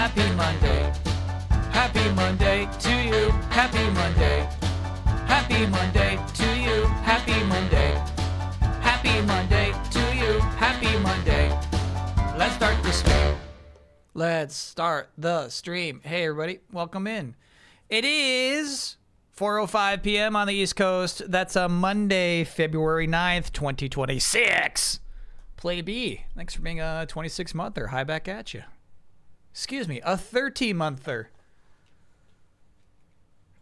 Happy Monday. Happy Monday to you. Happy Monday. Happy Monday to you. Happy Monday. Happy Monday to you. Happy Monday. Let's start the stream. Let's start the stream. Hey everybody, welcome in. It is 4:05 p.m. on the East Coast. That's a Monday, February 9th, 2026. Play B. Thanks for being a 26-monther. Hi back at you. Excuse me, a 13-monther.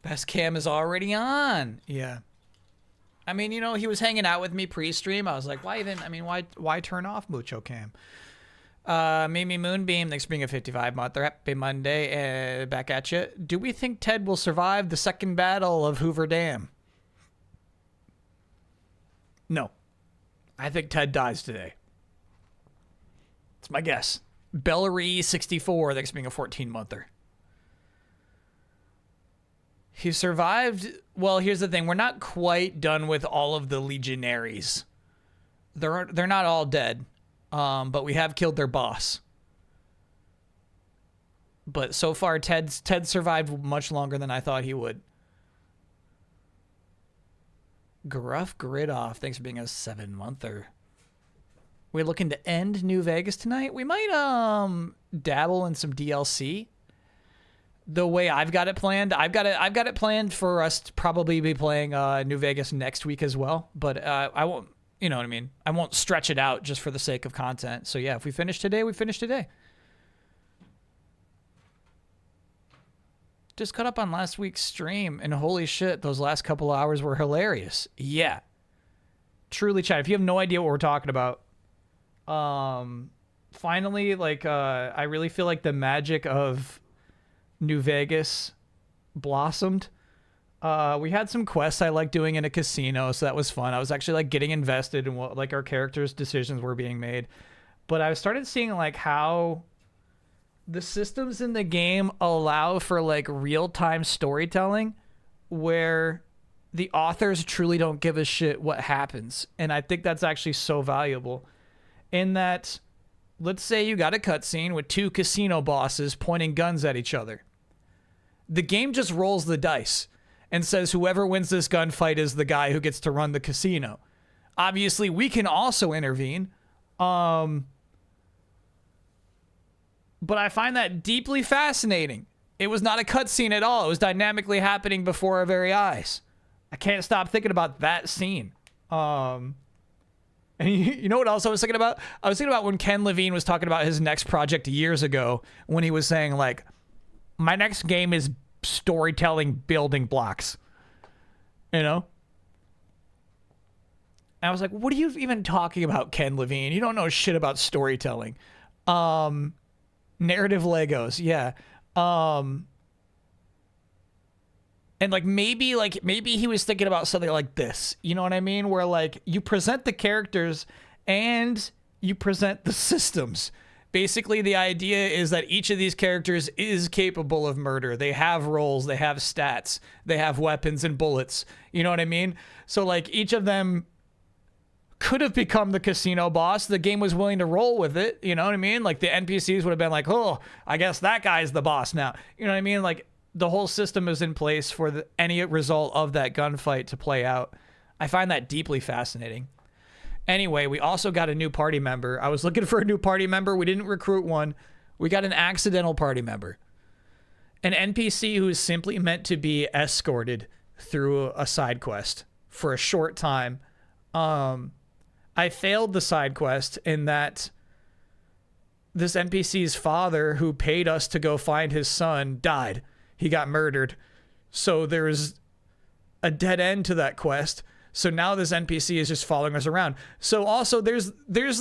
Best cam is already on. Yeah. I mean, you know, he was hanging out with me pre-stream. I was like, why turn off Mucho Cam? Mimi Moonbeam, thanks for being a 55-monther. Happy Monday. Back at you. Do we think Ted will survive the second battle of Hoover Dam? No. I think Ted dies today. It's my guess. Bellary64, thanks for being a 14-monther. He survived. Well, here's the thing. We're not quite done with all of the legionaries. They're not all dead. But we have killed their boss. But so far, Ted survived much longer than I thought he would. Gruff Gridoff, thanks for being a 7-monther. We're looking to end New Vegas tonight. We might dabble in some DLC. The way I've got it planned, I've got it planned for us to probably be playing New Vegas next week as well. But I won't. You know what I mean? I won't stretch it out just for the sake of content. So yeah, if we finish today, we finish today. Just caught up on last week's stream, and holy shit, those last couple hours were hilarious. Yeah. Truly, chat. If you have no idea what we're talking about, finally, like, I really feel like the magic of New Vegas blossomed. We had some quests I like doing in a casino, so that was fun. I was actually like getting invested in what like our characters' decisions were being made. But I started seeing like how the systems in the game allow for like real-time storytelling where the authors truly don't give a shit what happens. And I think that's actually so valuable in that, let's say you got a cutscene with two casino bosses pointing guns at each other. The game just rolls the dice and says whoever wins this gunfight is the guy who gets to run the casino. Obviously, we can also intervene. But I find that deeply fascinating. It was not a cutscene at all. It was dynamically happening before our very eyes. I can't stop thinking about that scene. And you know what else I was thinking about? I was thinking about when Ken Levine was talking about his next project years ago when he was saying, like, my next game is storytelling building blocks, you know? And I was like, what are you even talking about, Ken Levine? You don't know shit about storytelling. Narrative Legos, yeah. And like maybe he was thinking about something like this, you know what I mean? Where like you present the characters and you present the systems. Basically, the idea is that each of these characters is capable of murder. They have roles, they have stats, they have weapons and bullets. You know what I mean? So, like, each of them could have become the casino boss. The game was willing to roll with it. You know what I mean? Like, the NPCs would have been like, oh, I guess that guy's the boss now. You know what I mean? Like, the whole system is in place for any result of that gunfight to play out. I find that deeply fascinating. Anyway, we also got a new party member. I was looking for a new party member. We didn't recruit one. We got an accidental party member. An NPC who is simply meant to be escorted through a side quest for a short time. I failed the side quest in that this NPC's father, who paid us to go find his son, died. He got murdered. So there's a dead end to that quest. So now this NPC is just following us around. So also there's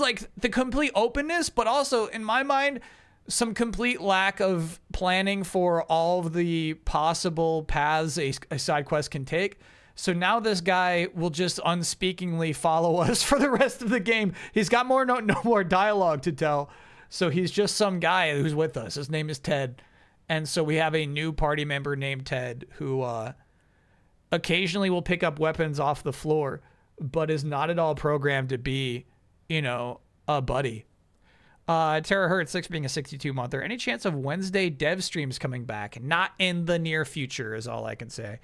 like the complete openness, but also in my mind, some complete lack of planning for all of the possible paths a side quest can take. So now this guy will just unspeakingly follow us for the rest of the game. He's got no more dialogue to tell. So he's just some guy who's with us. His name is Ted. And so we have a new party member named Ted who occasionally will pick up weapons off the floor, but is not at all programmed to be, you know, a buddy. Terahertz 6 being a 62-monther. Any chance of Wednesday dev streams coming back? Not in the near future is all I can say.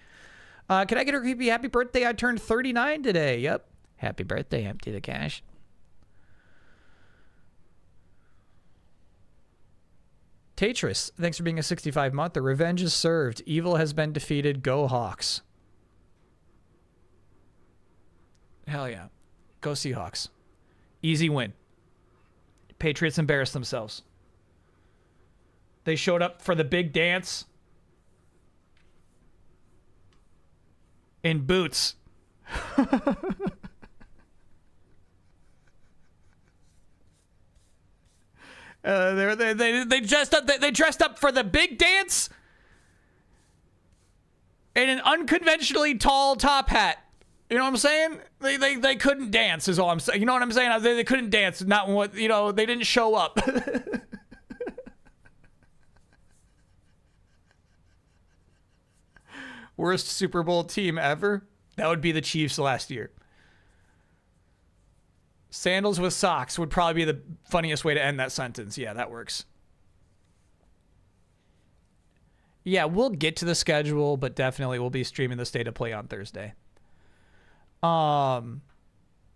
Can I get a creepy happy birthday? I turned 39 today. Yep. Happy birthday, Empty the Cash. Tetris, thanks for being a 65-monther. Revenge is served. Evil has been defeated. Go Hawks. Hell yeah. Go Seahawks. Easy win. Patriots embarrassed themselves. They showed up for the big dance in boots. They dressed up. They dressed up for the big dance in an unconventionally tall top hat. You know what I'm saying? They couldn't dance is all I'm saying. You know what I'm saying? They couldn't dance. Not what, you know, they didn't show up. Worst Super Bowl team ever? That would be the Chiefs last year. Sandals with socks would probably be the funniest way to end that sentence. Yeah, that works. Yeah, we'll get to the schedule, but definitely we'll be streaming the State of Play on Thursday. Yeah,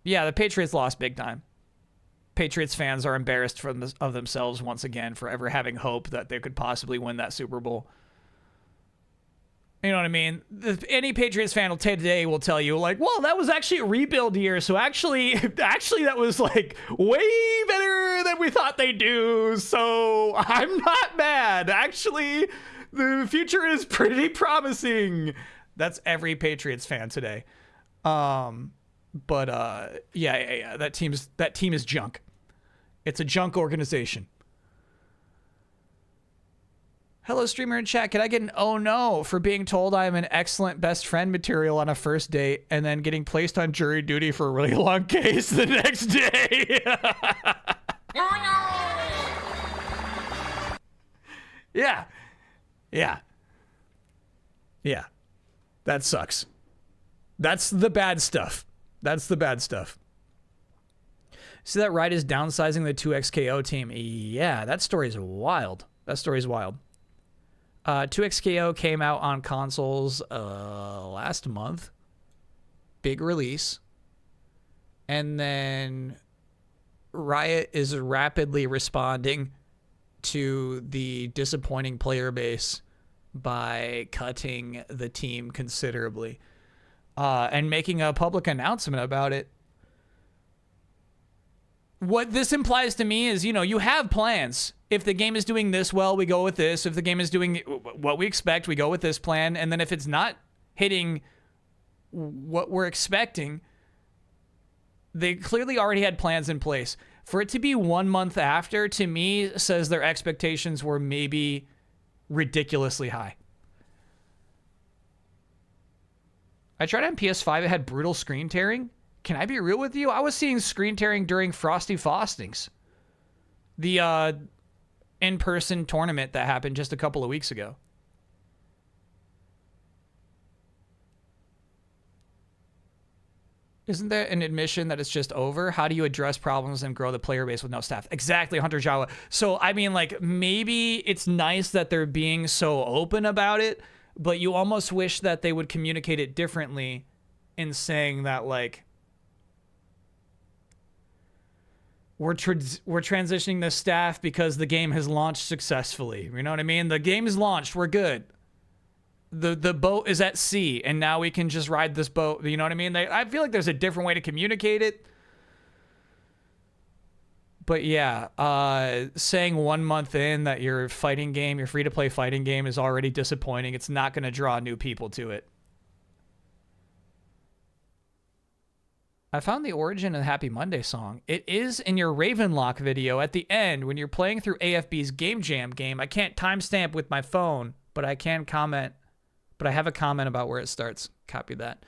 the Patriots lost big time. Patriots fans are embarrassed of themselves once again for ever having hope that they could possibly win that Super Bowl. You know what I mean? Any Patriots fan today will tell you, like, well, that was actually a rebuild year, so actually that was, like, way better than we thought they'd do, so I'm not mad. Actually, the future is pretty promising. That's every Patriots fan today. Yeah, that team is junk. It's a junk organization. Hello, streamer in chat. Can I get an oh no for being told I am an excellent best friend material on a first date and then getting placed on jury duty for a really long case the next day? Oh no! Yeah. That sucks. That's the bad stuff. See that Riot is downsizing the 2XKO team? Yeah, that story's wild. 2XKO came out on consoles last month. Big release. And then Riot is rapidly responding to the disappointing player base by cutting the team considerably. And making a public announcement about it. What this implies to me is, you know, you have plans. If the game is doing this well, we go with this. If the game is doing what we expect, we go with this plan. And then if it's not hitting what we're expecting, they clearly already had plans in place. For it to be 1 month after, to me, says their expectations were maybe ridiculously high. I tried on PS5, it had brutal screen tearing. Can I be real with you? I was seeing screen tearing during Frosty Faustings. The in-person tournament that happened just a couple of weeks ago. Isn't that an admission that it's just over? How do you address problems and grow the player base with no staff? Exactly, Hunter Jawa. So, I mean, like, maybe it's nice that they're being so open about it, but you almost wish that they would communicate it differently in saying that, like, we're transitioning the staff because the game has launched successfully. You know what I mean? The game is launched. We're good. The boat is at sea, and now we can just ride this boat. You know what I mean? I feel like there's a different way to communicate it. But yeah, saying 1 month in that your fighting game, your free-to-play fighting game is already disappointing. It's not going to draw new people to it. I found the origin of the Happy Monday song. It is in your Ravenlock video at the end when you're playing through AFB's Game Jam game. I can't timestamp with my phone, but I can comment. But I have a comment about where it starts. Copy that.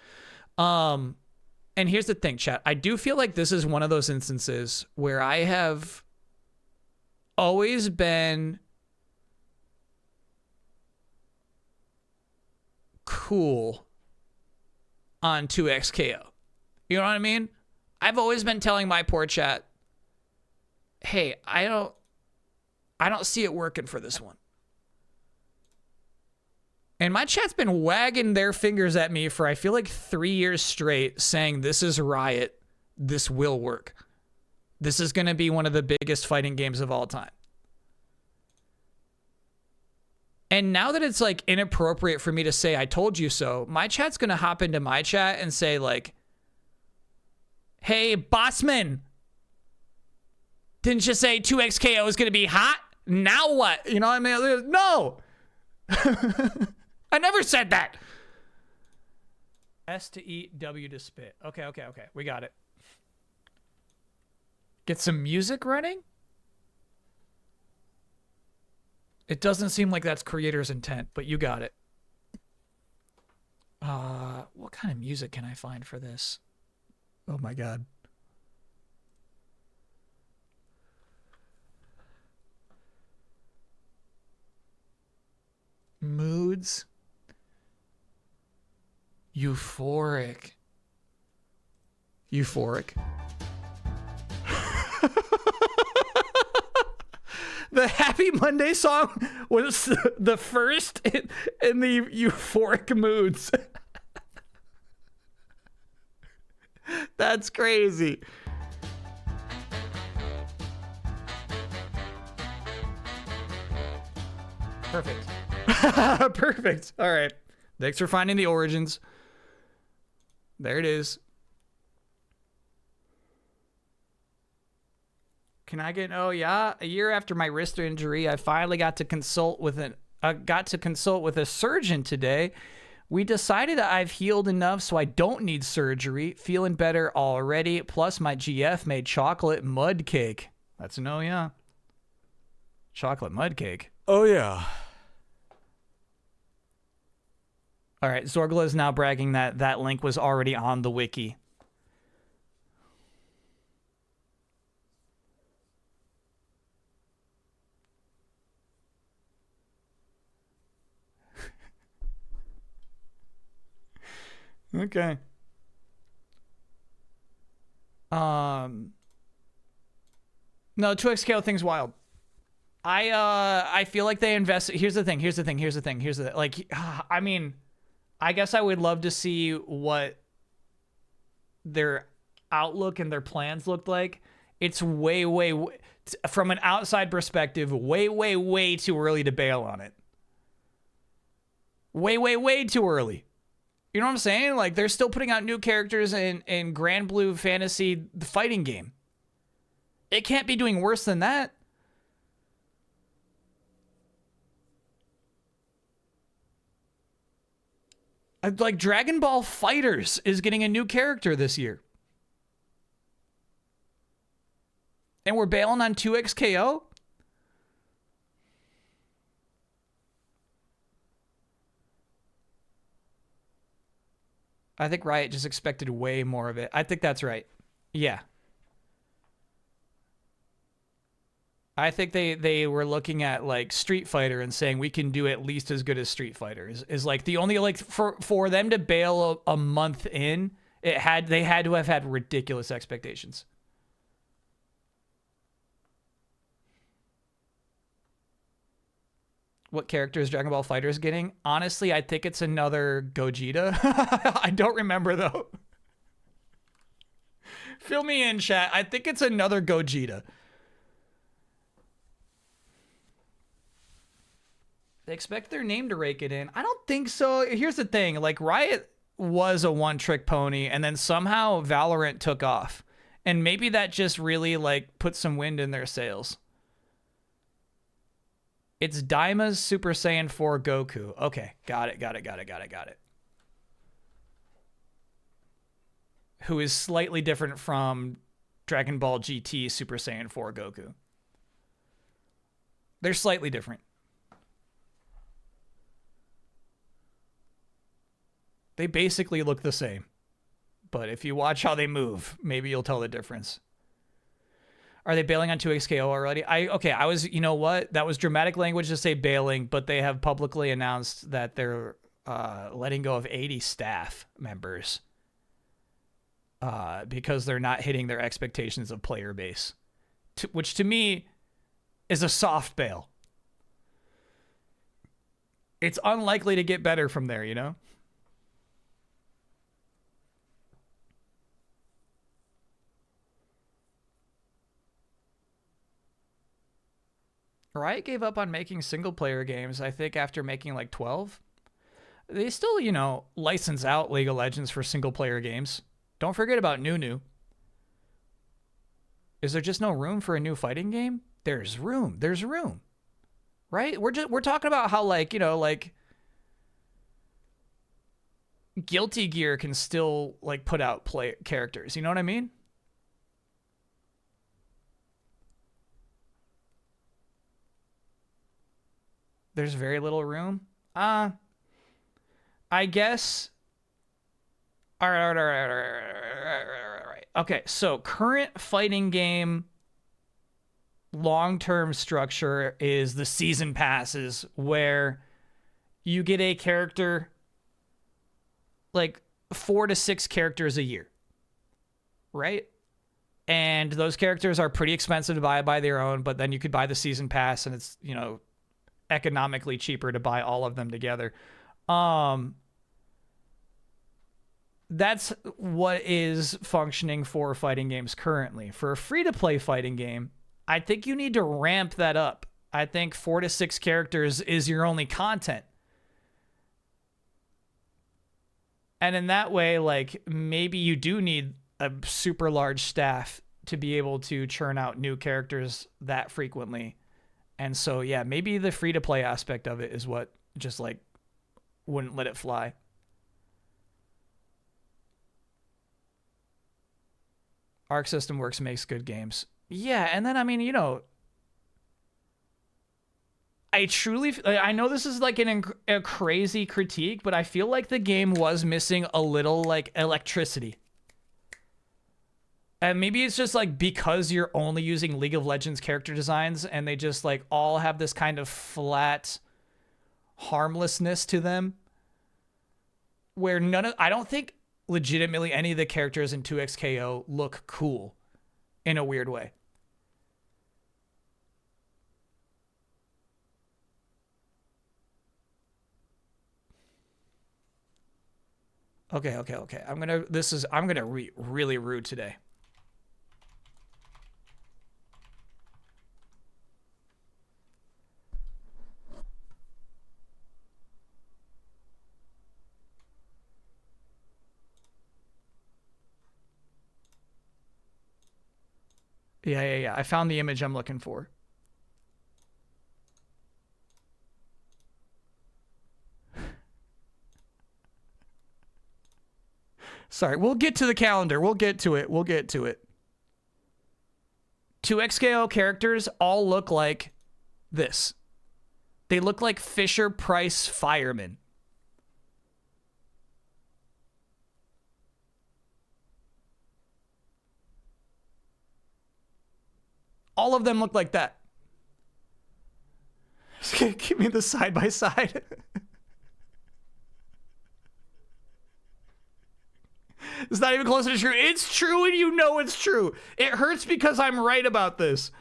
And here's the thing, chat. I do feel like this is one of those instances where I have always been cool on 2XKO. You know what I mean? I've always been telling my poor chat, hey, I don't I don't see it working for this one. And my chat's been wagging their fingers at me for, I feel like, 3 years straight, saying this is Riot. This will work. This is going to be one of the biggest fighting games of all time. And now that it's like inappropriate for me to say I told you so, my chat's going to hop into my chat and say like, hey, Bossman, didn't you say 2XKO is going to be hot? Now what? You know what I mean? No. I never said that. S to eat, W to spit. Okay. We got it. Get some music running? It doesn't seem like that's creator's intent, but you got it. What kind of music can I find for this? Oh my God. Moods. Euphoric. The Happy Monday song was the first in the euphoric moods. That's crazy. Perfect. Perfect. All right. Thanks for finding the origins. There it is. Can I get? Oh yeah, a year after my wrist injury, I finally got to consult with a surgeon today. We decided I've healed enough so I don't need surgery. Feeling better already. Plus my GF made chocolate mud cake. That's an oh yeah. Chocolate mud cake. Oh yeah. All right, Zorgla is now bragging that that link was already on the wiki. Okay. No, 2XKO thing's wild. I feel like they invest. Here's the thing. Like, I mean, I guess I would love to see what their outlook and their plans looked like. It's way, from an outside perspective, way too early to bail on it. Way too early. You know what I'm saying? Like, they're still putting out new characters in Grand Blue Fantasy, the fighting game. It can't be doing worse than that. Like, Dragon Ball FighterZ is getting a new character this year. And we're bailing on 2XKO? I think Riot just expected way more of it. I think that's right. Yeah. I think they were looking at like Street Fighter and saying we can do at least as good as Street Fighter is like the only, like, for them to bail a month in, they had to have had ridiculous expectations. What character is Dragon Ball FighterZ getting? Honestly, I think it's another Gogeta. I don't remember, though. Fill me in, chat. I think it's another Gogeta. They expect their name to rake it in. I don't think so. Here's the thing. Like, Riot was a one-trick pony, and then somehow Valorant took off. And maybe that just really, like, put some wind in their sails. It's Daima's Super Saiyan 4 Goku. Okay, got it. Who is slightly different from Dragon Ball GT Super Saiyan 4 Goku. They're slightly different. They basically look the same. But if you watch how they move, maybe you'll tell the difference. Are they bailing on 2XKO already? You know what? That was dramatic language to say bailing, but they have publicly announced that they're letting go of 80 staff members because they're not hitting their expectations of player base. Which to me is a soft bail. It's unlikely to get better from there, you know? Riot gave up on making single player games, I think, after making like 12. They still, you know, license out League of Legends for single player games. Don't forget about Nunu. Is there just no room for a new fighting game? There's room. There's room. Right? We're talking about how, like, you know, like Guilty Gear can still like put out play characters. You know what I mean? There's very little room. I guess. All right. Okay, so current fighting game long-term structure is the season passes, where you get a character, like 4 to 6 characters a year, right? And those characters are pretty expensive to buy by their own, but then you could buy the season pass, and it's, you know, economically cheaper to buy all of them together. That's what is functioning for fighting games currently. For a free-to-play fighting game, I think you need to ramp that up. I think 4 to 6 characters is your only content. And in that way, like, maybe you do need a super large staff to be able to churn out new characters that frequently. And so, yeah, maybe the free-to-play aspect of it is what just, like, wouldn't let it fly. Arc System Works makes good games. Yeah, and then, I mean, you know, I know this is like a crazy critique, but I feel like the game was missing a little, like, electricity. And maybe it's just, like, because you're only using League of Legends character designs and they just, like, all have this kind of flat harmlessness to them, where I don't think legitimately any of the characters in 2XKO look cool in a weird way. Okay. I'm gonna really rude today. Yeah. I found the image I'm looking for. Sorry, we'll get to the calendar. We'll get to it. 2XKO characters all look like this. They look like Fisher-Price firemen. All of them look like that. Give me the side by side. It's not even close to true. It's true, and you know it's true. It hurts because I'm right about this.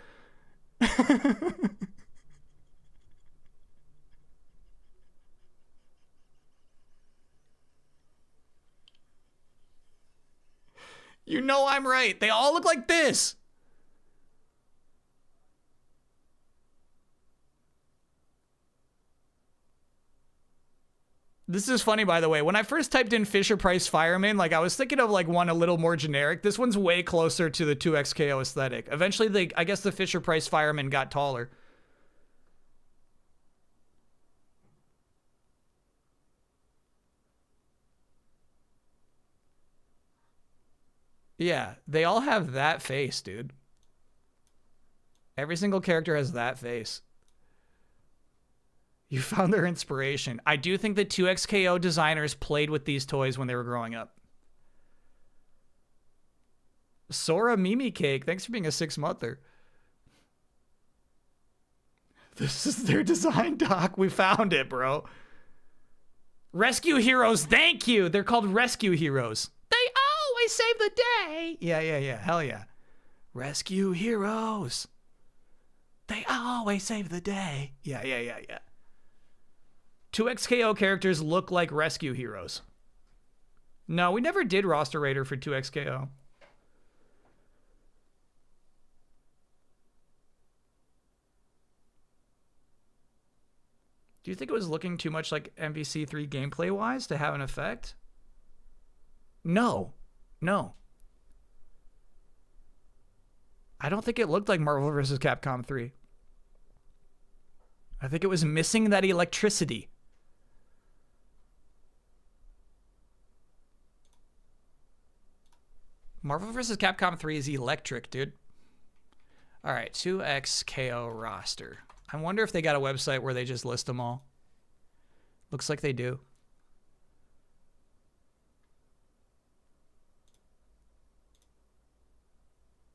You know I'm right. They all look like this. This is funny, by the way. When I first typed in Fisher-Price fireman, like, I was thinking of, like, one a little more generic. This one's way closer to the 2XKO aesthetic. Eventually, I guess the Fisher-Price fireman got taller. Yeah, they all have that face, dude. Every single character has that face. You found their inspiration. I do think the 2XKO designers played with these toys when they were growing up. Sora Mimi Cake, thanks for being a 6-monther. This is their design, Doc. We found it, bro. Rescue Heroes, thank you. They're called Rescue Heroes. They always save the day. Yeah. Hell yeah. Rescue Heroes. They always save the day. Yeah. 2XKO characters look like rescue heroes. No, we never did roster raider for 2XKO. Do you think it was looking too much like MVC3 gameplay-wise to have an effect? No. I don't think it looked like Marvel vs. Capcom 3. I think it was missing that electricity. Marvel vs. Capcom 3 is electric, dude. All right, 2XKO roster. I wonder if they got a website where they just list them all. Looks like they do.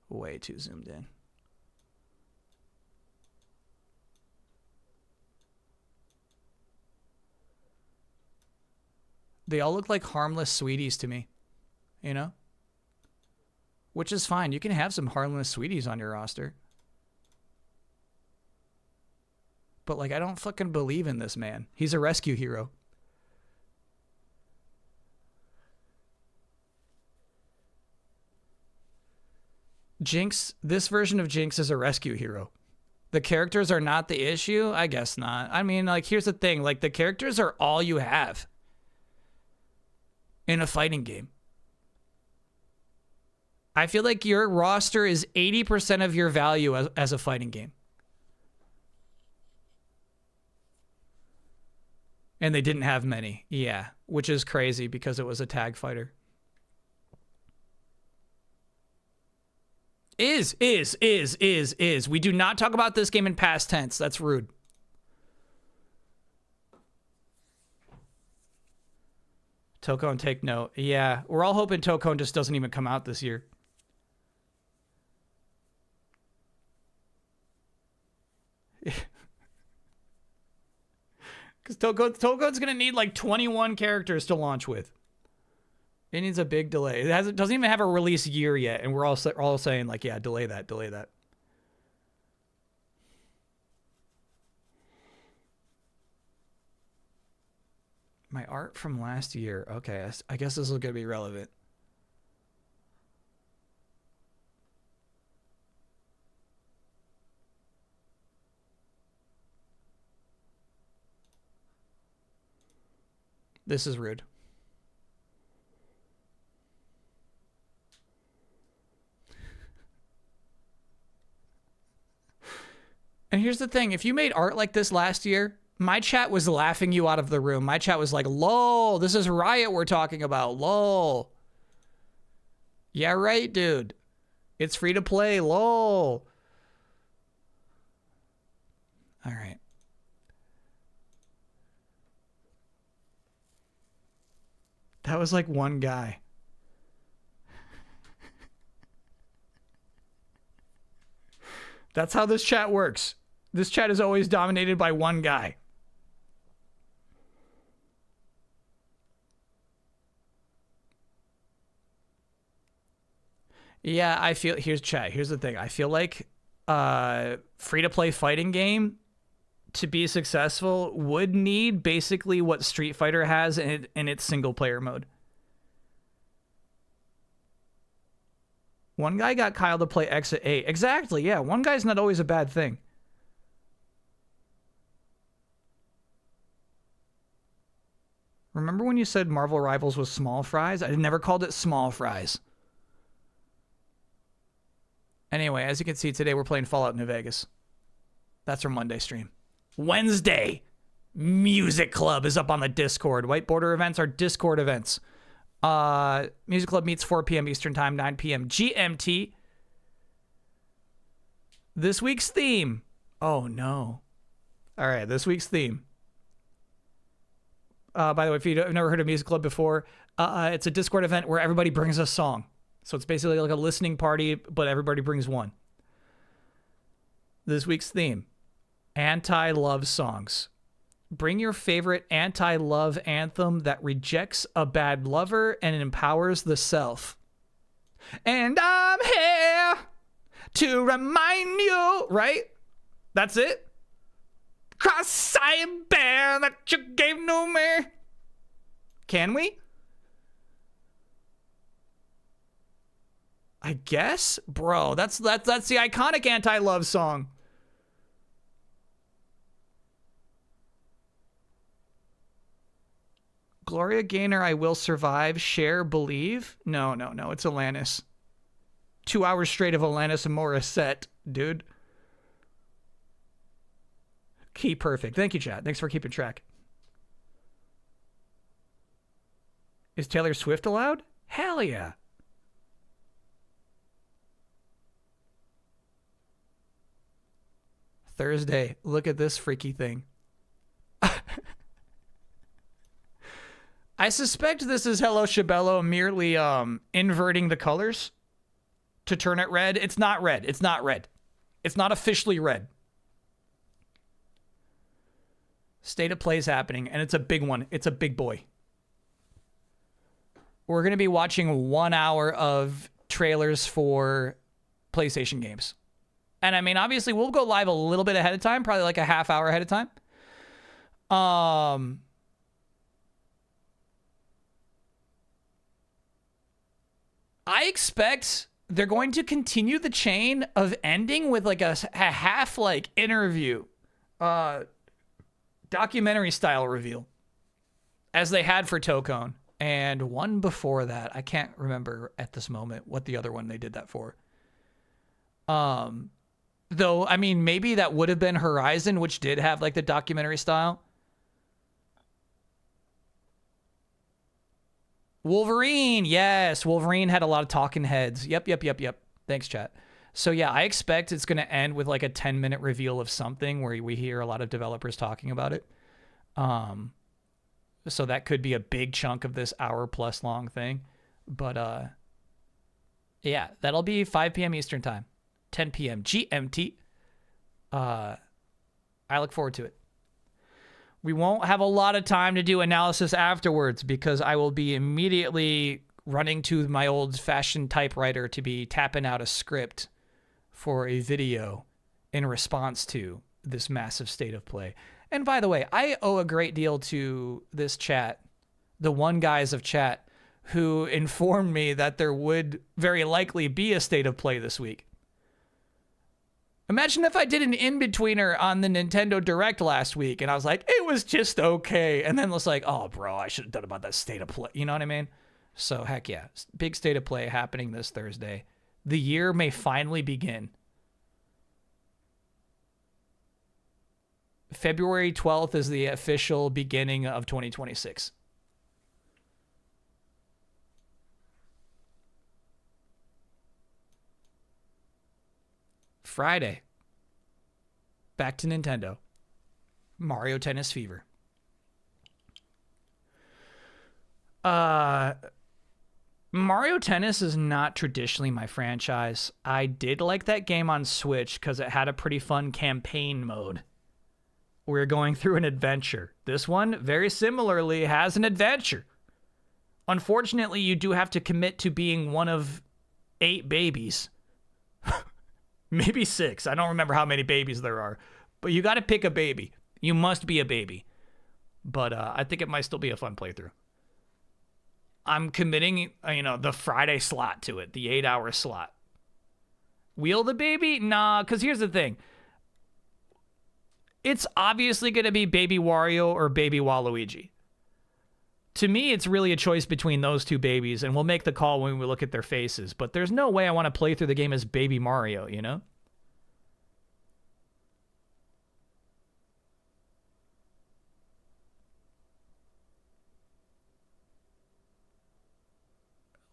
Way too zoomed in. They all look like harmless sweeties to me, you know? Which is fine. You can have some harmless sweeties on your roster. But, like, I don't fucking believe in this man. He's a rescue hero. Jinx, this version of Jinx is a rescue hero. The characters are not the issue? I guess not. I mean, like, here's the thing. Like, the characters are all you have in a fighting game. I feel like your roster is 80% of your value as a fighting game. And they didn't have many. Yeah, which is crazy because it was a tag fighter. Is. We do not talk about this game in past tense. That's rude. Tokone, take note. Yeah, we're all hoping Tokone just doesn't even come out this year. Because Tokone's going to need like 21 characters to launch with. It needs a big delay. It doesn't even have a release year yet, and we're all saying like, yeah, delay that. My art from last year. Okay, I guess this is going to be relevant. This is rude. And here's the thing. If you made art like this last year, my chat was laughing you out of the room. My chat was like, lol, this is Riot we're talking about. Lol. Yeah, right, dude. It's free to play. Lol. All right. That was like one guy. That's how this chat works. This chat is always dominated by one guy. Yeah, I feel... Here's chat. Here's the thing. I feel like free-to-play fighting game, to be successful, would need basically what Street Fighter has in its single-player mode. One guy got Kyle to play Exit 8. Exactly, yeah. One guy's not always a bad thing. Remember when you said Marvel Rivals was small fries? I never called it small fries. Anyway, as you can see, today we're playing Fallout New Vegas. That's our Monday stream. Wednesday, Music Club is up on the Discord. White Border events are Discord events. Music Club meets 4 p.m. Eastern Time, 9 p.m. GMT. This week's theme. Oh, no. All right, this week's theme. By the way, if you've never heard of Music Club before, it's a Discord event where everybody brings a song. So it's basically like a listening party, but everybody brings one. This week's theme, anti-love songs. Bring your favorite anti-love anthem that rejects a bad lover and empowers the self. And I'm here to remind you, right? That's it? Cross-eyed bear that you gave no me. Can we? I guess? Bro, that's the iconic anti-love song. Gloria Gaynor, I Will Survive, Cher, Believe? No, it's Alanis. 2 hours straight of Alanis and Morissette, dude. Key perfect. Thank you, chat. Thanks for keeping track. Is Taylor Swift allowed? Hell yeah. Thursday. Look at this freaky thing. I suspect this is Hello Shabello merely inverting the colors to turn it red. It's not red. It's not red. It's not officially red. State of Play is happening, and it's a big one. It's a big boy. We're going to be watching 1 hour of trailers for PlayStation games. And I mean, obviously, we'll go live a little bit ahead of time, probably like a half hour ahead of time. I expect they're going to continue the chain of ending with like a half like interview, documentary style reveal, as they had for Tokone. And one before that, I can't remember at this moment what the other one they did that for. Though, I mean, maybe that would have been Horizon, which did have like the documentary style. Wolverine, yes. Wolverine had a lot of talking heads. Yep. Thanks, chat. So yeah, I expect it's going to end with like a 10-minute reveal of something where we hear a lot of developers talking about it. So that could be a big chunk of this hour-plus long thing. But yeah, that'll be 5 p.m. Eastern Time, 10 p.m. GMT. I look forward to it. We won't have a lot of time to do analysis afterwards because I will be immediately running to my old-fashioned typewriter to be tapping out a script for a video in response to this massive state of play. And by the way, I owe a great deal to this chat, the one guys of chat, who informed me that there would very likely be a state of play this week. Imagine if I did an in-betweener on the Nintendo Direct last week and I was like, it was just okay. And then it was like, oh, bro, I should have done about that state of play. You know what I mean? So, heck yeah. Big state of play happening this Thursday. The year may finally begin. February 12th is the official beginning of 2026. Friday. Back to Nintendo. Mario Tennis Fever. Mario Tennis is not traditionally my franchise. I did like that game on Switch because it had a pretty fun campaign mode. We're going through an adventure. This one, very similarly, has an adventure. Unfortunately, you do have to commit to being one of 8 babies. Maybe 6. I don't remember how many babies there are. But you got to pick a baby. You must be a baby. But I think it might still be a fun playthrough. I'm committing, the Friday slot to it. The 8-hour slot. Wheel the baby? Nah, because here's the thing. It's obviously going to be Baby Wario or Baby Waluigi. To me, it's really a choice between those two babies, and we'll make the call when we look at their faces. But there's no way I want to play through the game as Baby Mario, you know?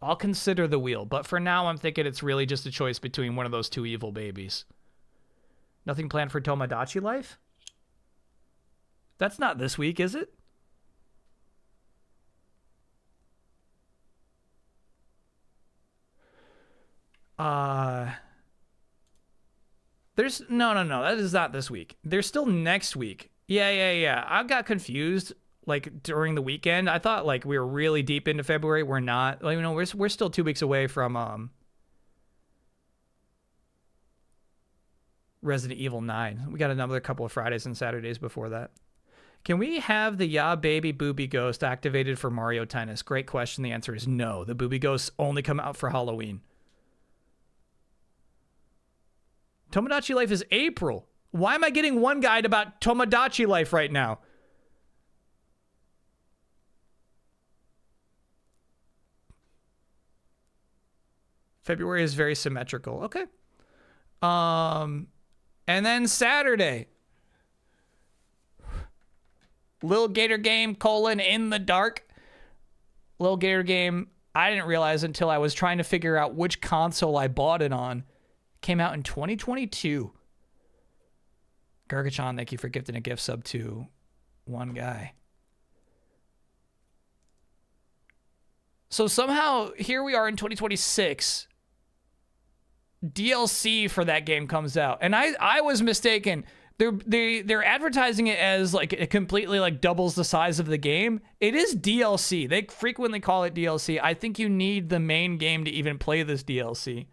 I'll consider the wheel, but for now, I'm thinking it's really just a choice between one of those two evil babies. Nothing planned for Tomodachi Life? That's not this week, is it? There's no. That is not this week. There's still next week. Yeah. I got confused like during the weekend. I thought like we were really deep into February. We're not. Like, we're still 2 weeks away from Resident Evil 9. We got another couple of Fridays and Saturdays before that. Can we have the Ya Baby Booby Ghost activated for Mario Tennis? Great question. The answer is no. The Booby Ghosts only come out for Halloween. Tomodachi Life is April. Why am I getting one guide about Tomodachi Life right now? February is very symmetrical. Okay. And then Saturday. Lil Gator Game, in the dark. Lil Gator Game, I didn't realize until I was trying to figure out which console I bought it on. Came out in 2022. Gargachon, thank you for gifting a gift sub to one guy. So somehow, here we are in 2026. DLC for that game comes out. And I was mistaken. They're advertising it as like it completely like doubles the size of the game. It is DLC. They frequently call it DLC. I think you need the main game to even play this DLC.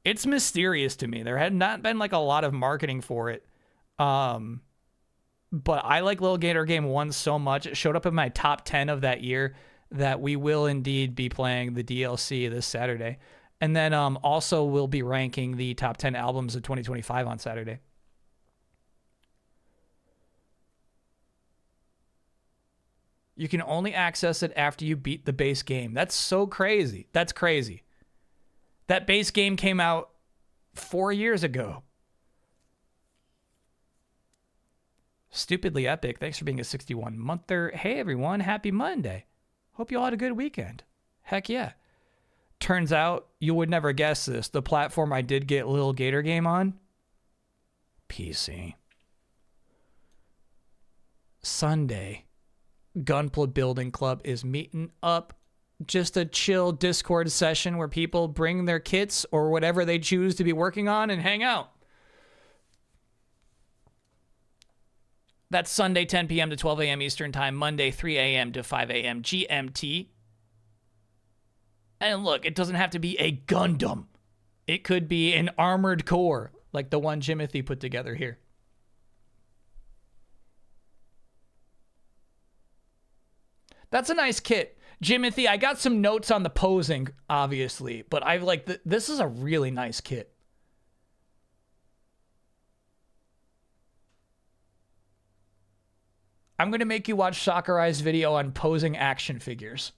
It's mysterious to me. There had not been like a lot of marketing for it. But I like Lil Gator Game 1 so much. It showed up in my top 10 of that year that we will indeed be playing the DLC this Saturday. And then also we'll be ranking the top 10 albums of 2025 on Saturday. You can only access it after you beat the base game. That's so crazy. That's crazy. That base game came out 4 years ago. Stupidly Epic, thanks for being a 61-monther. Hey, everyone. Happy Monday. Hope you all had a good weekend. Heck yeah. Turns out, you would never guess this. The platform I did get Lil Gator Game on? PC. Sunday. Gunpla Building Club is meeting up. Just a chill Discord session where people bring their kits or whatever they choose to be working on and hang out. That's Sunday, 10 p.m. to 12 a.m. Eastern Time. Monday, 3 a.m. to 5 a.m. GMT. And look, it doesn't have to be a Gundam. It could be an armored core, like the one Jimothy put together here. That's a nice kit. Jimothy, I got some notes on the posing, obviously, but I like this is a really nice kit. I'm going to make you watch Sakurai's video on posing action figures.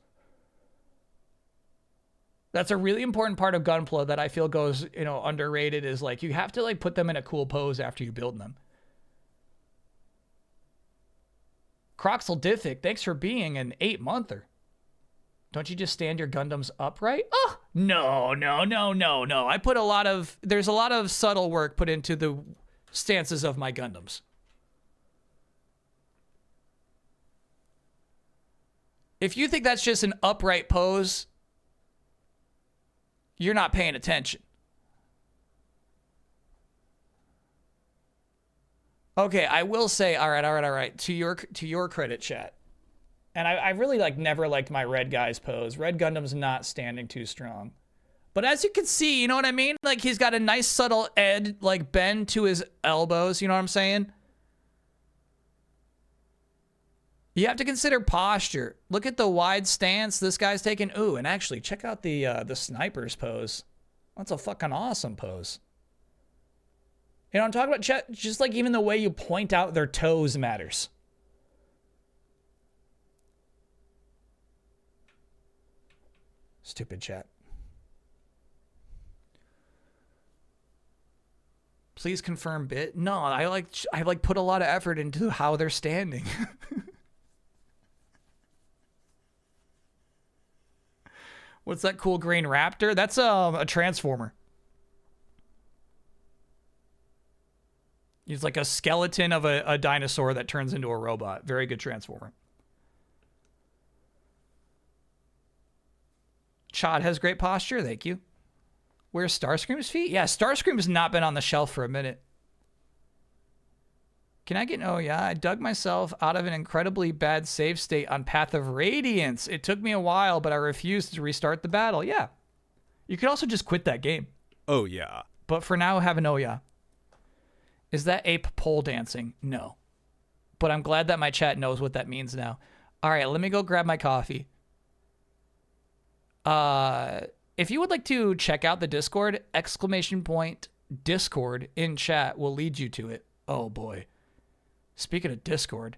That's a really important part of Gunpla that I feel goes, underrated is like you have to like put them in a cool pose after you build them. Croxeldific, thanks for being an 8-monther. Don't you just stand your Gundams upright? Oh, no. There's a lot of subtle work put into the stances of my Gundams. If you think that's just an upright pose, you're not paying attention. Okay, I will say, all right. To your credit, chat. And I really never liked my red guy's pose. Red Gundam's not standing too strong. But as you can see, you know what I mean? Like he's got a nice subtle bend to his elbows, you know what I'm saying? You have to consider posture. Look at the wide stance this guy's taking. Ooh, and actually check out the sniper's pose. That's a fucking awesome pose. You know what I'm talking about? Just like even the way you point out their toes matters. Stupid chat. Please confirm bit. No, I put a lot of effort into how they're standing. What's that cool green raptor? That's a transformer. He's like a skeleton of a dinosaur that turns into a robot. Very good transformer. Chad has great posture. Thank you. Where's Starscream's feet? Yeah, Starscream's not been on the shelf for a minute. Can I get... Oh, yeah. I dug myself out of an incredibly bad save state on Path of Radiance. It took me a while, but I refused to restart the battle. Yeah. You could also just quit that game. Oh, yeah. But for now, have an oh, yeah. Is that ape pole dancing? No. But I'm glad that my chat knows what that means now. All right, let me go grab my coffee. If you would like to check out the Discord, !Discord in chat will lead you to it. Oh boy. Speaking of Discord.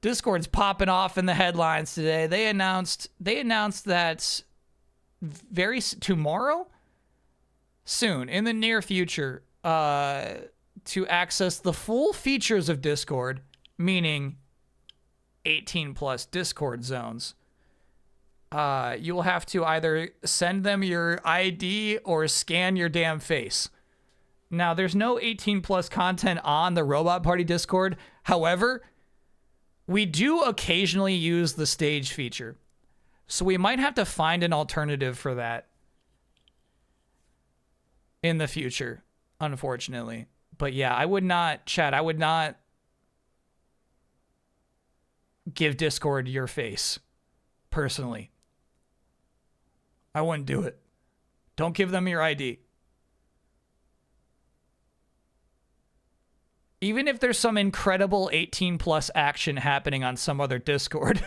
Discord's popping off in the headlines today. They announced that tomorrow, soon, in the near future, to access the full features of Discord, meaning 18 plus Discord zones, you will have to either send them your ID or scan your damn face. Now, there's no 18 plus content on the Robot Party Discord. However, we do occasionally use the stage feature. So we might have to find an alternative for that in the future, unfortunately. But yeah, I would not give Discord your face, personally. I wouldn't do it. Don't give them your ID. Even if there's some incredible 18 plus action happening on some other Discord.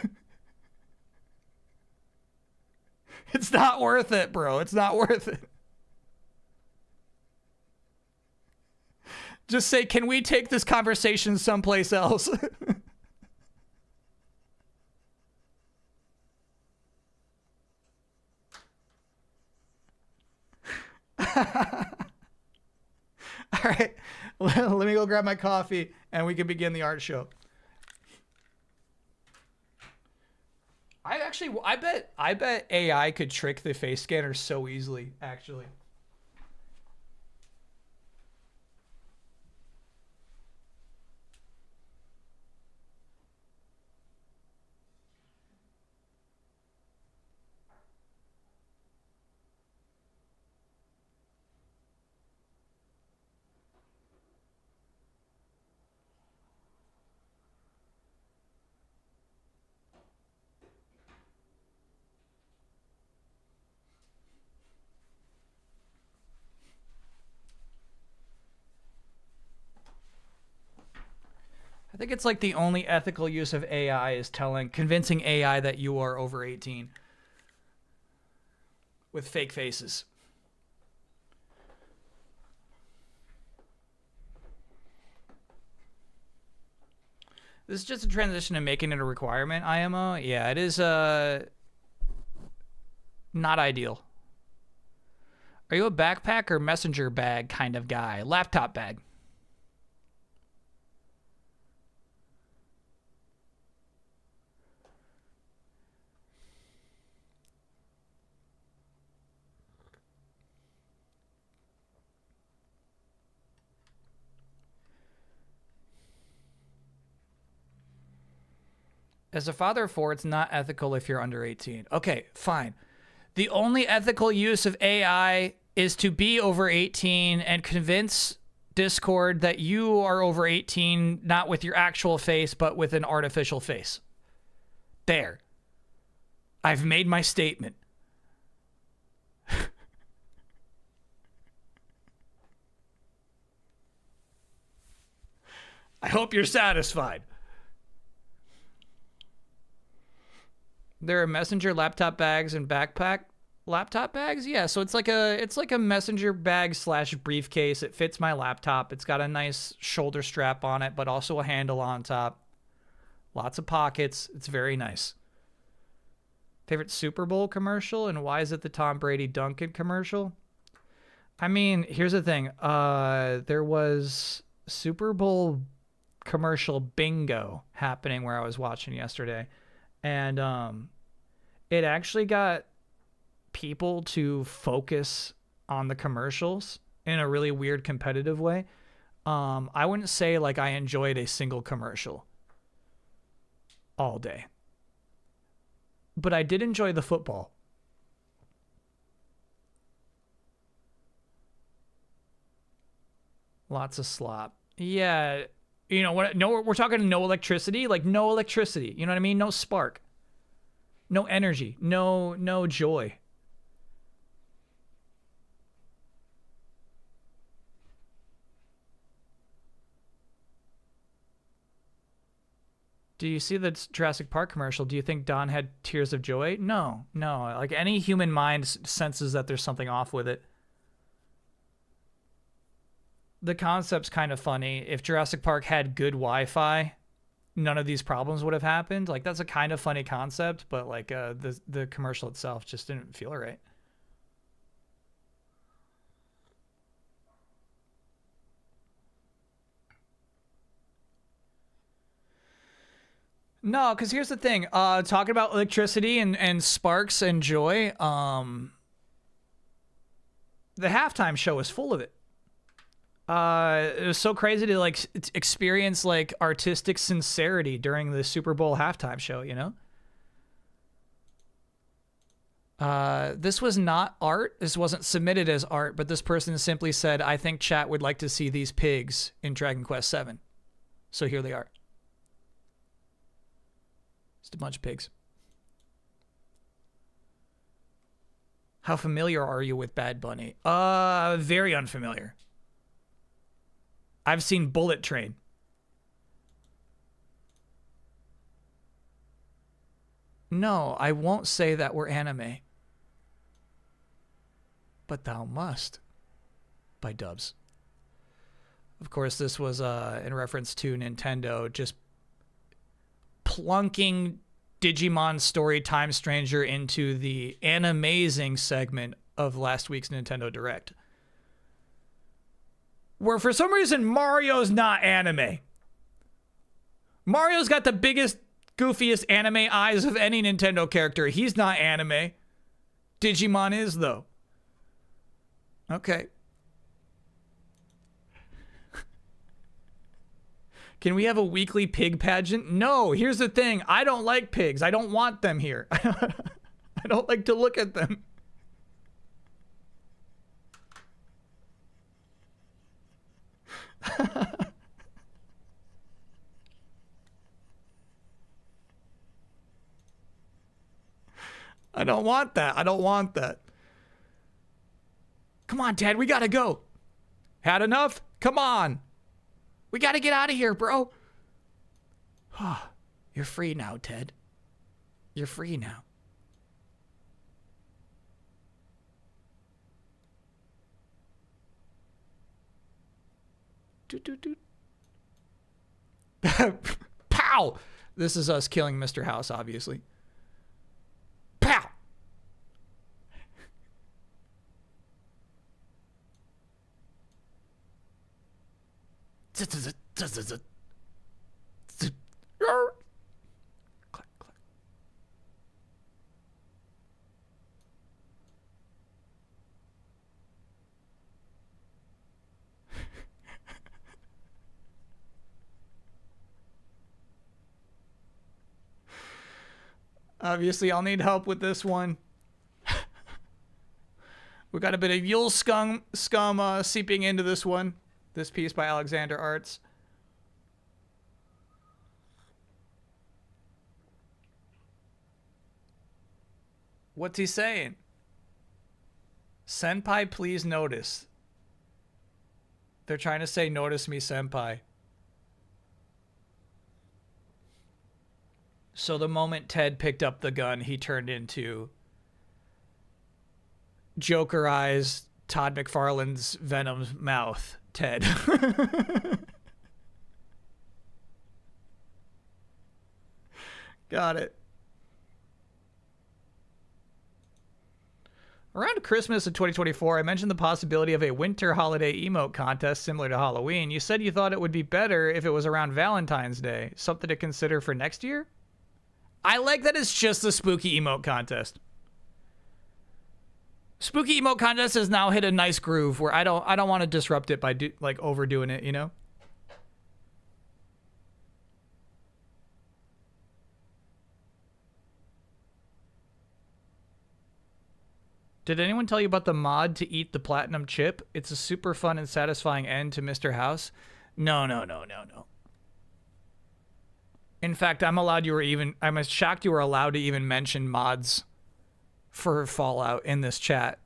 It's not worth it, bro. It's not worth it. Just say, can we take this conversation someplace else? All right, let me go grab my coffee and we can begin the art show. I bet AI could trick the face scanner so easily, actually. I think it's like the only ethical use of AI is convincing AI that you are over 18 with fake faces. This is just a transition to making it a requirement, IMO. Yeah, it is not ideal. Are you a backpack or messenger bag kind of guy? Laptop bag. As a father of four, it's not ethical if you're under 18. Okay, fine. The only ethical use of AI is to be over 18 and convince Discord that you are over 18, not with your actual face, but with an artificial face. There. I've made my statement. I hope you're satisfied. There are messenger laptop bags and backpack laptop bags. Yeah, so it's like a messenger bag / briefcase. It fits my laptop. It's got a nice shoulder strap on it, but also a handle on top. Lots of pockets. It's very nice. Favorite Super Bowl commercial, and why is it the Tom Brady Duncan commercial? I mean, here's the thing. There was Super Bowl commercial bingo happening where I was watching yesterday. And it actually got people to focus on the commercials in a really weird competitive way. I wouldn't say like I enjoyed a single commercial all day. But I did enjoy the football. Lots of slop. Yeah. You know what? No, we're talking no electricity, like no electricity. You know what I mean? No spark, no energy, no joy. Do you see the Jurassic Park commercial? Do you think Don had tears of joy? No. Like, any human mind senses that there's something off with it. The concept's kind of funny. If Jurassic Park had good Wi-Fi, none of these problems would have happened. Like, that's a kind of funny concept, but like the commercial itself just didn't feel right. No, because here's the thing. Talking about electricity and sparks and joy, the halftime show was full of it. It was so crazy to like experience like artistic sincerity during the Super Bowl halftime show, you know? This was not art. This wasn't submitted as art, but this person simply said, I think chat would like to see these pigs in Dragon Quest VII. So here they are. Just a bunch of pigs. How familiar are you with Bad Bunny? Very unfamiliar. I've seen Bullet Train. No, I won't say that we're anime. But Thou Must by Dubs. Of course, this was in reference to Nintendo just plunking Digimon Story Time Stranger into the Animazing segment of last week's Nintendo Direct. Where for some reason Mario's not anime. Mario's got the biggest, goofiest anime eyes of any Nintendo character. He's not anime. Digimon is, though. Okay. Can we have a weekly pig pageant? No, here's the thing. I don't like pigs. I don't want them here. I don't like to look at them. I don't want that. I don't want that. Come on, Ted. We gotta go. Had enough? Come on. We gotta get out of here, bro. You're free now, Ted. You're free now. Pow! This is us killing Mr. House, obviously. Pow! Obviously, I'll need help with this one. We got a bit of Yule scum seeping into this one. This piece by Alexander Arts. What's he saying? Senpai, please notice. They're trying to say, notice me, senpai. So the moment Ted picked up the gun, he turned into Joker eyes, Todd McFarlane's Venom's mouth, Ted. Got it. Around Christmas of 2024, I mentioned the possibility of a winter holiday emote contest similar to Halloween. You said you thought it would be better if it was around Valentine's Day. Something to consider for next year? I like that it's just a spooky emote contest. Spooky emote contest has now hit a nice groove where I don't want to disrupt it by overdoing it, you know? Did anyone tell you about the mod to eat the platinum chip? It's a super fun and satisfying end to Mr. House. No. In fact, I'm shocked you were allowed to even mention mods for Fallout in this chat,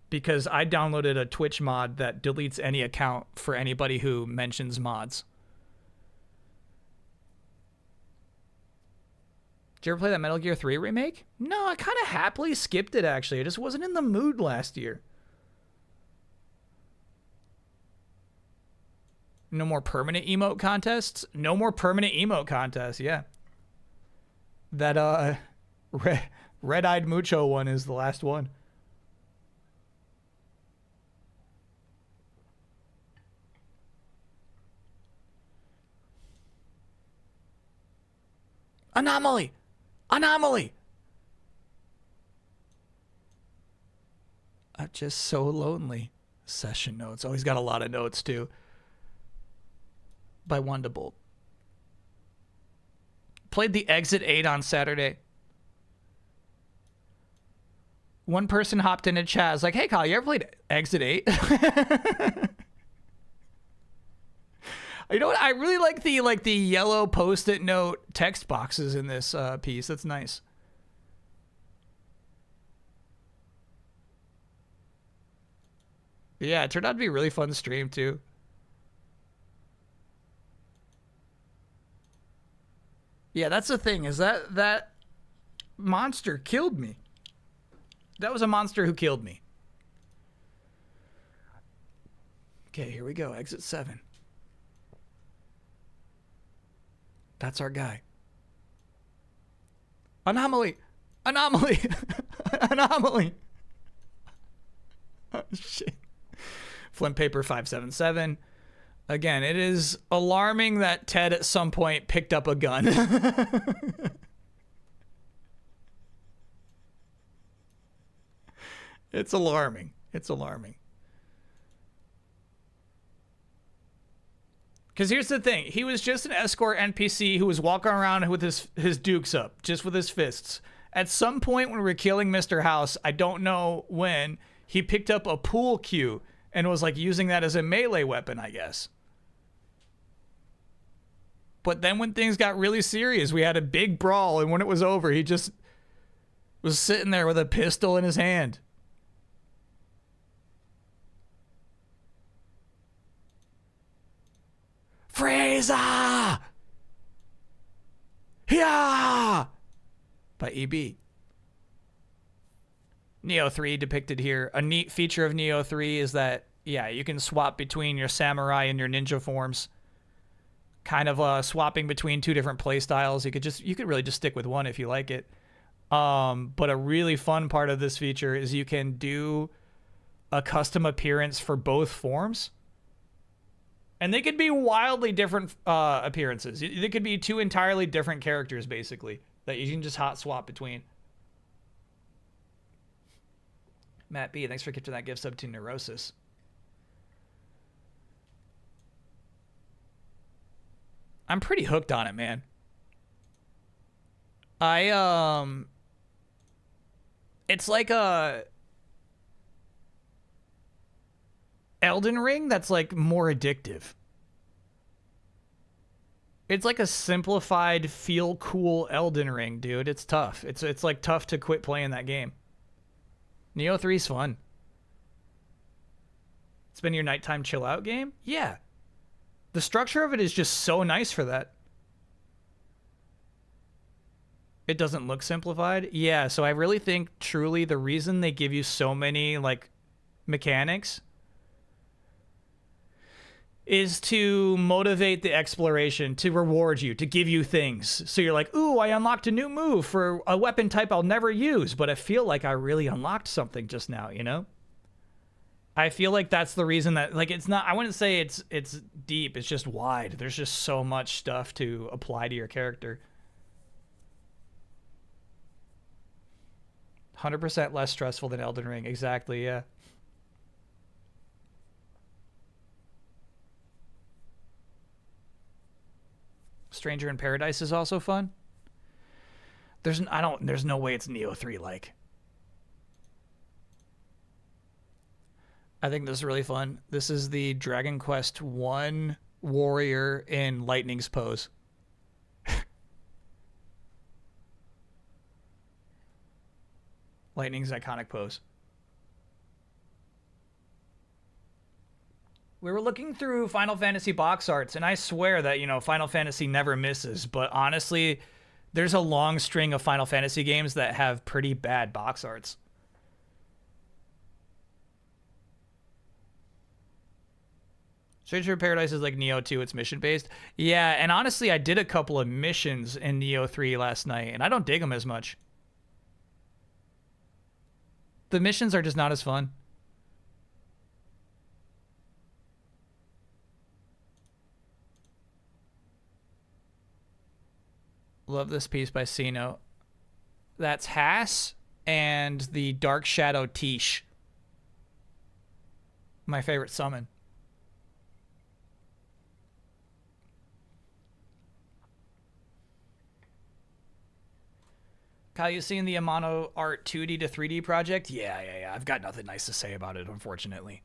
because I downloaded a Twitch mod that deletes any account for anybody who mentions mods. Did you ever play that Metal Gear 3 remake? No, I kind of happily skipped it, actually. I just wasn't in the mood last year. No more permanent emote contests? No more permanent emote contests, yeah. That, Red-Eyed Mucho one is the last one. Anomaly! Anomaly! I'm just so lonely. Session notes. Oh, he's got a lot of notes, too. By Wonderbolt. Played the Exit 8 on Saturday. One person hopped into chat. I was like, hey, Kyle, you ever played Exit 8? You know what? I really like the yellow post-it note text boxes in this piece. That's nice. Yeah, it turned out to be a really fun stream too. Yeah, that's the thing, is that monster killed me. That was a monster who killed me. Okay, here we go. Exit 7. That's our guy. Anomaly! Anomaly! Anomaly! Oh, shit. Flint Paper 577. Again, it is alarming that Ted at some point picked up a gun. It's alarming. It's alarming. Because here's the thing. He was just an escort NPC who was walking around with his dukes up, just with his fists. At some point when we were killing Mr. House, I don't know when, he picked up a pool cue and was like using that as a melee weapon, I guess. But then when things got really serious, we had a big brawl, and when it was over, he just was sitting there with a pistol in his hand. Fraser! Yeah! By EB. Neo 3 depicted here. A neat feature of Neo 3 is that, yeah, you can swap between your samurai and your ninja forms. Kind of swapping between two different play styles. You could really just stick with one if you like it. But a really fun part of this feature is you can do a custom appearance for both forms. And they could be wildly different appearances. They could be two entirely different characters, basically, that you can just hot swap between. Matt B, thanks for gifting that gift sub to Neurosis. I'm pretty hooked on it, man. It's like a Elden Ring that's like more addictive. It's like a simplified, feel cool Elden Ring, dude. It's tough. It's like tough to quit playing that game. Neo 3's fun. It's been your nighttime chill out game? Yeah. The structure of it is just so nice for that. It doesn't look simplified? Yeah, so I really think truly the reason they give you so many like mechanics is to motivate the exploration, to reward you, to give you things. So you're like, ooh, I unlocked a new move for a weapon type I'll never use, but I feel like I really unlocked something just now, you know? I feel like that's the reason that, like, it's not, I wouldn't say it's deep, it's just wide. There's just so much stuff to apply to your character. 100% less stressful than Elden Ring, exactly, yeah. Stranger in Paradise is also fun. There's no way it's Neo 3 like. I think this is really fun. This is the Dragon Quest 1 warrior in Lightning's pose. Lightning's iconic pose. We were looking through Final Fantasy box arts, and I swear that, you know, Final Fantasy never misses, but honestly, There's a long string of Final Fantasy games that have pretty bad box arts. Stranger of Paradise is like Neo 2, it's mission based. Yeah, and honestly, I did a couple of missions in Neo 3 last night, and I don't dig them as much. The missions are just not as fun. Love this piece by Sino. That's Hass and the Dark Shadow Tish. My favorite summon. Kyle, you seen the Amano Art 2D to 3D project? Yeah. I've got nothing nice to say about it, unfortunately.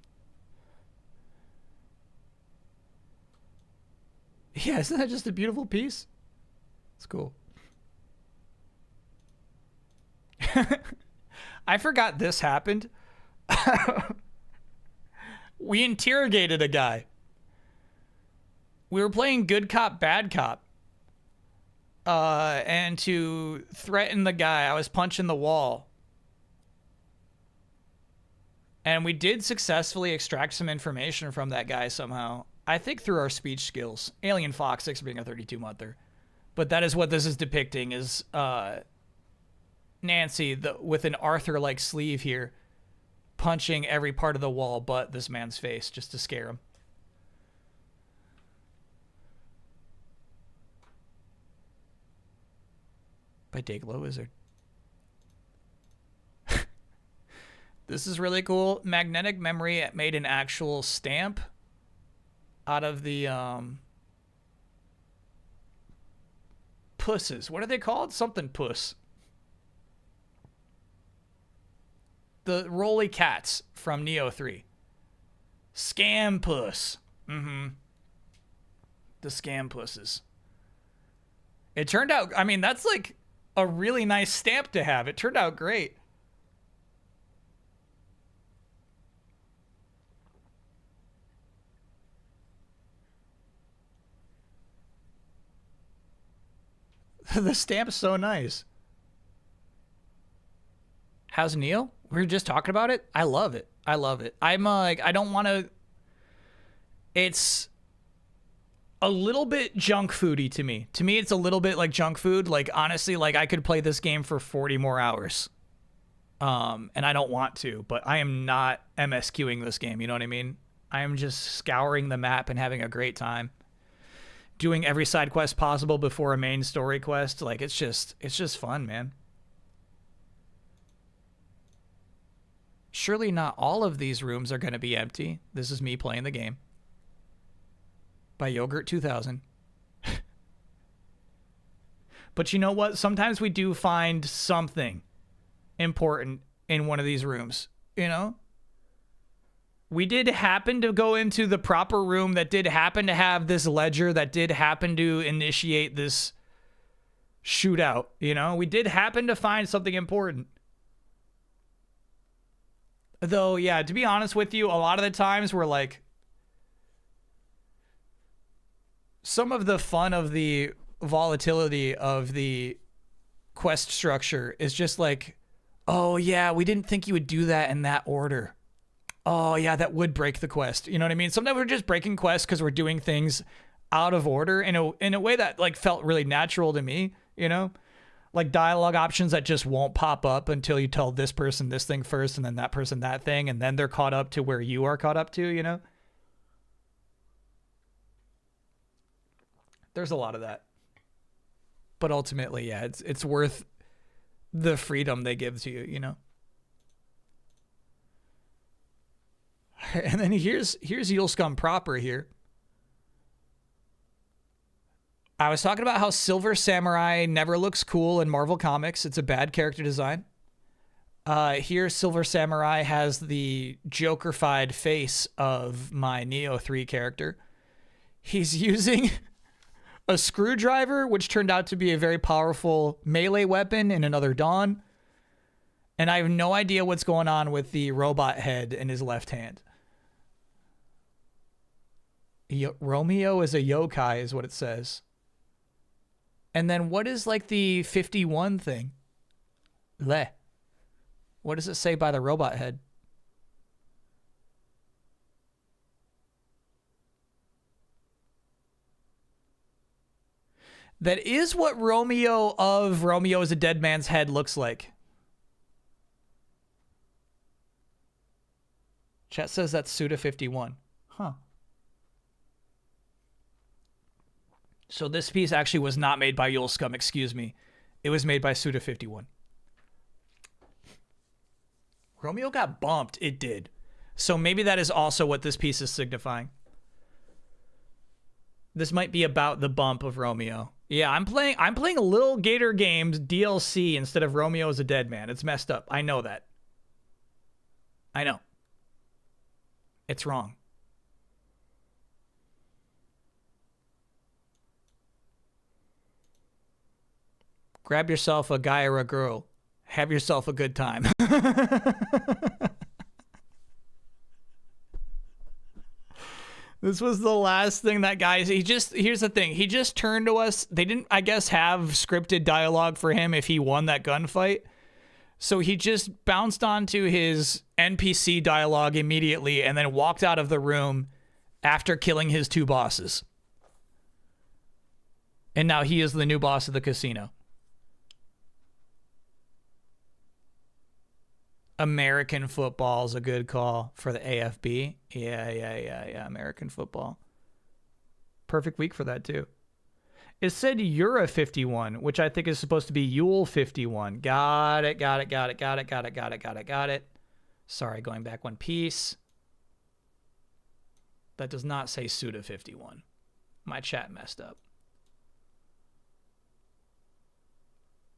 Yeah, isn't that just a beautiful piece? It's cool. I forgot this happened. We interrogated a guy. We were playing good cop, bad cop. And to threaten the guy, I was punching the wall. And we did successfully extract some information from that guy somehow. I think through our speech skills. Alien Fox 6 being a 32-monther. But that is what this is depicting, is Nancy with an Arthur-like sleeve here, punching every part of the wall but this man's face just to scare him. By Dayglow Wizard. This is really cool. Magnetic Memory made an actual stamp out of the pusses. What are they called? Something puss. The Rolly Cats from Neo 3. Scam Puss. Mm-hmm. The Scam Pusses. It turned out, I mean, that's like a really nice stamp to have. It turned out great. The stamp's so nice. How's Neo? We were just talking about it. I love it. I love it. I'm like, I don't want to. It's a little bit junk foody to me. To me, it's a little bit like junk food. Like, honestly, like I could play this game for 40 more hours. And I don't want to, but I am not MSQing this game. You know what I mean? I am just scouring the map and having a great time. Doing every side quest possible before a main story quest. Like, it's just fun, man. Surely not all of these rooms are going to be empty. This is me playing the game. By Yogurt 2000. But you know what? Sometimes we do find something important in one of these rooms, you know? We did happen to go into the proper room that did happen to have this ledger that did happen to initiate this shootout, you know? We did happen to find something important. Though, yeah, to be honest with you, a lot of the times we're like, some of the fun of the volatility of the quest structure is just like, oh yeah, we didn't think you would do that in that order. Oh yeah, that would break the quest. You know what I mean? Sometimes we're just breaking quests because we're doing things out of order in a way that like felt really natural to me, you know? Like dialogue options that just won't pop up until you tell this person this thing first and then that person that thing, and then they're caught up to where you are caught up to, you know? There's a lot of that. But ultimately, yeah, it's worth the freedom they give to you, you know? And then here's Yulescum proper here. I was talking about how Silver Samurai never looks cool in Marvel Comics. It's a bad character design. Here, Silver Samurai has the Joker-fied face of my Neo 3 character. He's using a screwdriver, which turned out to be a very powerful melee weapon in Another Dawn. And I have no idea what's going on with the robot head in his left hand. Romeo is a yokai, is what it says. And then what is like the 51 thing? Le. What does it say by the robot head? That is what Romeo of Romeo is a Dead Man's Head looks like. Chat says that's Suda 51. Huh. So this piece actually was not made by Yule Scum, excuse me. It was made by Suda 51. Romeo got bumped. It did. So maybe that is also what this piece is signifying. This might be about the bump of Romeo. Yeah, I'm playing a Little Gator Games DLC instead of Romeo as a Dead Man. It's messed up. I know that. I know. It's wrong. Grab yourself a guy or a girl. Have yourself a good time. This was the last thing that guy, here's the thing. He just turned to us. They didn't, I guess, have scripted dialogue for him if he won that gunfight. So he just bounced onto his NPC dialogue immediately and then walked out of the room after killing his two bosses. And now he is the new boss of the casino. American football is a good call for the AFB. Yeah. American football. Perfect week for that, too. It said Euro 51, which I think is supposed to be Yule 51. Got it. Sorry, going back one piece. That does not say Suda 51. My chat messed up.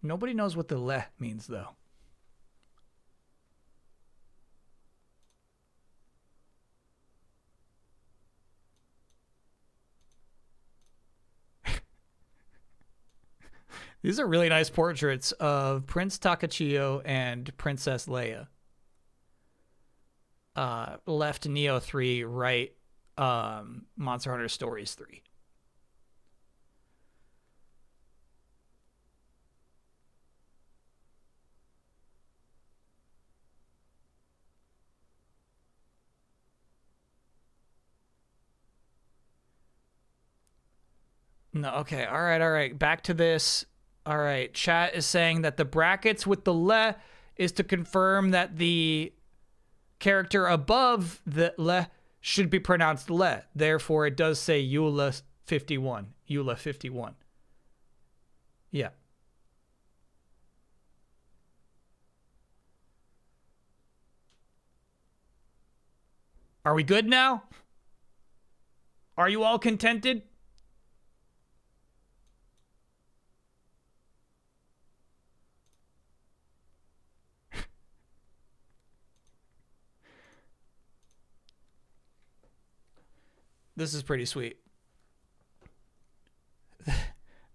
Nobody knows what the le means, though. These are really nice portraits of Prince Takachio and Princess Leia. Left Neo 3, right Monster Hunter Stories 3. No, okay, all right. Back to this. All right, chat is saying that the brackets with the le is to confirm that the character above the le should be pronounced le. Therefore, it does say Eula 51. Eula 51. Yeah. Are we good now? Are you all contented? This is pretty sweet.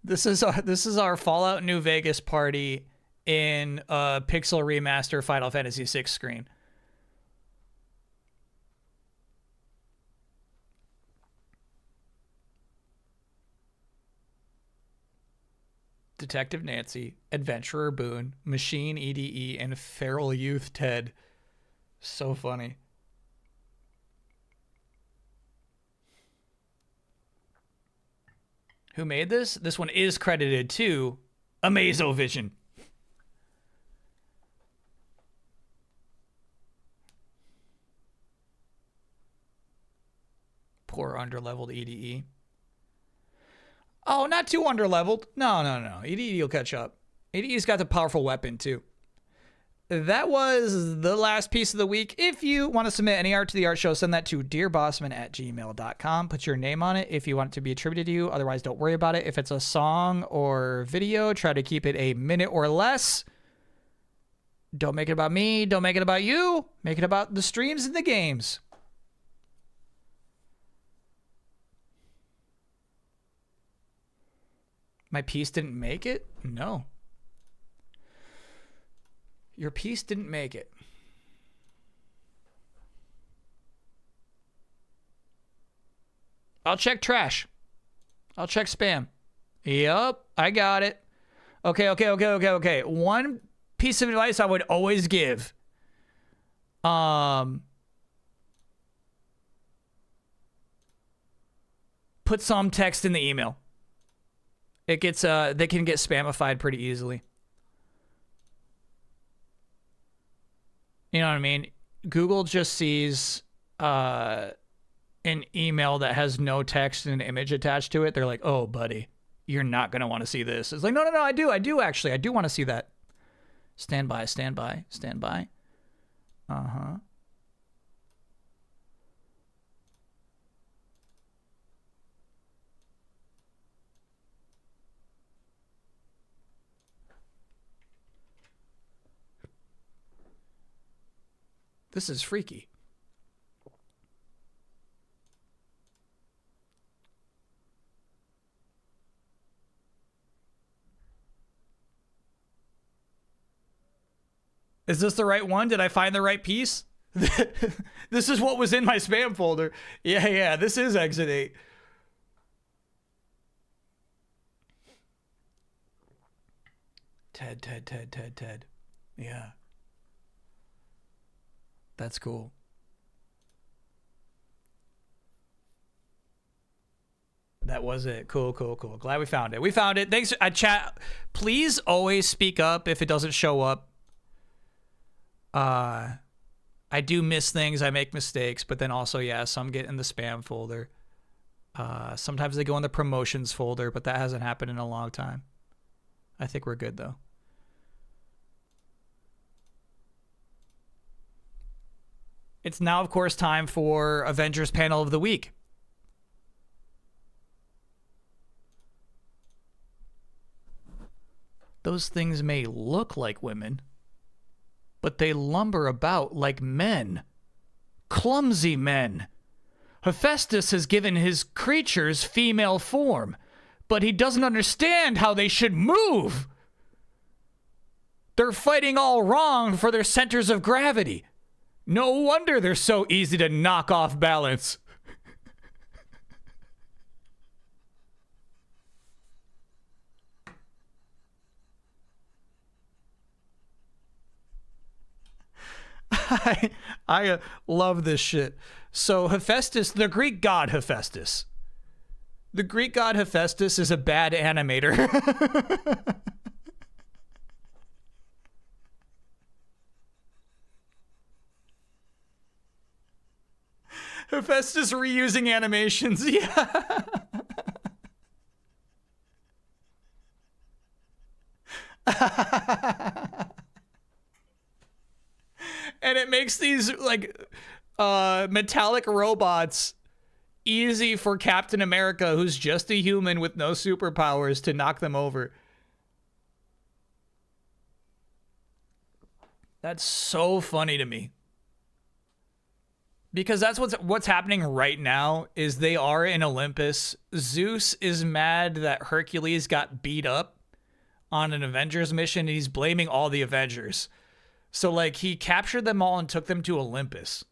This is our Fallout New Vegas party in a pixel remaster Final Fantasy VI screen. Detective Nancy, Adventurer Boone, Machine EDE, and Feral Youth Ted. So funny. Who made this? This one is credited to Amazovision. Poor underleveled EDE. Oh, not too underleveled. No. EDE will catch up. EDE's got the powerful weapon too. That was the last piece of the week. If you want to submit any art to the art show, send that to dearbossman@gmail.com. Put your name on it if you want it to be attributed to you. Otherwise, don't worry about it. If it's a song or video, try to keep it a minute or less. Don't make it about me. Don't make it about you. Make it about the streams and the games. My piece didn't make it? No. Your piece didn't make it. I'll check trash. I'll check spam. Yep, I got it. Okay. One piece of advice I would always give. Put some text in the email. It gets they can get spamified pretty easily. You know what I mean? Google just sees an email that has no text and an image attached to it. They're like, "Oh, buddy, you're not going to want to see this." It's like, "No, I do actually. I do want to see that." Stand by. Uh-huh. This is freaky. Is this the right one? Did I find the right piece? This is what was in my spam folder. Yeah, this is Exit 8. Ted. Yeah. That's cool. That was it. Cool. Glad we found it. Thanks. Chat. Please always speak up if it doesn't show up. I do miss things. I make mistakes, but then also, yeah, some get in the spam folder. Sometimes they go in the promotions folder, but that hasn't happened in a long time. I think we're good though. It's now, of course, time for Avengers Panel of the Week. Those things may look like women, but they lumber about like men. Clumsy men. Hephaestus has given his creatures female form, but he doesn't understand how they should move. They're fighting all wrong for their centers of gravity. No wonder they're so easy to knock off balance. I love this shit. So Hephaestus, the Greek god Hephaestus. The Greek god Hephaestus is a bad animator. Hephaestus reusing animations. Yeah. And it makes these like metallic robots easy for Captain America, who's just a human with no superpowers, to knock them over. That's so funny to me. Because that's what's happening right now is they are in Olympus. Zeus is mad that Hercules got beat up on an Avengers mission, and he's blaming all the Avengers. So, like, he captured them all and took them to Olympus.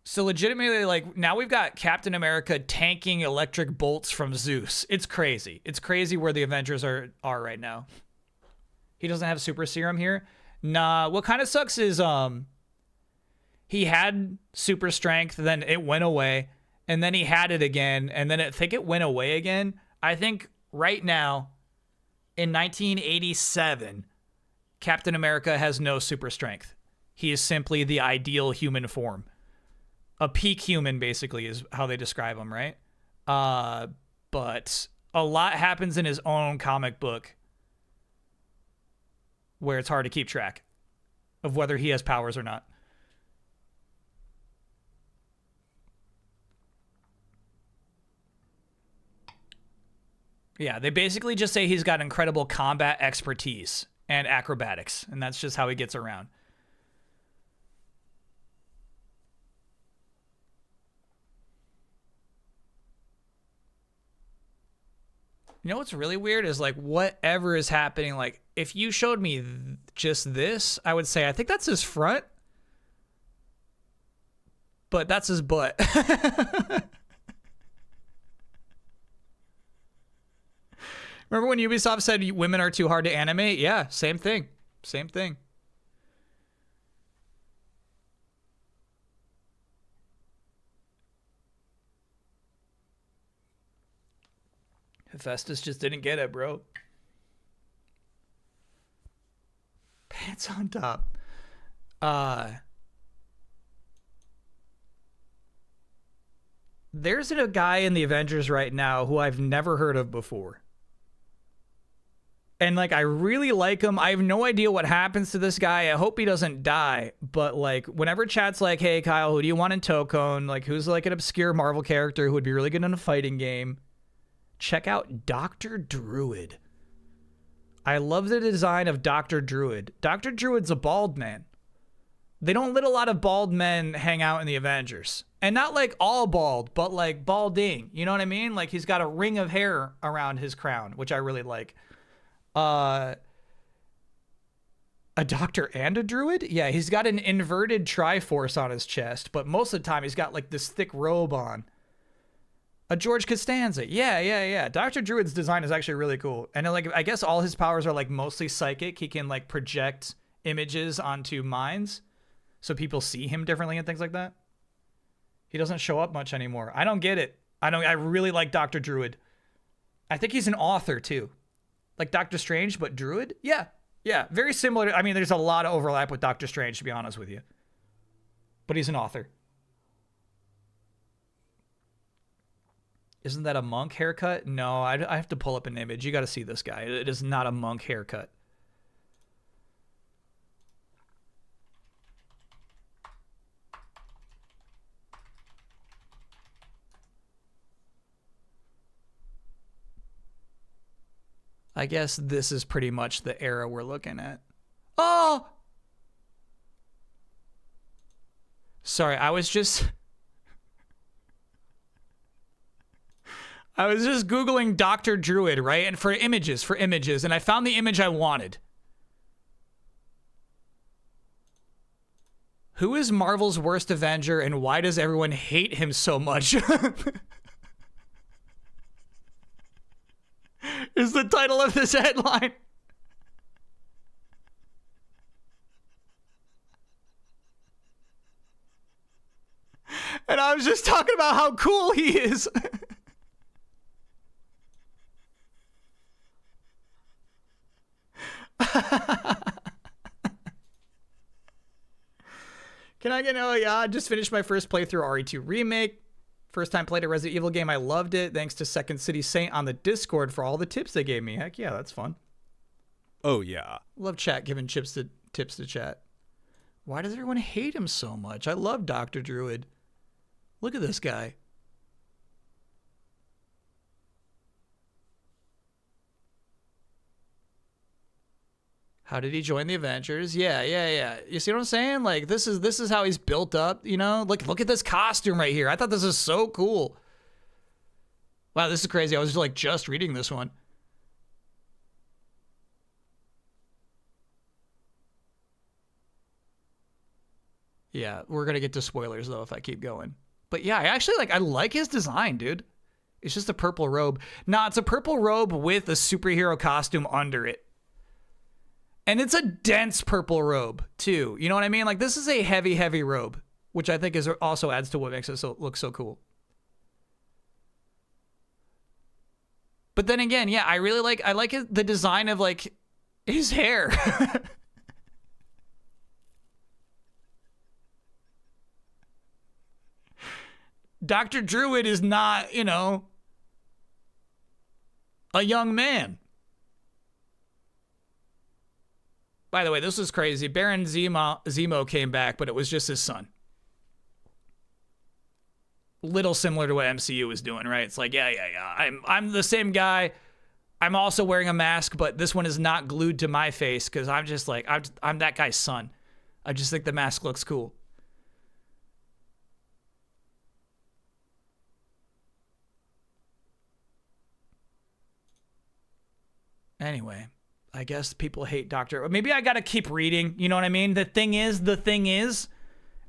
So, legitimately, like, now we've got Captain America tanking electric bolts from Zeus. It's crazy. It's crazy where the Avengers are right now. He doesn't have super serum here. Nah, what kind of sucks is, he had super strength, then it went away, and then he had it again, and then I think it went away again. I think right now, in 1987, Captain America has no super strength. He is simply the ideal human form. A peak human, basically, is how they describe him, right? But a lot happens in his own comic book where it's hard to keep track of whether he has powers or not. Yeah, they basically just say he's got incredible combat expertise and acrobatics, and that's just how he gets around. You know what's really weird is, like, whatever is happening, like, if you showed me just this, I would say, I think that's his front, but that's his butt. Remember when Ubisoft said women are too hard to animate? Yeah, same thing. Same thing. Hephaestus just didn't get it, bro. Pants on top. There's a guy in the Avengers right now who I've never heard of before. And, like, I really like him. I have no idea what happens to this guy. I hope he doesn't die. But, like, whenever chat's like, hey, Kyle, who do you want in Tokone? Like, who's, like, an obscure Marvel character who would be really good in a fighting game? Check out Dr. Druid. I love the design of Dr. Druid. Dr. Druid's a bald man. They don't let a lot of bald men hang out in the Avengers. And not, like, all bald, but, like, balding. You know what I mean? Like, he's got a ring of hair around his crown, which I really like. A doctor and a druid? Yeah, he's got an inverted Triforce on his chest, but most of the time he's got like this thick robe on. A George Costanza. Yeah. Dr. Druid's design is actually really cool. And like, I guess all his powers are like mostly psychic. He can like project images onto minds so people see him differently and things like that. He doesn't show up much anymore. I don't get it. I really like Dr. Druid. I think he's an author too. Like Doctor Strange, but Druid? Yeah. Very similar. I mean, there's a lot of overlap with Doctor Strange, to be honest with you. But he's an author. Isn't that a monk haircut? No, I have to pull up an image. You got to see this guy. It is not a monk haircut. I guess this is pretty much the era we're looking at. Oh! Sorry, I was just Googling Dr. Druid, right? And for images, and I found the image I wanted. Who is Marvel's worst Avenger and why does everyone hate him so much? Is the title of this headline. And I was just talking about how cool he is. Can I get I just finished my first playthrough RE2 Remake. First time played a Resident Evil game. I loved it. Thanks to Second City Saint on the Discord for all the tips they gave me. Heck yeah, that's fun. Oh, yeah. Love chat giving tips to chat. Why does everyone hate him so much? I love Dr. Druid. Look at this guy. How did he join the Avengers? Yeah. You see what I'm saying? Like this is how he's built up, you know? Look at this costume right here. I thought this is so cool. Wow, this is crazy. I was just reading this one. Yeah, we're going to get to spoilers though if I keep going. But yeah, I like his design, dude. It's just a purple robe. Nah, it's a purple robe with a superhero costume under it. And it's a dense purple robe, too. You know what I mean? Like, this is a heavy, heavy robe, which I think also adds to what makes it look so cool. But then again, yeah, I like the design of, like, his hair. Dr. Druid is not, a young man. By the way, this was crazy. Baron Zemo came back, but it was just his son. Little similar to what MCU was doing, right? It's like, yeah. I'm the same guy. I'm also wearing a mask, but this one is not glued to my face because I'm just like, I'm that guy's son. I just think the mask looks cool. Anyway. I guess people hate Doctor. Maybe I got to keep reading. You know what I mean? The thing is,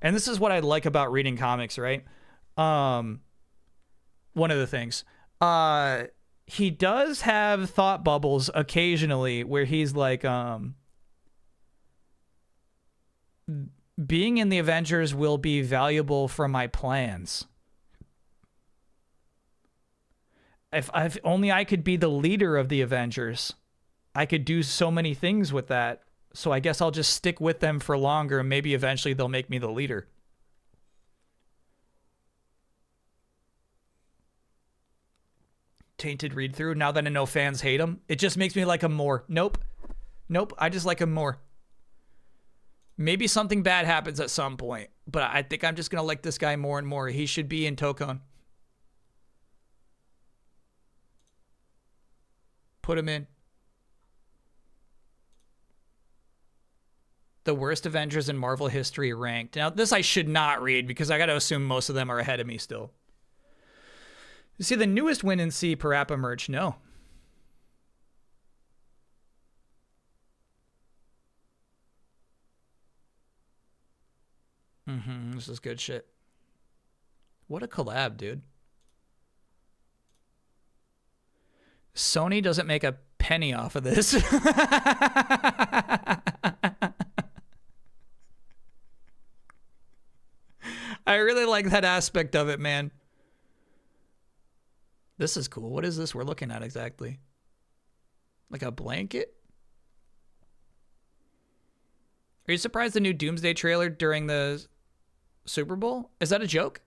and this is what I like about reading comics, right? One of the things. he does have thought bubbles occasionally where he's like, being in the Avengers will be valuable for my plans. If only I could be the leader of the Avengers, I could do so many things with that. So I guess I'll just stick with them for longer and maybe eventually they'll make me the leader. Tainted read through. Now that I know fans hate him, it just makes me like him more. Nope. I just like him more. Maybe something bad happens at some point, but I think I'm just going to like this guy more and more. He should be in Tokon. Put him in. The worst Avengers in Marvel history ranked. Now, this I should not read because I got to assume most of them are ahead of me still. You see the newest Win and See Parappa merch? No. This is good shit. What a collab, dude. Sony doesn't make a penny off of this. I really like that aspect of it, man. This is cool. What is this we're looking at exactly? Like a blanket? Are you surprised the new Doomsday trailer during the Super Bowl? Is that a joke?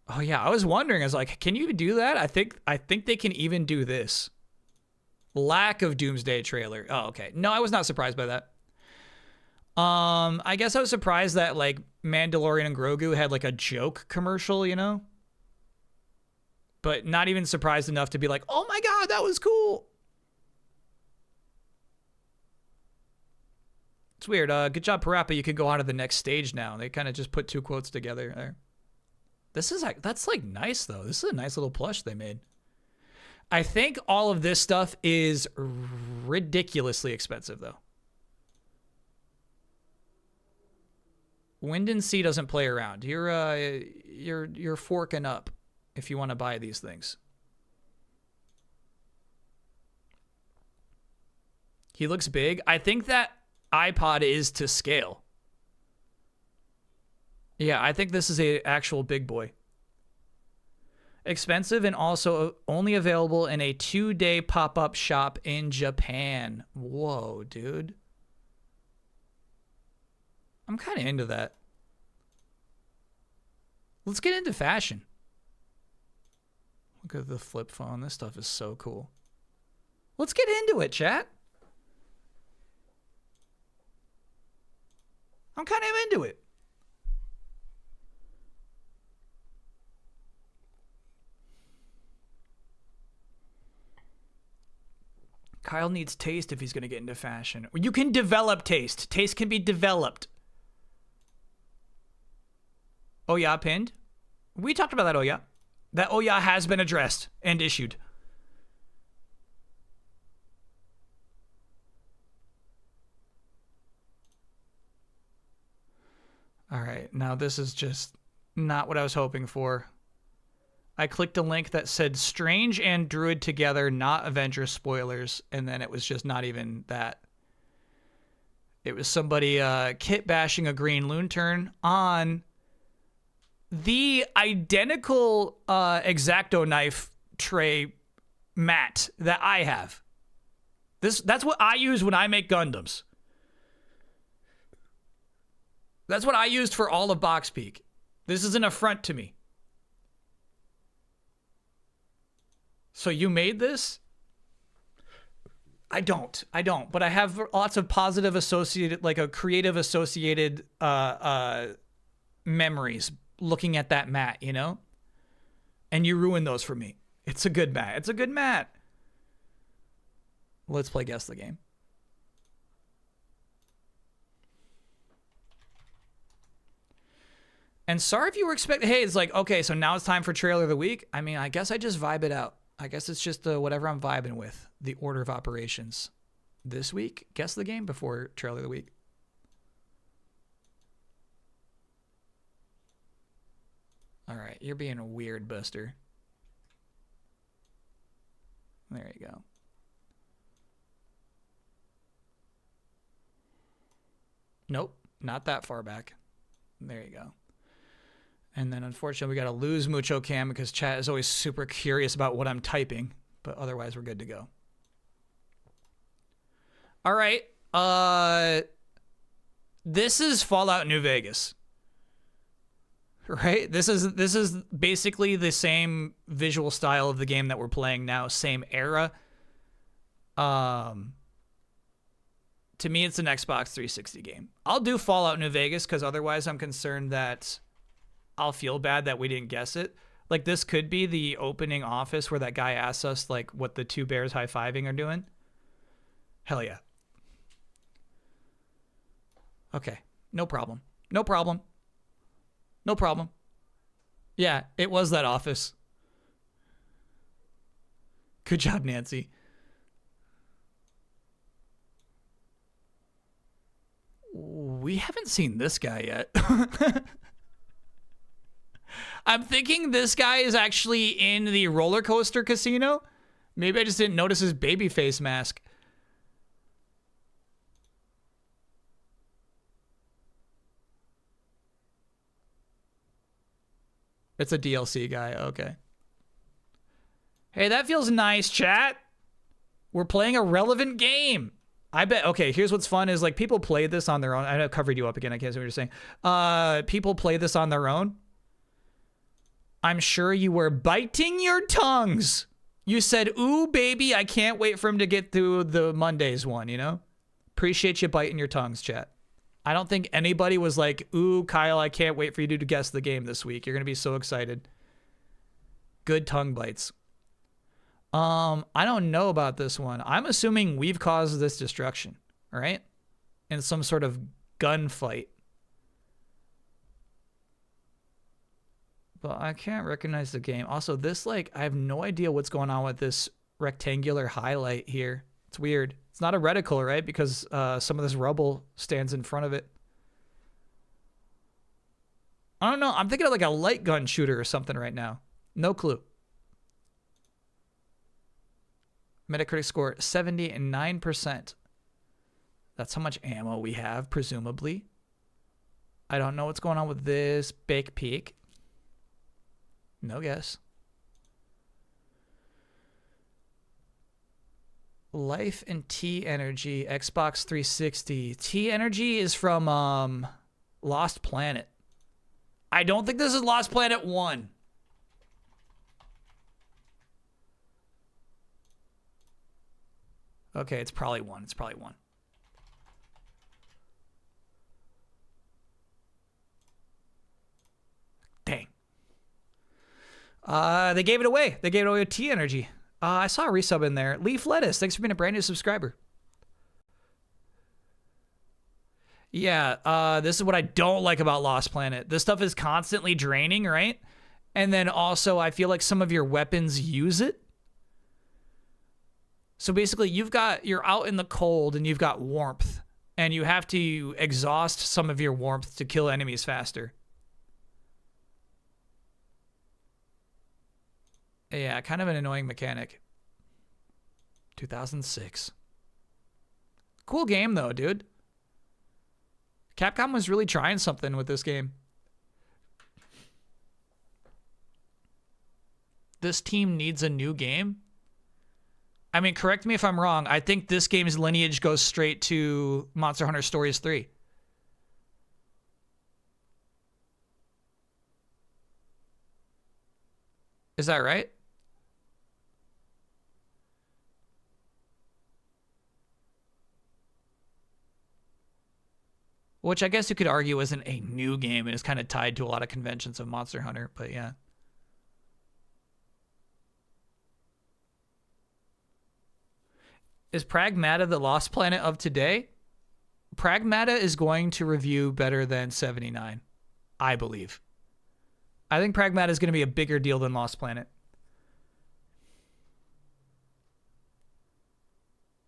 Oh yeah, I was wondering. I was like, can you do that? I think they can even do this. Lack of Doomsday trailer. Oh, okay. No, I was not surprised by that. I guess I was surprised that like Mandalorian and Grogu had like a joke commercial, you know? But not even surprised enough to be like, oh my God, that was cool. It's weird. Good job, Parappa. You can go on to the next stage now. They kind of just put two quotes together there. That's like nice though. This is a nice little plush they made. I think all of this stuff is ridiculously expensive though. Wind and See doesn't play around. You're forking up if you want to buy these things. He looks big. I think that iPod is to scale. Yeah, I think this is a actual big boy. Expensive and also only available in a 2-day pop-up shop in Japan. Whoa, dude. I'm kind of into that. Let's get into fashion. Look at the flip phone. This stuff is so cool. Let's get into it, chat. I'm kind of into it. Kyle needs taste if he's going to get into fashion. You can develop taste. Taste can be developed. Oh yeah, pinned. We talked about that, oh yeah. That oh yeah has been addressed and issued. All right, now this is just not what I was hoping for. I clicked a link that said Strange and Druid together, not Avengers spoilers, and then it was just not even that. It was somebody kit bashing a Green Lantern on the identical X-Acto knife tray mat that I have. That's what I use when I make Gundams. That's what I used for all of Box Peak. This is an affront to me. So you made this? I don't. But I have lots of positive associated, like a creative associated memories looking at that mat, you know? And you ruined those for me. It's a good mat. Let's play Guess the Game. And sorry if you were expecting, hey, it's like, okay, so now it's time for trailer of the week. I mean, I guess I just vibe it out. I guess it's just whatever I'm vibing with, the order of operations. This week, Guess the Game before trailer of the week. All right, you're being a weird, Buster. There you go. Nope, not that far back. There you go. And then unfortunately, we got to lose Mucho Cam because chat is always super curious about what I'm typing. But otherwise, we're good to go. All right. This is Fallout New Vegas. Right? This is basically the same visual style of the game that we're playing now, same era. To me, it's an Xbox 360 game. I'll do Fallout New Vegas because otherwise I'm concerned that I'll feel bad that we didn't guess it. Like, this could be the opening office where that guy asks us, like, what the two bears high-fiving are doing. Hell yeah. Okay. No problem. No problem. No problem. Yeah, it was that office. Good job, Nancy. We haven't seen this guy yet. I'm thinking this guy is actually in the roller coaster casino. Maybe I just didn't notice his baby face mask. It's a DLC guy. Okay. Hey, that feels nice, chat. We're playing a relevant game. I bet. Okay, here's what's fun is, like, people play this on their own. I covered you up again. I can't see what you're saying. People play this on their own. I'm sure you were biting your tongues. You said, ooh, baby, I can't wait for him to get through the Mondays one, you know? Appreciate you biting your tongues, chat. I don't think anybody was like, ooh, Kyle, I can't wait for you to guess the game this week. You're going to be so excited. Good tongue bites. I don't know about this one. I'm assuming we've caused this destruction, all right? In some sort of gunfight. But I can't recognize the game. Also, this, like, I have no idea what's going on with this rectangular highlight here. It's weird. It's not a reticle, right? Because some of this rubble stands in front of it. I don't know. I'm thinking of like a light gun shooter or something right now. No clue. Metacritic score 79%. That's how much ammo we have, presumably. I don't know what's going on with this Bake Peak. No guess. Life and T Energy, Xbox 360. T Energy is from Lost Planet. I don't think this is Lost Planet 1. Okay, it's probably 1. It's probably 1. Dang. They gave it away. They gave it away with T Energy. I saw a resub in there. Leaf Lettuce, thanks for being a brand new subscriber. Yeah, this is what I don't like about Lost Planet. This stuff is constantly draining, right? And then also, I feel like some of your weapons use it. So basically, you're out in the cold and you've got warmth. And you have to exhaust some of your warmth to kill enemies faster. Yeah, kind of an annoying mechanic. 2006. Cool game, though, dude. Capcom was really trying something with this game. This team needs a new game. I mean, correct me if I'm wrong. I think this game's lineage goes straight to Monster Hunter Stories 3. Is that right? Which I guess you could argue isn't a new game. It is kind of tied to a lot of conventions of Monster Hunter, but yeah. Is Pragmata the Lost Planet of today? Pragmata is going to review better than 79, I believe. I think Pragmata is going to be a bigger deal than Lost Planet.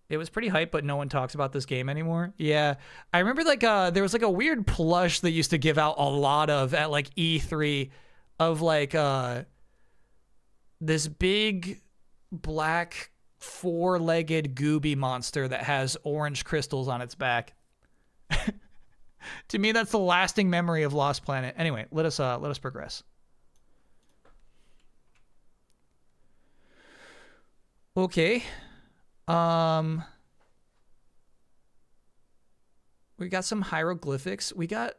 It was pretty hype, but no one talks about this game anymore. Yeah. I remember like there was like a weird plush they used to give out a lot of at like E3 of like this big black four-legged gooby monster that has orange crystals on its back. To me, that's the lasting memory of Lost Planet. Anyway, let us progress. Okay. We got some hieroglyphics. We got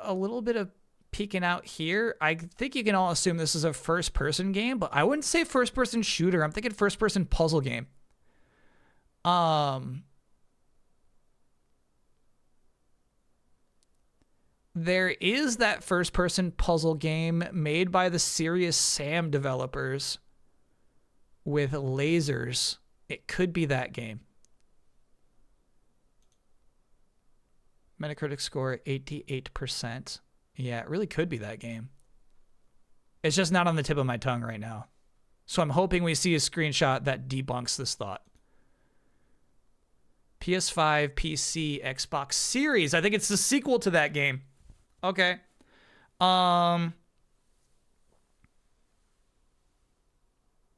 a little bit of peeking out here. I think you can all assume this is a first-person game, but I wouldn't say first-person shooter. I'm thinking first-person puzzle game. There is that first-person puzzle game made by the Serious Sam developers with lasers. It could be that game. Metacritic score 88%. Yeah, it really could be that game. It's just not on the tip of my tongue right now. So I'm hoping we see a screenshot that debunks this thought. PS5, PC, Xbox Series. I think it's the sequel to that game. Okay.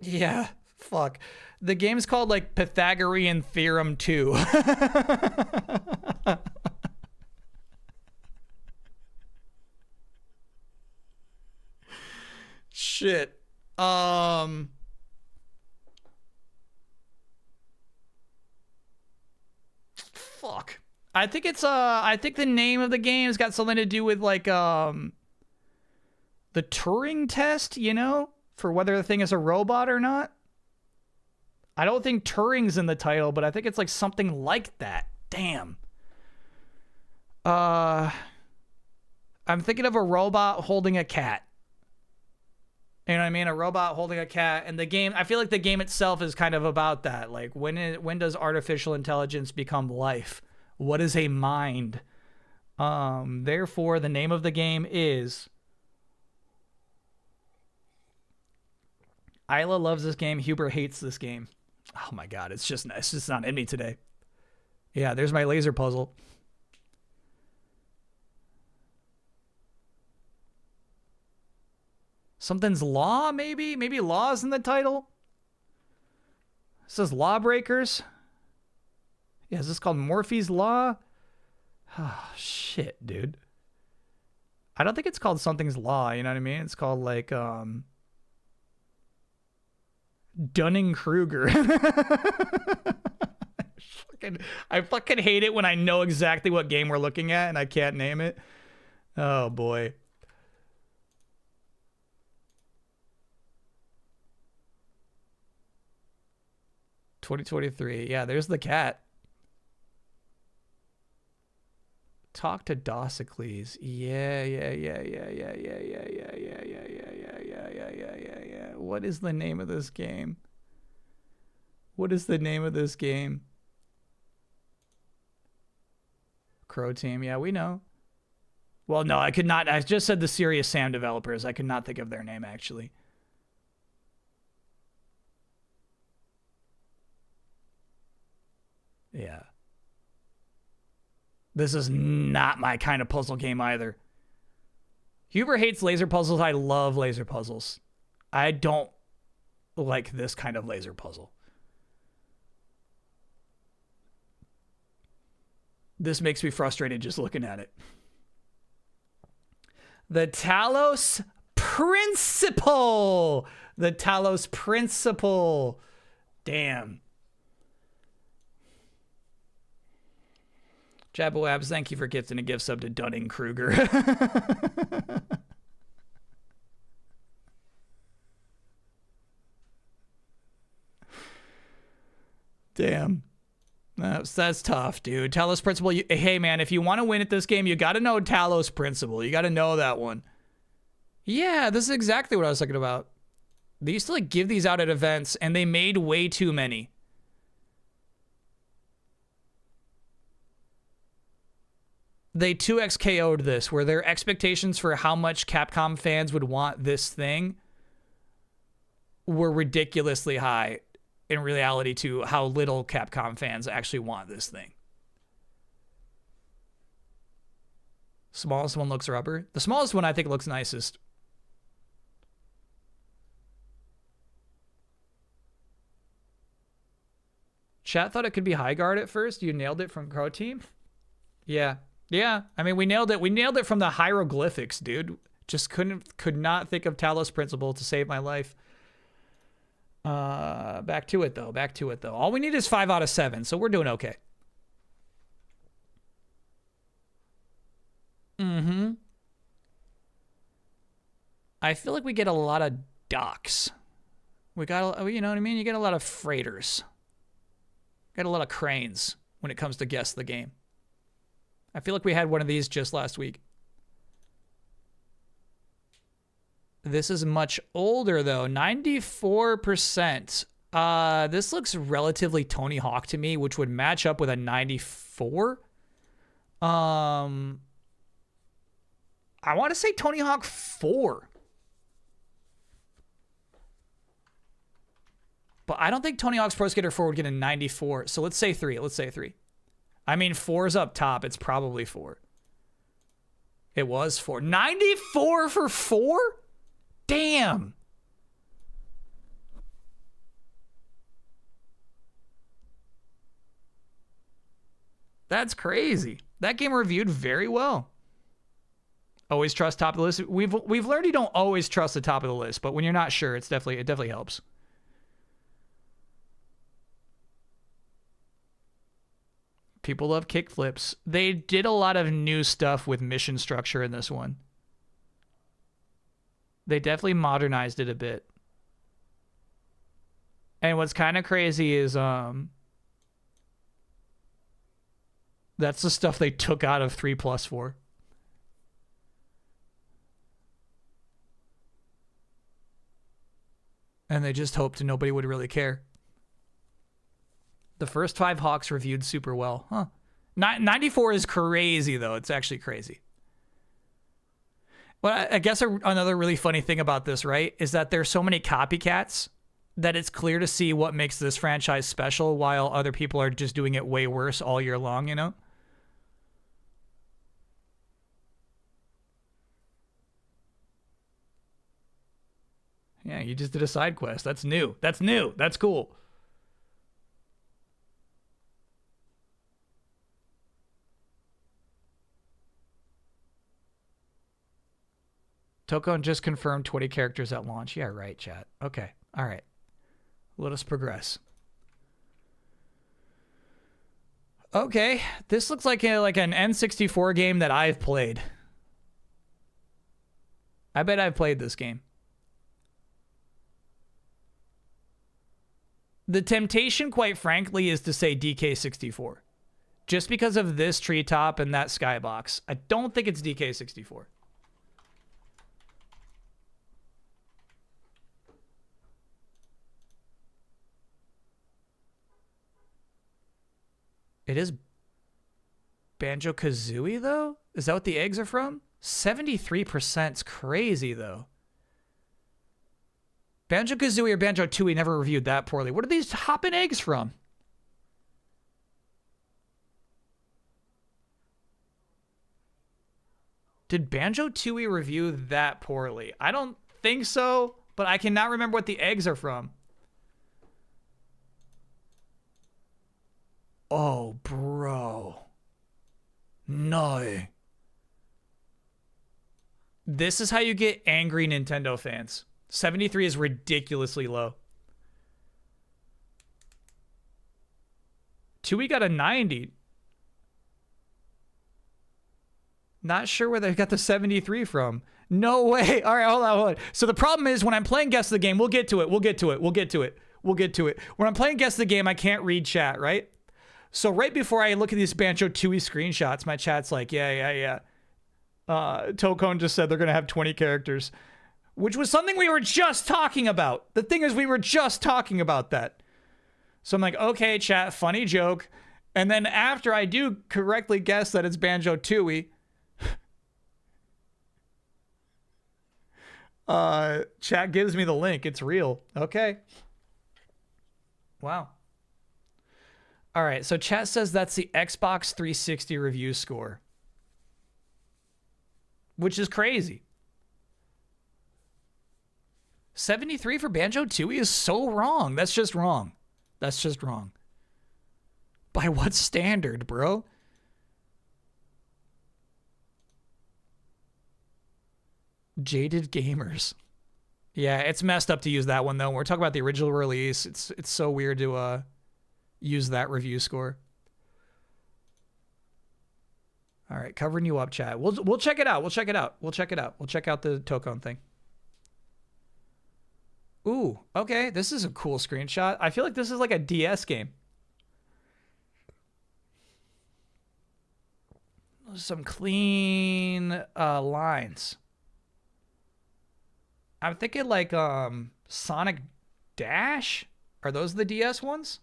Yeah, fuck. The game's called like Pythagorean Theorem 2. Shit. Fuck. I think it's I think the name of the game's got something to do with like the Turing test, you know, for whether the thing is a robot or not. I don't think Turing's in the title, but I think it's like something like that. Damn. I'm thinking of a robot holding a cat. You know what I mean? A robot holding a cat. And the game, I feel like the game itself is kind of about that. Like, when does artificial intelligence become life? What is a mind? Therefore, the name of the game is... Isla loves this game. Huber hates this game. Oh my god, it's just not in me today. Yeah, there's my laser puzzle. Something's Law, maybe? Maybe Law's in the title? It says Lawbreakers. Yeah, is this called Morphy's Law? Oh, shit, dude. I don't think it's called Something's Law, you know what I mean? It's called, like, Dunning-Kruger. I fucking hate it when I know exactly what game we're looking at and I can't name it. Oh, boy. $2023. Yeah, there's the cat. Talk to Dossicles. Yeah. What is the name of this game? What is the name of this game? Crow Team. Yeah, we know. Well, no, I could not. I just said the Serious Sam developers. I could not think of their name, actually. Yeah. This is not my kind of puzzle game either. Huber hates laser puzzles. I love laser puzzles. I don't like this kind of laser puzzle. This makes me frustrated just looking at it. The Talos Principle. The Talos Principle. Damn. Jabawabs, thank you for gifting a gift sub to Dunning-Kruger. Damn. That's tough, dude. Talos Principle. Hey, man, if you want to win at this game, you got to know Talos Principle. You got to know that one. Yeah, this is exactly what I was talking about. They used to like give these out at events, and they made way too many. They 2x KO'd this, where their expectations for how much Capcom fans would want this thing were ridiculously high in reality to how little Capcom fans actually want this thing. Smallest one looks rubber. The smallest one I think looks nicest. Chat thought it could be high guard at first. You nailed it from Crow Team. Yeah. Yeah. I mean, we nailed it. We nailed it from the hieroglyphics, dude. Just could not think of Talos Principle to save my life. Back to it though. Back to it though. All we need is 5 out of 7, so we're doing okay. Mm-hmm. I feel like we get a lot of docks. We got, you know what I mean? You get a lot of freighters. Got a lot of cranes when it comes to guess the game. I feel like we had one of these just last week. This is much older though, 94%. This looks relatively Tony Hawk to me, which would match up with a 94. I want to say Tony Hawk 4. But I don't think Tony Hawk's Pro Skater 4 would get a 94. So let's say 3. Let's say 3. I mean, 4's up top. It's probably 4. It was 4. 94 for 4? Damn. That's crazy. That game reviewed very well. Always trust top of the list. We've learned you don't always trust the top of the list, but when you're not sure, it definitely helps. People love kickflips. They did a lot of new stuff with mission structure in this one. They definitely modernized it a bit. And what's kind of crazy is that's the stuff they took out of 3+4. And they just hoped nobody would really care. The first 5 Hawks reviewed super well. Huh. 94 is crazy, though. It's actually crazy. Well, I guess another really funny thing about this, right, is that there's so many copycats that it's clear to see what makes this franchise special while other people are just doing it way worse all year long, you know? Yeah, you just did a side quest. That's new. That's new. That's cool. Tokon just confirmed 20 characters at launch. Yeah, right, chat. Okay. All right. Let us progress. Okay. This looks like an N64 game that I've played. I bet I've played this game. The temptation, quite frankly, is to say DK64. Just because of this treetop and that skybox. I don't think it's DK64. It is Banjo-Kazooie, though? Is that what the eggs are from? 73%'s crazy, though. Banjo-Kazooie or Banjo-Tooie never reviewed that poorly. What are these hopping eggs from? Did Banjo-Tooie review that poorly? I don't think so, but I cannot remember what the eggs are from. Oh, bro. No. This is how you get angry Nintendo fans. 73 is ridiculously low. Tooie got a 90. Not sure where they got the 73 from. No way. All right, hold on. So the problem is when I'm playing Guess the Game, we'll get to it. When I'm playing Guess the Game, I can't read chat, right? So right before I look at these Banjo-Tooie screenshots, my chat's like, yeah. Tokon just said they're going to have 20 characters, which was something we were just talking about. The thing is, we were just talking about that. So I'm like, okay, chat, funny joke. And then after I do correctly guess that it's Banjo-Tooie, chat gives me the link. It's real. Okay. Wow. All right, so chat says that's the Xbox 360 review score, which is crazy. 73 for Banjo-Tooie is so wrong. That's just wrong. By what standard, bro? Jaded gamers. Yeah, it's messed up to use that one though. When we're talking about the original release, it's so weird to use that review score. All right, covering you up, chat. We'll check it out. We'll check it out. We'll check it out. We'll check out the Tokon thing. Ooh, okay. This is a cool screenshot. I feel like this is like a DS game. Some clean lines. I'm thinking like Sonic Dash. Are those the DS ones?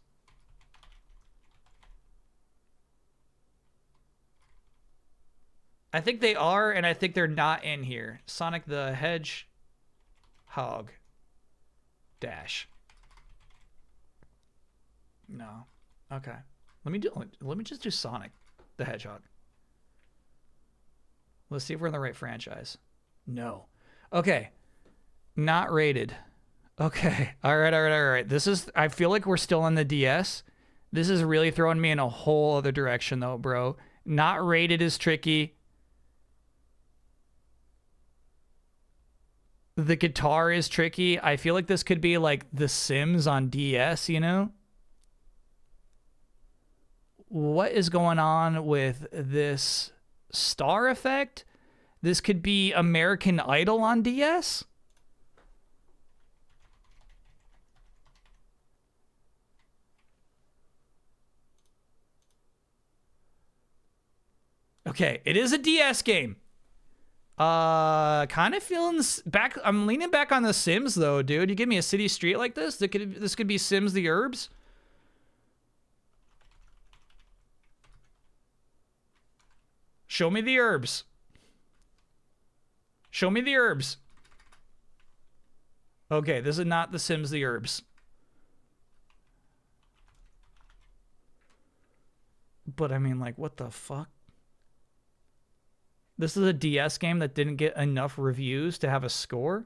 I think they are, and I think they're not in here. Sonic the Hedgehog Dash. No. Okay. Let me just do Sonic the Hedgehog. Let's see if we're in the right franchise. No. Okay. Not rated. Okay. All right. This is, I feel like we're still on the DS. This is really throwing me in a whole other direction though, bro. Not rated is tricky. The guitar is tricky. I feel like this could be like The Sims on DS, you know? What is going on with this star effect? This could be American Idol on DS? Okay, it is a DS game. Kind of feeling back. I'm leaning back on The Sims though, dude. You give me a city street like this, this could be Sims the Urbs. Show me the herbs. Show me the herbs. Okay, this is not The Sims the Urbs. But I mean, like, what the fuck? This is a DS game that didn't get enough reviews to have a score?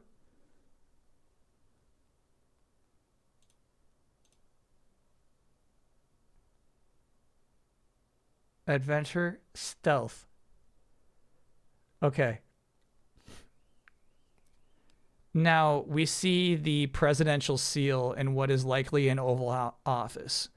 Adventure stealth. Okay. Now, we see the presidential seal in what is likely an Oval Office.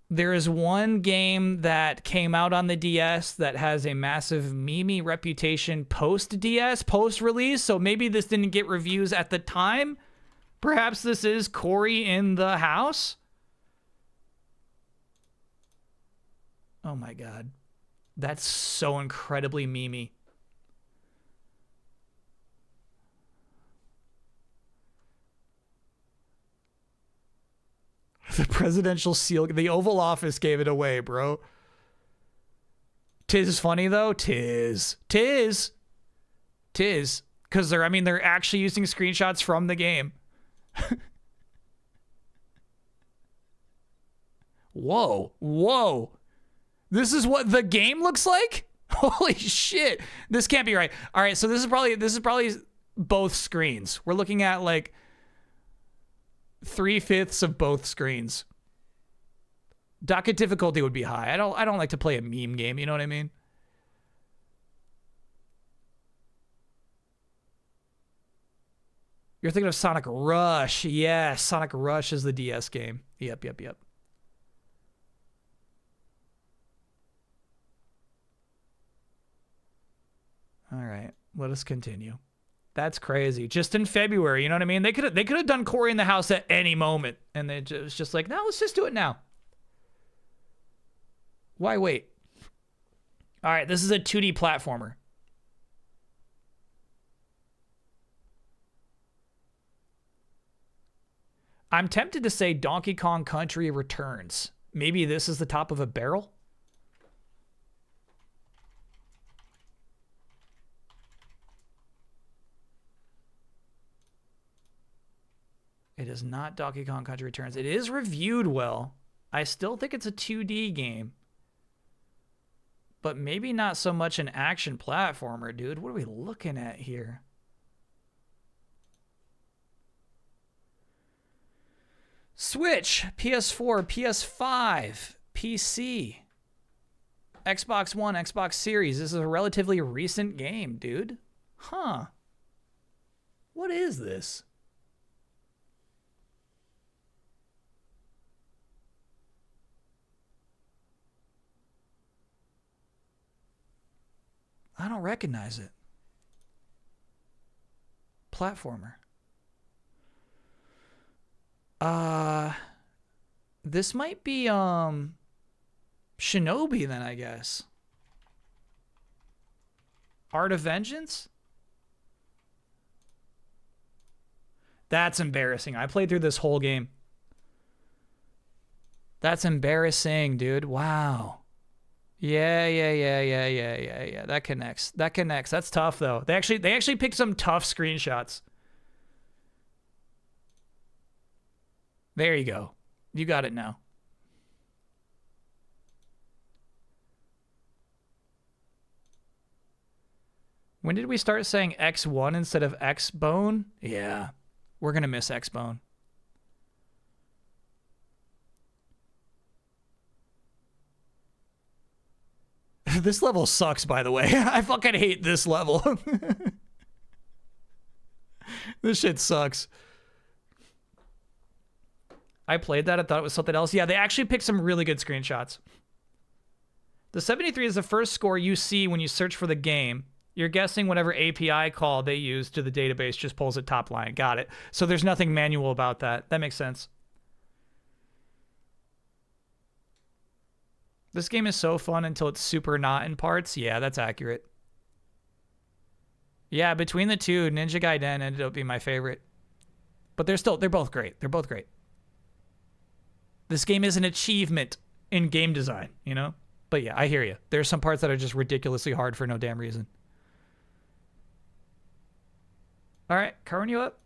There is one game that came out on the DS that has a massive meme reputation post-DS, post-release, so maybe this didn't get reviews at the time. Perhaps this is Cory in the House? Oh my god. That's so incredibly memey. The presidential seal, the Oval Office gave it away, bro. Tis funny though, tis. Because they're actually using screenshots from the game. Whoa. This is what the game looks like? Holy shit. This can't be right. All right, so this is probably both screens. We're looking at like 3/5 of both screens. Docket difficulty would be high. I don't like to play a meme game, you know what I mean? You're thinking of Sonic Rush. Yes, Sonic Rush is the DS game. Yep. All right, let us continue. That's crazy. Just in February, you know what I mean? They could have done Cory in the House at any moment, and it was just like, no, let's just do it now. Why wait? All right, this is a 2D platformer. I'm tempted to say Donkey Kong Country Returns. Maybe this is the top of a barrel? It is not Donkey Kong Country Returns. It is reviewed well. I still think it's a 2D game. But maybe not so much an action platformer, dude. What are we looking at here? Switch, PS4, PS5, PC, Xbox One, Xbox Series. This is a relatively recent game, dude. Huh. What is this? I don't recognize it. Platformer. This might be Shinobi then, I guess. Art of Vengeance? That's embarrassing. I played through this whole game. That's embarrassing, dude. Wow. Yeah. That connects. That's tough though. They actually picked some tough screenshots. There you go. You got it now. When did we start saying X1 instead of X-Bone? Yeah. We're going to miss X-Bone. This level sucks, by the way. I fucking hate this level. This shit sucks. I played that. I thought it was something else. Yeah, they actually picked some really good screenshots. The 73 is the first score you see when you search for the game. You're guessing whatever API call they use to the database just pulls it top line. Got it. So there's nothing manual about that. That makes sense. This game is so fun until it's super not in parts. Yeah, that's accurate. Yeah, between the two, Ninja Gaiden ended up being my favorite. But they're both great. They're both great. This game is an achievement in game design, you know? But yeah, I hear you. There's some parts that are just ridiculously hard for no damn reason. All right, Karun, you up?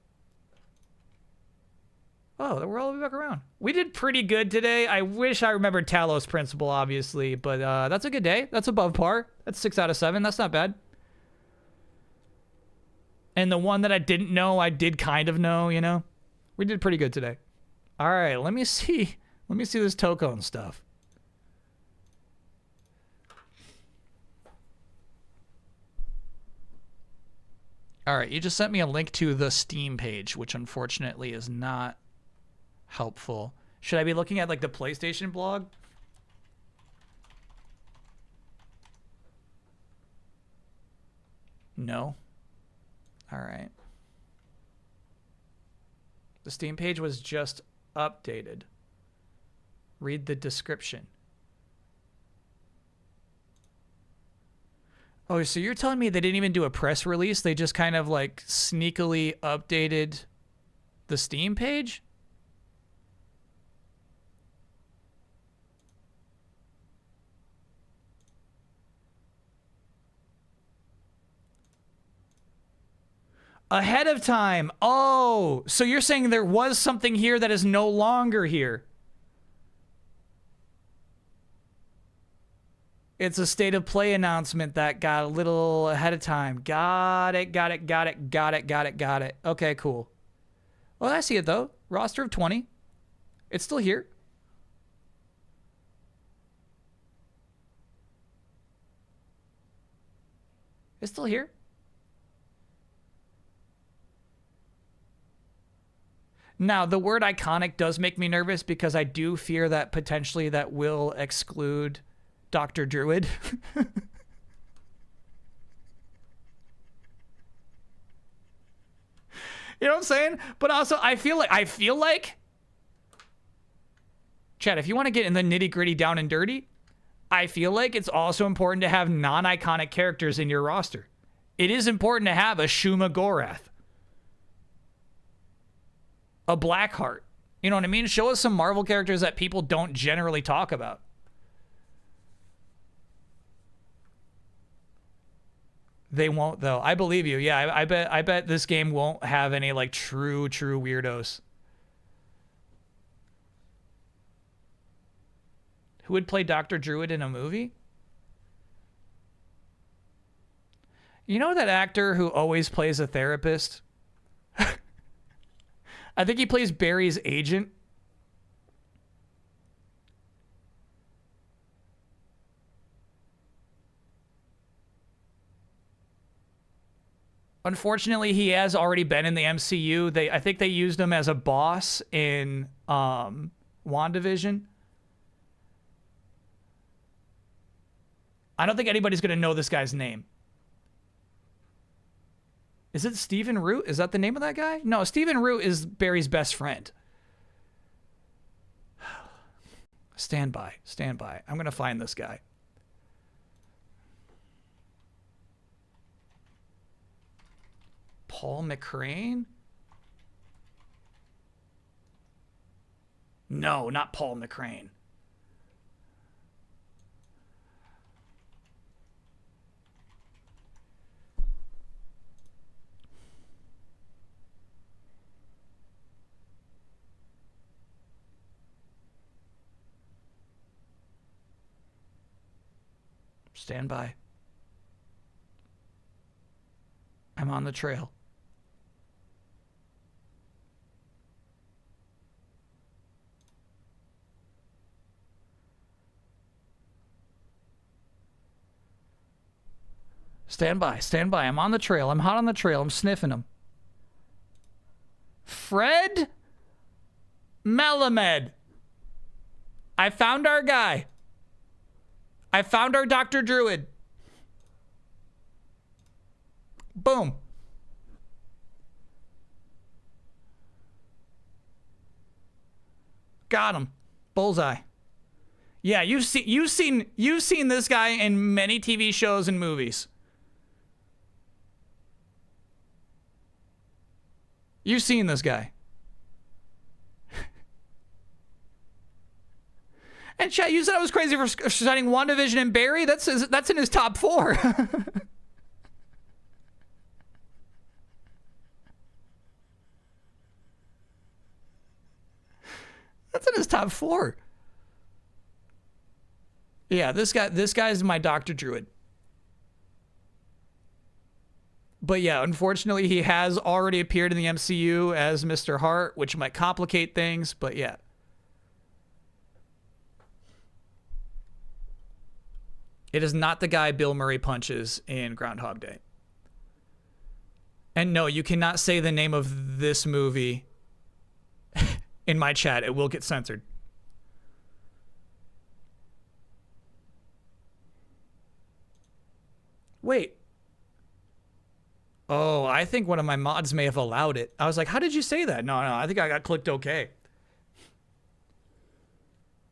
Oh, we're all the way back around. We did pretty good today. I wish I remembered Talos Principle, obviously, but that's a good day. That's above par. That's 6 out of 7. That's not bad. And the one that I didn't know, I did kind of know, you know? We did pretty good today. All right, let me see. Let me see this Tokone stuff. All right, you just sent me a link to the Steam page, which unfortunately is not helpful. Should I be looking at like the PlayStation blog? No. All right. The Steam page was just updated. Read the description. Oh, so you're telling me they didn't even do a press release? They just kind of like sneakily updated the Steam page? Ahead of time. Oh, so you're saying there was something here that is no longer here. It's a state of play announcement that got a little ahead of time. Got it. Okay, cool. Well, I see it though. Roster of 20. It's still here. It's still here. Now, the word iconic does make me nervous because I do fear that potentially that will exclude Dr. Druid. You know what I'm saying? But also, I feel like, Chad, if you want to get in the nitty gritty down and dirty, I feel like it's also important to have non-iconic characters in your roster. It is important to have a Shuma Gorath, a Blackheart. You know what I mean? Show us some Marvel characters that people don't generally talk about. They won't though. I believe you. Yeah, I bet this game won't have any like true weirdos. Who would play Dr. Druid in a movie? You know that actor who always plays a therapist? I think he plays Barry's agent. Unfortunately, he has already been in the MCU. I think they used him as a boss in WandaVision. I don't think anybody's going to know this guy's name. Is it Stephen Root? Is that the name of that guy? No, Stephen Root is Barry's best friend. Stand by. Stand by. I'm going to find this guy. Paul McCrane? No, not Paul McCrane. Stand by. I'm on the trail. Stand by. Stand by. I'm on the trail. I'm hot on the trail. I'm sniffing him. Fred Melamed. I found our guy. I found our Dr. Druid. Boom. Got him. Bullseye. Yeah, you've seen this guy in many TV shows and movies. You've seen this guy. And chat, you said I was crazy for citing WandaVision and Barry. That's in his top 4. That's in his top 4. Yeah, this guy's my Dr. Druid. But yeah, unfortunately, he has already appeared in the MCU as Mr. Hart, which might complicate things, but yeah. It is not the guy Bill Murray punches in Groundhog Day. And no, you cannot say the name of this movie in my chat. It will get censored. Wait. Oh, I think one of my mods may have allowed it. I was like, how did you say that? No, I think I got clicked okay.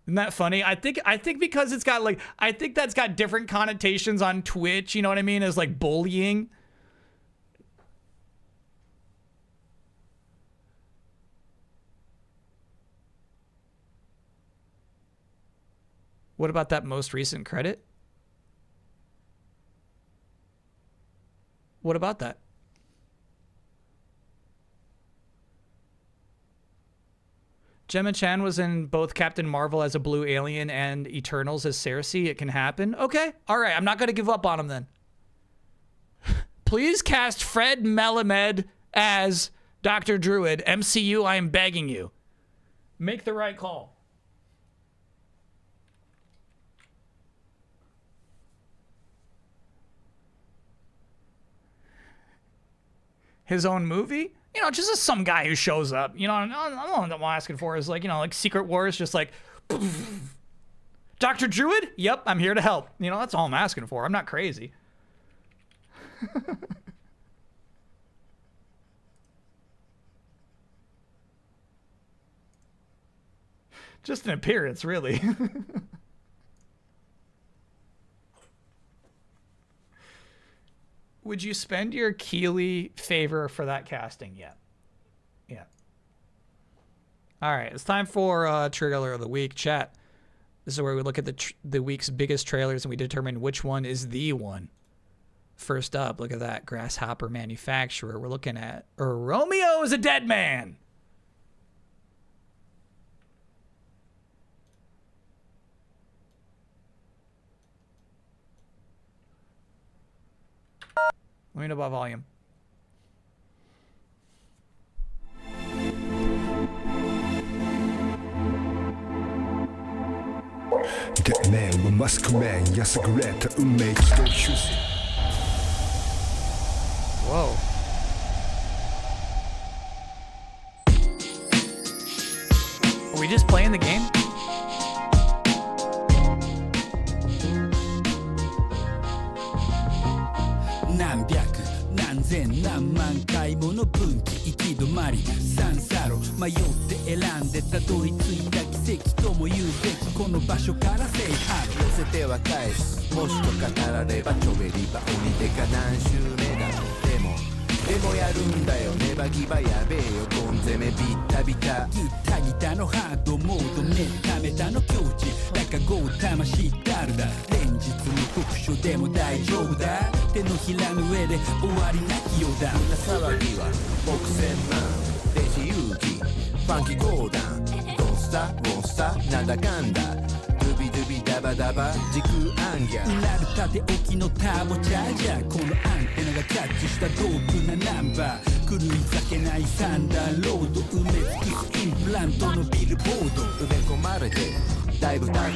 Isn't that funny? I think because it's got like, I think that's got different connotations on Twitch, you know what I mean, as like bullying. What about that most recent credit? What about that? Gemma Chan was in both Captain Marvel as a blue alien and Eternals as Cersei. It can happen. Okay. All right. I'm not going to give up on him then. Please cast Fred Melamed as Dr. Druid. MCU, I am begging you. Make the right call. His own movie? You know, just some guy who shows up. You know, I'm asking for is like, you know, like Secret Wars, just like, Dr. Druid? Yep, I'm here to help. You know, that's all I'm asking for. I'm not crazy. Just an appearance, really. Would you spend your Keeley favor for that casting? Yeah. Yeah. All right. It's time for trailer of the week. Chat. This is where we look at the week's biggest trailers and we determine which one is the one. First up, look at that. Grasshopper Manufacturer. We're looking at Romeo is a Dead Man. Let me know about volume. Dead man with musk man, jag ska rätta mig. Whoa. Are we just playing the game?何百何千何万回もの分岐行き止まり三差路迷って選んでたどり着いた奇跡とも言うべきこの場所から正反寄せては返すもしと語らればちょべりば鬼手か何周目だでもやるんだよネバギバやべえよゴン攻めビッタビタギタギタのハードモードメタメタの境地だかゴー魂ダルだ連日の特殊でも大丈夫だ手のひらの上で終わりなきようだ騒ぎは億千万デジ遊戯ファンキーゴーダンドンスタモンスタなんだかんだドゥビドゥビダバダバ時空アンギャうなる縦置きのターボチャージャーこのアンテナがキャッチしたドープなナンバー狂い避けないサンダーロード埋め尽くすインプラントのビルボード埋め込まれてだいぶ経った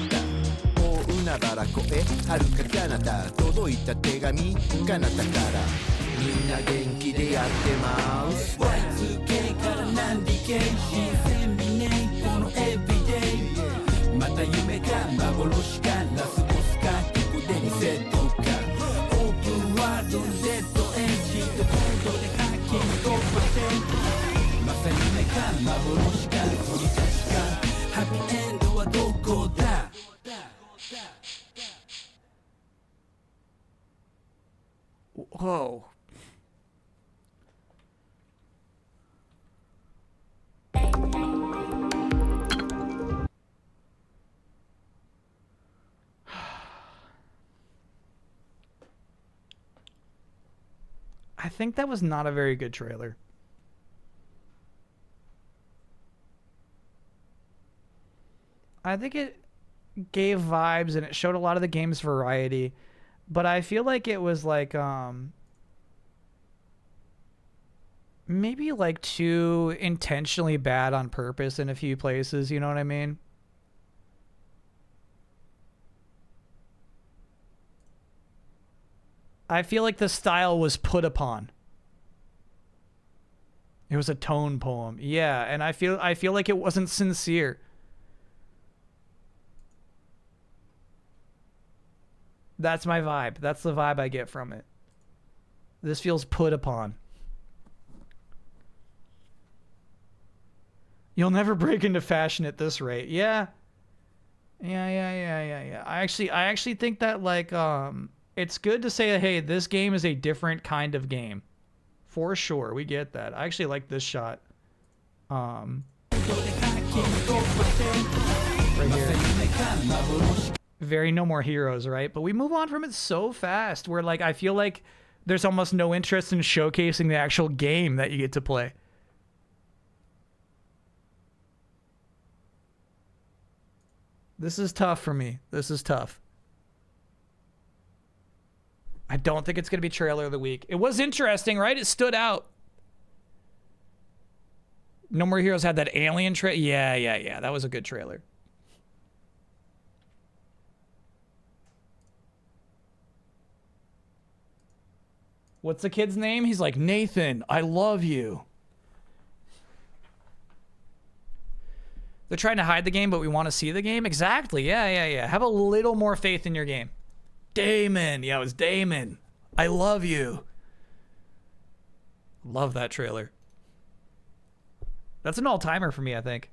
大海原越え遥か彼方届いた手紙彼方からみんな元気でやってます Y2K から何ディケイ新鮮美ねこのエブリデイまた夢か幻かラスボスかここでリセットかオープンワールドのデッドエンジンとコードでハッキング突破してまさに夢か幻か鳥たちかハッピーエンドはどこだWhoa. I think that was not a very good trailer. I think it gave vibes and it showed a lot of the game's variety, but I feel like it was like maybe like too intentionally bad on purpose in a few places, you know what I mean? I feel like the style was put upon. It was a tone poem. Yeah, and I feel like it wasn't sincere. That's my vibe. That's the vibe I get from it. This feels put upon. You'll never break into fashion at this rate. Yeah. Yeah. I actually think that like it's good to say, hey, this game is a different kind of game. For sure, we get that. I actually like this shot. Right here. Very No More Heroes, right? But we move on from it so fast where like I feel like there's almost no interest in showcasing the actual game that you get to play. This is tough for me. This is tough. I don't think it's going to be trailer of the week. It was interesting, right? It stood out. No More Heroes had that alien trailer. Yeah. That was a good trailer. What's the kid's name? He's like, Nathan, I love you. They're trying to hide the game, but we want to see the game? Exactly. Yeah. Have a little more faith in your game. Damon. Yeah, it was Damon. I love you. Love that trailer. That's an all-timer for me, I think.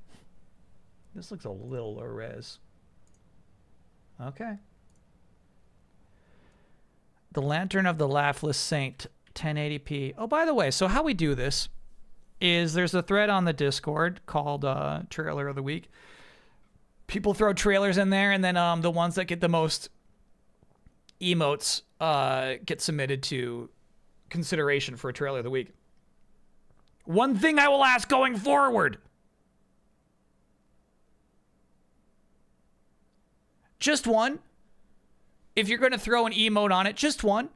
This looks a little low res. Okay. The Lantern of the Laughless Saint, 1080p. Oh, by the way, so how we do this is there's a thread on the Discord called Trailer of the Week. People throw trailers in there, and then the ones that get the most emotes get submitted to consideration for a Trailer of the Week. One thing I will ask going forward. Just one. If you're going to throw an emote on it, just one.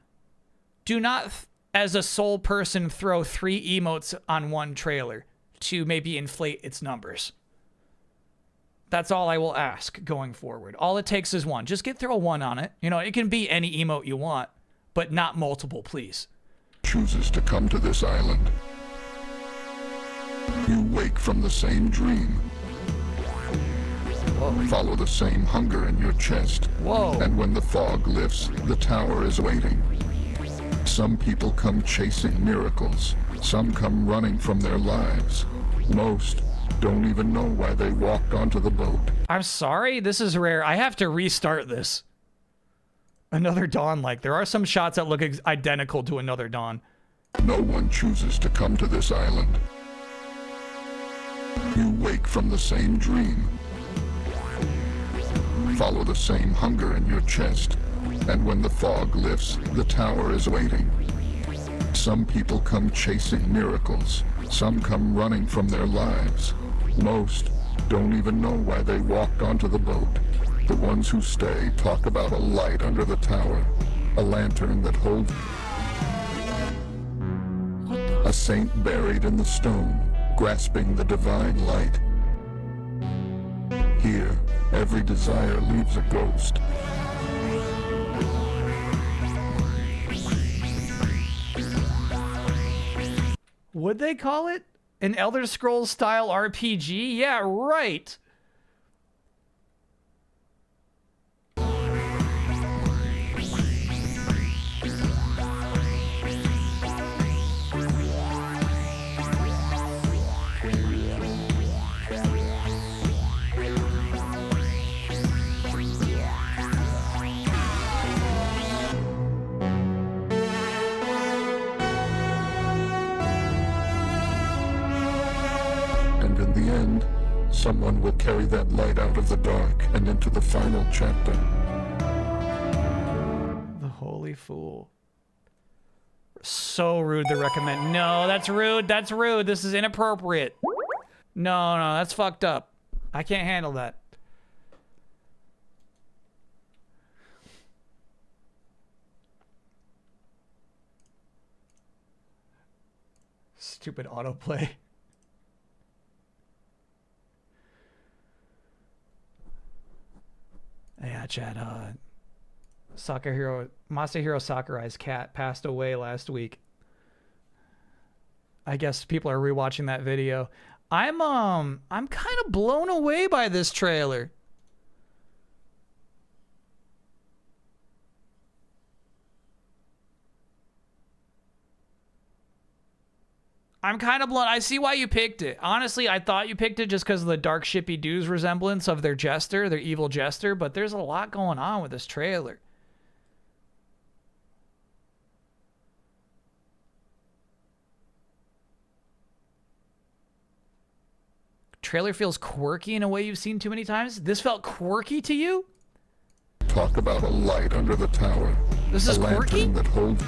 Do not, as a sole person, throw 3 emotes on one trailer to maybe inflate its numbers. That's all I will ask going forward. All it takes is one. Just throw 1 on it. You know, it can be any emote you want, but not multiple, please. Chooses to come to this island. You wake from the same dream. Follow the same hunger in your chest. Whoa. And when the fog lifts, the tower is waiting. Some people come chasing miracles. Some come running from their lives. Most don't even know why they walked onto the boat. I'm sorry, this is rare. I have to restart this. Another Dawn, like, there are some shots that look identical to Another Dawn. No one chooses to come to this island. You wake from the same dream. Follow the same hunger in your chest. And when the fog lifts, the tower is waiting. Some people come chasing miracles. Some come running from their lives. Most don't even know why they walked onto the boat. The ones who stay talk about a light under the tower. A lantern that holds a saint buried in the stone, grasping the divine light. Here, every desire leaves a ghost. Would they call it an Elder Scrolls style RPG? Yeah, right. And in the end, someone will carry that light out of the dark and into the final chapter. The Holy Fool. So rude to recommend. No, that's rude. That's rude. This is inappropriate. No, no, that's fucked up. I can't handle that. Stupid autoplay. Yeah, Chad, Masahiro Sakurai's cat passed away last week. I guess people are rewatching that video. I'm kind of blown away by this trailer. I'm kind of blown. I see why you picked it. Honestly, I thought you picked it just because of the Dark Shippy Doos resemblance of their jester, their evil jester, but there's a lot going on with this trailer. Trailer feels quirky in a way you've seen too many times. This felt quirky to you? Talk about a light under the tower. This is a quirky? lantern that holds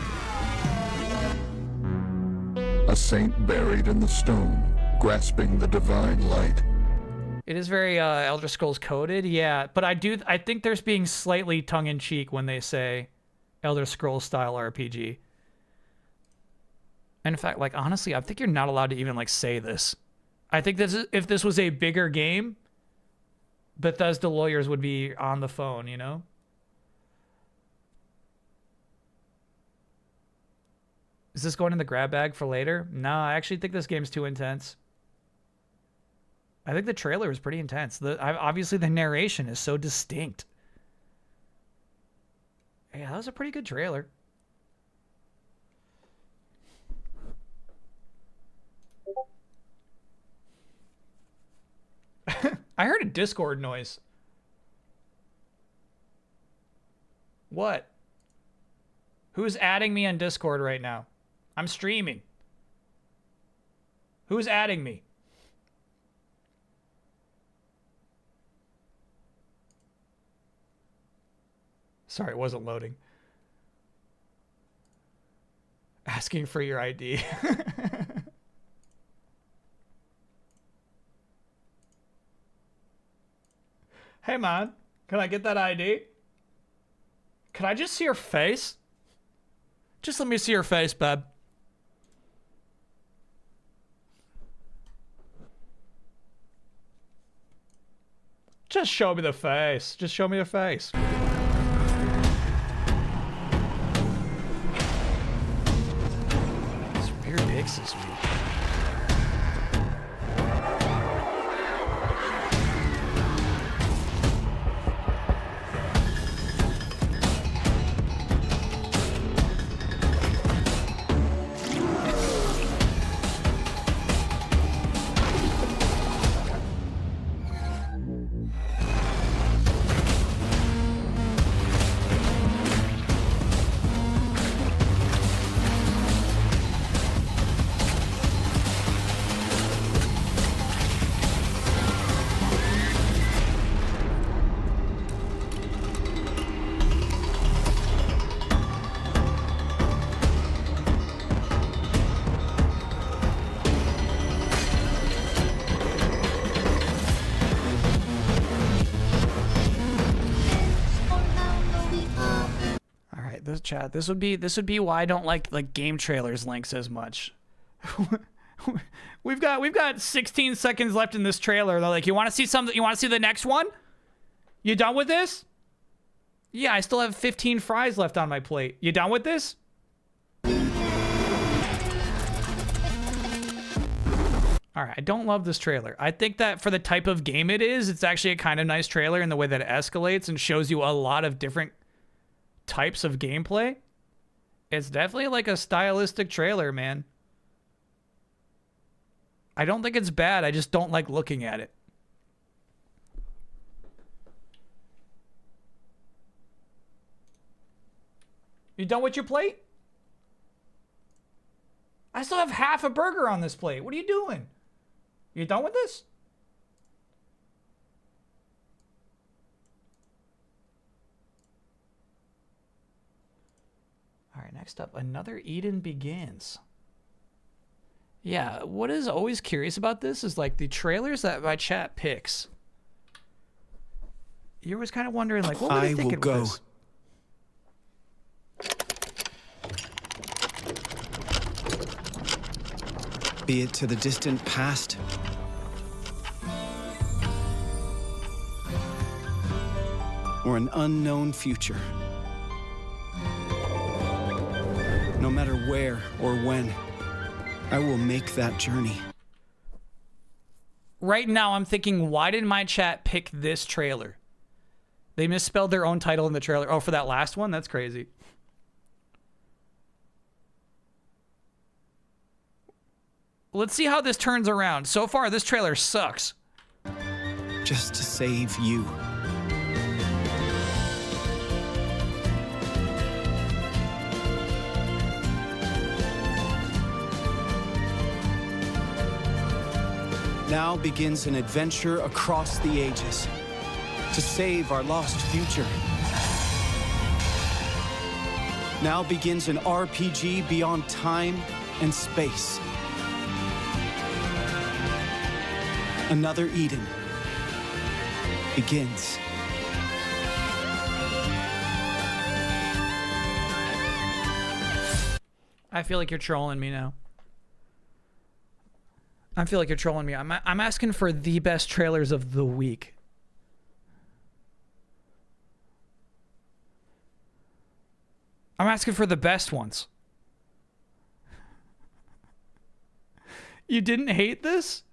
a saint buried in the stone, grasping the divine light. It is very Elder Scrolls coded, yeah. But I think there's being slightly tongue-in-cheek when they say Elder Scrolls style RPG. And in fact, like, honestly, I think you're not allowed to even, like, say this. I think if this was a bigger game, Bethesda lawyers would be on the phone, you know? Is this going in the grab bag for later? No, I actually think this game's too intense. I think the trailer is pretty intense. Obviously, the narration is so distinct. Yeah, that was a pretty good trailer. I heard a Discord noise. What? Who's adding me on Discord right now? I'm streaming. Who's adding me? Sorry, it wasn't loading. Asking for your ID. Hey, man, can I get that ID? Can I just see your face? Just let me see your face, babe. Just show me the face. Just show me your face. It's weird pics this week. this chat. This would be why I don't like game trailers links as much. we've got 16 seconds left in this trailer. They're like, you want to see something? You want to see the next one? You done with this? Yeah, I still have 15 fries left on my plate. You done with this? All right, I don't love this trailer. I think that for the type of game it is, it's actually a kind of nice trailer in the way that it escalates and shows you a lot of different types of gameplay. It's definitely like a stylistic trailer, man. I don't think it's bad. I just don't like looking at it. You done with your plate? I still have half a burger on this plate. What are you doing? You done with this? All right, next up, Another Eden Begins. Yeah, what is always curious about this is like the trailers that my chat picks. You're always kind of wondering, like, what were they thinking with this? Be it to the distant past or an unknown future. No matter where or when, I will make that journey. Right now, I'm thinking, why did my chat pick this trailer? They misspelled their own title in the trailer. Oh, for that last one? That's crazy. Let's see how this turns around. So far, this trailer sucks. Just to save you. Now begins an adventure across the ages to save our lost future. Now begins an RPG beyond time and space. Another Eden begins. I feel like you're trolling me now. I feel like you're trolling me. I'm asking for the best trailers of the week. I'm asking for the best ones. You didn't hate this?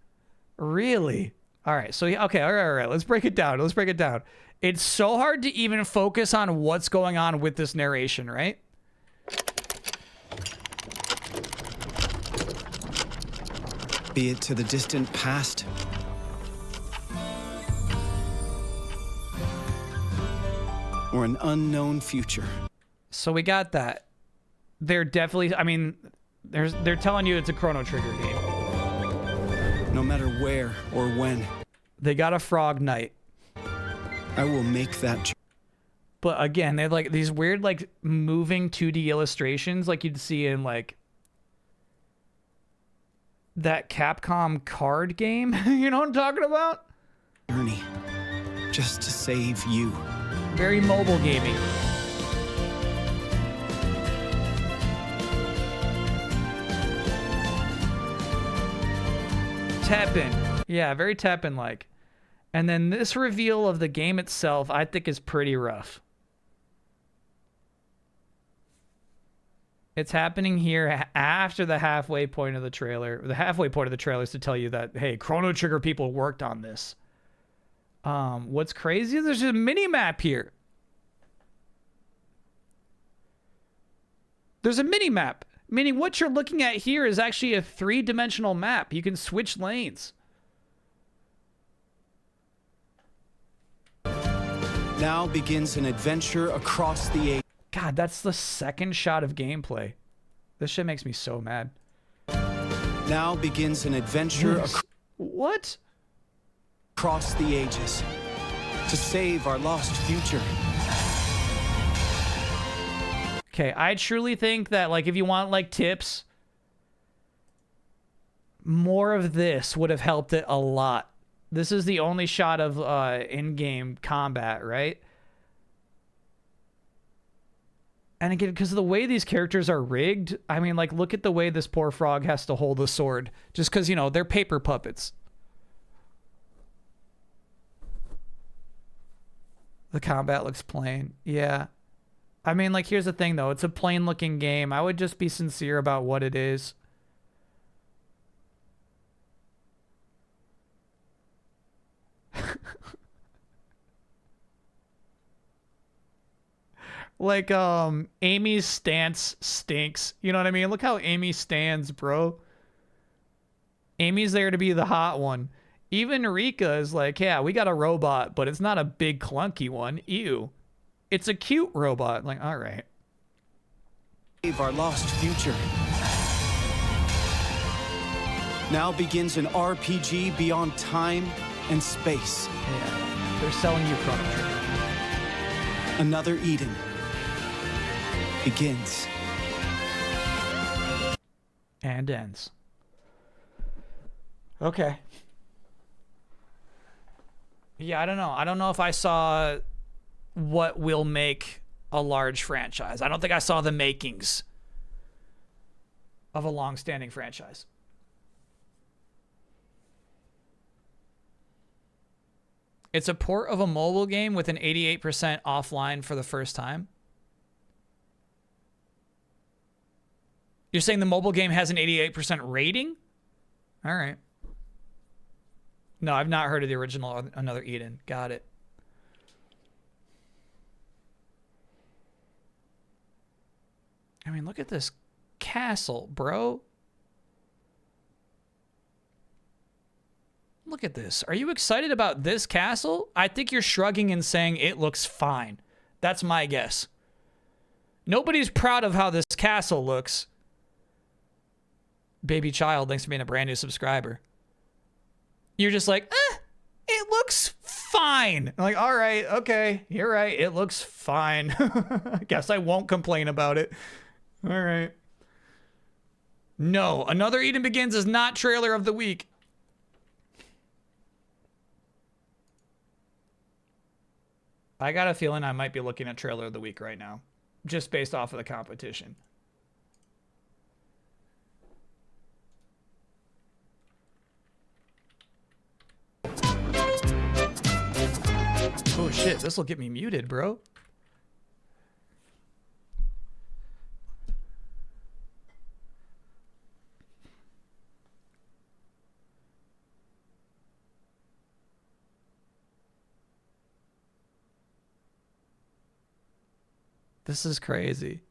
Really? All right. So, okay. All right. Let's break it down. Let's break it down. It's so hard to even focus on what's going on with this narration, right? Be it to the distant past or an unknown future. So we got that. They're definitely, I mean, they're telling you it's a Chrono Trigger game. No matter where or when, They got a Frog Knight. I will make that. But again, they have like these weird like moving 2D illustrations like you'd see in like that Capcom card game. You know what I'm talking about? Journey just to save you. Very mobile gaming. Teppen. Yeah, very Teppen-like. And then this reveal of the game itself, I think, is pretty rough. It's happening here after the halfway point of the trailer. The halfway point of the trailer is to tell you that, hey, Chrono Trigger people worked on this. What's crazy is there's a mini-map here. There's a mini-map. Meaning what you're looking at here is actually a 3-dimensional map. You can switch lanes. Now begins an adventure across the age. God, that's the second shot of gameplay. This shit makes me so mad. Now begins an adventure What? across the ages to save our lost future. Okay, I truly think that, like, if you want, like, tips, more of this would have helped it a lot. This is the only shot of in-game combat, right? And again, because of the way these characters are rigged, I mean, like, look at the way this poor frog has to hold a sword. Just because, you know, they're paper puppets. The combat looks plain. Yeah. I mean, like, here's the thing, though. It's a plain-looking game. I would just be sincere about what it is. Like, Amy's stance stinks. You know what I mean? Look how Amy stands, bro. Amy's there to be the hot one. Even Rika is like, yeah, we got a robot, but it's not a big clunky one. Ew. It's a cute robot. Like, all right. Save our lost future. Now begins an RPG beyond time and space. Yeah. They're selling you Chrono Trigger. Another Eden begins. And ends. Okay. Yeah, I don't know. I don't know if I saw what will make a large franchise. I don't think I saw the makings of a long-standing franchise. It's a port of a mobile game with an 88% offline for the first time. You're saying the mobile game has an 88% rating? All right. No, I've not heard of the original Another Eden. Got it. I mean, look at this castle, bro. Look at this. Are you excited about this castle? I think you're shrugging and saying it looks fine. That's my guess. Nobody's proud of how this castle looks. Baby Child, thanks for being a brand new subscriber. You're just like, it looks fine. I'm like, all right, okay, you're right. It looks fine. I guess I won't complain about it. All right. No, Another Eden Begins is not trailer of the week. I got a feeling I might be looking at trailer of the week right now, just based off of the competition. Oh shit, this will get me muted, bro. This is crazy.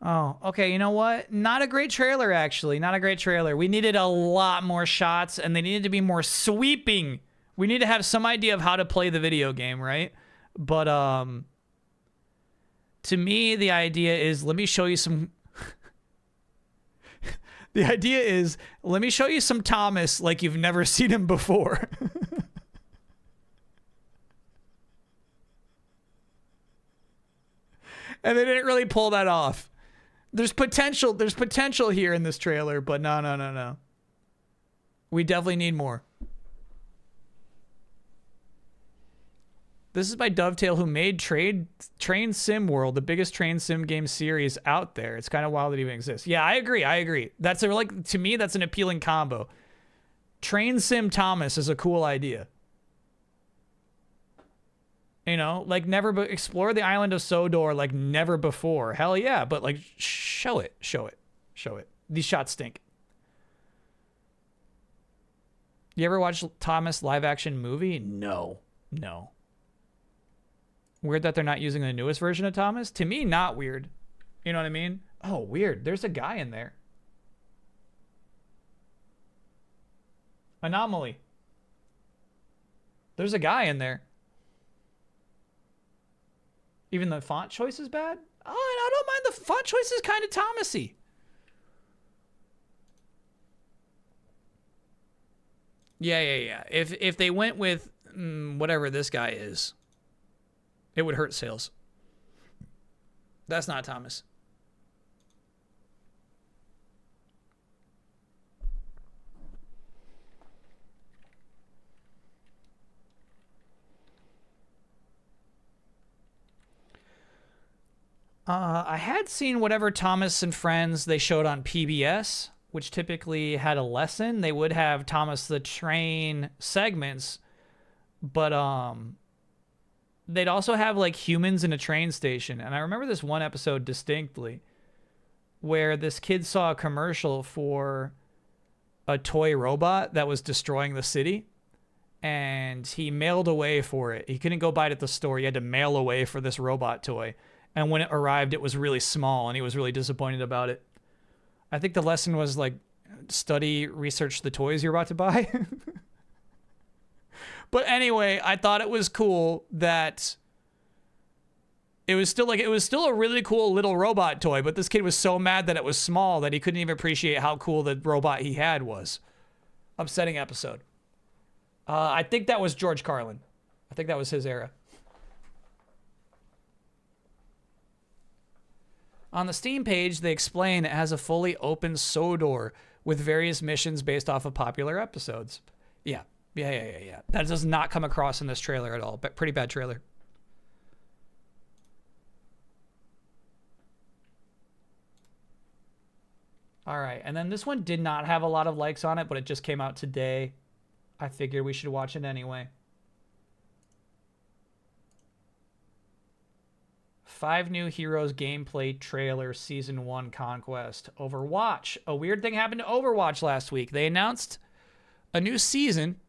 Oh, okay. You know what? Not a great trailer, actually. Not a great trailer. We needed a lot more shots, and they needed to be more sweeping. We need to have some idea of how to play the video game, right? But, to me, the idea is, let me show you some... The idea is, let me show you some Thomas like you've never seen him before. And they didn't really pull that off. There's potential here in this trailer, but no. We definitely need more. This is by Dovetail, who made Train Sim World, the biggest train sim game series out there. It's kind of wild that it even exists. Yeah, I agree. That's to me, that's an appealing combo. Train Sim Thomas is a cool idea. You know, like explore the island of Sodor like never before. Hell yeah, but like show it. These shots stink. You ever watch Thomas live action movie? No. Weird that they're not using the newest version of Thomas? To me, not weird. You know what I mean? Oh, weird. There's a guy in there. Anomaly. There's a guy in there. Even the font choice is bad? Oh, I don't mind. The font choice is kind of Thomasy. Yeah. If they went with whatever this guy is, it would hurt sales. That's not Thomas. I had seen whatever Thomas and Friends they showed on PBS, which typically had a lesson. They would have Thomas the Train segments, but they'd also have like humans in a train station. And I remember this one episode distinctly where this kid saw a commercial for a toy robot that was destroying the city, and he mailed away for it. He couldn't go buy it at the store. He had to mail away for this robot toy. And when it arrived, it was really small, and he was really disappointed about it. I think the lesson was like, research the toys you're about to buy. But anyway, I thought it was cool that it was still a really cool little robot toy, but this kid was so mad that it was small that he couldn't even appreciate how cool the robot he had was. Upsetting episode. I think that was George Carlin. I think that was his era. On the Steam page, they explain it has a fully open SODOR with various missions based off of popular episodes. Yeah. That does not come across in this trailer at all. But pretty bad trailer. All right, and then this one did not have a lot of likes on it, but it just came out today. I figured we should watch it anyway. 5 new Heroes gameplay trailer, Season 1 Conquest. Overwatch. A weird thing happened to Overwatch last week. They announced a new season,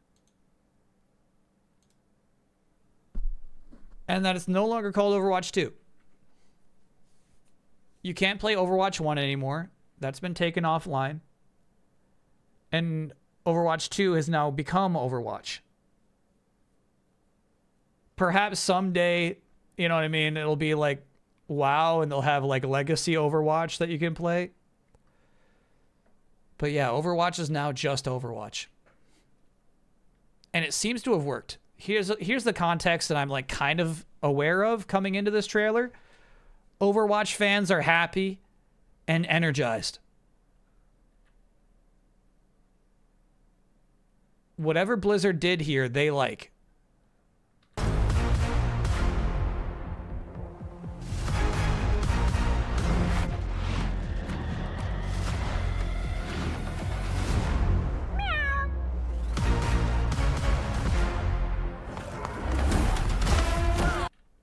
and that it's no longer called Overwatch 2. You can't play Overwatch 1 anymore. That's been taken offline. And Overwatch 2 has now become Overwatch. Perhaps someday, you know what I mean, it'll be like WoW and they'll have like Legacy Overwatch that you can play. But yeah, Overwatch is now just Overwatch. And it seems to have worked. Here's the context that I'm like kind of aware of coming into this trailer. Overwatch fans are happy and energized. Whatever Blizzard did here, they like.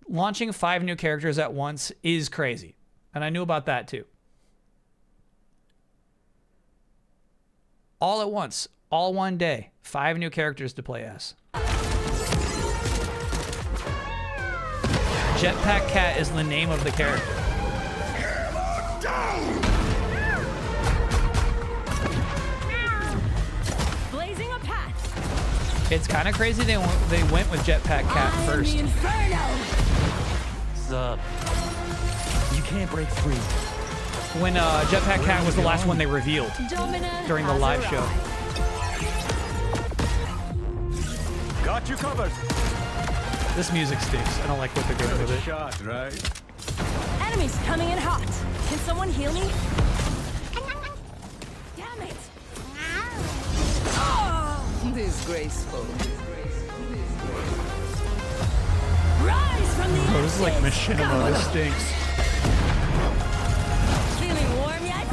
Launching 5 new characters at once is crazy. And I knew about that too. All at once, all one day, 5 new characters to play as. Jetpack Cat is the name of the character. Blazing a path. It's kind of crazy they went with Jetpack Cat first. You can't break free. When Jetpack Cat was the last one they revealed during the live show. Got you covered. This music stinks. I don't like what they're doing with it. Shot, right? Enemies coming in hot. Can someone heal me? Damn it! Oh! Disgraceful. Rise from the ashes! Oh, this is like Machinima. This stinks. Feeling warm yet?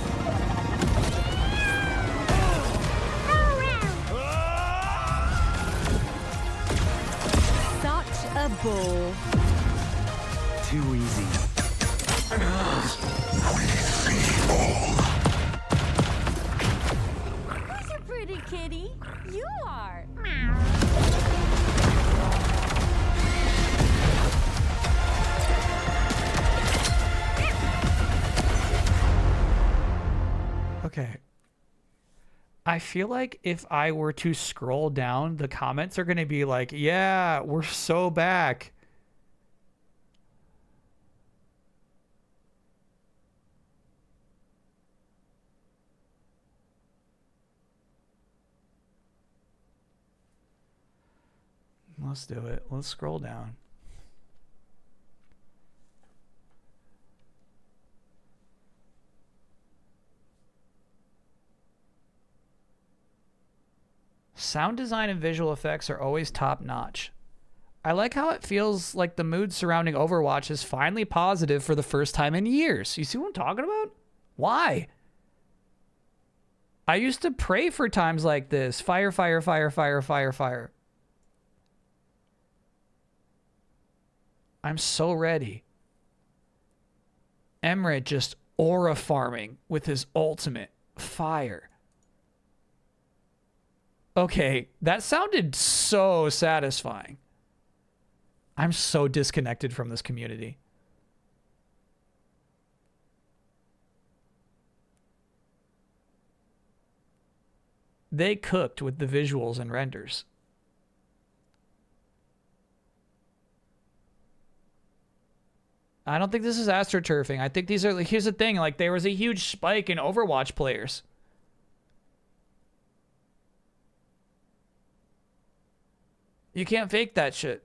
Such a bull. Too easy. Who's a pretty kitty? You are. Okay. I feel like if I were to scroll down, the comments are going to be like, yeah, we're so back. Let's do it. Let's scroll down. Sound design and visual effects are always top notch. I like how it feels like the mood surrounding Overwatch is finally positive for the first time in years. You see what I'm talking about? Why? I used to pray for times like this. Fire, fire, fire, fire, fire, fire. I'm so ready. Emre just aura farming with his ultimate. Fire. Okay, that sounded so satisfying. I'm so disconnected from this community. They cooked with the visuals and renders. I don't think this is astroturfing. I think these are, here's the thing, like there was a huge spike in Overwatch players. You can't fake that shit.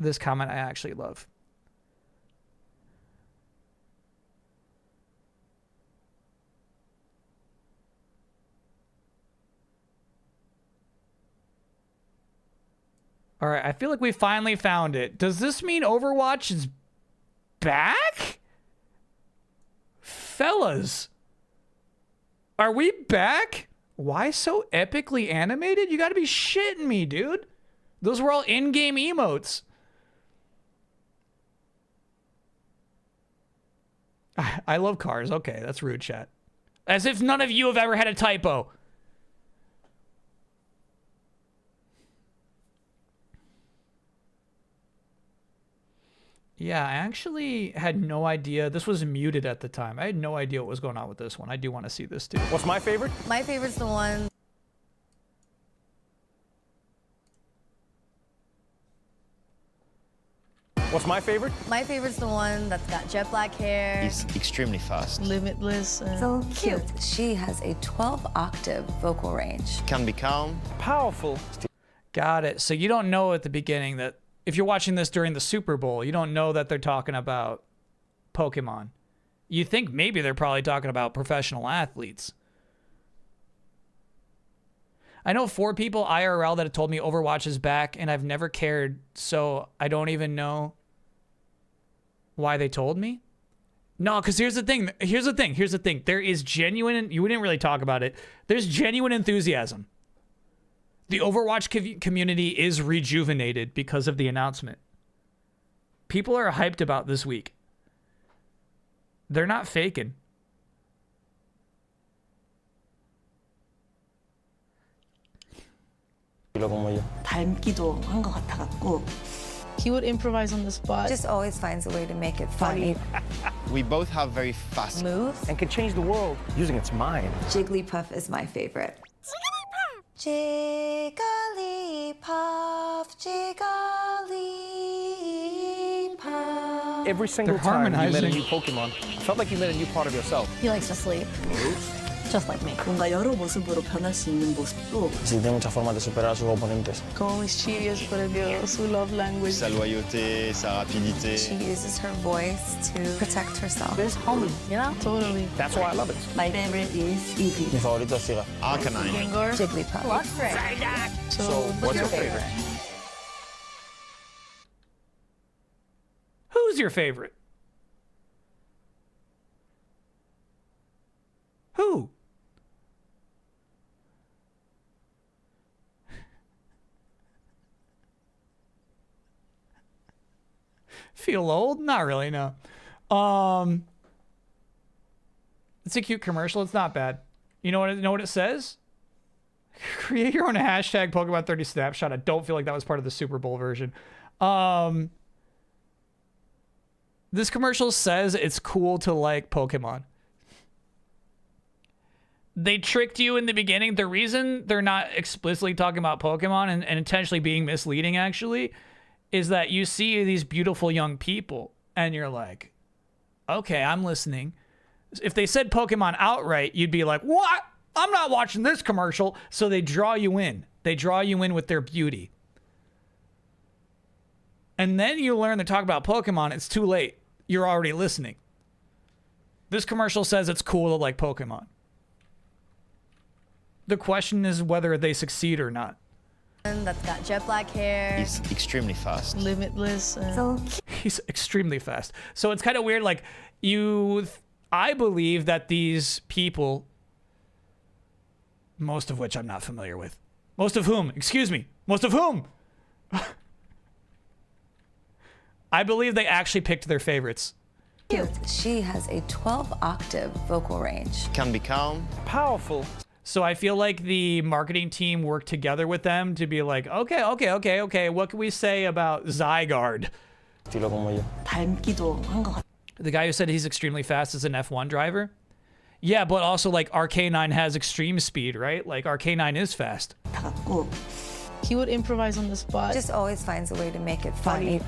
This comment I actually love. All right, I feel like we finally found it. Does this mean Overwatch is back? Fellas, are we back? Why so epically animated? You gotta be shitting me, dude. Those were all in-game emotes. I love cars. Okay, that's rude, chat. As if none of you have ever had a typo. Yeah, I actually had no idea. This was muted at the time. I had no idea what was going on with this one. I do want to see this too. What's my favorite? My favorite's the one. What's my favorite? My favorite's the one that's got jet black hair. He's extremely fast. Limitless. So cute. She has a 12-octave vocal range. Can be calm. Powerful. Got it. So you don't know at the beginning that if you're watching this during the Super Bowl, you don't know that they're talking about Pokemon. You think maybe they're probably talking about professional athletes. I know 4 people IRL that have told me Overwatch is back, and I've never cared, so I don't even know why they told me. No, because here's the thing. There is genuine, you didn't really talk about it, there's genuine enthusiasm. The Overwatch community is rejuvenated because of the announcement. People are hyped about this week. They're not faking. 닮기도 한 것 같아갖고. He would improvise on the spot. Just always finds a way to make it funny. We both have very fast Moves. And can change the world using its mind. Jigglypuff is my favorite. Jigglypuff, Jigglypuff. Every single They're time you met a harmonizing. new Pokemon, felt like you met a new part of yourself. He likes to sleep. Just like me. 뭔가 여러 모습으로 변할 수 있는 모습도. Sí, tiene muchas formas de superar a sus oponentes. Como mischievous, pero Dios, su love language. Sa loyauté, sa rapidité. She uses her voice to protect herself. There's homie, you know? Totally. That's why I love it. My favorite is Eevee. Mi favorito es Siga. Arcanine. Gengar. Jigglypuff. So, What's your favorite? Who's your favorite? Who? Feel old? Not really, no. It's a cute commercial. It's not bad. You know what it says? Create your own hashtag Pokemon 30 snapshot. I don't feel like that was part of the Super Bowl version. This commercial says it's cool to like Pokemon. They tricked you in the beginning. The reason they're not explicitly talking about Pokemon and intentionally being misleading, actually, is that you see these beautiful young people and you're like, okay, I'm listening. If they said Pokemon outright, you'd be like, what? I'm not watching this commercial. So they draw you in. They draw you in with their beauty. And then you learn to talk about Pokemon. It's too late. You're already listening. This commercial says it's cool to like Pokemon. The question is whether they succeed or not. That's got jet black hair. He's extremely fast. Limitless. So He's extremely fast. So it's kind of weird. Like I believe that these people, most of which I'm not familiar with, most of whom, I believe they actually picked their favorites. Cute. She has a 12-octave vocal range. Can be calm. Powerful. So I feel like the marketing team worked together with them to be like, okay. What can we say about Zygarde? Estilo como yo. 닮기도 한 것 같아. The guy who said he's extremely fast is an F1 driver. Yeah, but also like Arcanine has extreme speed, right? Like Arcanine is fast. 같고. He would improvise on the spot. Just always finds a way to make it funny.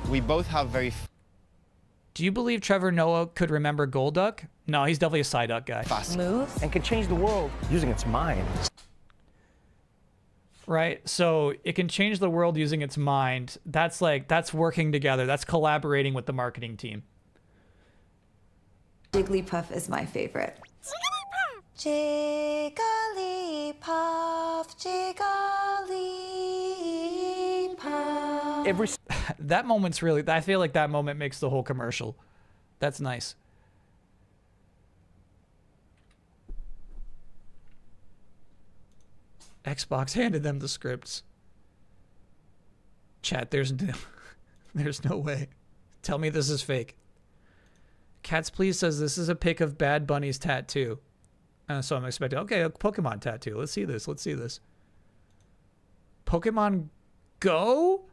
We both have very Do you believe Trevor Noah could remember Golduck? No, he's definitely a Psyduck guy. fast Moves. And can change the world using its mind. Right? So it can change the world using its mind. That's working together. That's collaborating with the marketing team. Jigglypuff is my favorite. Jigglypuff, Jigglypuff. Every That moment's really, I feel like that moment makes the whole commercial. That's nice. Xbox handed them the scripts. Chat, there's no way. Tell me this is fake. Cats Please says this is a pic of Bad Bunny's tattoo. So I'm expecting, okay, a Pokemon tattoo. Let's see this. Pokemon Go?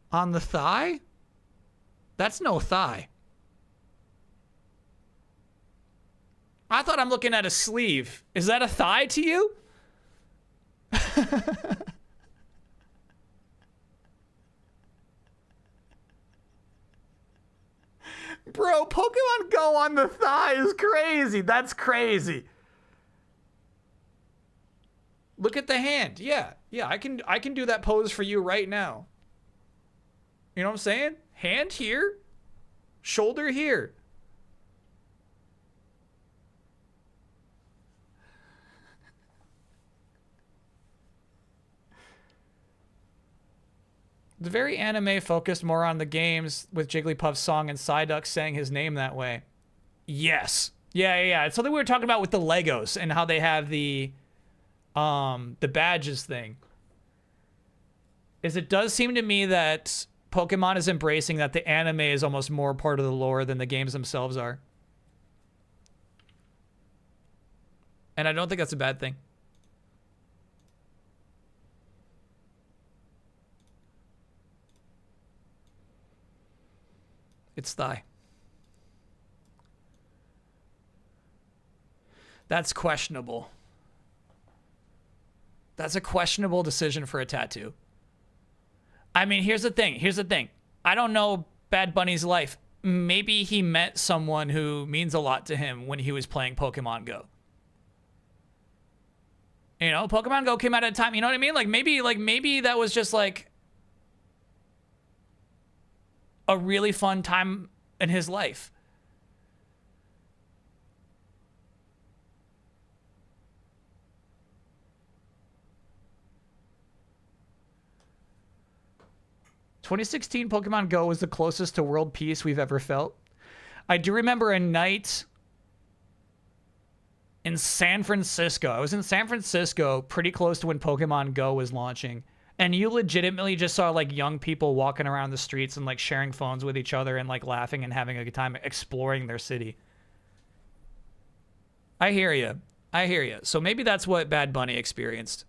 On the thigh? That's no thigh. I thought I'm looking at a sleeve. Is that a thigh to you? Bro, Pokemon Go on the thigh is crazy. That's crazy. Look at the hand. Yeah, I can do that pose for you right now. You know what I'm saying? Hand here, shoulder here. The very anime focused more on the games with Jigglypuff's song and Psyduck saying his name that way. Yes. Yeah. It's something we were talking about with the Legos and how they have the badges thing. It does seem to me that Pokemon is embracing that the anime is almost more part of the lore than the games themselves are. And I don't think that's a bad thing. It's thigh. That's questionable. That's a questionable decision for a tattoo. I mean, here's the thing. I don't know Bad Bunny's life. Maybe he met someone who means a lot to him when he was playing Pokemon Go. You know, Pokemon Go came out at a time, you know what I mean? Maybe that was just like a really fun time in his life. "2016 Pokemon Go was the closest to world peace we've ever felt. I do remember a night in San Francisco. I was in San Francisco pretty close to when Pokemon Go was launching. And you legitimately just saw like young people walking around the streets and like sharing phones with each other and like laughing and having a good time exploring their city. I hear you. So maybe that's what Bad Bunny experienced.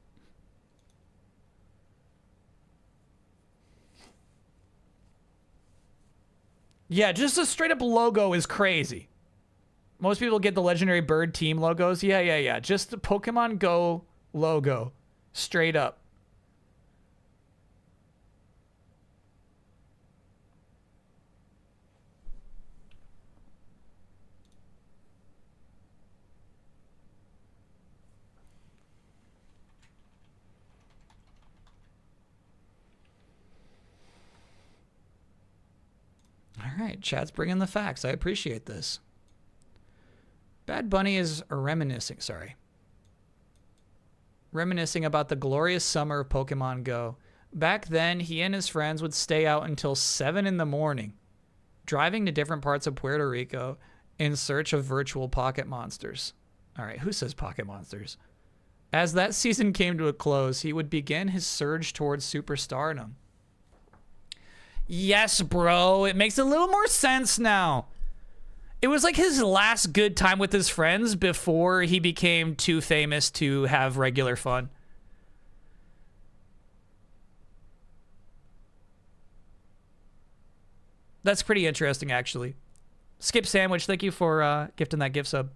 Yeah, just a straight up logo is crazy. Most people get the legendary bird team logos. Yeah. Just the Pokemon Go logo. Straight up. right, chat's bringing the facts. I appreciate this. Bad Bunny is reminiscing about the glorious summer of Pokemon Go. Back then, he and his friends would stay out until 7 in the morning, driving to different parts of Puerto Rico in search of virtual pocket monsters. All right, who says pocket monsters? As that season came to a close, he would begin his surge towards superstardom. Yes, bro, it makes a little more sense now. It was like his last good time with his friends before he became too famous to have regular fun. That's pretty interesting, actually. Skip Sandwich, thank you for gifting that gift sub.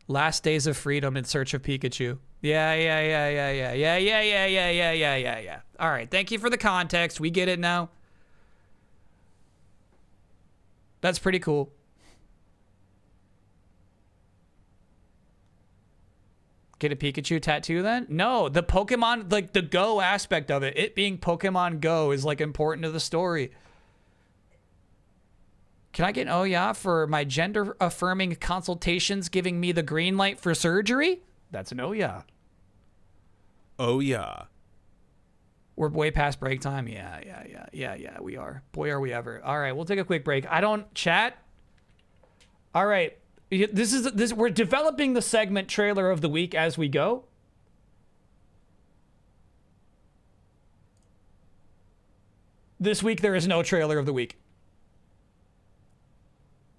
Last Days of Freedom in Search of Pikachu. Yeah. All right, thank you for the context. We get it now. That's pretty cool. Get a Pikachu tattoo then? No, the Pokemon, like the Go aspect of it, it being Pokemon Go is like important to the story. Can I get an oh yeah for my gender affirming consultations giving me the green light for surgery? That's an oh yeah. Oh yeah. We're way past break time. Yeah, we are. Boy, are we ever. All right, we'll take a quick break. I don't chat. All right. We're developing the segment trailer of the week as we go. This week, there is no trailer of the week.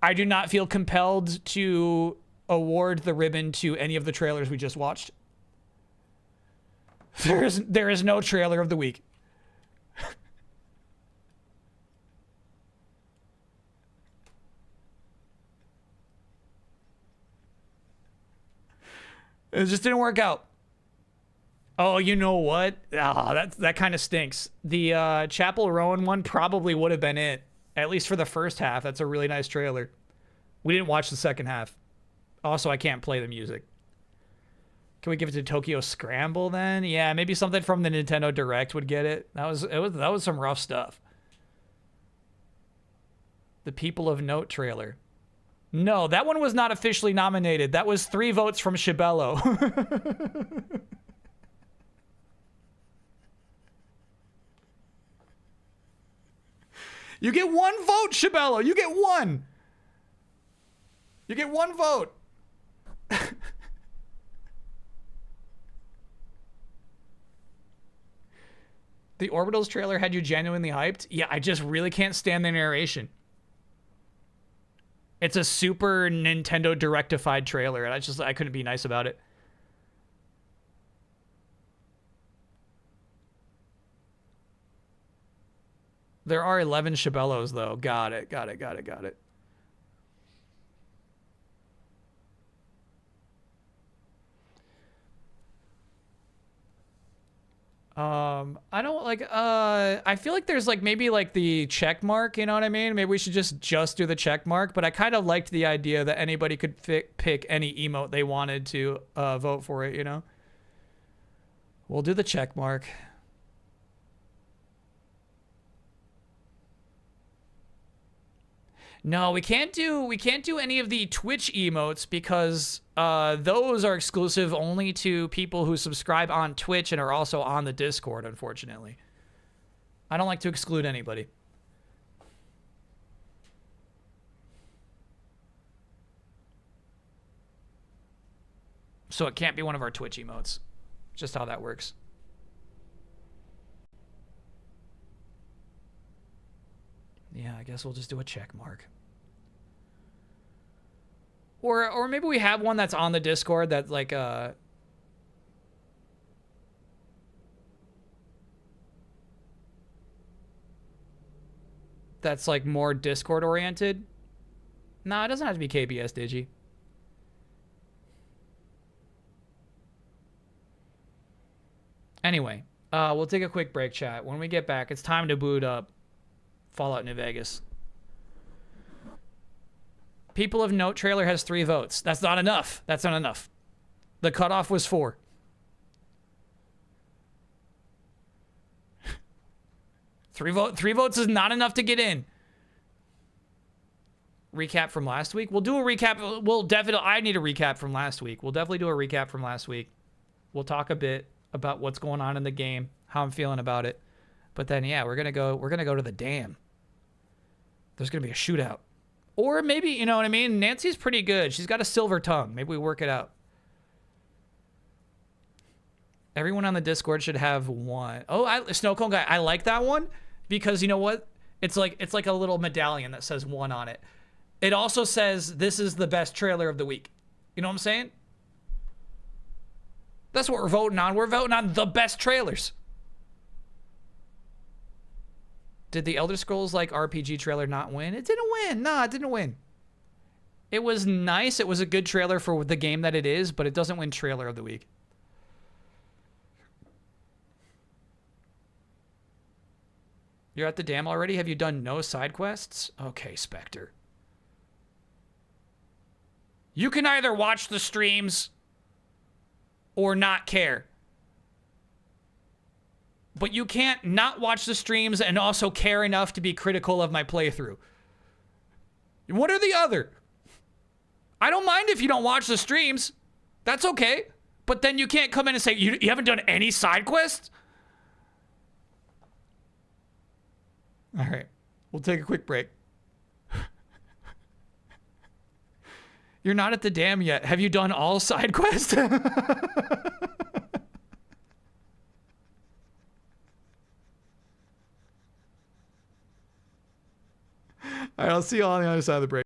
I do not feel compelled to award the ribbon to any of the trailers we just watched. There is no trailer of the week. It just didn't work out. Oh, you know what? That kind of stinks. The Chapel Rowan one probably would have been it, at least for the first half. That's a really nice trailer. We didn't watch the second half. Also, I can't play the music. Can we give it to Tokyo Scramble then? Yeah, maybe something from the Nintendo Direct would get it. That was some rough stuff. The People of Note trailer. No, that one was not officially nominated. That was 3 votes from Shibello. You get 1 vote, Shibello. You get 1. You get 1 vote. The Orbitals trailer had you genuinely hyped? Yeah, I just really can't stand the narration. It's a super Nintendo Directified trailer, and I couldn't be nice about it. There are 11 Shibellos, though. Got it. I don't like, I feel like there's like maybe like the check mark, you know what I mean? Maybe we should just do the check mark, but I kind of liked the idea that anybody could pick any emote they wanted to vote for it, you know? We'll do the check mark. No, we can't do any of the Twitch emotes because those are exclusive only to people who subscribe on Twitch and are also on the Discord, unfortunately. I don't like to exclude anybody. So it can't be one of our Twitch emotes. Just how that works. Yeah, I guess we'll just do a check mark. Or maybe we have one that's on the Discord that's like that's like more Discord oriented. No, it doesn't have to be KBS Digi. Anyway, we'll take a quick break, chat. When we get back, it's time to boot up Fallout New Vegas. People of Note trailer has 3 votes. That's not enough. That's not enough. The cutoff was 4. Three votes is not enough to get in. Recap from last week. We'll do a recap. We'll definitely. I need a recap from last week. We'll definitely do a recap from last week. We'll talk a bit about what's going on in the game, how I'm feeling about it. But then, yeah, we're gonna go to the dam. There's gonna be a shootout, or maybe, you know what I mean. Nancy's pretty good. She's got a silver tongue. Maybe we work it out. Everyone on the Discord should have one. Oh, Snow Cone Guy. I like that one because you know what? It's like a little medallion that says one on it. It also says this is the best trailer of the week. You know what I'm saying? That's what we're voting on. We're voting on the best trailers. Did the Elder Scrolls like RPG trailer not win? It didn't win. Nah, it didn't win. It was nice. It was a good trailer for the game that it is, but it doesn't win trailer of the week. You're at the dam already? Have you done no side quests? Okay, Spectre. You can either watch the streams or not care. But you can't not watch the streams and also care enough to be critical of my playthrough. One or the other. I don't mind if you don't watch the streams. That's okay. But then you can't come in and say, you haven't done any side quests? All right. We'll take a quick break. You're not at the dam yet. Have you done all side quests? All right, I'll see you all on the other side of the break.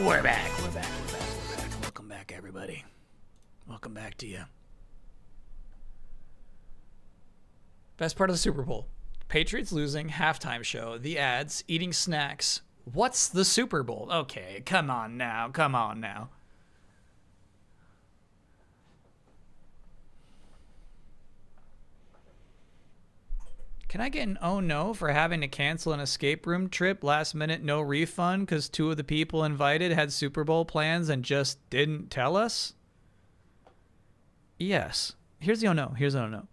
We're back. Welcome back, everybody. Welcome back to you. Best part of the Super Bowl. Patriots losing, halftime show, the ads, eating snacks. What's the Super Bowl? Okay, come on now. Can I get an oh no for having to cancel an escape room trip last minute, no refund because 2 of the people invited had Super Bowl plans and just didn't tell us? Yes. Here's the oh no. Here's the oh no.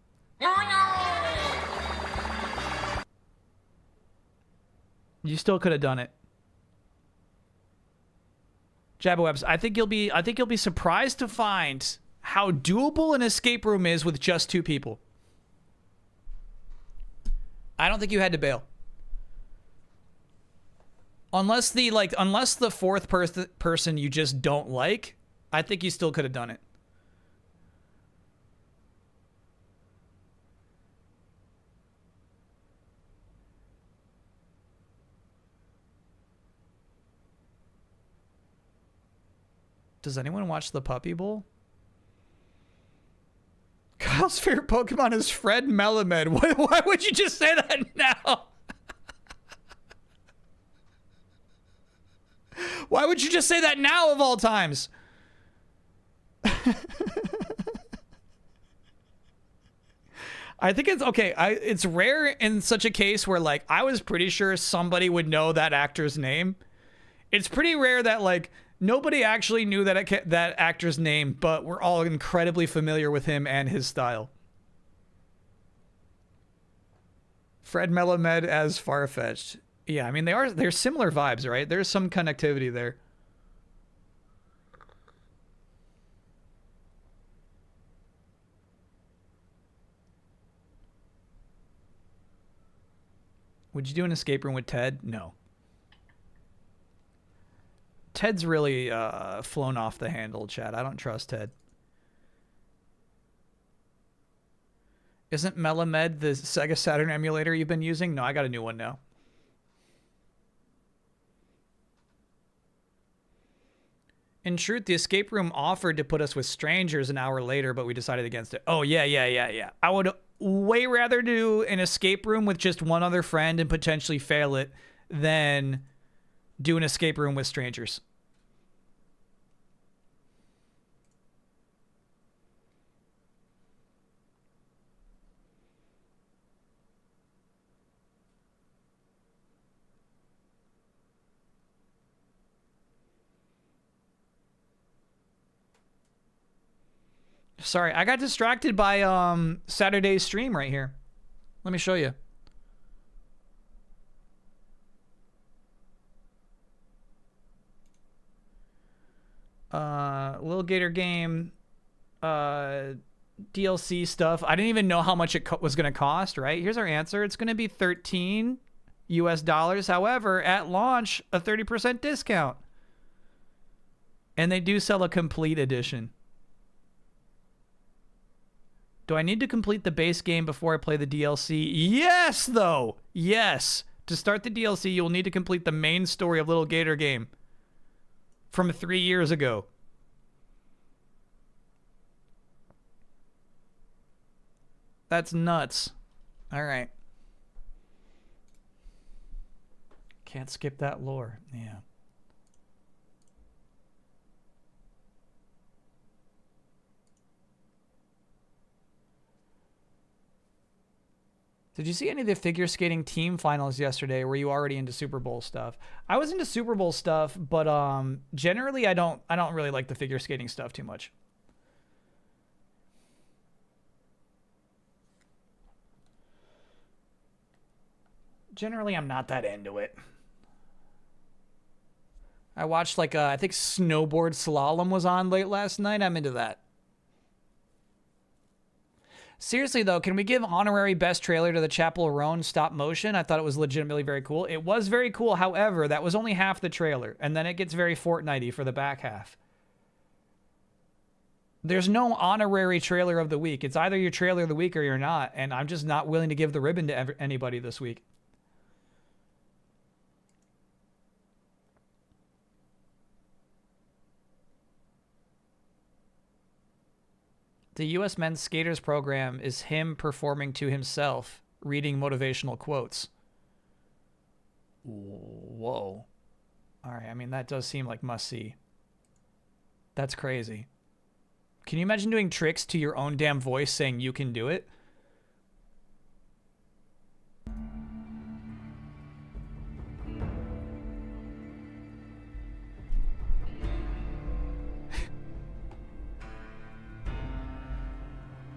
You still could have done it. Jabba I think you'll be surprised to find how doable an escape room is with just 2 people. I don't think you had to bail. Unless the 4th person you just don't like, I think you still could have done it. Does anyone watch the Puppy Bowl? Kyle's favorite Pokemon is Fred Melamed. Why would you just say that now? Why would you just say that now of all times? I think it's okay. It's rare in such a case where like I was pretty sure somebody would know that actor's name. It's pretty rare that like nobody actually knew that actor's name, but we're all incredibly familiar with him and his style. Fred Melamed as Farfetch'd. Yeah, I mean they're similar vibes, right? There's some connectivity there. Would you do an escape room with Ted? No. Ted's really flown off the handle, chat. I don't trust Ted. Isn't Melamed the Sega Saturn emulator you've been using? No, I got a new one now. In truth, the escape room offered to put us with strangers an hour later, but we decided against it. Oh, yeah. I would way rather do an escape room with just one other friend and potentially fail it than do an escape room with strangers. Sorry, I got distracted by Saturday's stream right here. Let me show you. Lil Gator game, DLC stuff. I didn't even know how much it was going to cost, right? Here's our answer. It's going to be $13 US. However, at launch, a 30% discount. And they do sell a complete edition. Do I need to complete the base game before I play the DLC? Yes, though. Yes. To start the DLC, you'll need to complete the main story of Little Gator game from 3 years ago. That's nuts. All right. Can't skip that lore. Yeah. Did you see any of the figure skating team finals yesterday? Were you already into Super Bowl stuff? I was into Super Bowl stuff, but generally I don't really like the figure skating stuff too much. Generally, I'm not that into it. I watched like I think snowboard slalom was on late last night. I'm into that. Seriously, though, can we give honorary best trailer to the Chapel Roan stop motion? I thought it was legitimately very cool. It was very cool. However, that was only half the trailer, and then it gets very Fortnite-y for the back half. There's no honorary trailer of the week. It's either your trailer of the week or you're not, and I'm just not willing to give the ribbon to anybody this week. The U.S. men's skaters program is him performing to himself, reading motivational quotes. Whoa. All right, I mean, that does seem like must-see. That's crazy. Can you imagine doing tricks to your own damn voice saying you can do it?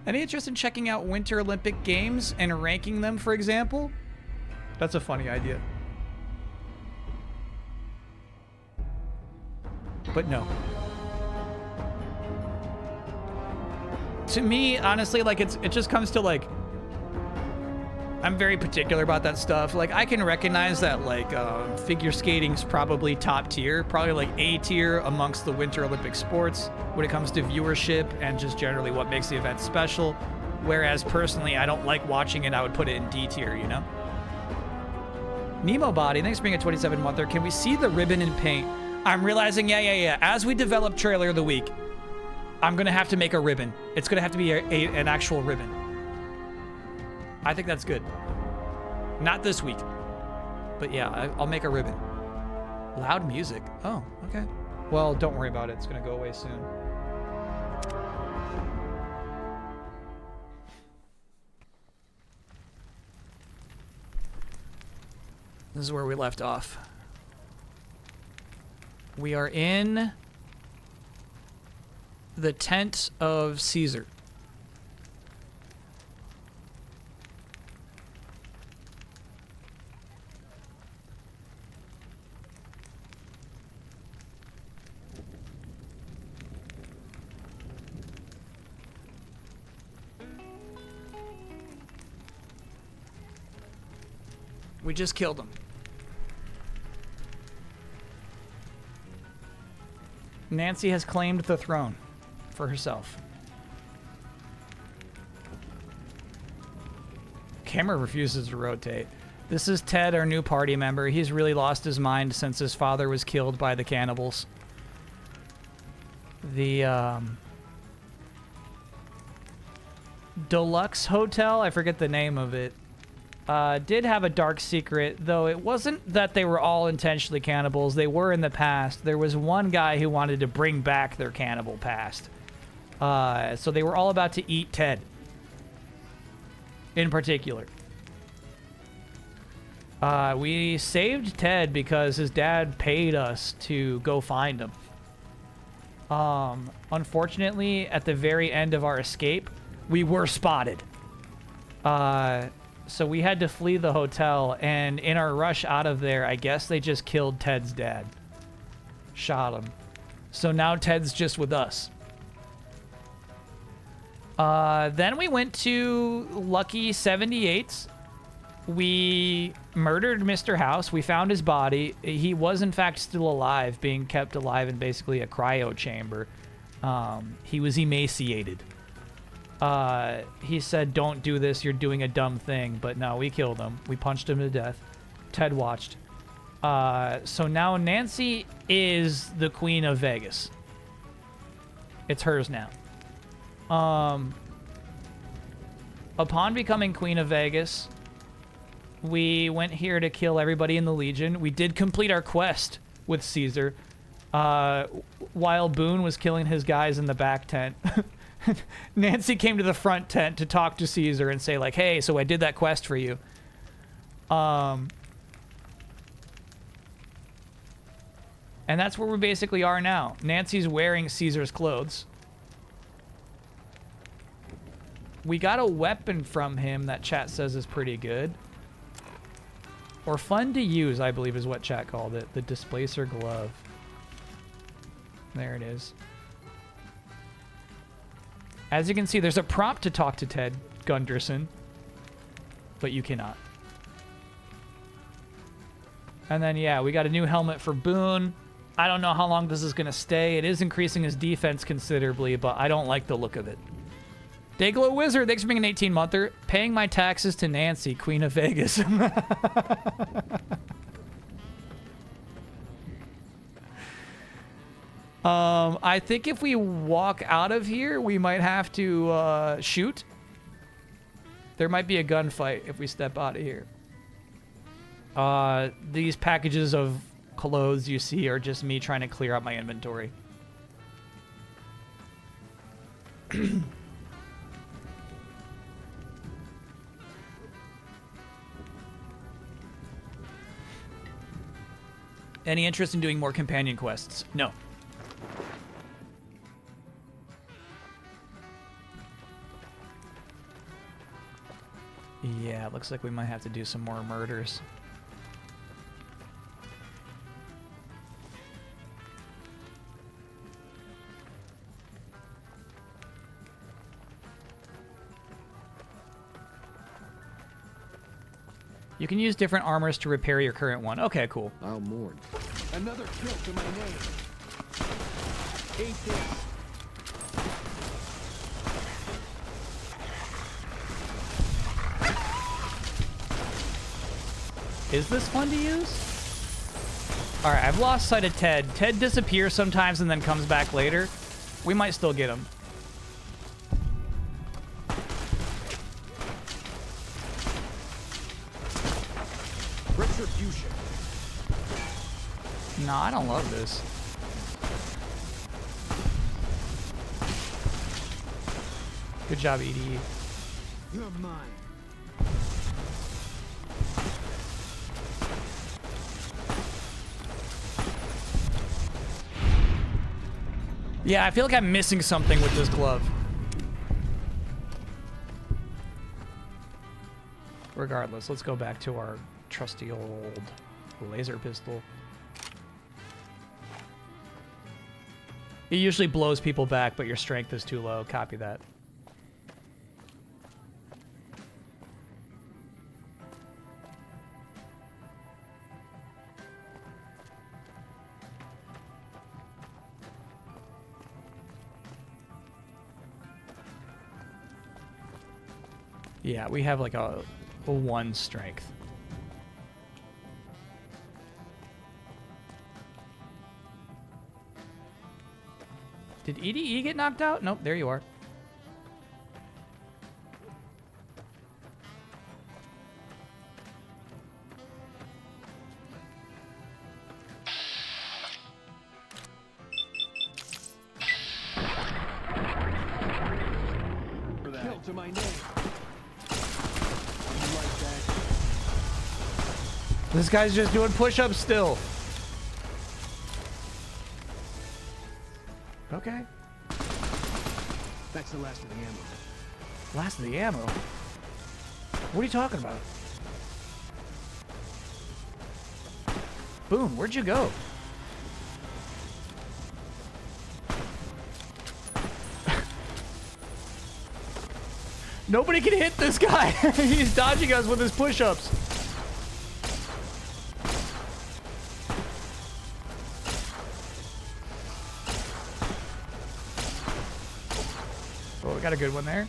Any interest in checking out Winter Olympic Games and ranking them, for example? That's a funny idea. But no. To me, honestly, like it just comes to like, I'm very particular about that stuff. Like I can recognize that like figure skating's probably top tier, probably like A tier amongst the Winter Olympic sports when it comes to viewership and just generally what makes the event special. Whereas personally, I don't like watching it. I would put it in D tier, you know? Nemo Body, thanks for being a 27-monther. Can we see the ribbon and paint? I'm realizing, yeah. As we develop trailer of the week, I'm going to have to make a ribbon. It's going to have to be an actual ribbon. I think that's good. Not this week. But yeah, I'll make a ribbon. Loud music. Oh, okay. Well, don't worry about it. It's going to go away soon. This is where we left off. We are in the tent of Caesar. We just killed him. Nancy has claimed the throne for herself. Camera refuses to rotate. This is Ted, our new party member. He's really lost his mind since his father was killed by the cannibals. The Deluxe Hotel, I forget the name of it, did have a dark secret, though it wasn't that they were all intentionally cannibals. They were in the past. There was one guy who wanted to bring back their cannibal past. So they were all about to eat Ted. In particular. We saved Ted because his dad paid us to go find him. Unfortunately, at the very end of our escape, we were spotted. So we had to flee the hotel, and in our rush out of there, I guess they just killed Ted's dad. Shot him. So now Ted's just with us. Then we went to Lucky 78's. We murdered Mr. House. We found his body. He was, in fact, still alive, being kept alive in basically a cryo chamber. He was emaciated. He said, don't do this, you're doing a dumb thing. But no, we killed him. We punched him to death. Ted watched. So now Nancy is the Queen of Vegas. It's hers now. Upon becoming Queen of Vegas, we went here to kill everybody in the Legion. We did complete our quest with Caesar. While Boone was killing his guys in the back tent. Nancy came to the front tent to talk to Caesar and say, like, hey, so I did that quest for you. And that's where we basically are now. Nancy's wearing Caesar's clothes. We got a weapon from him that chat says is pretty good. Or fun to use, I believe is what chat called it. The Displacer Glove. There it is. As you can see, there's a prompt to talk to Ted Gunderson, but you cannot. And then, yeah, we got a new helmet for Boone. I don't know how long this is going to stay. It is increasing his defense considerably, but I don't like the look of it. Dayglow Wizard, thanks for being an 18-monther. Paying my taxes to Nancy, Queen of Vegas. I think if we walk out of here, we might have to shoot. There might be a gunfight if we step out of here. These packages of clothes you see are just me trying to clear out my inventory. Any interest in doing more companion quests? No. looks like we might have to do some more murders. You can use different armors to repair your current one. Okay, cool. I'll mourn. Another kill to my name. Ain't this? Is this fun to use? Alright, I've lost sight of Ted. Ted disappears sometimes and then comes back later. We might still get him. Retribution. No, I don't love this. Good job, EDE. You're mine. Yeah, I feel like I'm missing something with this glove. Regardless, let's go back to our trusty old laser pistol. It usually blows people back, but your strength is too low. Copy that. Yeah, we have like a 1 strength. Did EDE get knocked out? Nope, there you are. Kill to my name. This guy's just doing push-ups still. Okay. That's the last of the ammo. Last of the ammo? What are you talking about? Boone, where'd you go? Nobody can hit this guy. He's dodging us with his push-ups. Oh, we got a good one there.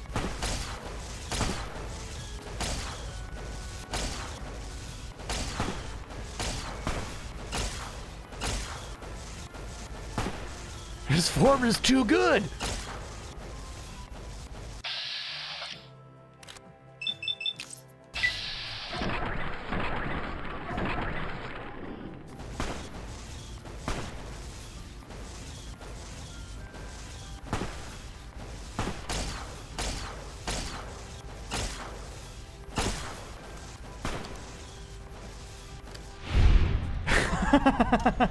His form is too good.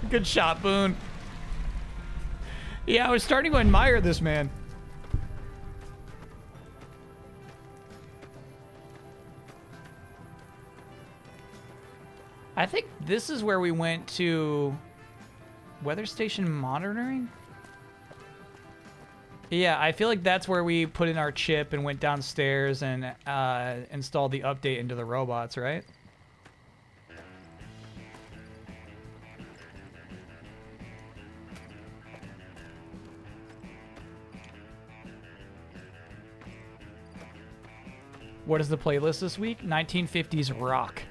Good shot, Boone. Yeah, I was starting to admire this man. I think this is where we went to weather station monitoring. Yeah, I feel like that's where we put in our chip and went downstairs and installed the update into the robots, right? What is the playlist this week? 1950s rock.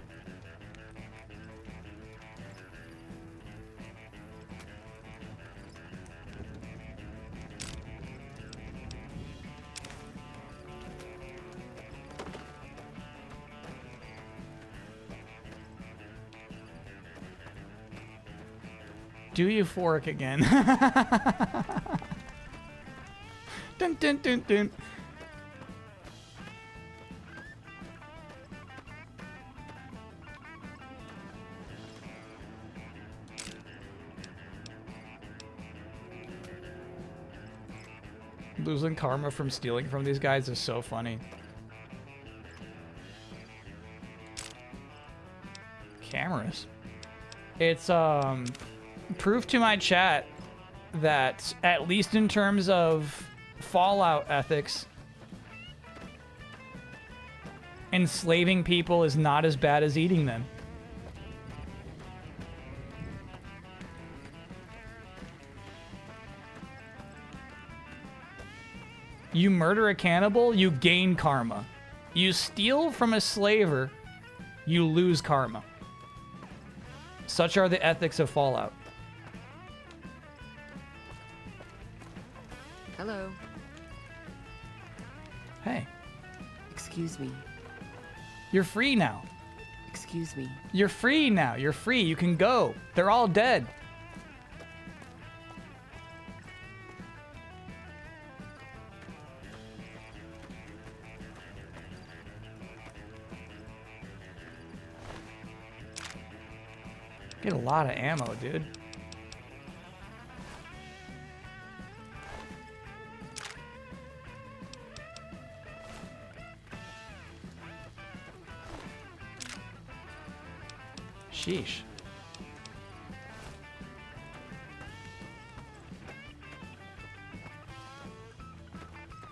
Do euphoric again. Dun dun dun dun. Losing karma from stealing from these guys is so funny. Cameras. It's proof to my chat that at least in terms of Fallout ethics, enslaving people is not as bad as eating them. You murder a cannibal, you gain karma. You steal from a slaver, you lose karma. Such are the ethics of Fallout. Hello. Hey, Excuse me. you're free now. Excuse me. You're free now. You're free. You can go. They're all dead. Get a lot of ammo, dude. Sheesh.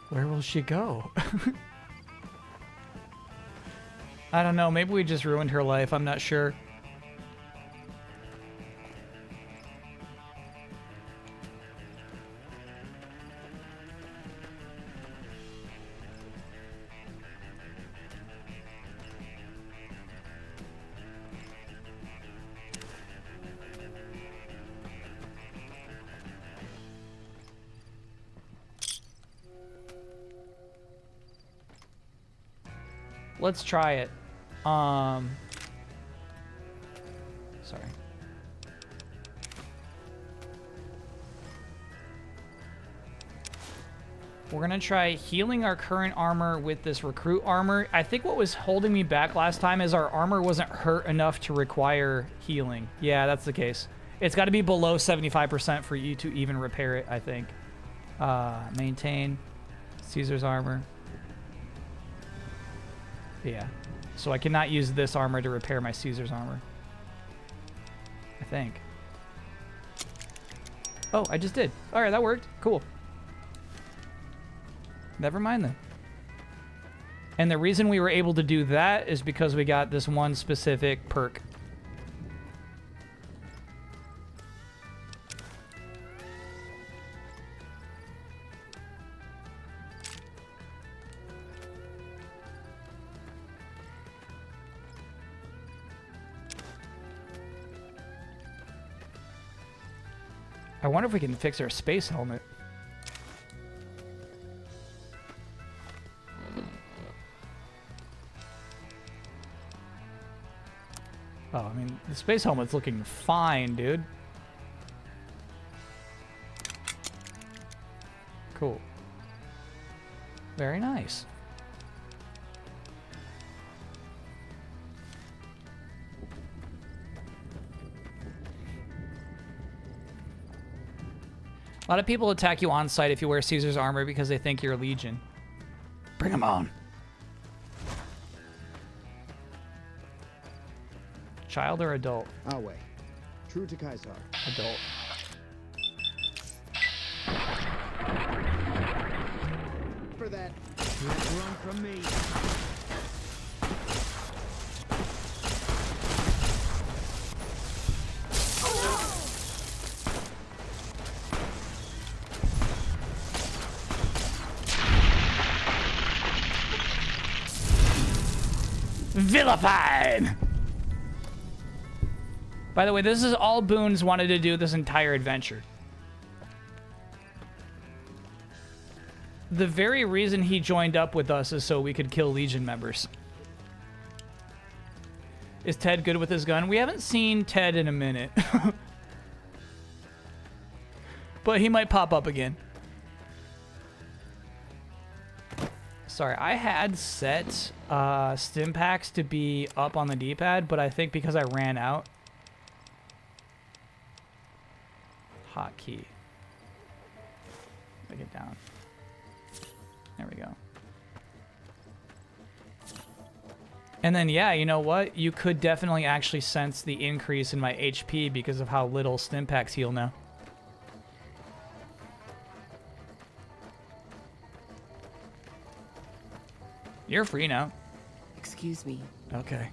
Where will she go? I don't know. Maybe we just ruined her life. I'm not sure. Let's try it. Sorry. We're gonna try healing our current armor with this recruit armor. I think what was holding me back last time is our armor wasn't hurt enough to require healing. Yeah, that's the case. It's got to be below 75% for you to even repair it, I think. Maintain Caesar's armor. Yeah. So I cannot use this armor to repair my Caesar's armor. I think. Oh, I just did. All right, that worked. Cool. Never mind then. And the reason we were able to do that is because we got this one specific perk. I wonder if we can fix our space helmet. Oh, I mean, the space helmet's looking fine, dude. Cool. Very nice. A lot of people attack you on sight if you wear Caesar's armor because they think you're a Legion. Bring them on. Child or adult? Our way. True to Kaiser. Adult. For that. Run from me. Vilified! By the way, this is all Boons wanted to do this entire adventure. The very reason he joined up with us is so we could kill Legion members. Is Ted good with his gun? We haven't seen Ted in a minute. But he might pop up again. Sorry, I had set stim packs to be up on the D-pad, but I think because I ran out. Hotkey. Make it down. There we go. And then, yeah, you know what? You could definitely actually sense the increase in my HP because of how little Stimpaks heal now. You're free now. Excuse me. Okay.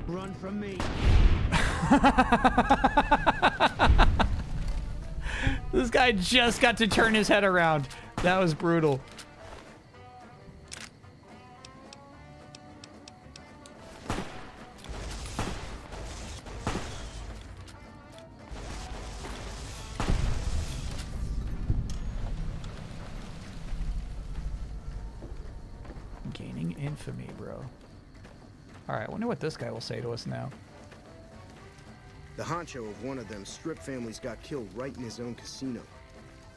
Run from me. This guy just got to turn his head around. That was brutal. Gaining infamy, bro. Alright, I wonder what this guy will say to us now. The honcho of one of them strip families got killed right in his own casino.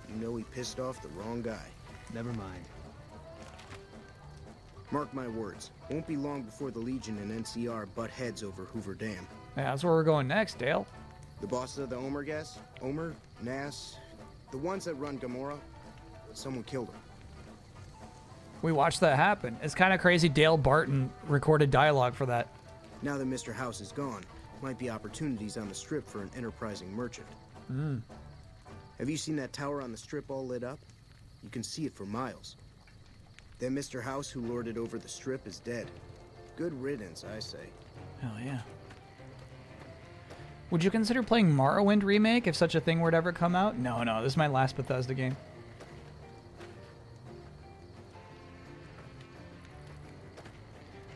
You know he pissed off the wrong guy. Never mind. Mark my words, won't be long before the Legion and NCR butt heads over Hoover Dam. Yeah, that's where we're going next, Dale. The bosses of the Omer guys, Omer, Nass, the ones that run Gamora, someone killed them. We watched that happen. It's kind of crazy Dale Barton recorded dialogue for that. Now that Mr. House is gone, might be opportunities on the strip for an enterprising merchant. Have you seen that tower on the strip all lit up? You can see it for miles. Then Mr. House, who lorded over the strip, is dead. Good riddance, I say. Hell yeah. Would you consider playing Morrowind Remake if such a thing were to ever come out? No, this is my last Bethesda game.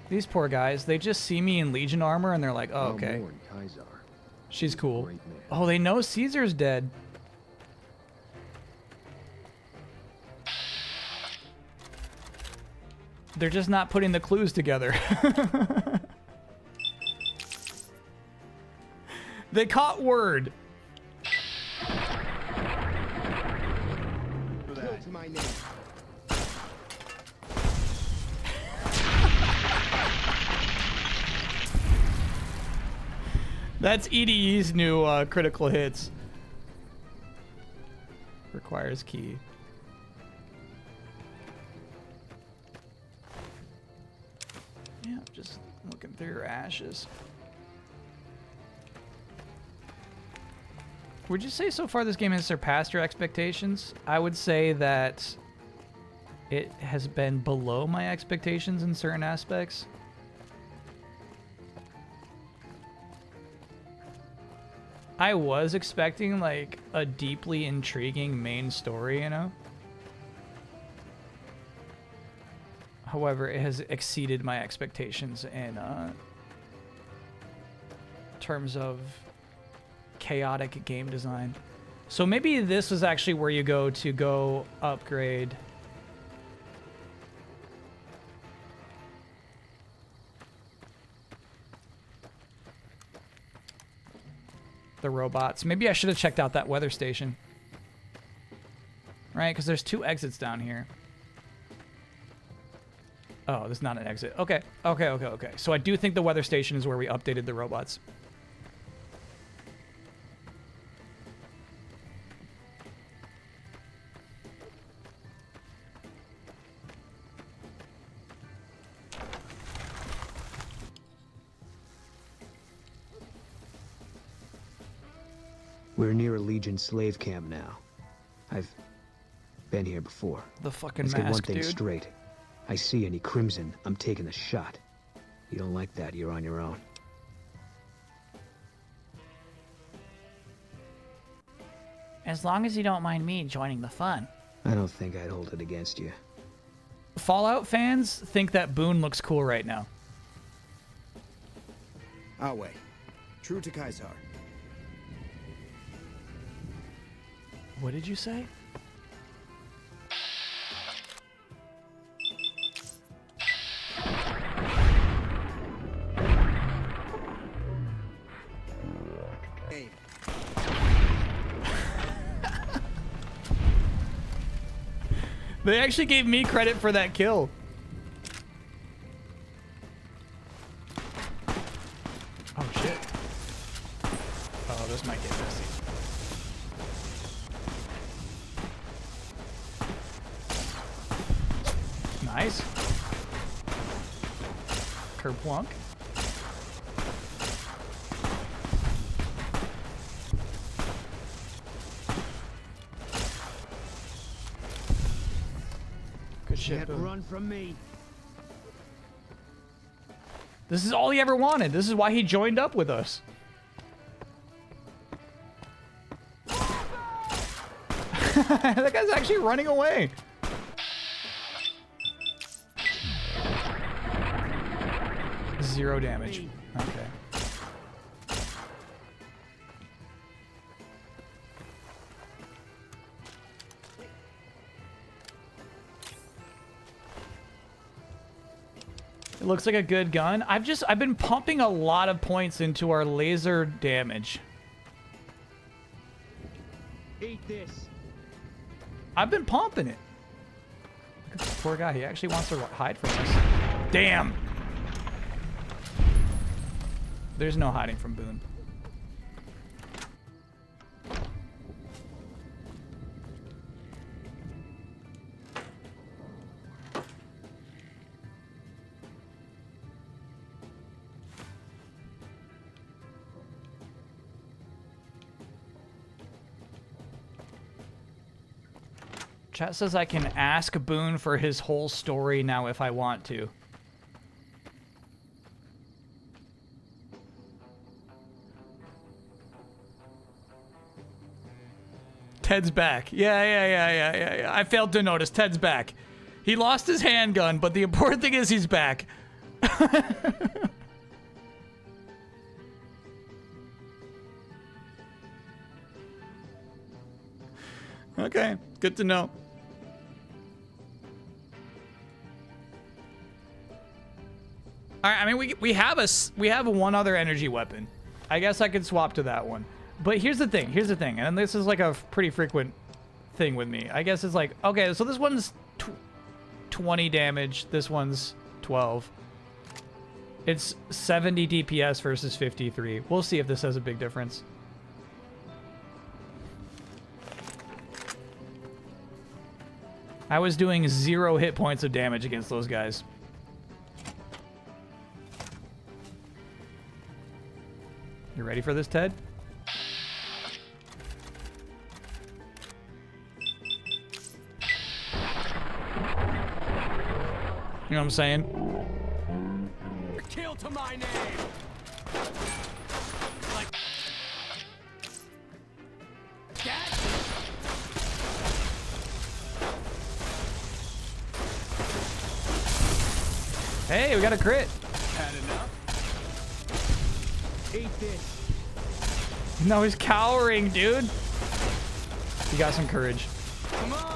These poor guys, they just see me in Legion armor and they're like, oh, okay. She's cool. Oh, they know Caesar's dead. They're just not putting the clues together. They caught word. Killed my name. That's EDE's new critical hits. Requires key. Yeah, just looking through your ashes. Would you say so far this game has surpassed your expectations? I would say that it has been below my expectations in certain aspects. I was expecting like a deeply intriguing main story, you know? However, it has exceeded my expectations in terms of chaotic game design. So maybe this is actually where you go to go upgrade the robots. Maybe I should have checked out that weather station. Right? Because there's 2 exits down here. Oh, there's not an exit. Okay. So I do think the weather station is where we updated the robots. We're near a Legion slave camp now. I've been here before. The fucking Let's get one mask, thing dude. straight. I see any crimson, I'm taking the shot. You don't like that, you're on your own. As long as you don't mind me joining the fun. I don't think I'd hold it against you. Fallout fans think that Boone looks cool right now. Awe. True to Kaisar. What did you say? Hey. They actually gave me credit for that kill. Oh shit. Jesse. Nice. Kerplunk. Good shit. Can't Boom. run from me. This is all he ever wanted. This is why he joined up with us. That guy's actually running away. Zero damage. Okay. It looks like a good gun. I've been pumping a lot of points into our laser damage. Eat this. I've been pumping it. Look at this poor guy. He actually wants to hide from us. Damn. There's no hiding from Boone. Chat says I can ask Boone for his whole story now if I want to. Ted's back. Yeah. I failed to notice. Ted's back. He lost his handgun, but the important thing is he's back. Okay, good to know. All right, I mean, we have one other energy weapon. I guess I could swap to that one. But here's the thing, and this is like a pretty frequent thing with me. I guess it's like, okay, so this one's 20 damage, this one's 12. It's 70 DPS versus 53. We'll see if this has a big difference. I was doing 0 hit points of damage against those guys. You ready for this, Ted? You know what I'm saying? Kill to my name. Like that. Hey, we got a crit. Had enough. Eat this. No, he's cowering, dude. He got some courage. Come on.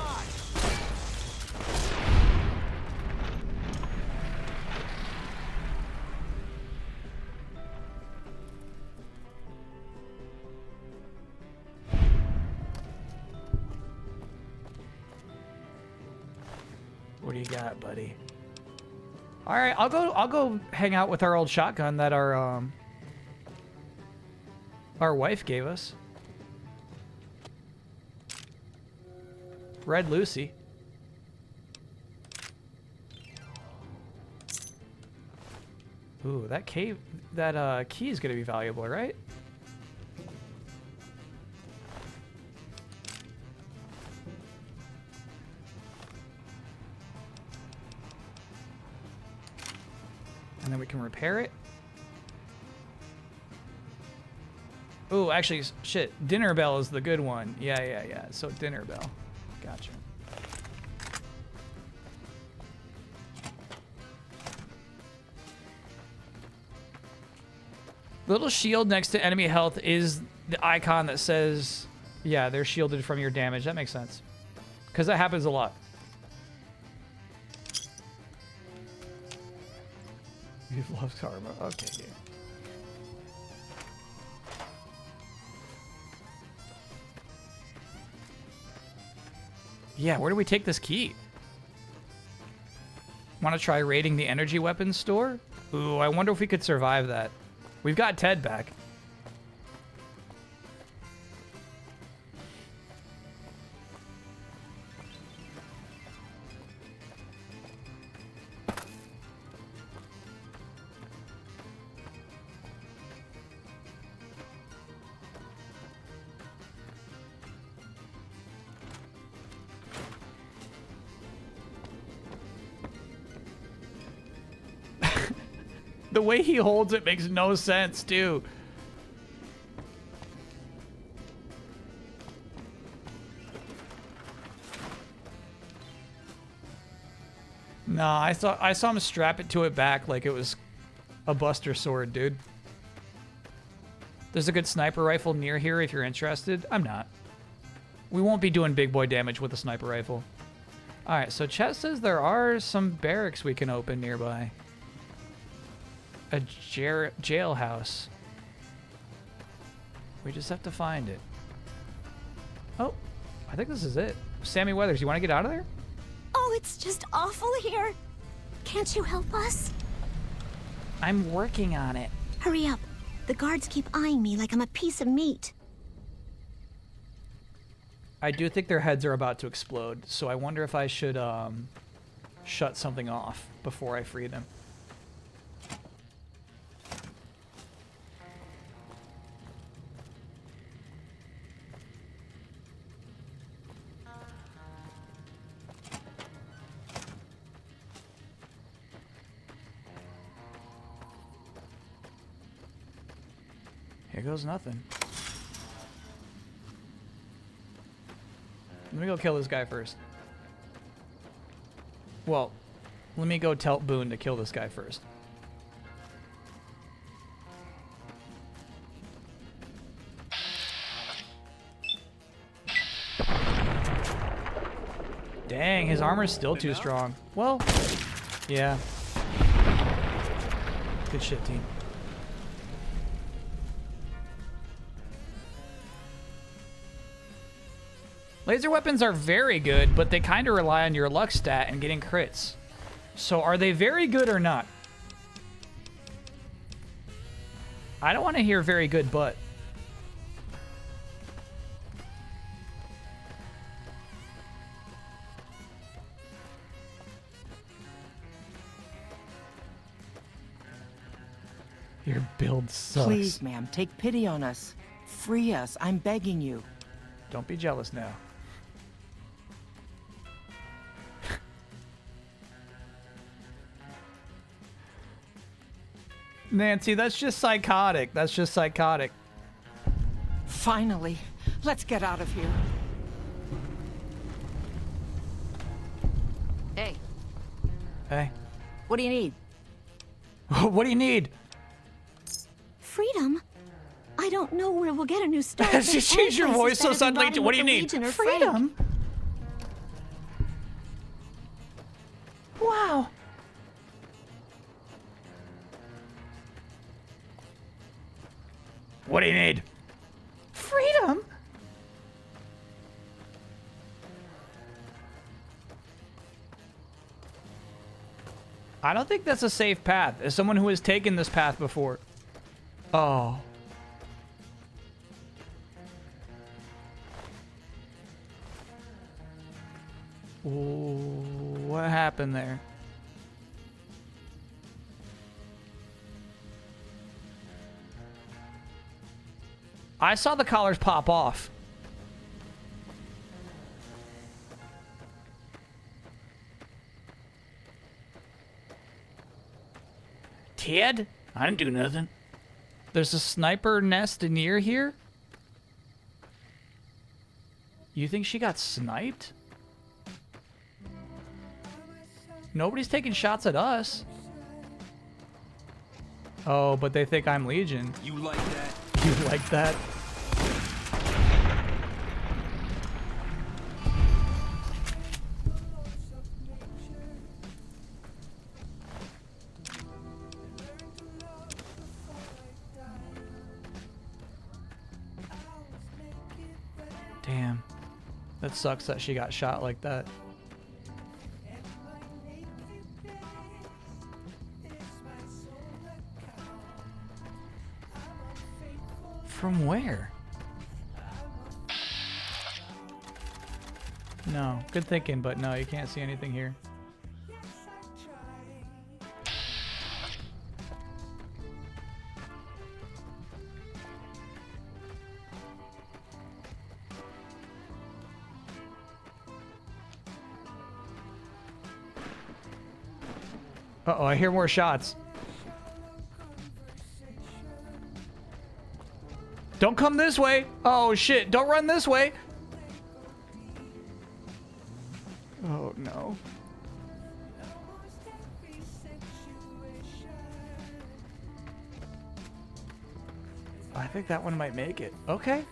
What do you got, buddy? All right, I'll go hang out with our old shotgun that our wife gave us. Red Lucy. Ooh, that key is gonna be valuable, right? And then we can repair it. Ooh, actually, shit. Dinner Bell is the good one. Yeah. So Dinner Bell. Gotcha. The little shield next to enemy health is the icon that says, yeah, they're shielded from your damage. That makes sense. Because that happens a lot. You've lost karma. Okay, game. Yeah, where do we take this key? Want to try raiding the energy weapons store? Ooh, I wonder if we could survive that. We've got Ted back. The way he holds it makes no sense, too. No, I saw him strap it to it back like it was a Buster sword, dude. There's a good sniper rifle near here if you're interested. I'm not. We won't be doing big boy damage with a sniper rifle. Alright, so Chet says there are some barracks we can open nearby. A jailhouse. We just have to find it. Oh, I think this is it. Sammy Weathers, you want to get out of there? Oh, it's just awful here. Can't you help us? I'm working on it. Hurry up. The guards keep eyeing me like I'm a piece of meat. I do think their heads are about to explode, so I wonder if I should shut something off before I free them. Here goes nothing. Let me go kill this guy first. Well, let me go tell Boone to kill this guy first. Dang, his armor's still too strong. Well, yeah. Good shit, team. Laser weapons are very good, but they kind of rely on your luck stat and getting crits. So are they very good or not? I don't want to hear very good, but... Your build sucks. Please, ma'am, take pity on us. Free us, I'm begging you. Don't be jealous now. Nancy, that's just psychotic. That's just psychotic. Finally, let's get out of here. Hey. Hey. What do you need? What do you need? Freedom? I don't know where we'll get a new start. She changed your voice so suddenly. What do you need? Freedom? Wow. What do you need? Freedom? I don't think that's a safe path. As someone who has taken this path before. Oh. Ooh, what happened there? I saw the collars pop off. Ted? I didn't do nothing. There's a sniper nest near here? You think she got sniped? Nobody's taking shots at us. Oh, but they think I'm Legion. You like that? You like that? Damn. That sucks that she got shot like that. From where? No. Good thinking, but no, you can't see anything here. Uh-oh, I hear more shots. Don't come this way. Oh, shit. Don't run this way. Oh, no. I think that one might make it. Okay.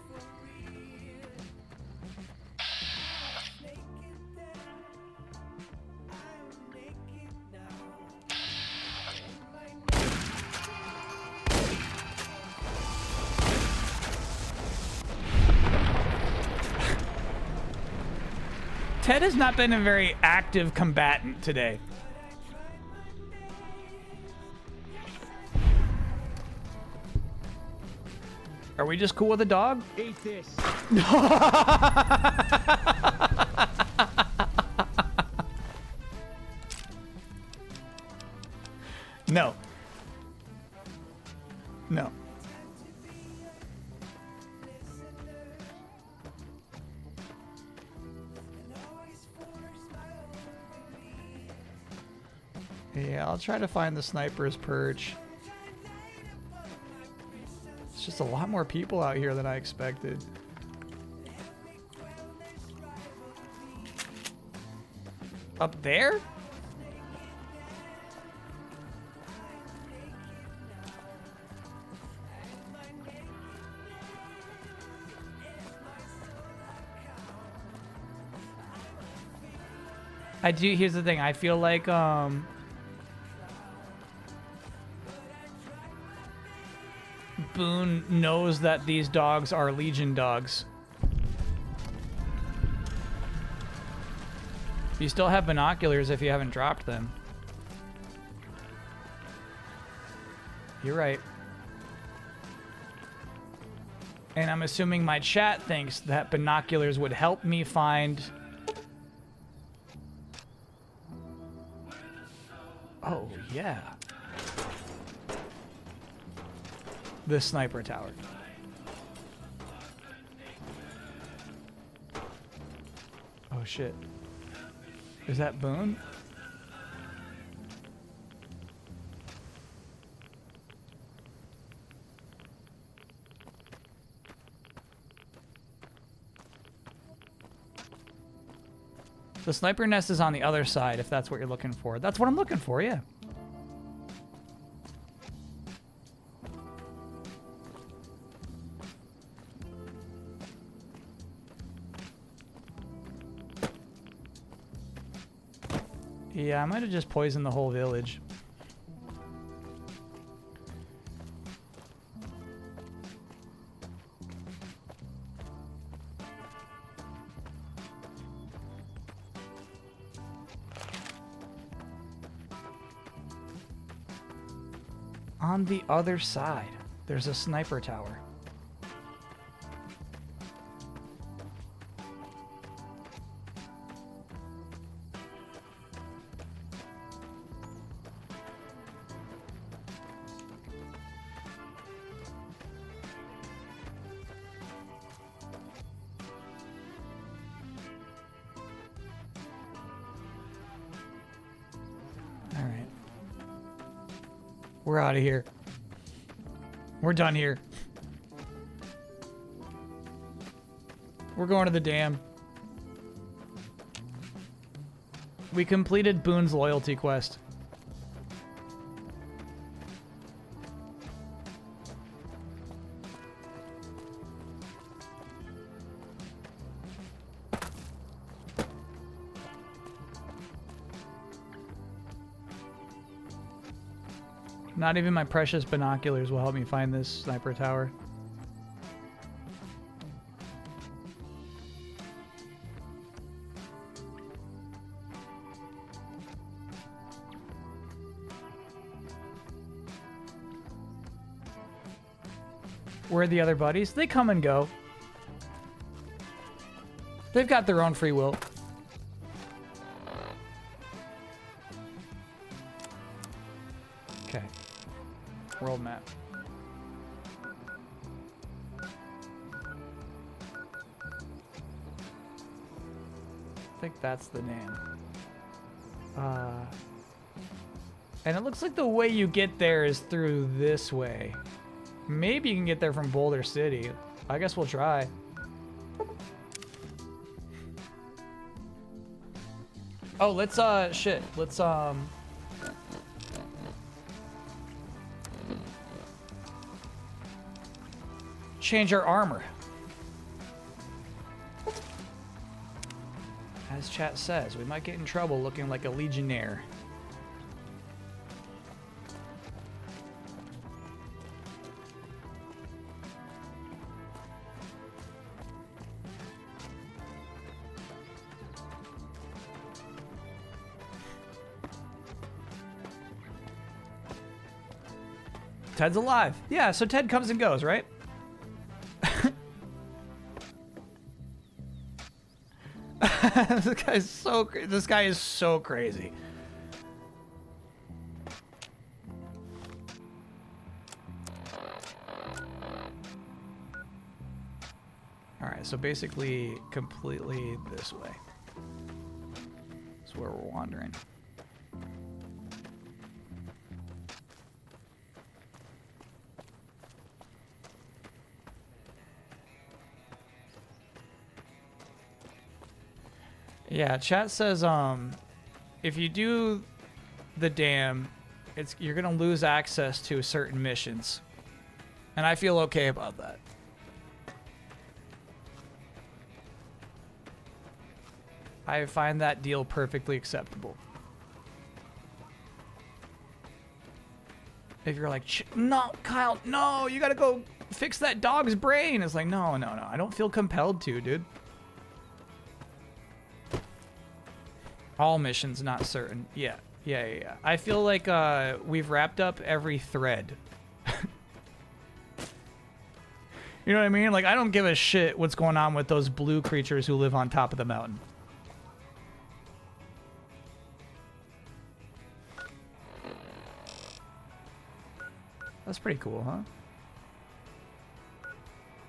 Ted has not been a very active combatant today. Are we just cool with a dog? Eat this. No. No. Yeah, I'll try to find the sniper's perch. It's just a lot more people out here than I expected. Up there? I do, here's the thing, I feel like, Boone knows that these dogs are Legion dogs. You still have binoculars if you haven't dropped them. You're right. And I'm assuming my chat thinks that binoculars would help me find... Oh, yeah. This sniper tower. Oh shit. Is that Boone? The sniper nest is on the other side, if that's what you're looking for. That's what I'm looking for, yeah. Yeah, I might have just poisoned the whole village. On the other side, there's a sniper tower. We're out of here. We're done here. We're going to the dam. We completed Boone's loyalty quest. Not even my precious binoculars will help me find this sniper tower. Where are the other buddies? They come and go. They've got their own free will. Okay. World map. I think that's the name. And it looks like the way you get there is through this way. Maybe you can get there from Boulder City. I guess we'll try. Oh, let's shit. Let's change our armor. As chat says, we might get in trouble looking like a legionnaire. Ted's alive. Yeah, so Ted comes and goes, right? This guy is so crazy. All right, so basically completely this way. That's where we're wandering. Yeah, chat says if you do the dam, you're gonna lose access to certain missions. And I feel okay about that. I find that deal perfectly acceptable. If you're like, no, Kyle, no, you gotta go fix that dog's brain. It's like, no, I don't feel compelled to, dude. All missions, not certain. Yeah. I feel like we've wrapped up every thread. You know what I mean? Like, I don't give a shit what's going on with those blue creatures who live on top of the mountain. That's pretty cool, huh?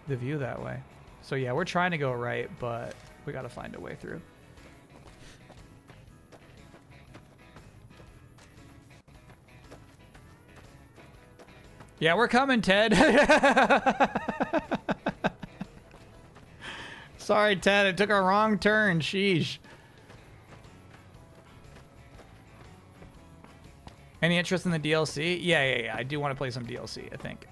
The view that way. So yeah, we're trying to go right, but we gotta find a way through. Yeah, we're coming, Ted. Sorry, Ted. It took a wrong turn. Sheesh. Any interest in the DLC? Yeah. I do want to play some DLC, I think.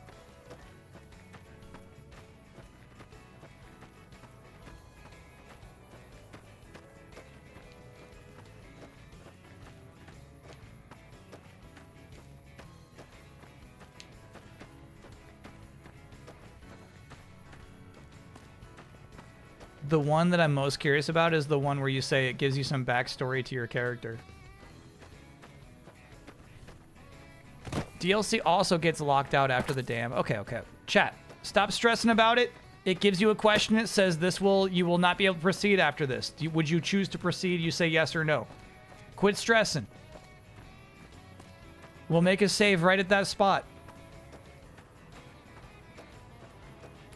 The one that I'm most curious about is the one where you say it gives you some backstory to your character. DLC also gets locked out after the dam. Okay. Chat, stop stressing about it. It gives you a question. It says you will not be able to proceed after this. Would you choose to proceed? You say yes or no. Quit stressing. We'll make a save right at that spot.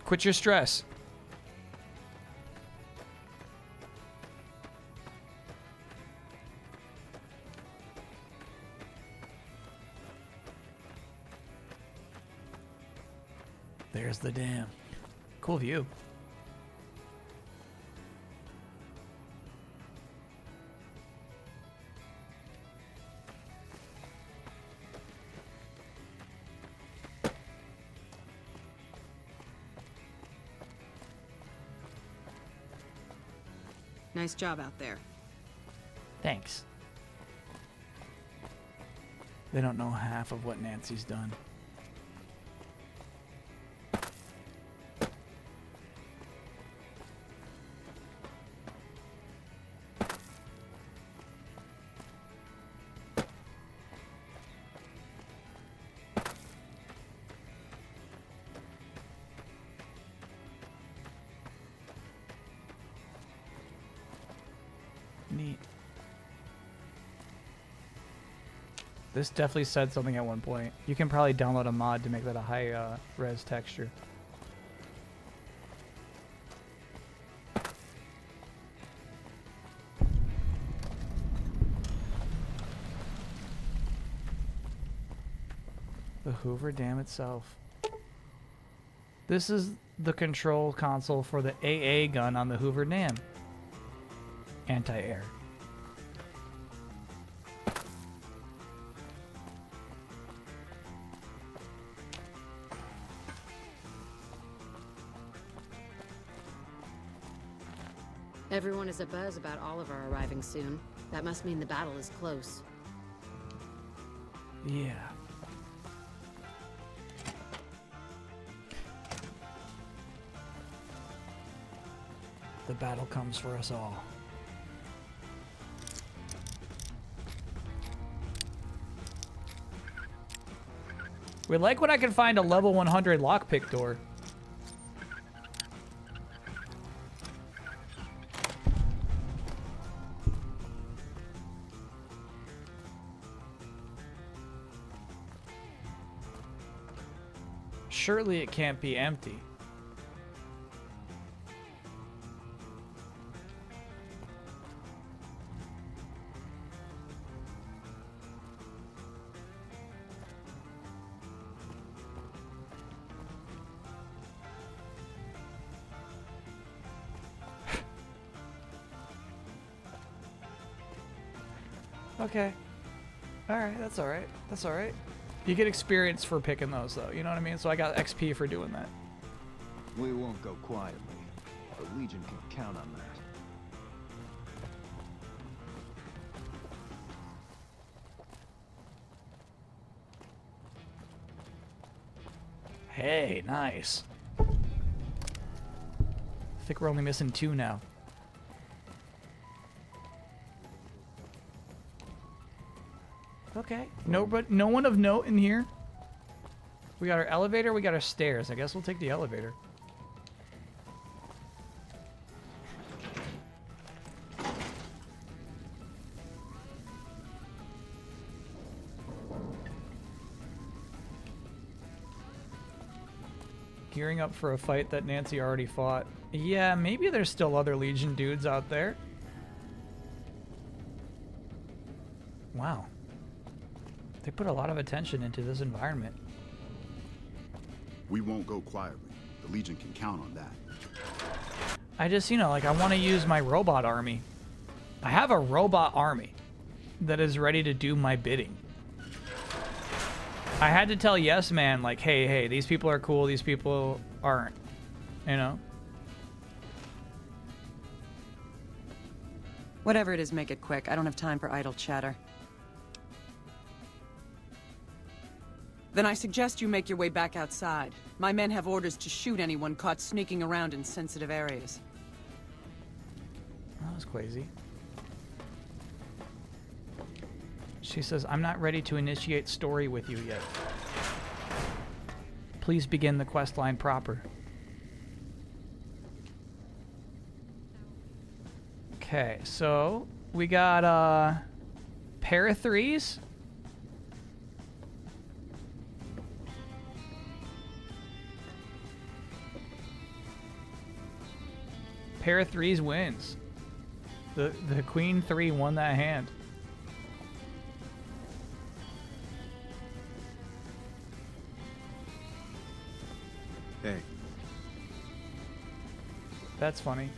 Quit your stress. There's the dam. Cool view. Nice job out there. Thanks. They don't know half of what Nancy's done. Neat. This definitely said something at one point. You can probably download a mod to make that a high res texture. The Hoover Dam itself. This is the control console for the AA gun on the Hoover Dam. Anti-air. Everyone is abuzz about Oliver arriving soon. That must mean the battle is close. Yeah. The battle comes for us all. We like when I can find a level 100 lockpick door. Surely it can't be empty. Okay. Alright, that's alright. That's alright. You get experience for picking those, though. You know what I mean? So I got XP for doing that. We won't go quietly. The Legion can count on that. Hey, nice. I think we're only missing 2 now. Okay. No one of note in here. We got our elevator, we got our stairs. I guess we'll take the elevator. Gearing up for a fight that Nancy already fought. Yeah, maybe there's still other Legion dudes out there. Wow. They put a lot of attention into this environment. We won't go quietly. The Legion can count on that. I just, you know, like I want to use my robot army. I have a robot army that is ready to do my bidding. I had to tell Yes Man, like, hey, these people are cool, these people aren't. You know? Whatever it is, make it quick. I don't have time for idle chatter. Then I suggest you make your way back outside. My men have orders to shoot anyone caught sneaking around in sensitive areas. That was crazy. She says, I'm not ready to initiate story with you yet. Please begin the quest line proper. Okay, so we got a pair of 3s. Pair of 3s wins. The Queen 3 won that hand. Hey. That's funny.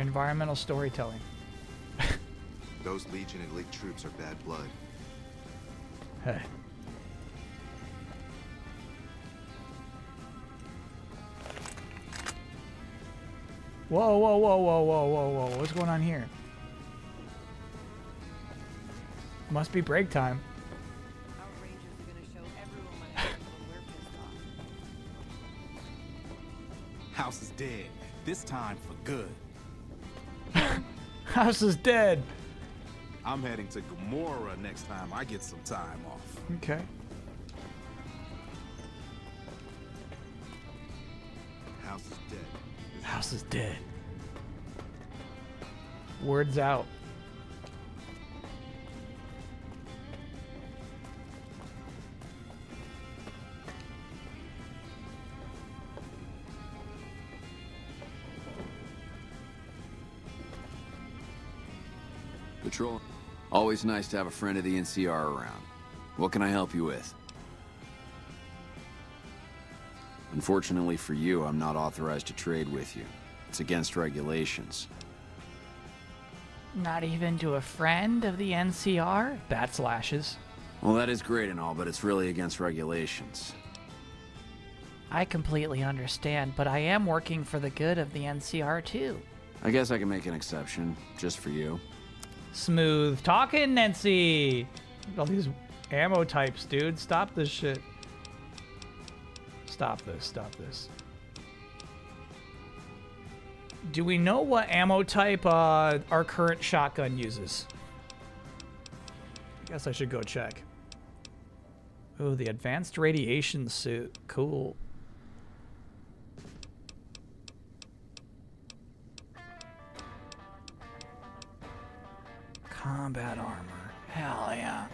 Environmental storytelling. Those Legion and League troops are bad blood. Hey. Whoa, whoa, whoa, whoa, whoa, whoa, whoa. What's going on here? Must be break time. House is dead. This time for good. House is dead. I'm heading to Gamora next time I get some time off. Okay. House is dead. House is dead. Words out. Patrol. Always nice to have a friend of the NCR around. What can I help you with? Unfortunately for you, I'm not authorized to trade with you. It's against regulations. Not even to a friend of the NCR? Bat slashes. Well, that is great and all, but it's really against regulations. I completely understand, but I am working for the good of the NCR too. I guess I can make an exception, just for you. Smooth talking, Nancy. All these ammo types, dude. Stop this shit. Stop this. Stop this. Do we know what ammo type our current shotgun uses? I guess I should go check. Oh, the advanced radiation suit. Cool. Combat armor. Hell yeah.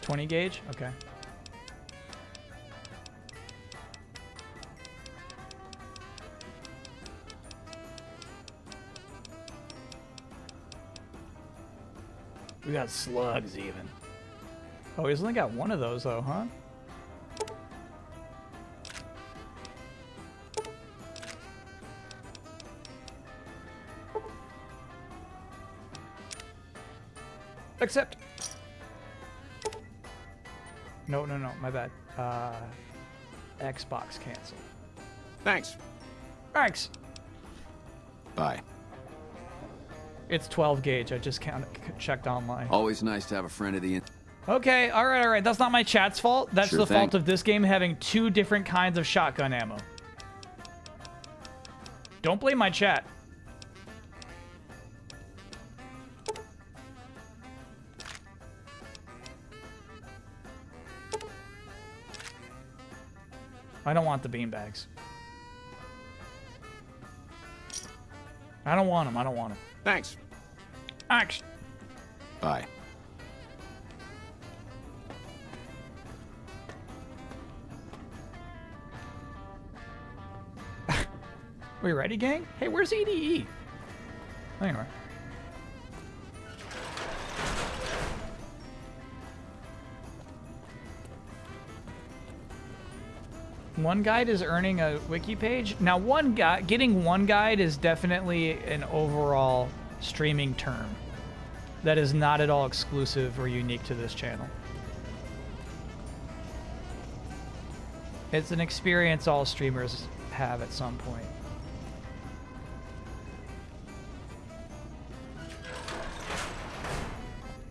.20 gauge? Okay. We got slugs even. Oh, he's only got one of those though, huh? Accept. No, my bad. Xbox cancel. Thanks. Thanks. Bye. It's 12 gauge. I just checked online. Always nice to have a friend of the... Okay, all right. That's not my chat's fault. That's Sure the thing. fault of this game having 2 different kinds of shotgun ammo. Don't blame my chat. I don't want the beanbags. I don't want them. Thanks. Thanks. Bye. We ready, gang? Hey, where's EDE? Anyway. One guide is earning a wiki page. Now, getting one guide is definitely an overall streaming term that is not at all exclusive or unique to this channel. It's an experience all streamers have at some point.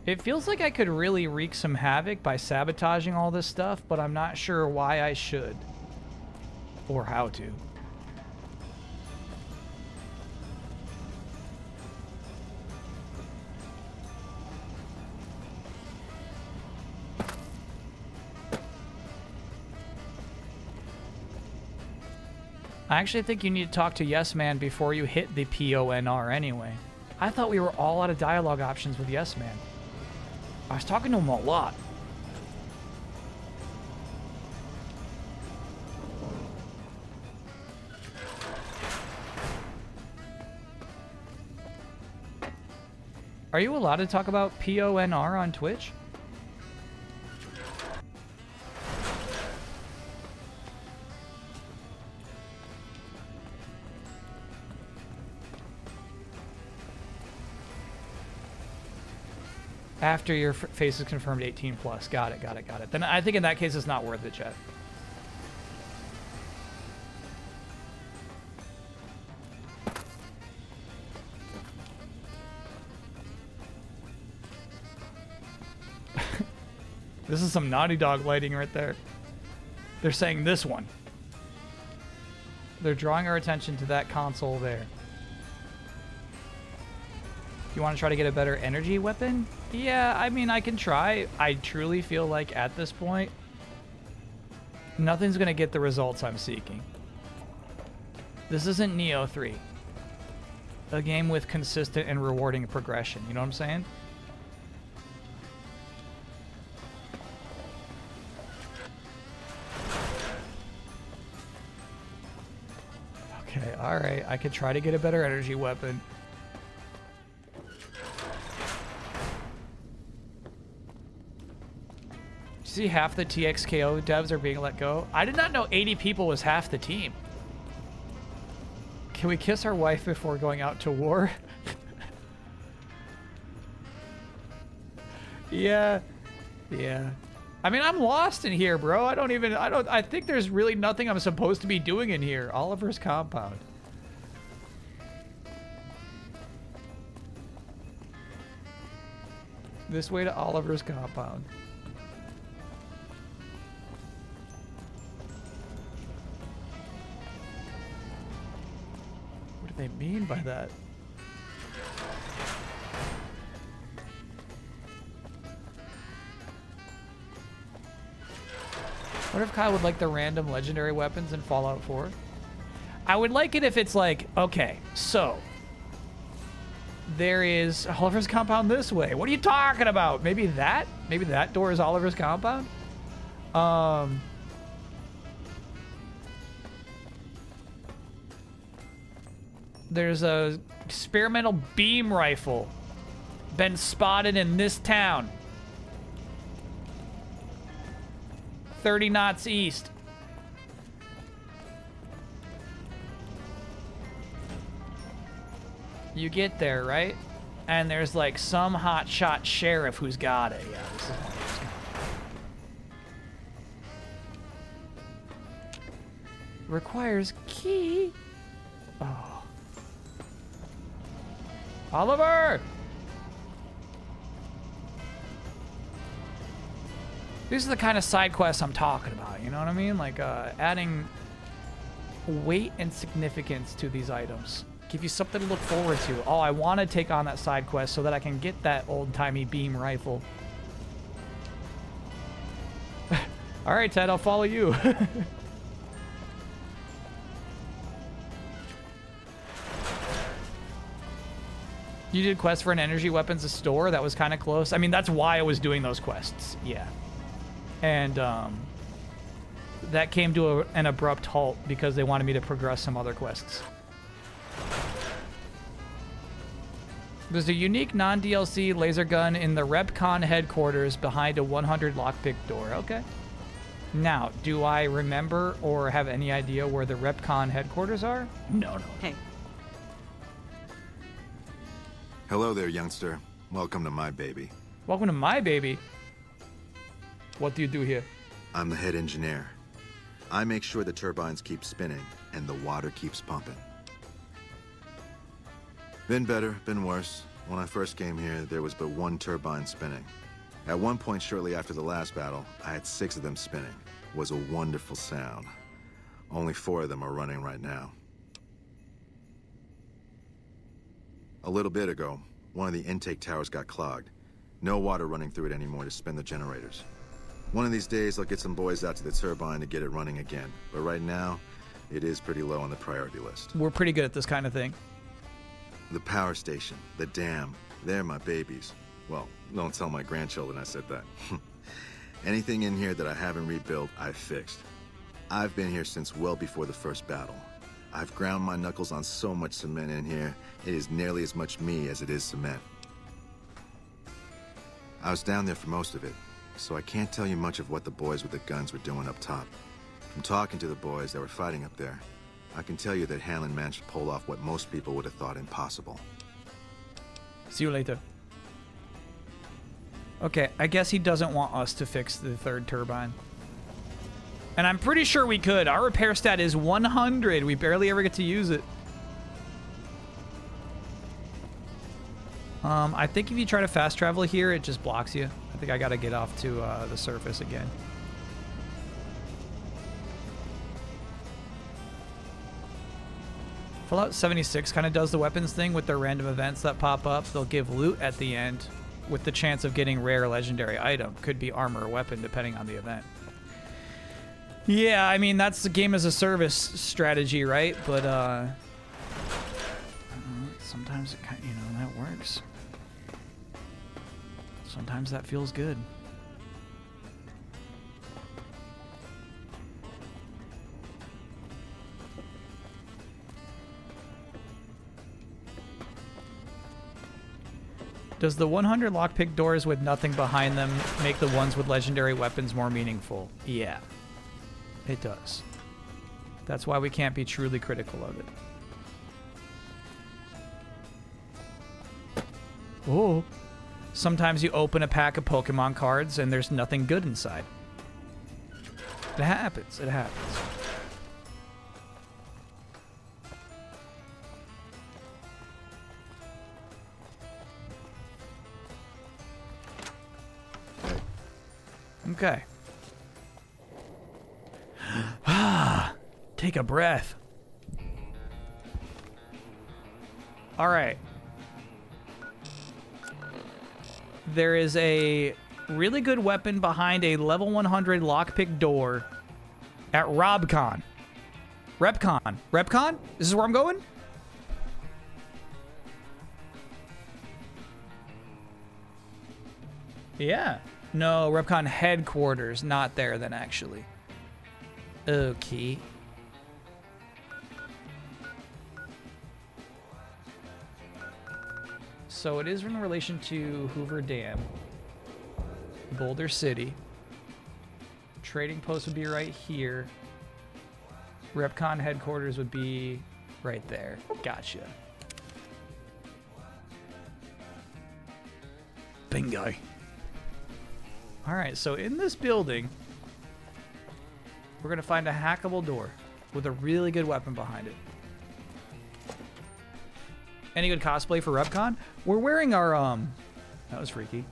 It feels like I could really wreak some havoc by sabotaging all this stuff, but I'm not sure why I should. Or how to. I actually think you need to talk to Yes Man before you hit the PONR anyway. I thought we were all out of dialogue options with Yes Man. I was talking to him a lot. Are you allowed to talk about PONR on Twitch? After your face is confirmed 18 plus. Got it. Then I think in that case it's not worth it, chat. This is some Naughty Dog lighting right there. They're saying this one. They're drawing our attention to that console there. You want to try to get a better energy weapon? Yeah, I mean, I can try. I truly feel like at this point, nothing's going to get the results I'm seeking. This isn't Neo 3. A game with consistent and rewarding progression. You know what I'm saying? Alright, I could try to get a better energy weapon. See, half the TXKO devs are being let go. I did not know 80 people was half the team. Can we kiss our wife before going out to war? Yeah. Yeah. I mean, I'm lost in here, bro. I think there's really nothing I'm supposed to be doing in here. Oliver's compound. This way to Oliver's compound. What do they mean by that? What if Kyle would like the random legendary weapons in Fallout 4? I would like it if it's like, okay, so there is Oliver's compound this way. What are you talking about? Maybe that door is Oliver's compound? There's a experimental beam rifle been spotted in this town. 30 knots east. You get there, right? And there's like some hotshot sheriff who's got it. Yeah, this is one of those guys. Requires key. Oh. Oliver! These are the kind of side quests I'm talking about, you know what I mean? Like, adding weight and significance to these items. Give you something to look forward to. Oh, I want to take on that side quest so that I can get that old-timey beam rifle. All right, Ted, I'll follow you. You did quests for an energy weapons store? That was kind of close. I mean, that's why I was doing those quests. Yeah. And that came to an abrupt halt because they wanted me to progress some other quests. There's a unique non-DLC laser gun in the RepCon headquarters behind a 100 lockpick door. Okay. Now, do I remember or have any idea where the RepCon headquarters are? No. Hey. Hello there, youngster. Welcome to my baby. Welcome to my baby. What do you do here? I'm the head engineer. I make sure the turbines keep spinning and the water keeps pumping. Been better, been worse. When I first came here, there was but one turbine spinning. At one point shortly after the last battle, I had 6 of them spinning. It was a wonderful sound. Only 4 of them are running right now. A little bit ago, one of the intake towers got clogged. No water running through it anymore to spin the generators. One of these days, I'll get some boys out to the turbine to get it running again. But right now, it is pretty low on the priority list. We're pretty good at this kind of thing. The power station, the dam, they're my babies. Well, don't tell my grandchildren I said that. Anything in here that I haven't rebuilt, I've fixed. I've been here since well before the first battle. I've ground my knuckles on so much cement in here, it is nearly as much me as it is cement. I was down there for most of it, so I can't tell you much of what the boys with the guns were doing up top. From talking to the boys that were fighting up there, I can tell you that Hanlon managed to pull off what most people would have thought impossible. See you later. Okay, I guess he doesn't want us to fix the 3rd turbine. And I'm pretty sure we could. Our repair stat is 100. We barely ever get to use it. I think if you try to fast travel here, it just blocks you. I think I gotta get off to the surface again. Fallout 76 kind of does the weapons thing with their random events that pop up. They'll give loot at the end with the chance of getting rare legendary item. Could be armor or weapon depending on the event. Yeah, I mean, that's the game as a service strategy, right? But sometimes it kind of, that works. Sometimes that feels good. Does the 100 lockpick doors with nothing behind them make the ones with legendary weapons more meaningful? Yeah, it does. That's why we can't be truly critical of it. Oh. Sometimes you open a pack of Pokemon cards and there's nothing good inside. It happens. It happens. Okay. Take a breath. All right. There is a really good weapon behind a level 100 lockpick door at RobCon. RepCon. RepCon? This is where I'm going? Yeah. No, RepCon headquarters. Not there then, actually. Okay. So it is in relation to Hoover Dam, Boulder City. Trading post would be right here. RepCon headquarters would be right there. Gotcha. Bingo. All right, so in this building, we're gonna find a hackable door with a really good weapon behind it. Any good cosplay for RepCon? We're wearing our, that was freaky.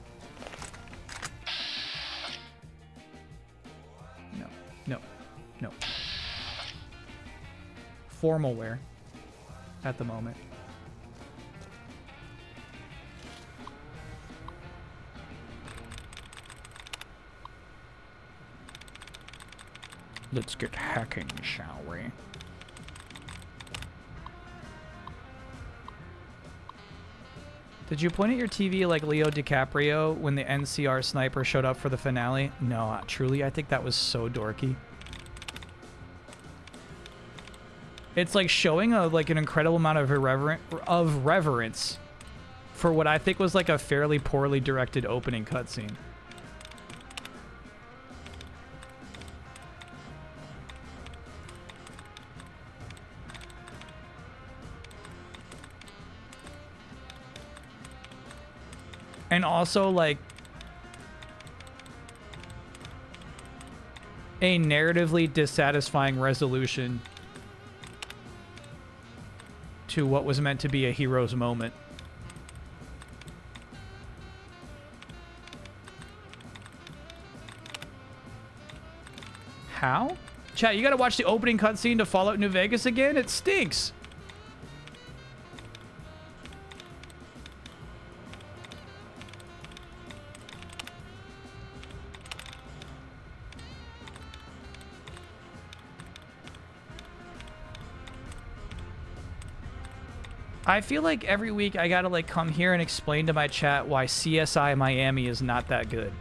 No, no, no. Formal wear at the moment. Let's get hacking, shall we? Did you point at your TV like Leo DiCaprio when the NCR sniper showed up for the finale? No, truly, I think that was so dorky. It's like showing a an incredible amount of reverence for what I think was like a fairly poorly directed opening cutscene. And also, like, a narratively dissatisfying resolution to what was meant to be a hero's moment. How? Chat, you gotta watch the opening cutscene to Fallout New Vegas again? It stinks. I feel like every week I gotta like come here and explain to my chat why CSI Miami is not that good.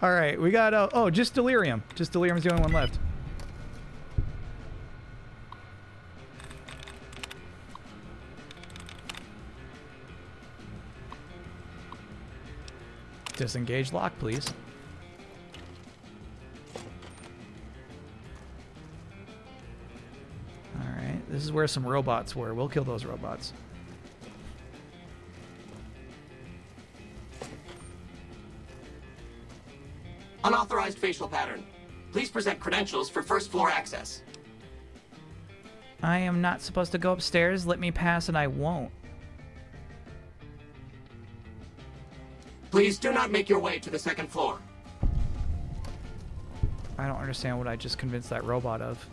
All right, we got oh, just Delirium. Just Delirium's the only one left. Disengage lock, please. This is where some robots were. We'll kill those robots. Unauthorized facial pattern. Please present credentials for first floor access. I am not supposed to go upstairs. Let me pass and I won't. Please do not make your way to the second floor. I don't understand what I just convinced that robot of.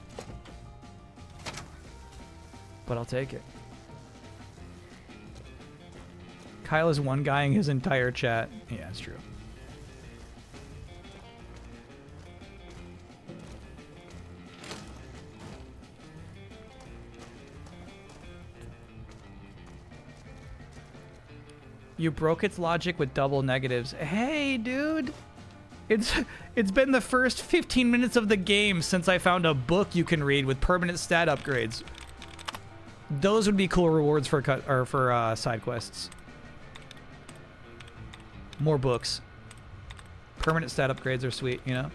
But I'll take it. Kyle is one guying his entire chat. Yeah, it's true. You broke its logic with double negatives. Hey, dude. It's been the first 15 minutes of the game since I found a book you can read with permanent stat upgrades. Those would be cool rewards for side quests. More books. Permanent stat upgrades are sweet, you know?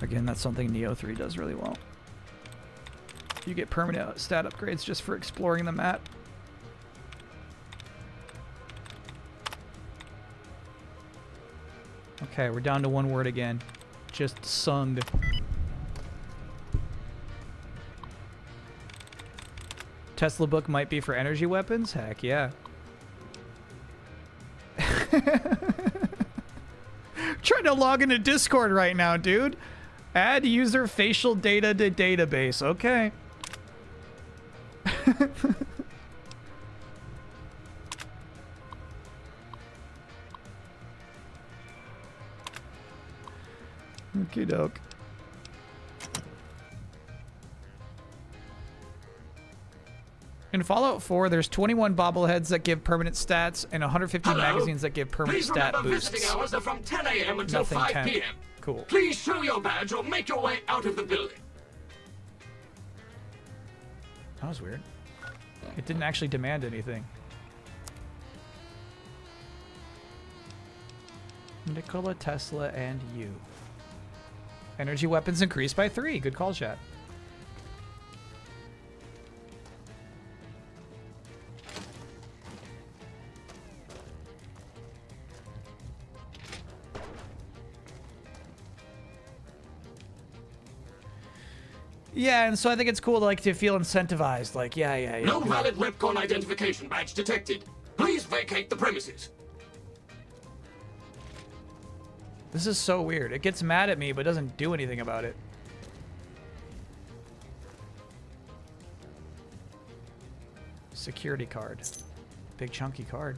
Again, that's something Neo 3 does really well. You get permanent stat upgrades just for exploring the map. Okay, we're down to one word again. Just sung. Tesla book might be for energy weapons? Heck yeah. Trying to log into Discord right now, dude. Add user facial data to database. Okay. Okie doke. In Fallout 4, there's 21 bobbleheads that give permanent stats and 150 magazines that give permanent Please stat remember boosts. visiting hours are from 10 a.m. until Nothing 5 10. p.m. Cool. Please show your badge or make your way out of the building. That was weird. It didn't actually demand anything. Nikola Tesla and you. Energy weapons increased by 3. Good call, chat. Yeah, and so I think it's cool to feel incentivized. Like, yeah. No valid Repcon identification badge detected. Please vacate the premises. This is so weird. It gets mad at me, but doesn't do anything about it. Security card. Big chunky card.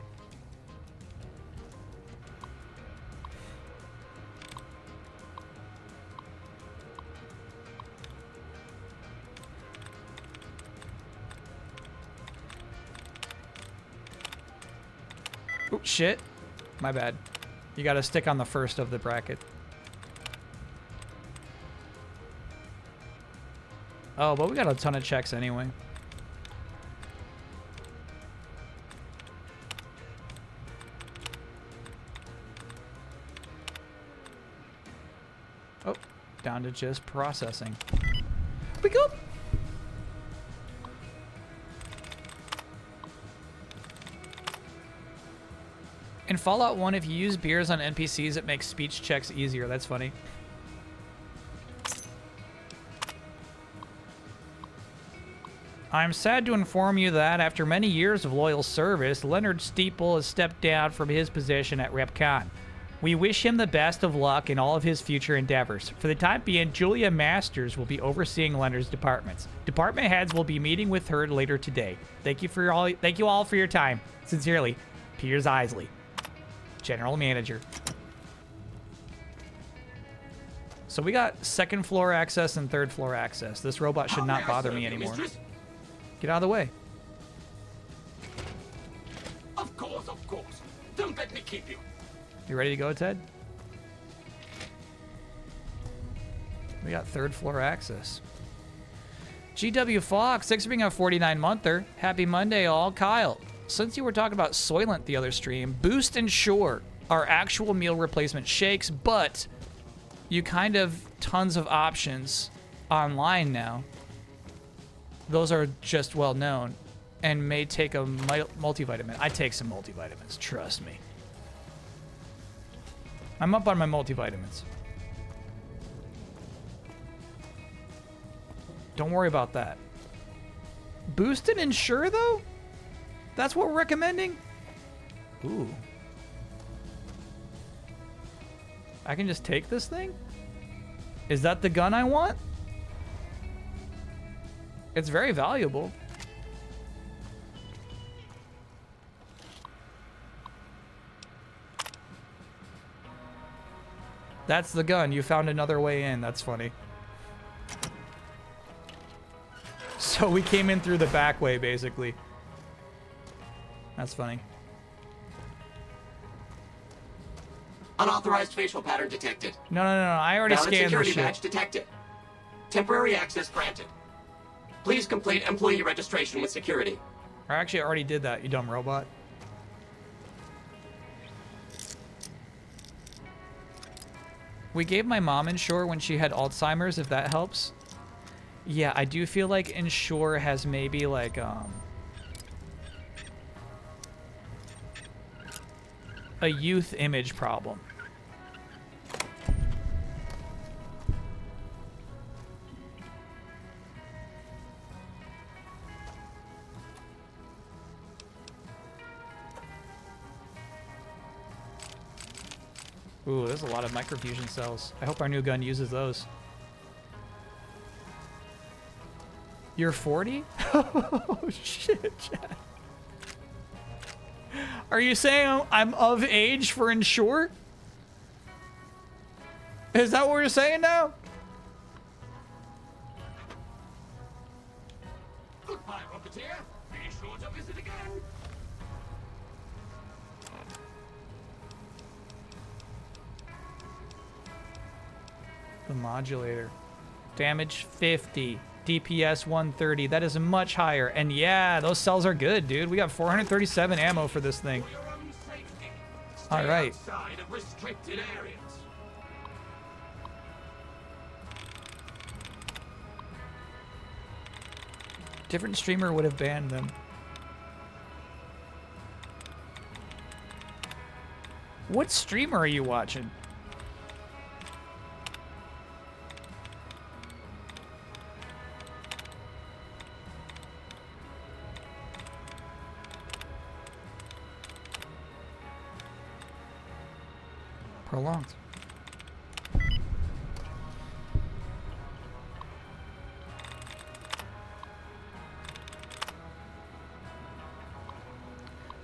Oh, shit. My bad. You gotta stick on the first of the bracket. Oh, but we got a ton of checks anyway. Oh, down to just processing. We go. In Fallout 1, if you use beers on NPCs, it makes speech checks easier. That's funny. I'm sad to inform you that after many years of loyal service, Leonard Steeple has stepped down from his position at RepCon. We wish him the best of luck in all of his future endeavors. For the time being, Julia Masters will be overseeing Leonard's departments. Department heads will be meeting with her later today. Thank you all for your time. Sincerely, Piers Isley, General Manager. So we got second floor access and third floor access. This robot should not bother me anymore. Get out of the way. Of course. Don't let me keep you. You ready to go, Ted? We got third floor access. GW Fox, thanks for being a 49-monther. Happy Monday, all. Kyle, since you were talking about Soylent the other stream, Boost and Sure are actual meal replacement shakes, but you kind of tons of options online now. Those are just well known and may take a multivitamin. I take some multivitamins, trust me. I'm up on my multivitamins. Don't worry about that. Boost and Ensure, though? That's what we're recommending? Ooh. I can just take this thing? Is that the gun I want? It's very valuable. That's the gun. You found another way in. That's funny. So we came in through the back way, basically. That's funny. Unauthorized facial pattern detected. No. I already Valid scanned the security shit. badge detected. Temporary access granted. Please complete employee registration with security. I actually already did that, you dumb robot. We gave my mom Ensure when she had Alzheimer's, if that helps. Yeah, I do feel like Ensure has maybe like a youth image problem. Ooh, there's a lot of microfusion cells. I hope our new gun uses those. You're 40? Oh, shit, Chad. Are you saying I'm of age for Ensure? Is that what we're saying now? Goodbye, Rocketeer. Be sure to visit again. The modulator. Damage 50. DPS 130. That is much higher. And yeah, those cells are good, dude. We got 437 ammo for this thing. All right. Outside of restricted areas. Different streamer would have banned them. What streamer are you watching? Prolonged.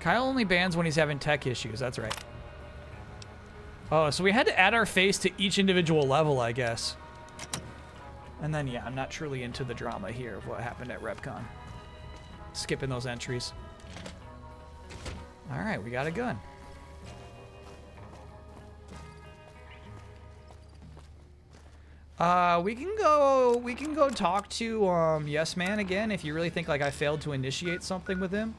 Kyle only bans when he's having tech issues, that's right. Oh, so we had to add our face to each individual level, I guess. And then, yeah, I'm not truly into the drama here of what happened at RepCon. Skipping those entries. All right, we got a gun. We can go talk to Yes Man again if you really think like I failed to initiate something with him.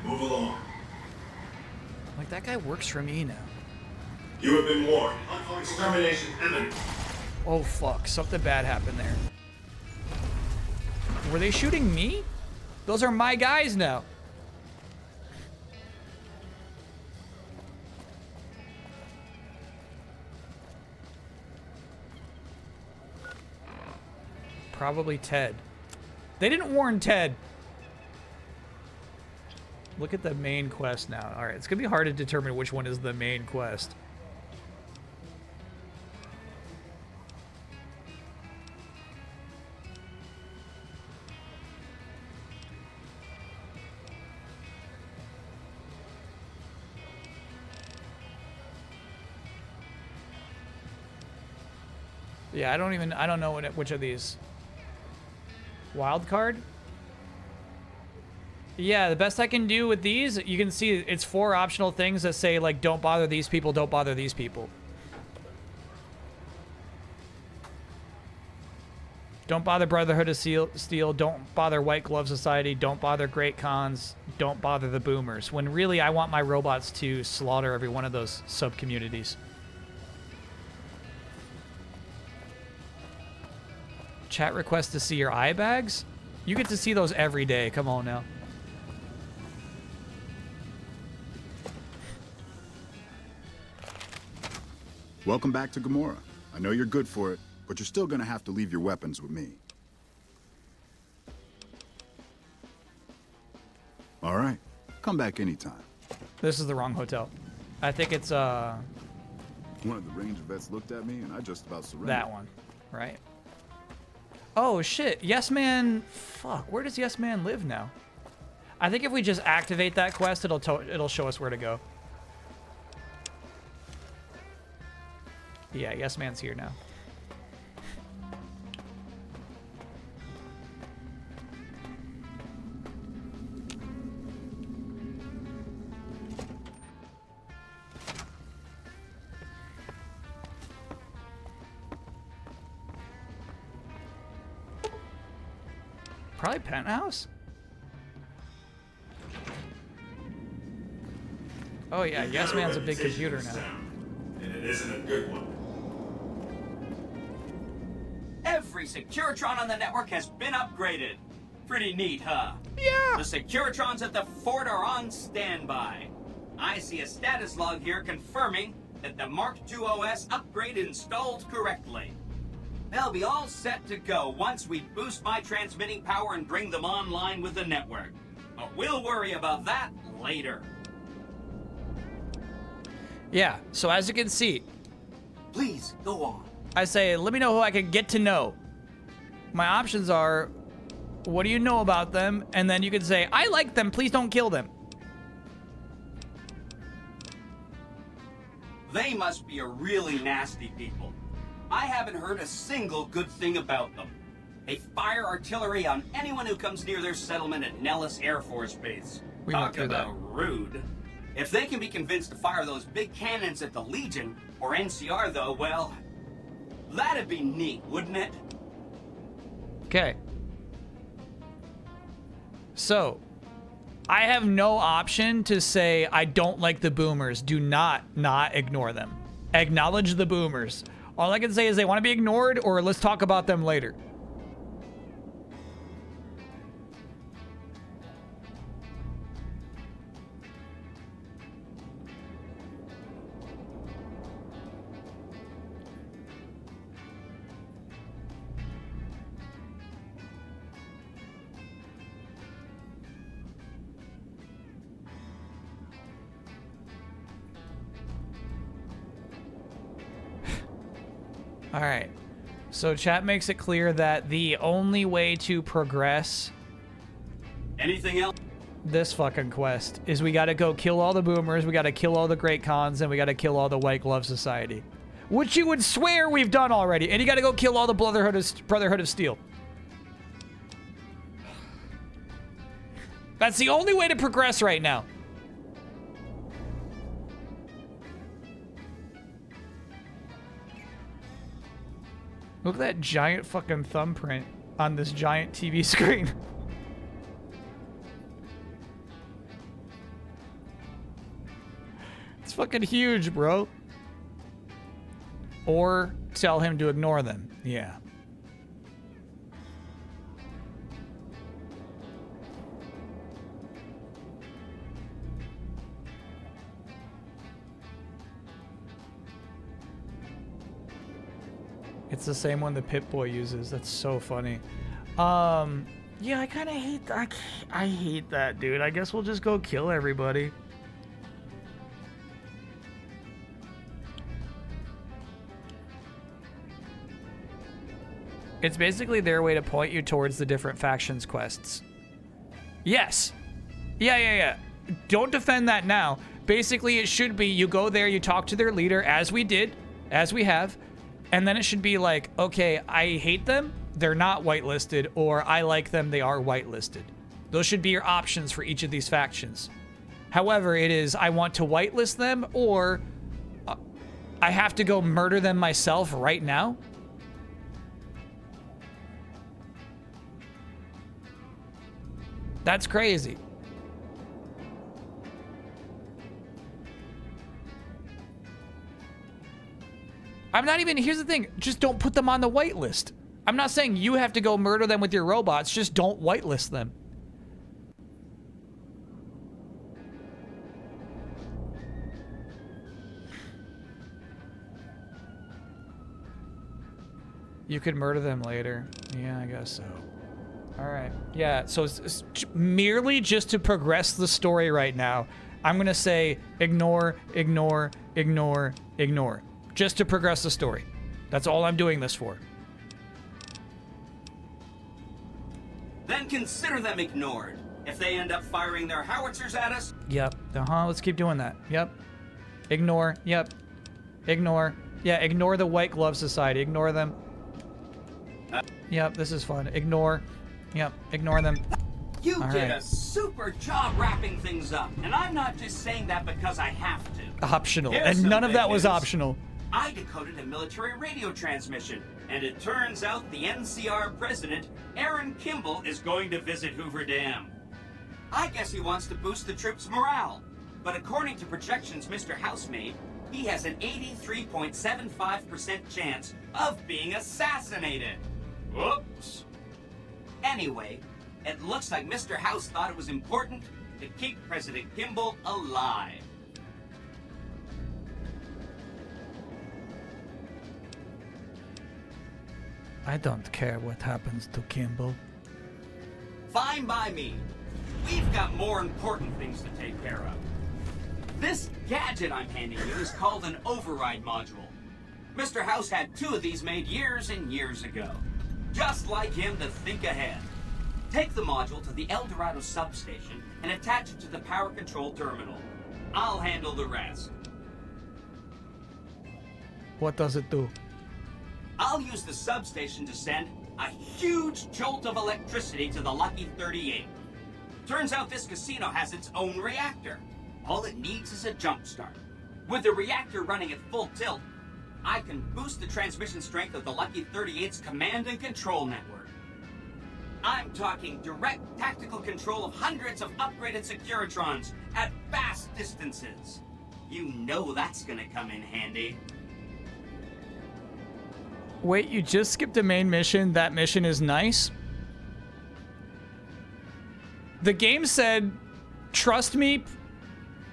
Move along. Like that guy works for me now. You have been warned. Extermination imminent. Oh fuck, something bad happened there. Were they shooting me? Those are my guys now. Probably Ted. They didn't warn Ted. Look at the main quest now. All right, it's gonna be hard to determine which one is the main quest. Yeah, I don't know which of these. Wild card? Yeah, the best I can do with these, you can see it's 4 optional things that say like, don't bother these people, don't bother these people. Don't bother Brotherhood of Steel, don't bother White Glove Society, don't bother Great Khans, don't bother the Boomers. When really I want my robots to slaughter every one of those sub-communities. Chat request to see your eye bags? You get to see those every day, come on now. Welcome back to Gamora. I know you're good for it, but you're still gonna have to leave your weapons with me. All right, come back anytime. This is the wrong hotel. I think it's One of the Ranger vets looked at me and I just about surrendered. that one, right? Oh shit, Yes Man. Fuck, where does Yes Man live now? I think if we just activate that quest, it'll show us where to go. Yeah, Yes Man's here now. Probably penthouse. Oh yeah, Yes Man's a big computer now. And it isn't a good one. Every Securitron on the network has been upgraded. Pretty neat, huh? Yeah. The Securitrons at the fort are on standby. I see a status log here confirming that the Mark II OS upgrade installed correctly. They'll be all set to go once we boost my transmitting power and bring them online with the network. But we'll worry about that later. Yeah, so as you can see, please go on. I say, let me know who I can get to know. My options are, what do you know about them? And then you can say, I like them, please don't kill them. They must be a really nasty people. I haven't heard a single good thing about them. They fire artillery on anyone who comes near their settlement at Nellis Air Force Base. We went Talk through that. about rude. If they can be convinced to fire those big cannons at the Legion, or NCR though, well, that'd be neat, wouldn't it? Okay. So, I have no option to say I don't like the boomers. Do not ignore them. Acknowledge the boomers. All I can say is they want to be ignored, or let's talk about them later. All right. So chat makes it clear that the only way to progress anything else this fucking quest is we got to go kill all the boomers, we got to kill all the Great Khans, and we got to kill all the White Glove Society, which you would swear we've done already. And you got to go kill all the Brotherhood of Steel. That's the only way to progress right now. Look at that giant fucking thumbprint on this giant TV screen. It's fucking huge, bro. Or tell him to ignore them. Yeah. It's the same one the Pip-Boy uses. That's so funny. Yeah, I kind of hate that. I hate that, dude. I guess we'll just go kill everybody. It's basically their way to point you towards the different factions quests. Yes. Yeah. Don't defend that now. Basically, it should be you go there, you talk to their leader, as we did, as we have, and then it should be like, okay, I hate them, they're not whitelisted, or I like them, they are whitelisted. Those should be your options for each of these factions. However, it is, I want to whitelist them, or I have to go murder them myself right now. That's crazy. I'm not even, here's the thing, just don't put them on the whitelist. I'm not saying you have to go murder them with your robots, just don't whitelist them. You could murder them later. Yeah, I guess so. All right. Yeah, so it's merely just to progress the story right now, I'm going to say ignore, ignore, ignore, ignore. Just to progress the story. That's all I'm doing this for. then consider them ignored. If they end up firing their howitzers at us... Yep. Let's keep doing that. Yep. Ignore. Yep. Ignore. Yeah, ignore the White Glove Society. Ignore them. Yep, this is fun. Ignore. Yep, ignore them. You All did right. a super job wrapping things up, and I'm not just saying that because I have to. Optional. Here's And some none of big that was news. optional. I decoded a military radio transmission, and it turns out the NCR president, Aaron Kimball, is going to visit Hoover Dam. I guess he wants to boost the troops' morale, but according to projections Mr. House made, he has an 83.75% chance of being assassinated. Whoops. Anyway, it looks like Mr. House thought it was important to keep President Kimball alive. I don't care what happens to Kimball. Fine by me. We've got more important things to take care of. This gadget I'm handing you is called an override module. Mr. House had 2 of these made years and years ago. Just like him to think ahead. Take the module to the El Dorado substation and attach it to the power control terminal. I'll handle the rest. What does it do? I'll use the substation to send a huge jolt of electricity to the Lucky 38. Turns out this casino has its own reactor. All it needs is a jump start. With the reactor running at full tilt, I can boost the transmission strength of the Lucky 38's command and control network. I'm talking direct tactical control of hundreds of upgraded Securitrons at vast distances. You know that's gonna come in handy. Wait, you just skipped a main mission? That mission is nice? The game said, trust me,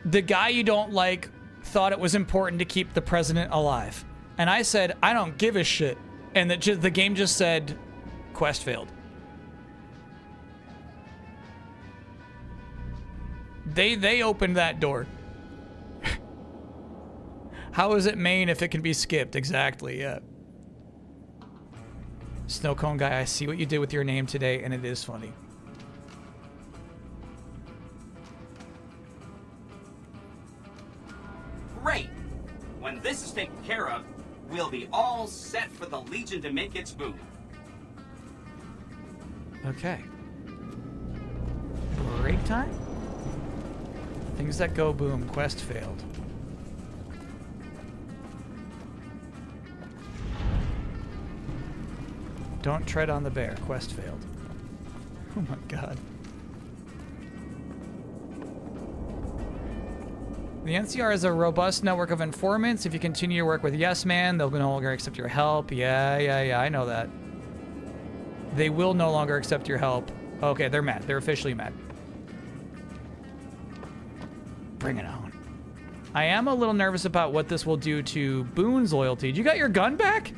the guy you don't like thought it was important to keep the president alive. And I said, I don't give a shit. And the game just said, quest failed. They opened that door. How is it main if it can be skipped? Exactly, yeah. Snow Cone Guy, I see what you did with your name today, and it is funny. Great! When this is taken care of, we'll be all set for the Legion to make its move. Okay. Break time? Things that go boom. Quest failed. Don't tread on the bear. Quest failed. Oh my god. The NCR has a robust network of informants. If you continue to work with Yes Man, they'll no longer accept your help. Yeah, I know that. They will no longer accept your help. Okay, they're mad. They're officially mad. Bring it on. I am a little nervous about what this will do to Boone's loyalty. You got your gun back?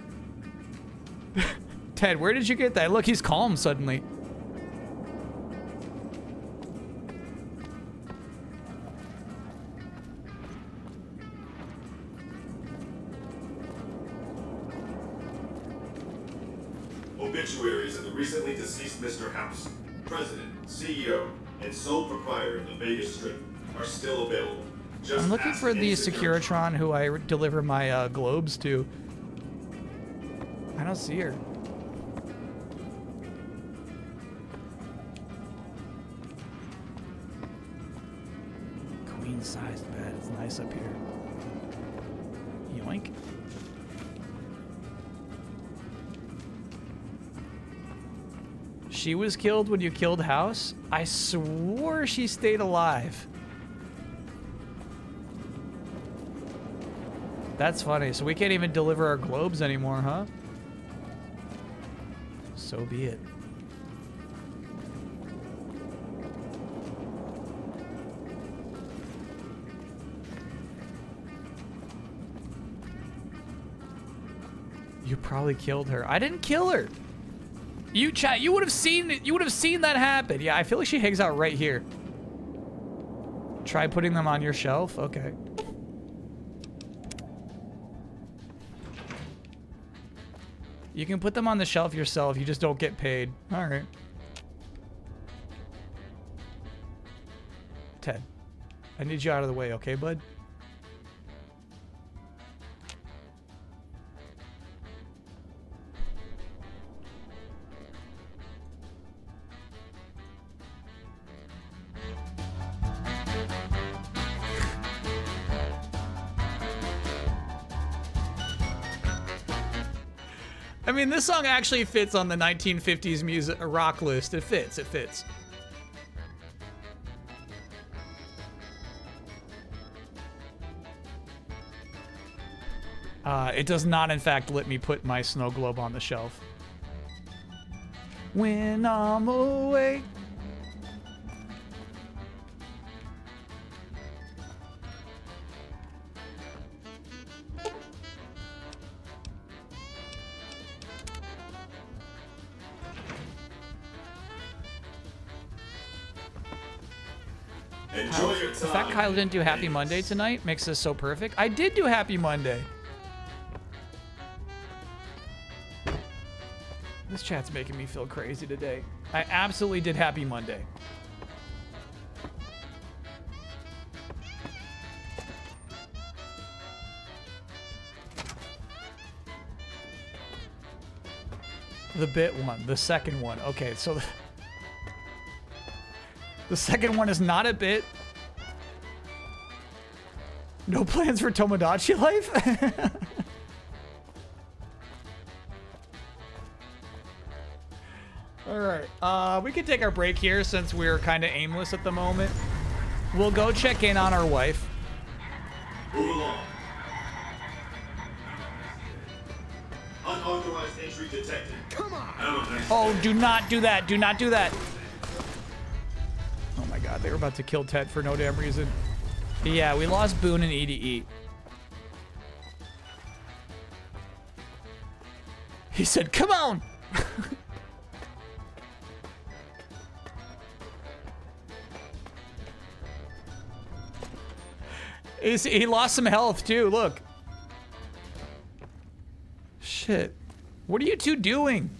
Ted, where did you get that? Look, he's calm suddenly. Obituaries of the recently deceased Mr. House, President, CEO, and sole proprietor of the Vegas Strip, are still available. Just I'm looking ask for the any Securitron who I deliver my globes to. I don't see her. Queen-sized bed. It's nice up here. Yoink. She was killed when you killed House? I swore she stayed alive. That's funny. So we can't even deliver our globes anymore, huh? So be it. You probably killed her. I didn't kill her. You chat. You would have seen it. You would have seen that happen. Yeah, I feel like she hangs out right here. Try putting them on your shelf. Okay. You can put them on the shelf yourself. You just don't get paid. All right. Ted, I need you out of the way, okay, bud? I mean, this song actually fits on the 1950s music rock list. It fits. It fits. It does not, in fact, let me put my snow globe on the shelf. When I'm away. Enjoy your The fact Kyle didn't do Happy Monday tonight makes this so perfect. I did do Happy Monday. This chat's making me feel crazy today. I absolutely did Happy Monday. The bit one, the second one. Okay, so the second one is not a bit. No plans for Tomodachi life? Alright, we can take our break here since we're kind of aimless at the moment. We'll go check in on our wife. Move along. Unauthorized entry detected. Come on. Oh, do not do that. Do not do that. Oh my god, they were about to kill Ted for no damn reason. Yeah, we lost Boone and EDE. He said, come on! He lost some health too, look. Shit. What are you two doing?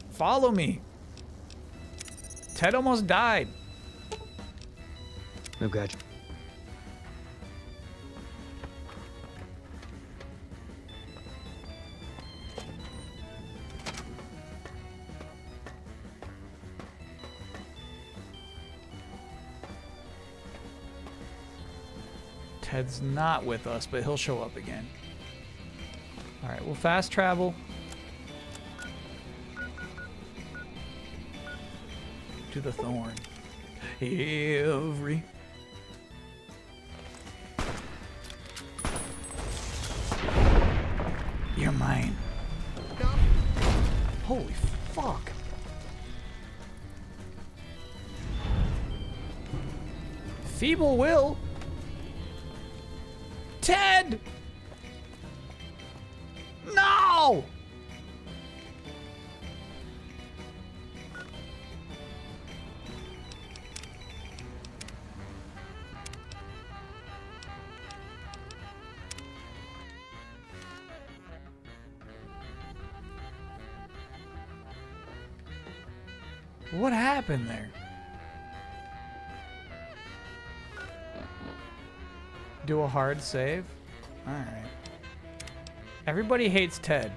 Follow me. Ted almost died. No, gotcha. Ted's not with us, but he'll show up again. All right, we'll fast travel. To the thorn. You're mine. Holy fuck. Feeble will. Ted! No! What happened there? Do a hard save? Alright. Everybody hates Ted.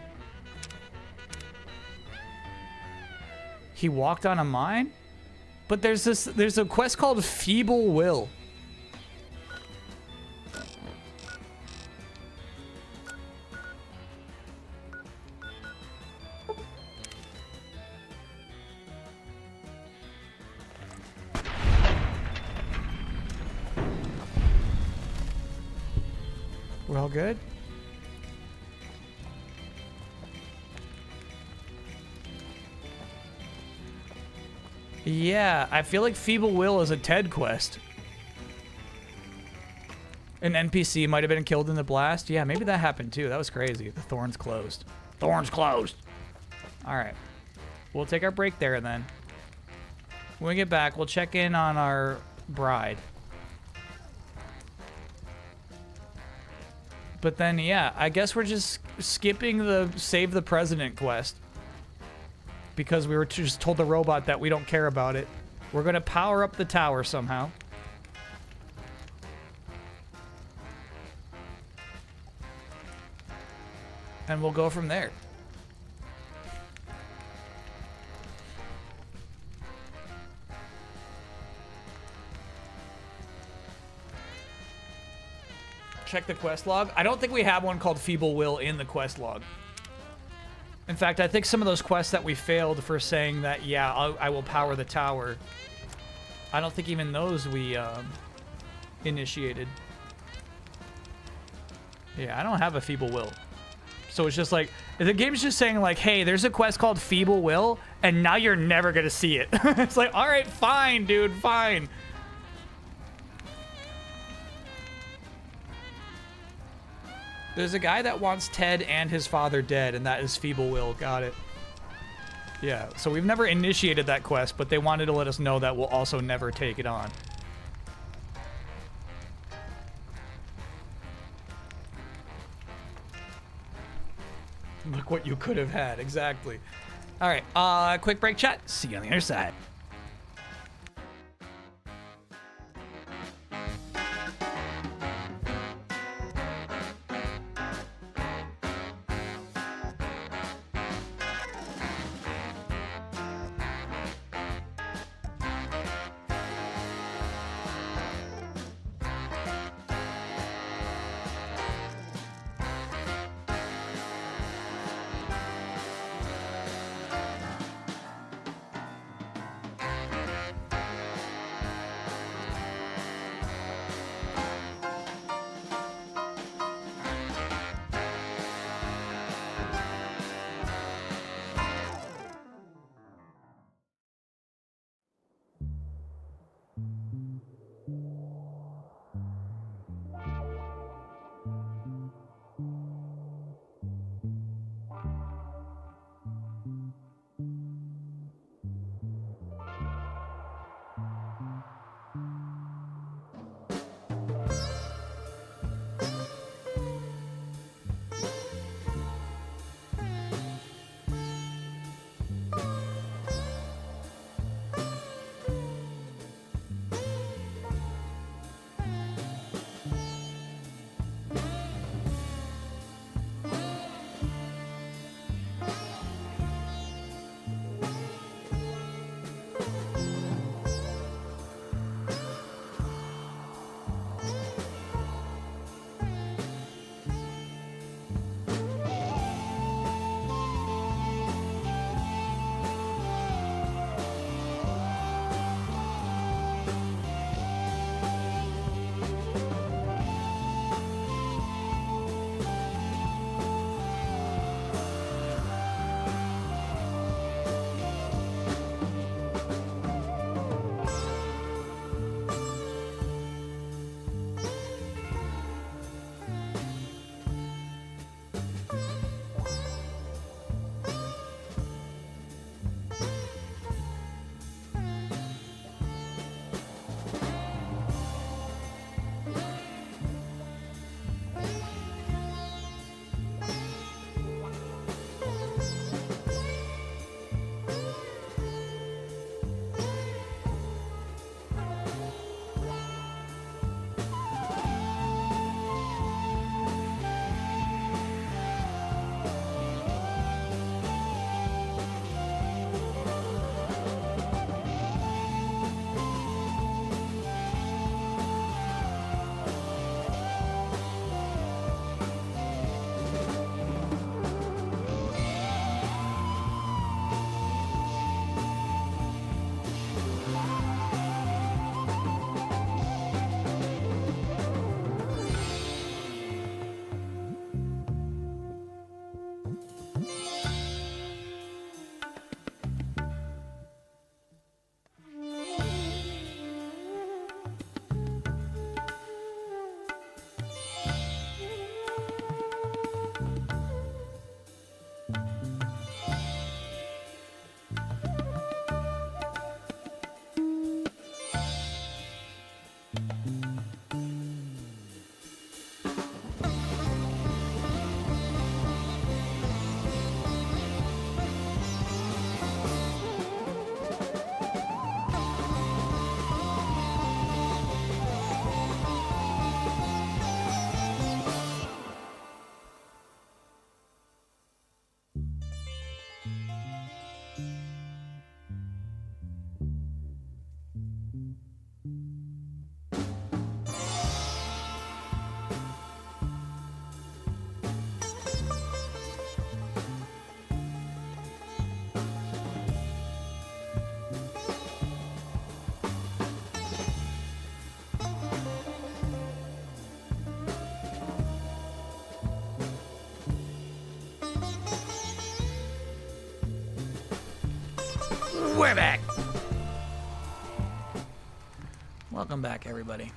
He walked on a mine? But there's a quest called Feeble Will. We're all good? Yeah, I feel like Feeble Will is a Ted quest. An NPC might have been killed in the blast. Yeah, maybe that happened too. That was crazy. The thorn's closed. Thorn's closed. All right. We'll take our break there then. When we get back, we'll check in on our bride. But then, yeah, I guess we're just skipping the Save the President quest. Because we were just told the robot that we don't care about it. We're going to power up the tower somehow. And we'll go from there. Check the quest log. I don't think we have one called Feeble Will in the quest log. In fact, I think some of those quests that we failed for saying that, yeah, I will power the tower, I don't think even those we initiated. Yeah, I don't have a Feeble Will. So it's just like, the game's just saying like, hey, there's a quest called Feeble Will, and now you're never gonna see it. It's like, all right, fine, dude, fine. There's a guy that wants Ted and his father dead, and that is Feeble Will. Got it. Yeah, so we've never initiated that quest, but they wanted to let us know that we'll also never take it on. Look what you could have had. Exactly. All right, quick break chat. See you on the other side. we're back. Welcome back, everybody.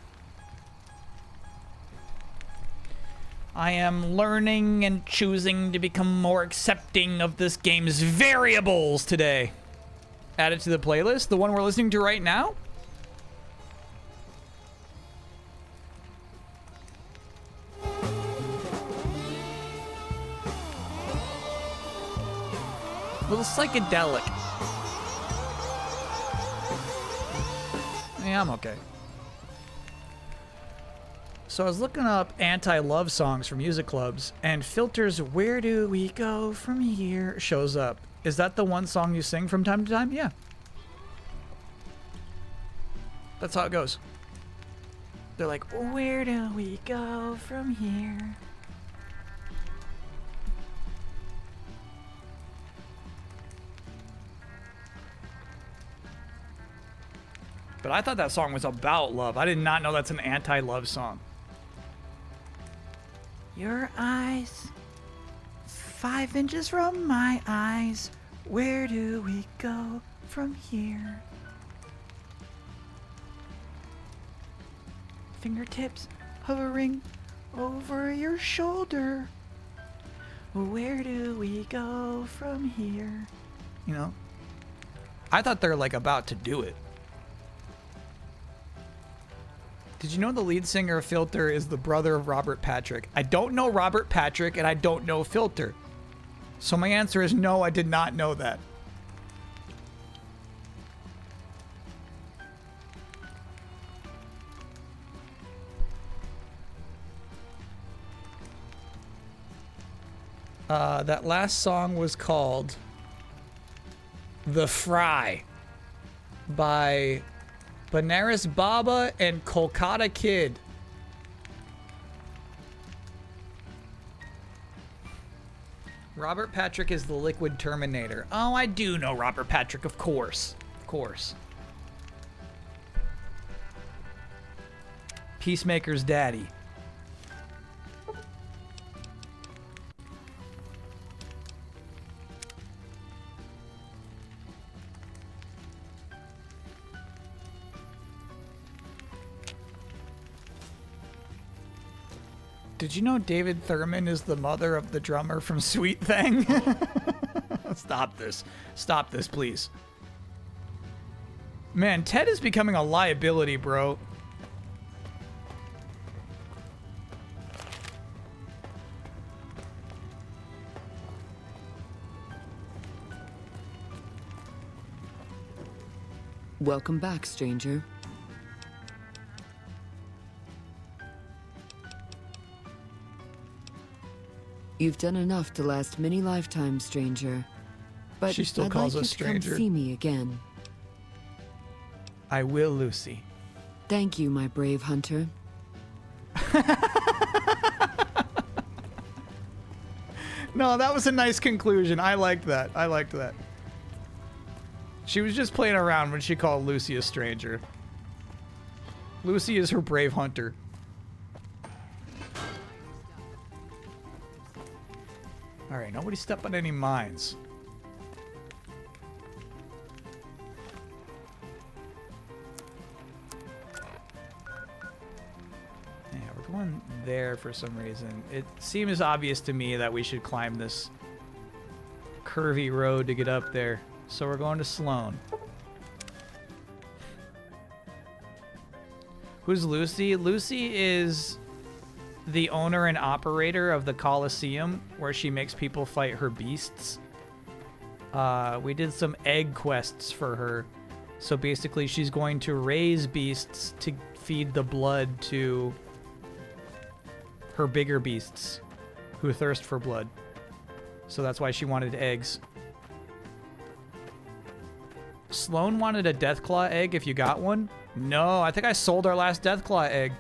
I am learning and choosing to become more accepting of this game's variables today. Add it to the playlist, the one we're listening to right now. A little psychedelic. Yeah, I'm okay. So I was looking up anti-love songs for music clubs, and Filter's "Where Do We Go From Here" shows up. Is that the one song you sing from time to time? Yeah. That's how it goes. They're like, where do we go from here? But I thought that song was about love. I did not know that's an anti-love song. Your eyes, 5 inches from my eyes. Where do we go from here? Fingertips hovering over your shoulder. Where do we go from here? You know? I thought they're like about to do it. Did you know the lead singer of Filter is the brother of Robert Patrick? I don't know Robert Patrick and I don't know Filter. So my answer is no, I did not know that. That last song was called The Fry by Banaras Baba and Kolkata Kid. Robert Patrick is the Liquid Terminator. Oh, I do know Robert Patrick, of course. Of course. Peacemaker's daddy. Did you know David Thurman is the mother of the drummer from Sweet Thing? Stop this. Stop this, please. Man, Ted is becoming a liability, bro. Welcome back, stranger. You've done enough to last many lifetimes, stranger. But she still I'd calls like us you to come stranger. see me again. I will, Lucy. Thank you, my brave hunter. No, that was a nice conclusion. I liked that. I liked that. She was just playing around when she called Lucy a stranger. Lucy is her brave hunter. Alright, nobody step on any mines. Yeah, we're going there for some reason. It seems obvious to me that we should climb this curvy road to get up there. So we're going to Sloan. Who's Lucy? Lucy is the owner and operator of the Coliseum, where she makes people fight her beasts. We did some egg quests for her. So basically she's going to raise beasts to feed the blood to her bigger beasts who thirst for blood. So that's why she wanted eggs. Sloan wanted a Deathclaw egg if you got one. No, I think I sold our last Deathclaw egg.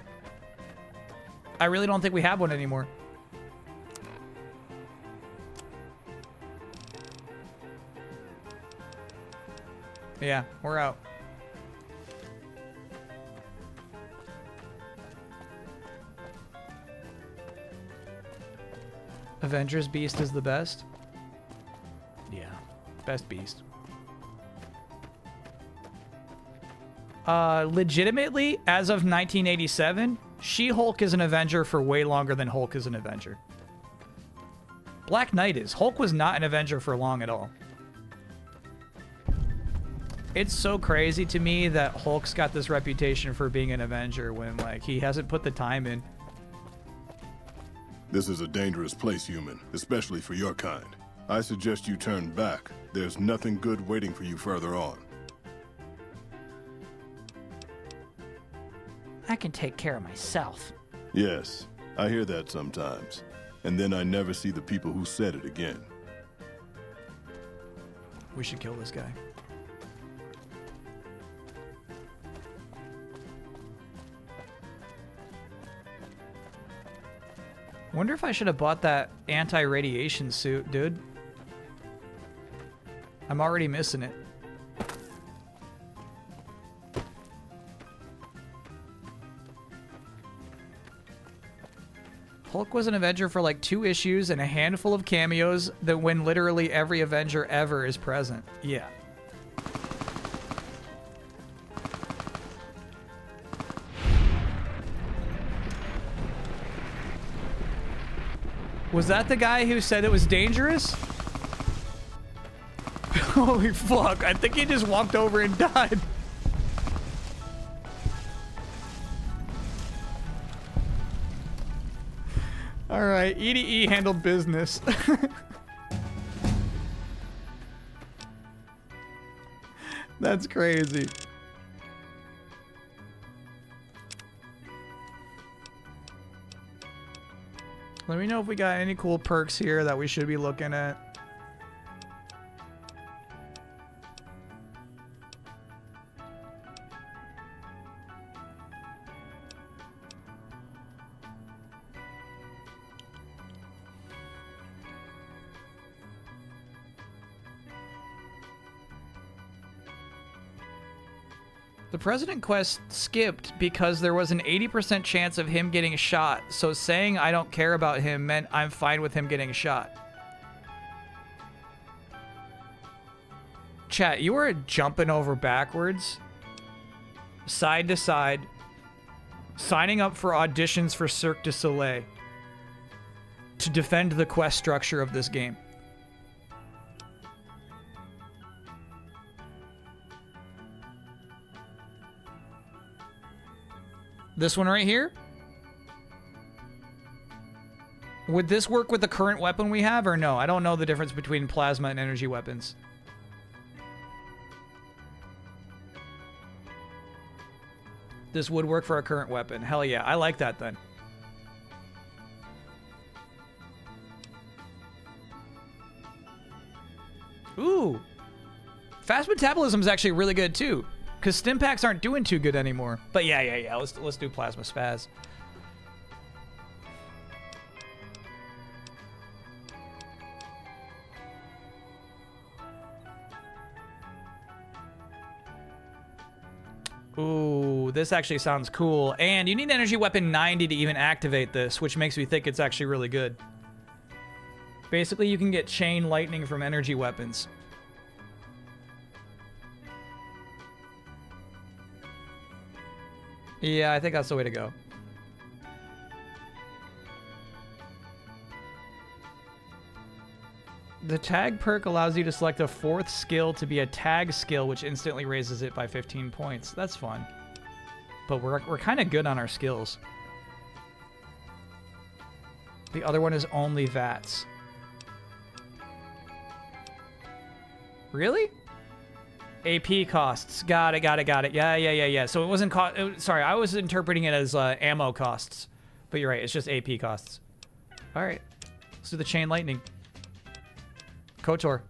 I really don't think we have one anymore. Yeah, we're out. Avengers Beast is the best? Yeah, best beast. Legitimately, as of 1987, She-Hulk is an Avenger for way longer than Hulk is an Avenger. Black Knight is. Hulk was not an Avenger for long at all. It's so crazy to me that Hulk's got this reputation for being an Avenger when, like, he hasn't put the time in. This is a dangerous place, human, especially for your kind. I suggest you turn back. There's nothing good waiting for you further on. I can take care of myself. Yes, I hear that sometimes. And then I never see the people who said it again. We should kill this guy. Wonder if I should have bought that anti-radiation suit, dude. I'm already missing it. Hulk was an Avenger for like 2 issues and a handful of cameos that when literally every Avenger ever is present. Yeah. Was that the guy who said it was dangerous? Holy fuck, I think he just walked over and died. Alright, EDE handled business. That's crazy. Let me know if we got any cool perks here that we should be looking at. The President quest skipped because there was an 80% chance of him getting shot, so saying I don't care about him meant I'm fine with him getting shot. Chat, you were jumping over backwards, side to side, signing up for auditions for Cirque du Soleil to defend the quest structure of this game. This one right here? Would this work with the current weapon we have or no? I don't know the difference between plasma and energy weapons. This would work for our current weapon. Hell yeah, I like that then. Ooh. Fast metabolism is actually really good too. Because stim packs aren't doing too good anymore. But yeah. Let's do plasma spaz. Ooh, this actually sounds cool. And you need energy weapon 90 to even activate this, which makes me think it's actually really good. Basically, you can get chain lightning from energy weapons. Yeah, I think that's the way to go. The tag perk allows you to select a 4th skill to be a tag skill, which instantly raises it by 15 points. That's fun. But we're kind of good on our skills. The other one is only VATS. Really? AP costs. Got it. Yeah. So it wasn't sorry, I was interpreting it as ammo costs. But you're right, it's just AP costs. All right. Let's do the chain lightning. KOTOR.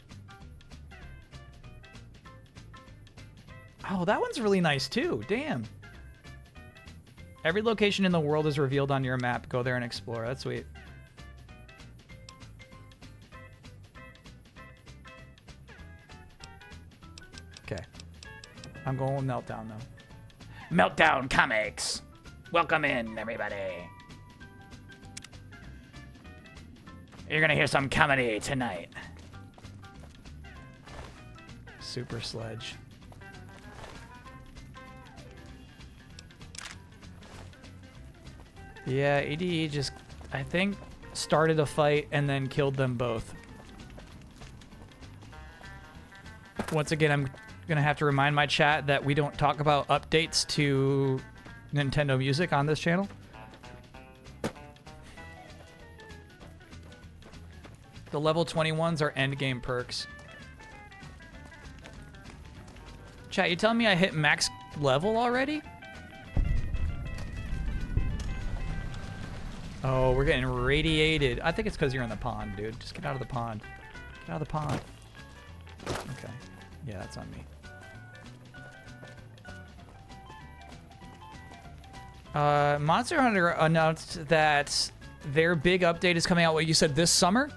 Oh, that one's really nice too. Damn. Every location in the world is revealed on your map. Go there and explore. That's sweet. Okay. I'm going with Meltdown, though. Meltdown Comics! Welcome in, everybody. You're gonna hear some comedy tonight. Super Sledge. Yeah, EDE just, I think, started a fight and then killed them both. Once again, I'm gonna have to remind my chat that we don't talk about updates to Nintendo Music on this channel. The level 21s are endgame perks. Chat, you telling me I hit max level already? Oh, we're getting radiated. I think it's because you're in the pond, dude. Just get out of the pond. Get out of the pond. Okay. Yeah, that's on me. Monster Hunter announced that their big update is coming out, what you said, this summer?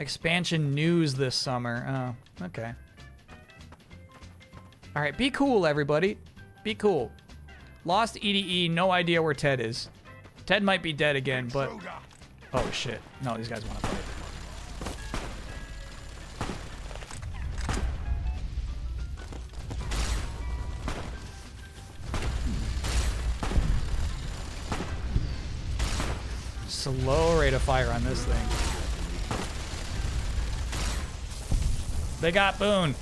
Expansion news this summer. Oh, okay. All right, be cool, everybody. Be cool. Lost EDE, no idea where Ted is. Ted might be dead again, but... Oh, shit. No, these guys want to fight. Slow rate of fire on this thing. They got Boone.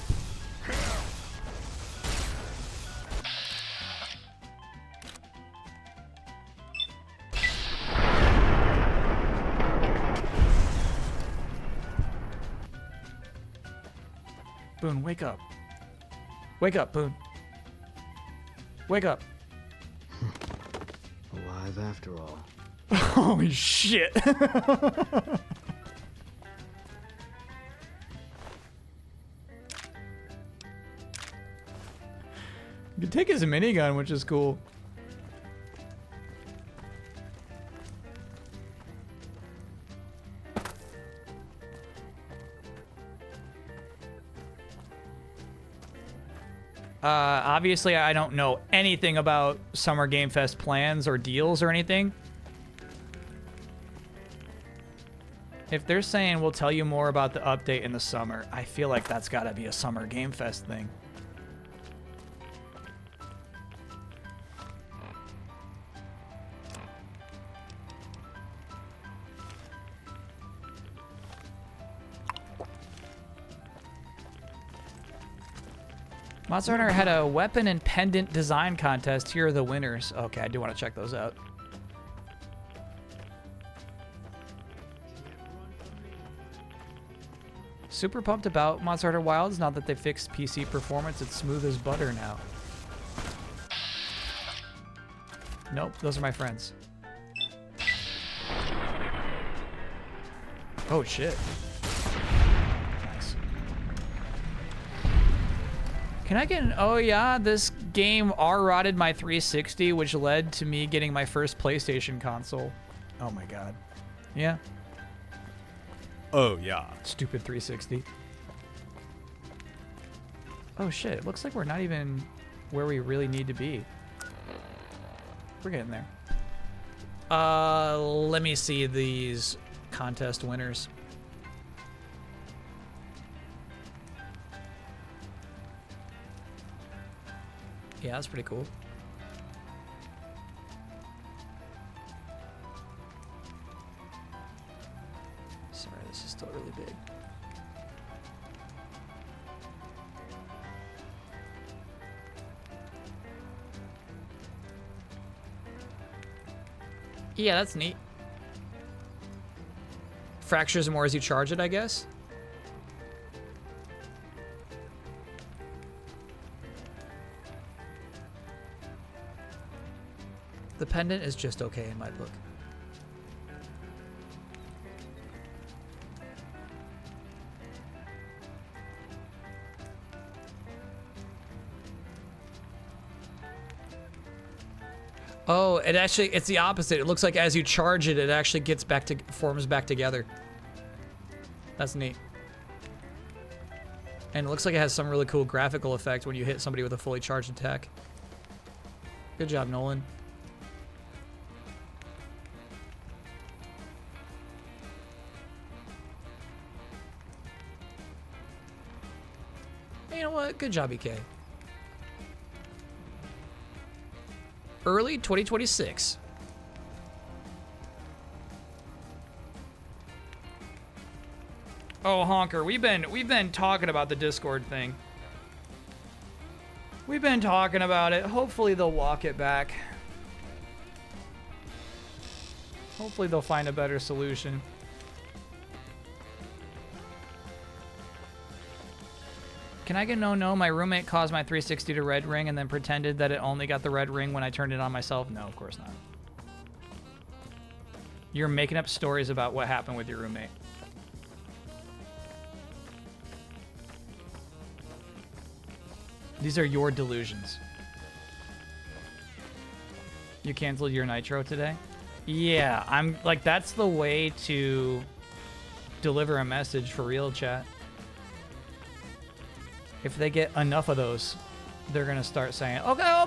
Boone, wake up. Wake up, Boone. Wake up. Alive after all. Holy shit. You can take his minigun, which is cool. Obviously, I don't know anything about Summer Game Fest plans or deals or anything. If they're saying we'll tell you more about the update in the summer, I feel like that's got to be a Summer Game Fest thing. Monster Hunter had a weapon and pendant design contest. Here are the winners. Okay, I do want to check those out. Super pumped about Monster Hunter Wilds now that they fixed PC performance. It's smooth as butter now. Nope, those are my friends. Oh shit. Nice. Can I get an, oh yeah, this game R-rotted my 360, which led to me getting my first PlayStation console. Oh my god. Yeah. Oh yeah. Stupid 360. Oh shit, it looks like we're not even where we really need to be. We're getting there. Let me see these contest winners. Yeah, that's pretty cool. Sorry, this is still really big. Yeah, that's neat. Fractures more as you charge it, I guess. The pendant is just okay in my book. Oh, it actually, it's the opposite. It looks like as you charge it, it actually gets back to, forms back together. That's neat. And it looks like it has some really cool graphical effect when you hit somebody with a fully charged attack. Good job, Nolan. Good job, EK. Early 2026. Oh, Honker, we've been talking about the Discord thing. We've been talking about it. Hopefully they'll walk it back. Hopefully they'll find a better solution. Can I get no? My roommate caused my 360 to red ring and then pretended that it only got the red ring when I turned it on myself. No, of course not. You're making up stories about what happened with your roommate. These are your delusions. You canceled your Nitro today? Yeah, I'm like, that's the way to deliver a message for real, chat. If they get enough of those, they're gonna start saying, okay,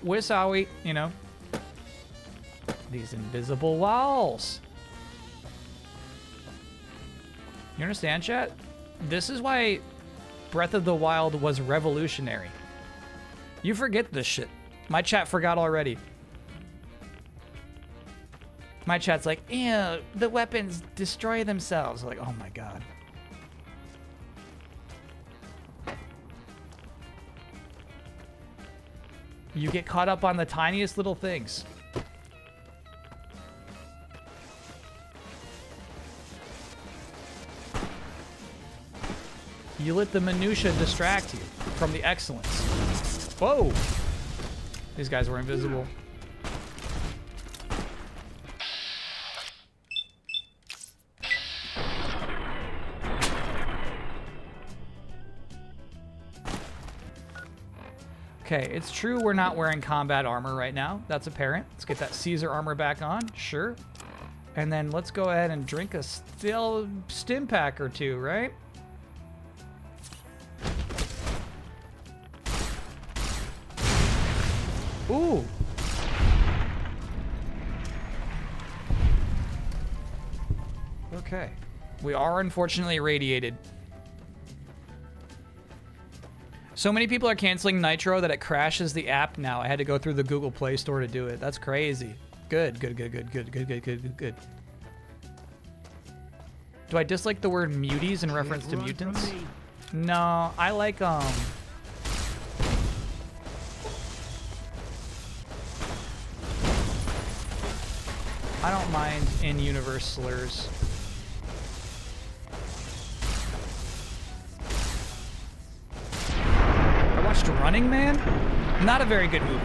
where's Howie? You know, these invisible walls. You understand, chat? This is why Breath of the Wild was revolutionary. You forget this shit. My chat forgot already. My chat's like, ew, the weapons destroy themselves. Like, oh my god. You get caught up on the tiniest little things. You let the minutia distract you from the excellence. Whoa! These guys were invisible. Okay, it's true we're not wearing combat armor right now. That's apparent. Let's get that Caesar armor back on. Sure. And then let's go ahead and drink a stim pack or two, right? Ooh. Okay. We are unfortunately irradiated. So many people are canceling Nitro that it crashes the app now. I had to go through the Google Play Store to do it. That's crazy. Good. Do I dislike the word muties in reference to mutants? No, I like, I don't mind in-universe slurs. I watched Running Man? Not a very good movie.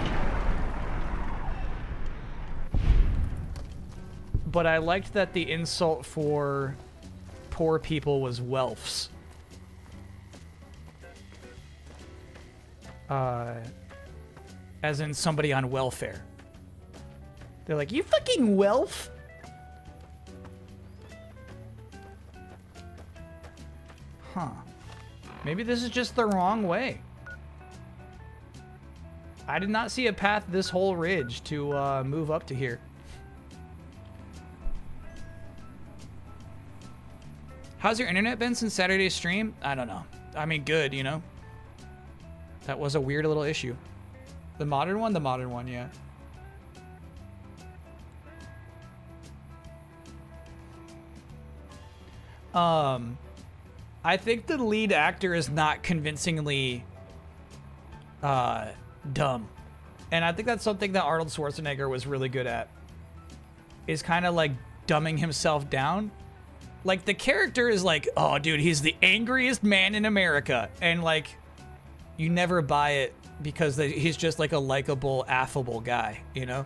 But I liked that the insult for poor people was welfs. As in somebody on welfare. They're like, you fucking welf? Huh. Maybe this is just the wrong way. I did not see a path this whole ridge to move up to here. How's your internet been since Saturday's stream? I don't know. I mean, good, you know? That was a weird little issue. The modern one? The modern one, yeah. I think the lead actor is not convincingly dumb. And I think that's something that Arnold Schwarzenegger was really good at. Is kind of like dumbing himself down. Like the character is like, oh dude, he's the angriest man in America. And like, you never buy it because he's just like a likable, affable guy, you know?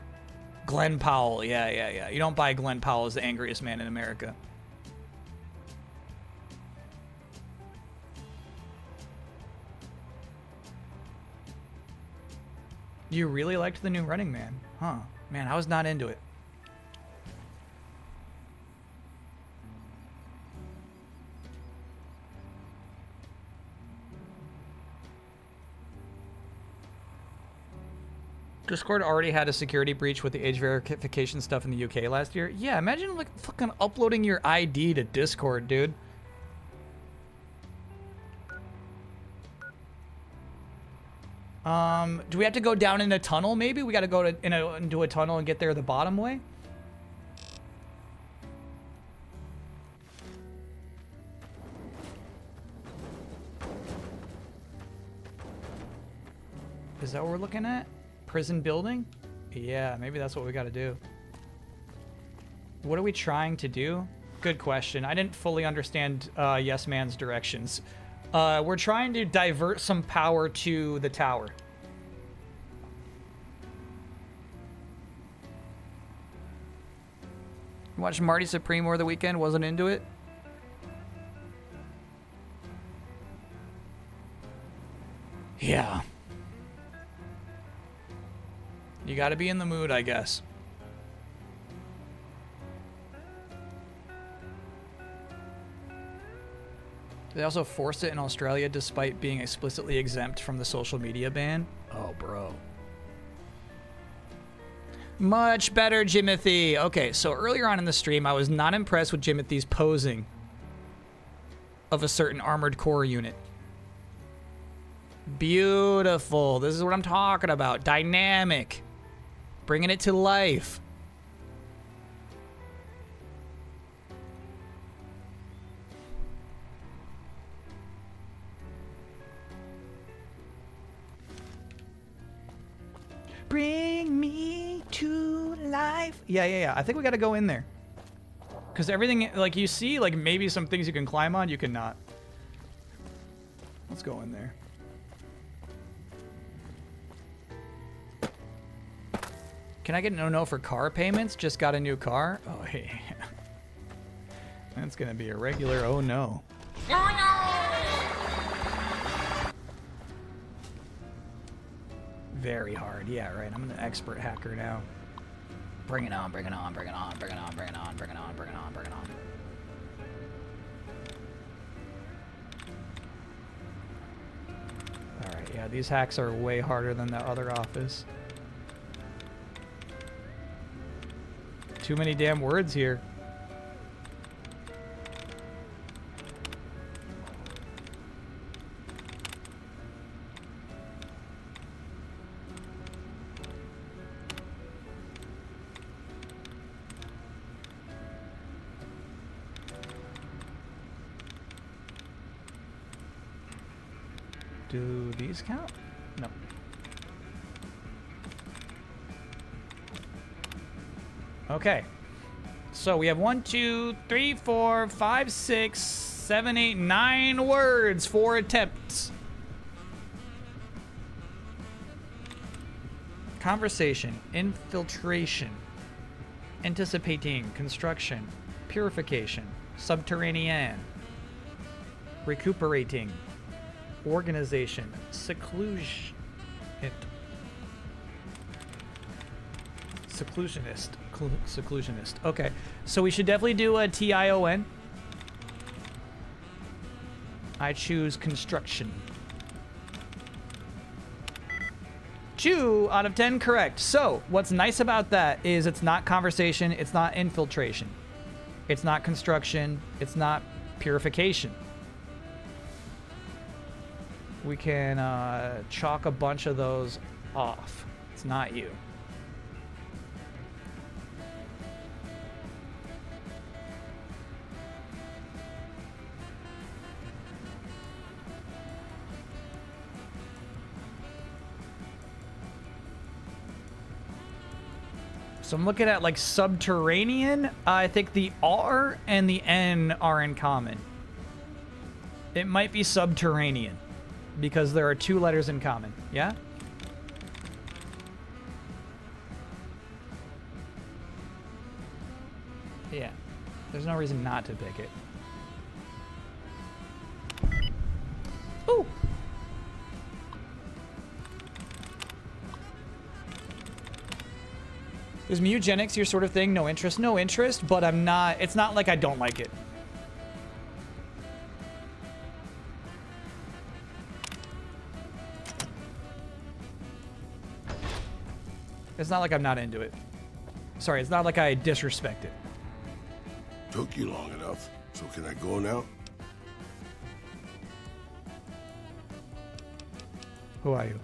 Glenn Powell, yeah. You don't buy Glenn Powell as the angriest man in America. You really liked the new Running Man? Huh. Man, I was not into it. Discord already had a security breach with the age verification stuff in the UK last year. Yeah, imagine like fucking uploading your ID to Discord, dude. Do we have to go down in a tunnel, maybe? We got to go into a tunnel and get there the bottom way? Is that what we're looking at? Prison building? Yeah, maybe that's what we got to do. What are we trying to do? Good question. I didn't fully understand Yes Man's directions. We're trying to divert some power to the tower. Watched Marty Supreme over the weekend, wasn't into it. Yeah. You gotta be in the mood, I guess. They also forced it in Australia despite being explicitly exempt from the social media ban. Oh, bro. Much better, Jimothy. Okay, so earlier on in the stream, I was not impressed with Jimothy's posing of a certain Armored Core unit. Beautiful. This is what I'm talking about. Dynamic. Bringing it to life. Bring me to life. Yeah. I think we got to go in there. Because everything, like, you see, like, maybe some things you can climb on, you cannot. Let's go in there. Can I get no for car payments? Just got a new car? Oh, hey. That's going to be a regular oh no. Very hard. Yeah, right. I'm an expert hacker now. Bring it on, bring it on, bring it on, bring it on, bring it on, bring it on, bring it on, bring it on. Alright, yeah, these hacks are way harder than the other office. Too many damn words here. Do these count? No. Okay. So we have 1, 2, 3, 4, 5, 6, 7, 8, 9 words, 4 attempts. Conversation, infiltration, anticipating, construction, purification, subterranean, recuperating, organization, seclusion, seclusionist. Okay, so we should definitely do a TION. I choose construction. 2 out of 10 correct. So what's nice about that is it's not conversation, it's not infiltration, it's not construction, it's not purification. We can chalk a bunch of those off. It's not you. So I'm looking at like subterranean. I think the R and the N are in common. It might be subterranean because there are 2 letters in common. Yeah? Yeah. There's no reason not to pick it. Ooh. Is mutagenics your sort of thing? No interest. No interest, but I'm not... It's not like I don't like it. It's not like I'm not into it. Sorry, it's not like I disrespect it. Took you long enough, so can I go now? Who are you?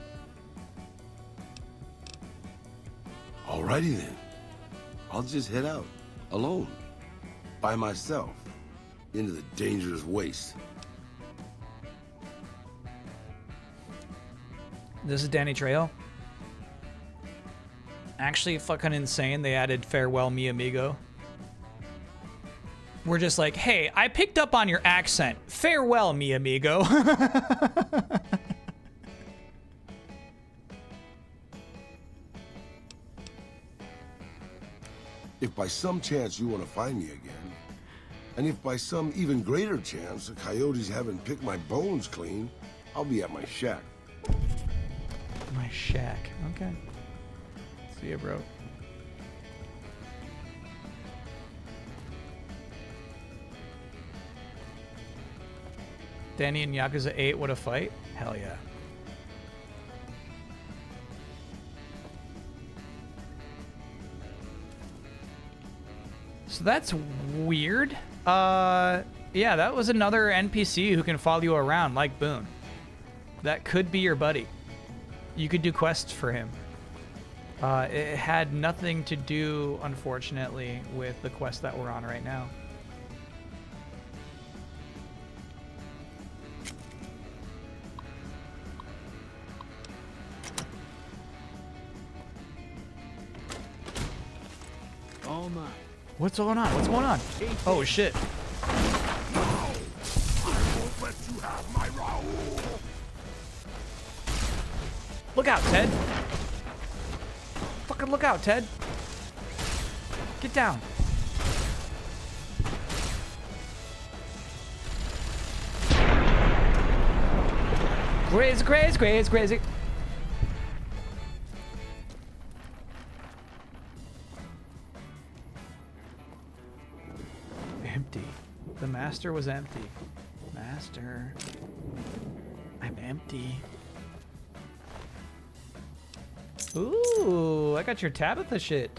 Alrighty then. I'll just head out. Alone. By myself. Into the dangerous waste. This is Danny Trejo. Actually fucking insane. They added farewell mi amigo. We're just like, hey, I picked up on your accent. Farewell mi amigo. If by some chance you want to find me again, and if by some even greater chance the coyotes haven't picked my bones clean, I'll be at my shack. My shack. Okay. See ya, bro. Danny and Yakuza 8, what a fight. Hell yeah. So that's weird. Yeah, that was another NPC who can follow you around like Boone. That could be your buddy. You could do quests for him. It had nothing to do, unfortunately, with the quest that we're on right now. All mine. What's going on? What's going on? Oh, shit. Look out, Ted. Fucking look out, Ted. Get down. Graze, graze, graze, graze. Empty. The master was empty. Master. I'm empty. Ooh, I got your Tabitha shit.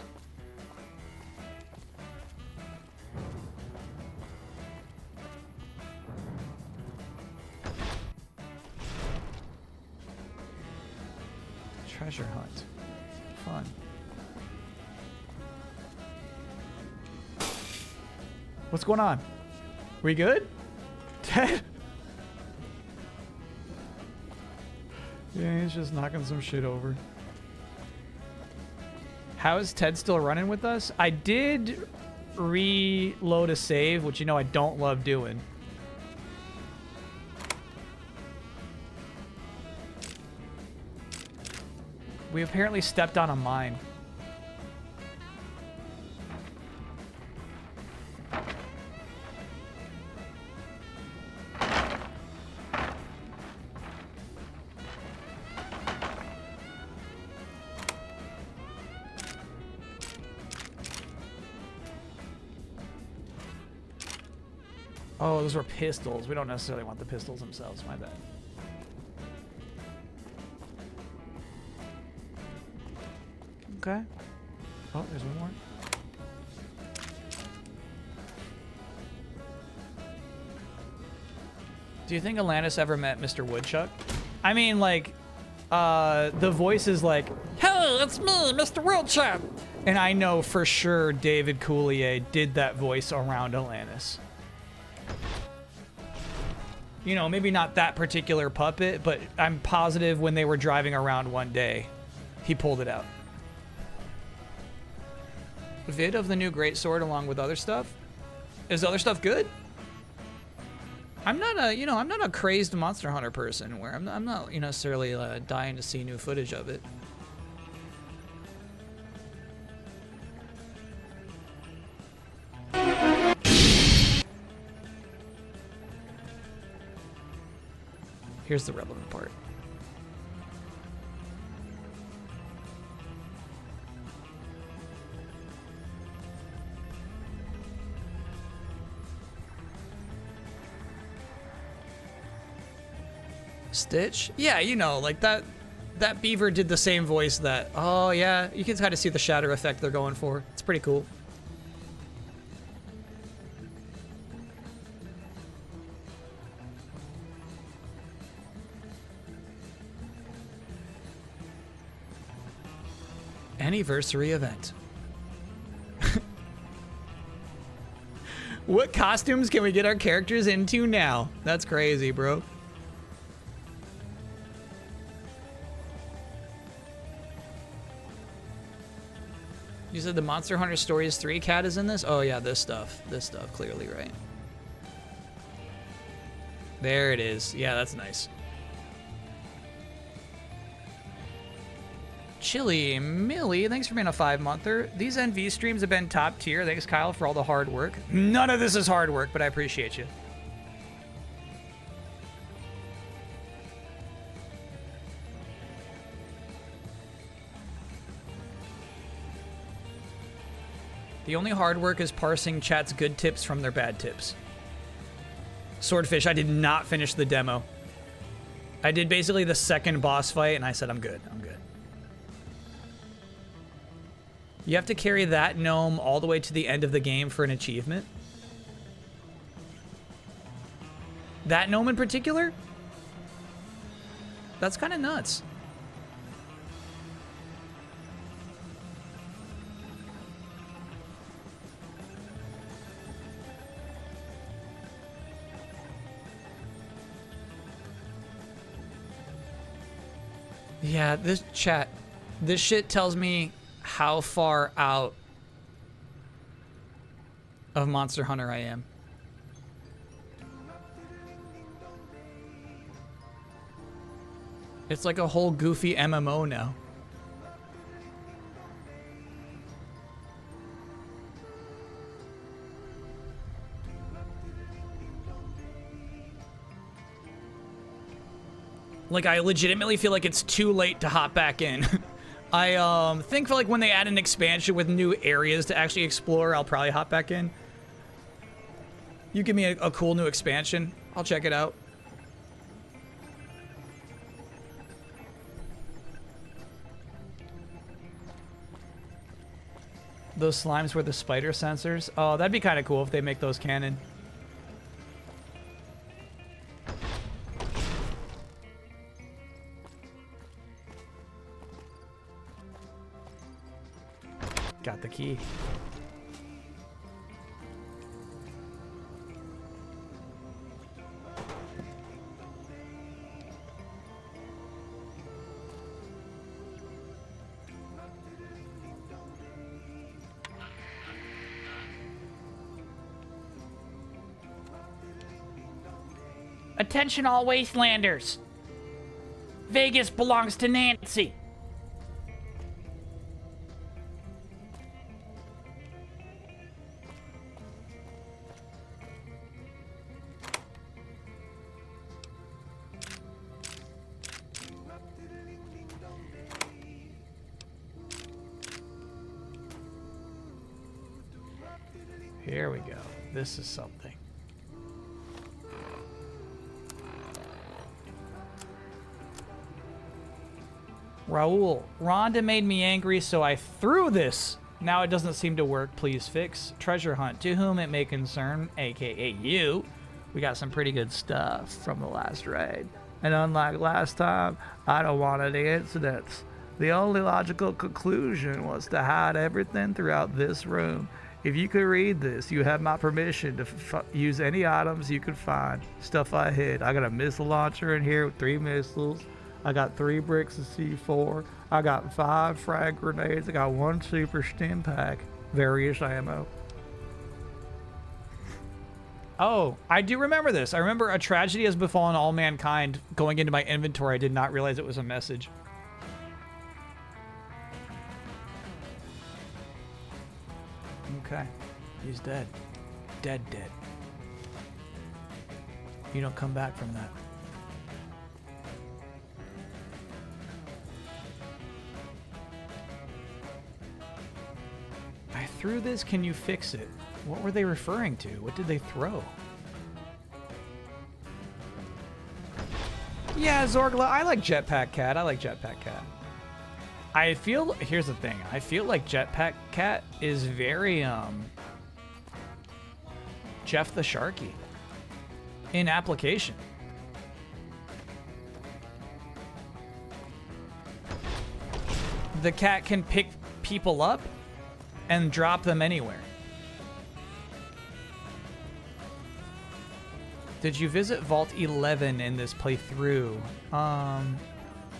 Treasure hunt. Fun. What's going on? We good? Ted? Yeah, he's just knocking some shit over. How is Ted still running with us? I did reload a save, which you know I don't love doing. We apparently stepped on a mine. Oh, those were pistols. We don't necessarily want the pistols themselves. My bad. Okay. Oh, there's one more. Do you think Alanis ever met Mr. Woodchuck? I mean, like, the voice is like, "Hey, it's me, Mr. Woodchuck," and I know for sure David Coulier did that voice around Alanis. You know, maybe not that particular puppet, but I'm positive when they were driving around one day, he pulled it out. Vid of the new greatsword along with other stuff? Is other stuff good? I'm not a, you know, I'm not a crazed Monster Hunter person where I'm not, you know, necessarily dying to see new footage of it. Here's the relevant part. Stitch? Yeah, you know, like that beaver did the same voice that, oh yeah, you can kind of see the shadow effect they're going for. It's pretty cool. anniversary event. What costumes can we get our characters into now? That's crazy, bro. You said the Monster Hunter Stories 3 cat is in this? Oh yeah, this stuff. This stuff, clearly, right? There it is. Yeah, that's nice. Chili Millie, thanks for being a 5-monther. These NV streams have been top tier. Thanks, Kyle, for all the hard work. None of this is hard work, but I appreciate you. The only hard work is parsing chat's good tips from their bad tips. Swordfish, I did not finish the demo. I did basically the second boss fight, and I said, I'm good. I'm good. You have to carry that gnome all the way to the end of the game for an achievement? That gnome in particular? That's kind of nuts. Yeah, this chat, this shit tells me how far out of Monster Hunter I am. It's like a whole goofy MMO now. Like, I legitimately feel like it's too late to hop back in. I think for like when they add an expansion with new areas to actually explore, I'll probably hop back in. You give me a cool new expansion, I'll check it out. Those slimes were the spider sensors. Oh, that'd be kind of cool if they make those canon. Got the key. Attention all Wastelanders. Vegas belongs to Nancy. Here we go. This is something. Raul, Rhonda made me angry, so I threw this. Now it doesn't seem to work. Please fix. Treasure hunt. To whom it may concern, aka you. We got some pretty good stuff from the last raid. And unlike last time, I don't want any incidents. The only logical conclusion was to hide everything throughout this room. If you could read this, you have my permission to use any items you could find. Stuff I hid. I got a missile launcher in here with 3 missiles. I got 3 bricks of C4. I got 5 frag grenades. I got 1 super stim pack. Various ammo. Oh, I do remember this. I remember a tragedy has befallen all mankind going into my inventory. I did not realize it was a message. Okay. He's dead. Dead. You don't come back from that. I threw this. Can you fix it? What were they referring to? What did they throw? Yeah, Zorgla. I like Jetpack Cat. I feel, here's the thing. I feel like Jetpack Cat is very, Jeff the Sharky in application. The cat can people up and drop them anywhere. Did you visit Vault 11 in this playthrough? I'm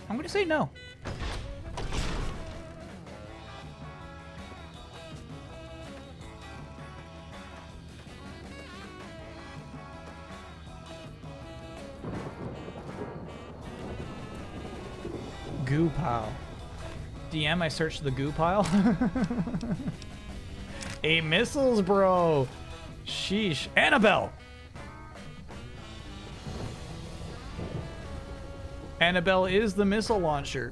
gonna say no. Goo pile. DM, I searched the goo pile. 8 missiles, bro. Sheesh. Annabelle. Annabelle is the missile launcher.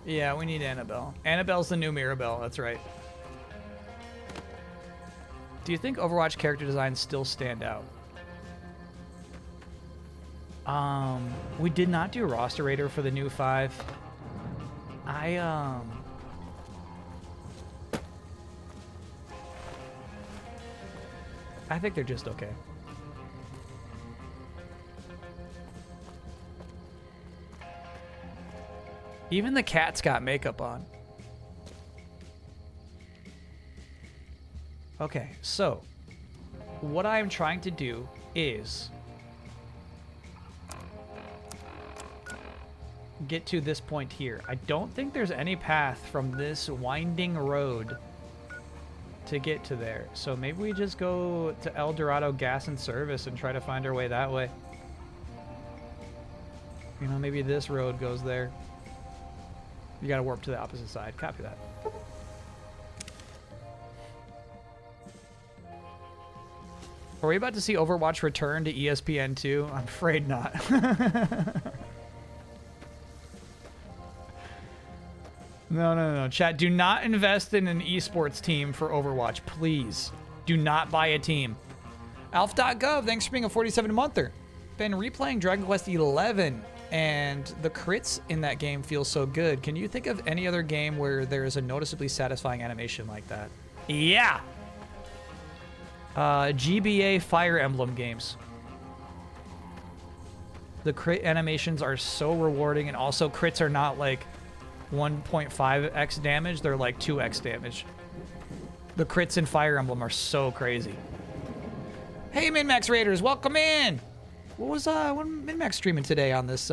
Yeah, we need Annabelle. Annabelle's the new Mirabelle, that's right. Do you think Overwatch character designs still stand out? We did not do roster rater for the new 5. I think they're just okay. Even the cat's got makeup on. Okay, so what I'm trying to do is get to this point here. I don't think there's any path from this winding road to get to there. So maybe we just go to El Dorado Gas and Service and try to find our way that way. You know, maybe this road goes there. You gotta warp to the opposite side. Copy that. Are we about to see Overwatch return to ESPN2? I'm afraid not. No. Chat, do not invest in an esports team for Overwatch, please. Do not buy a team. Alf.gov, thanks for being a 47-monther. Been replaying Dragon Quest XI, and the crits in that game feel so good. Can you think of any other game where there is a noticeably satisfying animation like that? Yeah! GBA Fire Emblem games. The crit animations are so rewarding, and also crits are not like 1.5x damage, they're like 2x damage. The crits in Fire Emblem are so crazy. Hey MinMax Raiders, welcome in! What was MinMax streaming today on this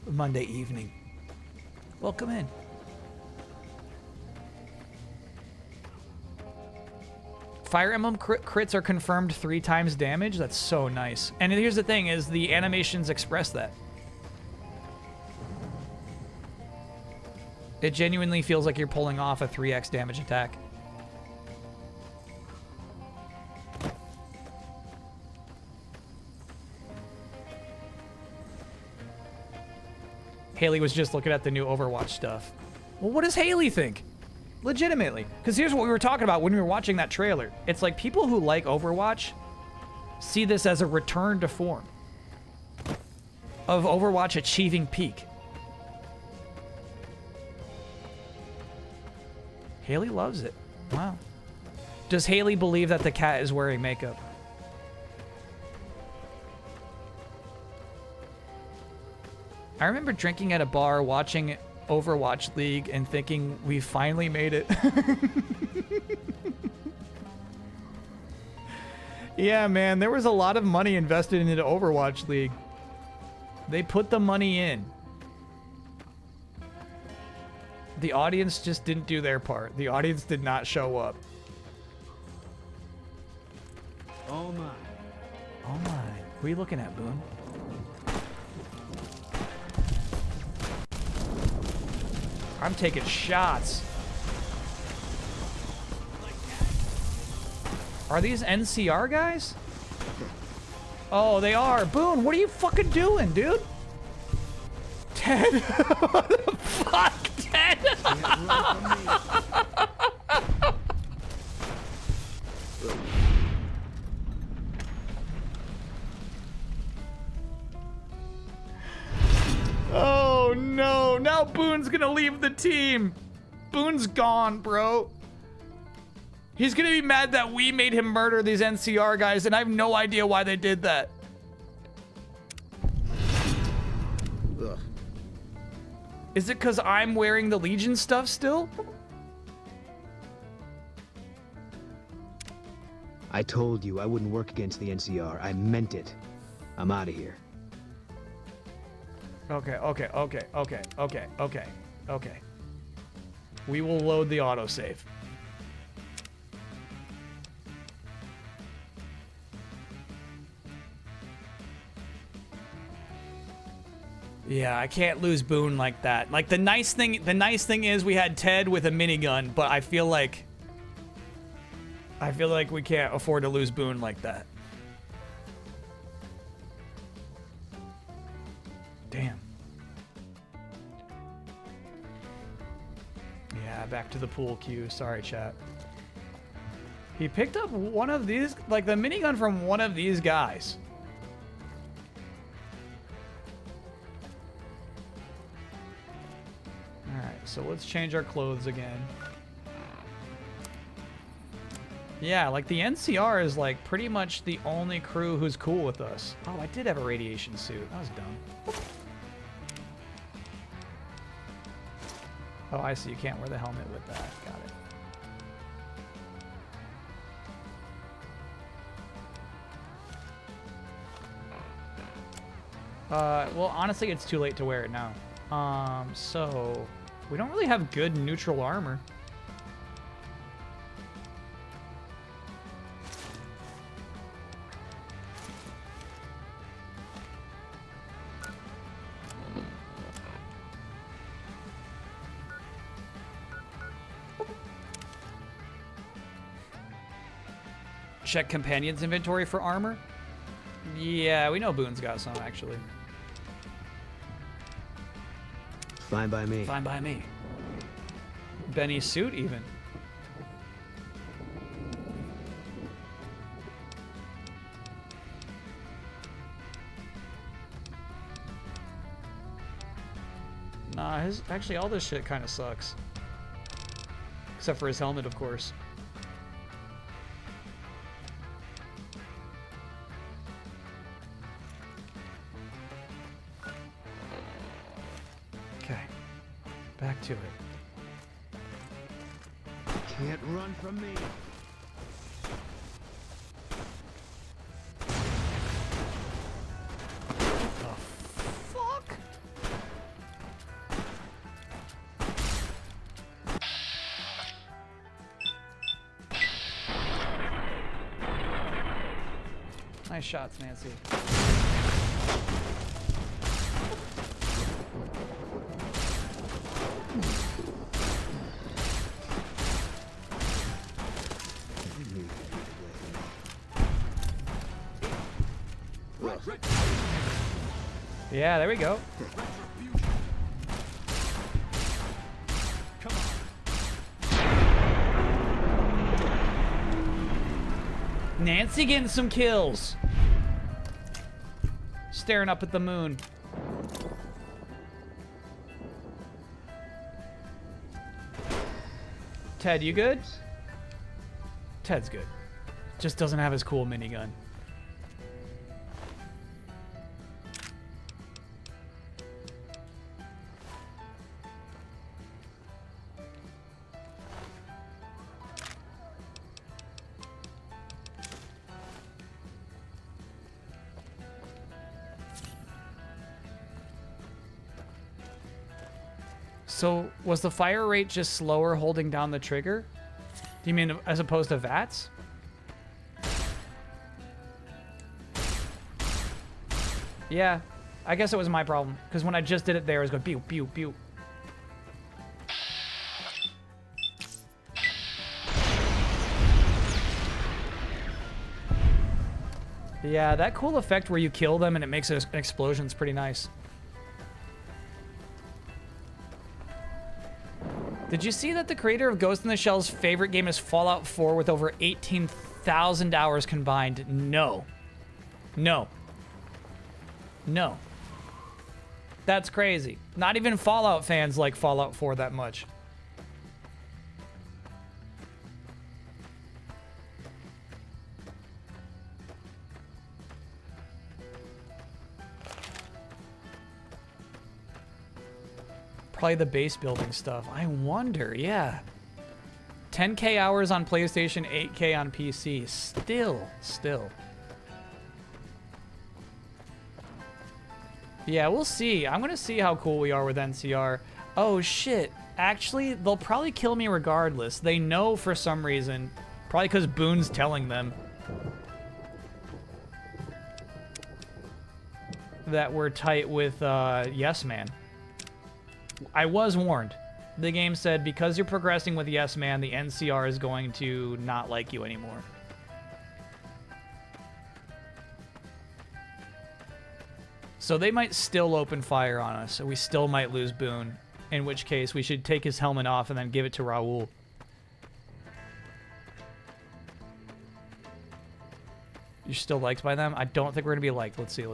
Monday evening? Welcome in. Fire Emblem crits are confirmed 3 times damage. That's so nice. And here's the thing, is the animations express that. It genuinely feels like you're pulling off a 3x damage attack. Haley was just looking at the new Overwatch stuff. Well, what does Haley think? Legitimately. Because here's what we were talking about when we were watching that trailer. It's like people who like Overwatch see this as a return to form of Overwatch achieving peak. Haley loves it. Wow. Does Haley believe that the cat is wearing makeup? I remember drinking at a bar, watching Overwatch League, and thinking, we finally made it. Yeah, man, there was a lot of money invested into Overwatch League. They put the money in. The audience just didn't do their part. The audience did not show up. Oh my. Oh my. What are you looking at, Boone? I'm taking shots. Are these NCR guys? Oh, they are. Boone, what are you fucking doing, dude? Ted? What the fuck, Ted? Oh no, now Boone's gonna leave the team. Boone's gone, bro. He's gonna be mad that we made him murder these NCR guys, and I have no idea why they did that. Is it because I'm wearing the Legion stuff still? I told you I wouldn't work against the NCR. I meant it. I'm out of here. Okay. We will load the autosave. Yeah, I can't lose Boone like that. Like the nice thing is we had Ted with a minigun, but I feel like we can't afford to lose Boone like that. Damn. Yeah, back to the pool queue. Sorry, chat. He picked up one of these, like the minigun from one of these guys. Alright, so let's change our clothes again. Yeah, like the NCR is like pretty much the only crew who's cool with us. Oh, I did have a radiation suit. That was dumb. Oh, I see. You can't wear the helmet with that. Got it. Well, honestly, it's too late to wear it now. So we don't really have good neutral armor. Check Companion's inventory for armor. Yeah, we know Boone's got some, actually. Fine by me. Fine by me. Benny's suit, even. Nah, actually all this shit kind of sucks. Except for his helmet, of course. Back to it. Can't run from me. Oh, fuck. Nice shots, Nancy. Yeah, there we go. Nancy getting some kills. Staring up at the moon. Ted, you good? Ted's good. Just doesn't have his cool minigun. So, was the fire rate just slower holding down the trigger? Do you mean as opposed to VATS? Yeah, I guess it was my problem. Because when I just did it there, it was going pew, pew, pew. Yeah, that cool effect where you kill them and it makes an explosion is pretty nice. Did you see that the creator of Ghost in the Shell's favorite game is Fallout 4 with over 18,000 hours combined? No. No. No. That's crazy. Not even Fallout fans like Fallout 4 that much. Probably the base building stuff. I wonder, yeah. 10K hours on PlayStation, 8K on PC. Still. Yeah, we'll see. I'm gonna see how cool we are with NCR. Oh shit. Actually, they'll probably kill me regardless. They know for some reason. Probably because Boone's telling them that we're tight with Yes Man. I was warned. The game said because you're progressing with Yes Man, the NCR is going to not like you anymore. So they might still open fire on us, so we still might lose Boone, in which case we should take his helmet off and then give it to Raul. You're still liked by them? I don't think we're gonna be liked. Let's see.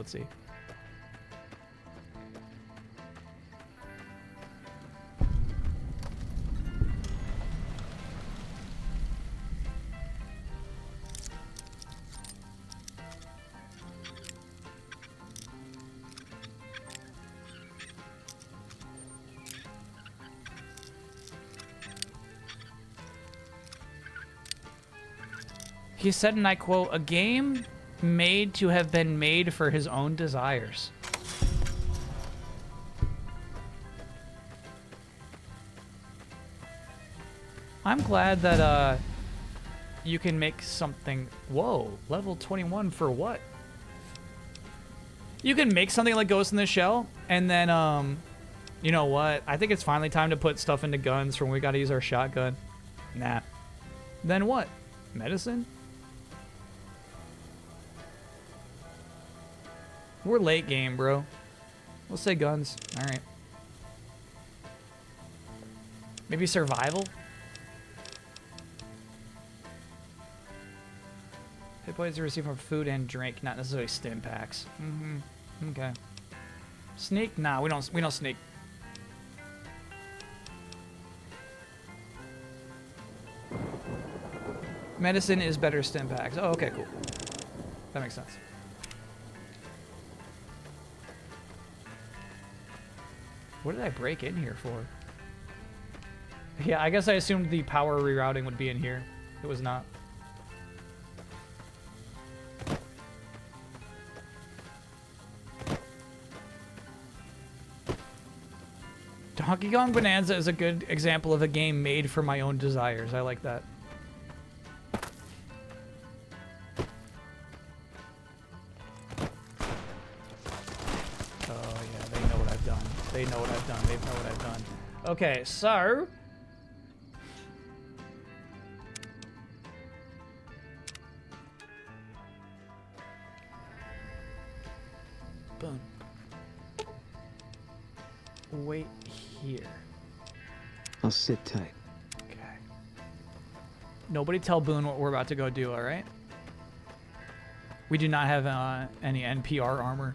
He said, and I quote, "A game made to have been made for his own desires." I'm glad that you can make something. Whoa, level 21 for what? You can make something like Ghost in the Shell, and then you know what? I think it's finally time to put stuff into guns from when we gotta use our shotgun. Nah. Then what? Medicine? We're late game, bro. We'll say guns. All right. Maybe survival? Hit points you receive from food and drink, not necessarily stim packs. Okay. Sneak? Nah, we don't sneak. Medicine is better stim packs. Oh, okay, cool. That makes sense. What did I break in here for? Yeah, I guess I assumed the power rerouting would be in here. It was not. Donkey Kong Bonanza is a good example of a game made for my own desires. I like that. They know what I've done. They know what I've done. Okay, so... Boom. Wait here. I'll sit tight. Okay. Nobody tell Boone what we're about to go do, alright? We do not have any NPR armor.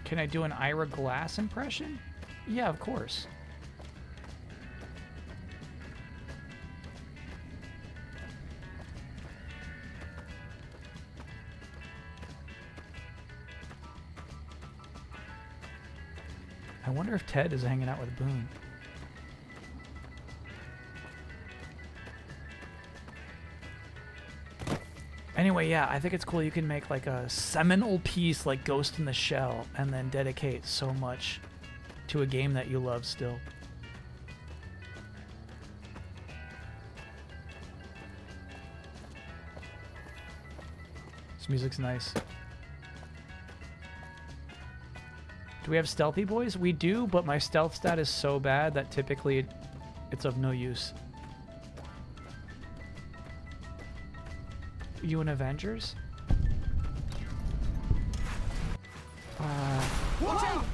Can I do an Ira Glass impression? Yeah, of course. I wonder if Ted is hanging out with Boone. Anyway, yeah, I think it's cool. You can make like a seminal piece like Ghost in the Shell and then dedicate so much to a game that you love still. This music's nice. Do we have stealthy boys? We do, but my stealth stat is so bad that typically it's of no use. You an Avengers? Watch out!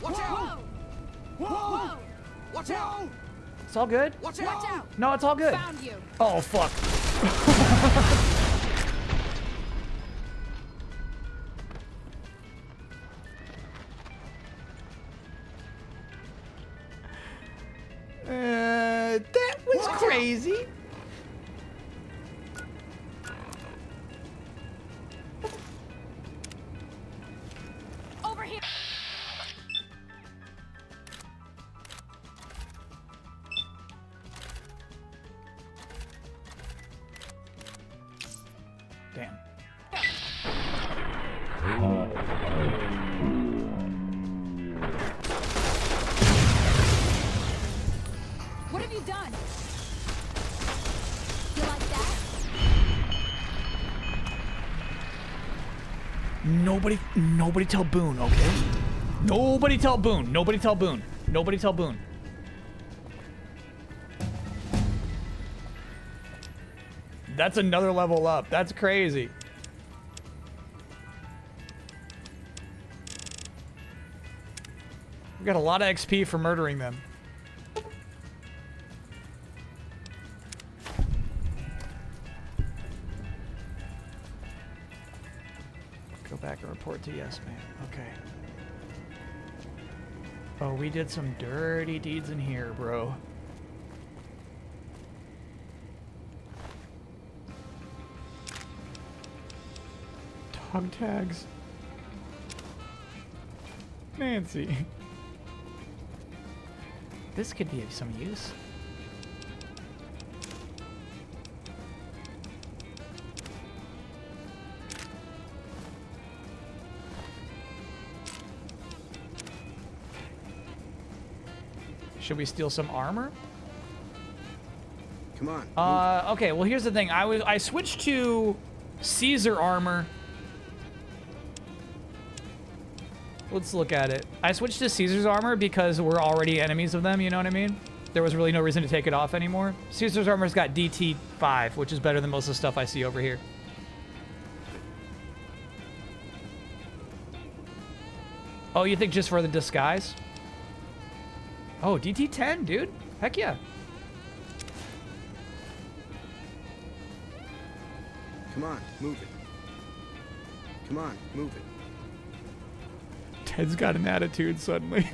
Watch out! Whoa! Watch out! It's all good? Watch out! No, it's all good. Found you. Oh, fuck. crazy. Over here. Damn. What have you done? You like that? Nobody tell Boone, okay? Nobody tell Boone. Nobody tell Boone. Nobody tell Boone. That's another level up. That's crazy. We got a lot of XP for murdering them. Go back and report to Yes Man. Okay. Oh, we did some dirty deeds in here, bro. Dog tags. Nancy. This could be of some use. Should we steal some armor? Come on. Okay, well here's the thing. I switched to Caesar armor. Let's look at it. I switched to Caesar's armor because we're already enemies of them, you know what I mean? There was really no reason to take it off anymore. Caesar's armor's got DT5, which is better than most of the stuff I see over here. Oh, you think just for the disguise? Oh, DT10, dude. Heck yeah. Come on, move it. Come on, move it. Ted's got an attitude suddenly.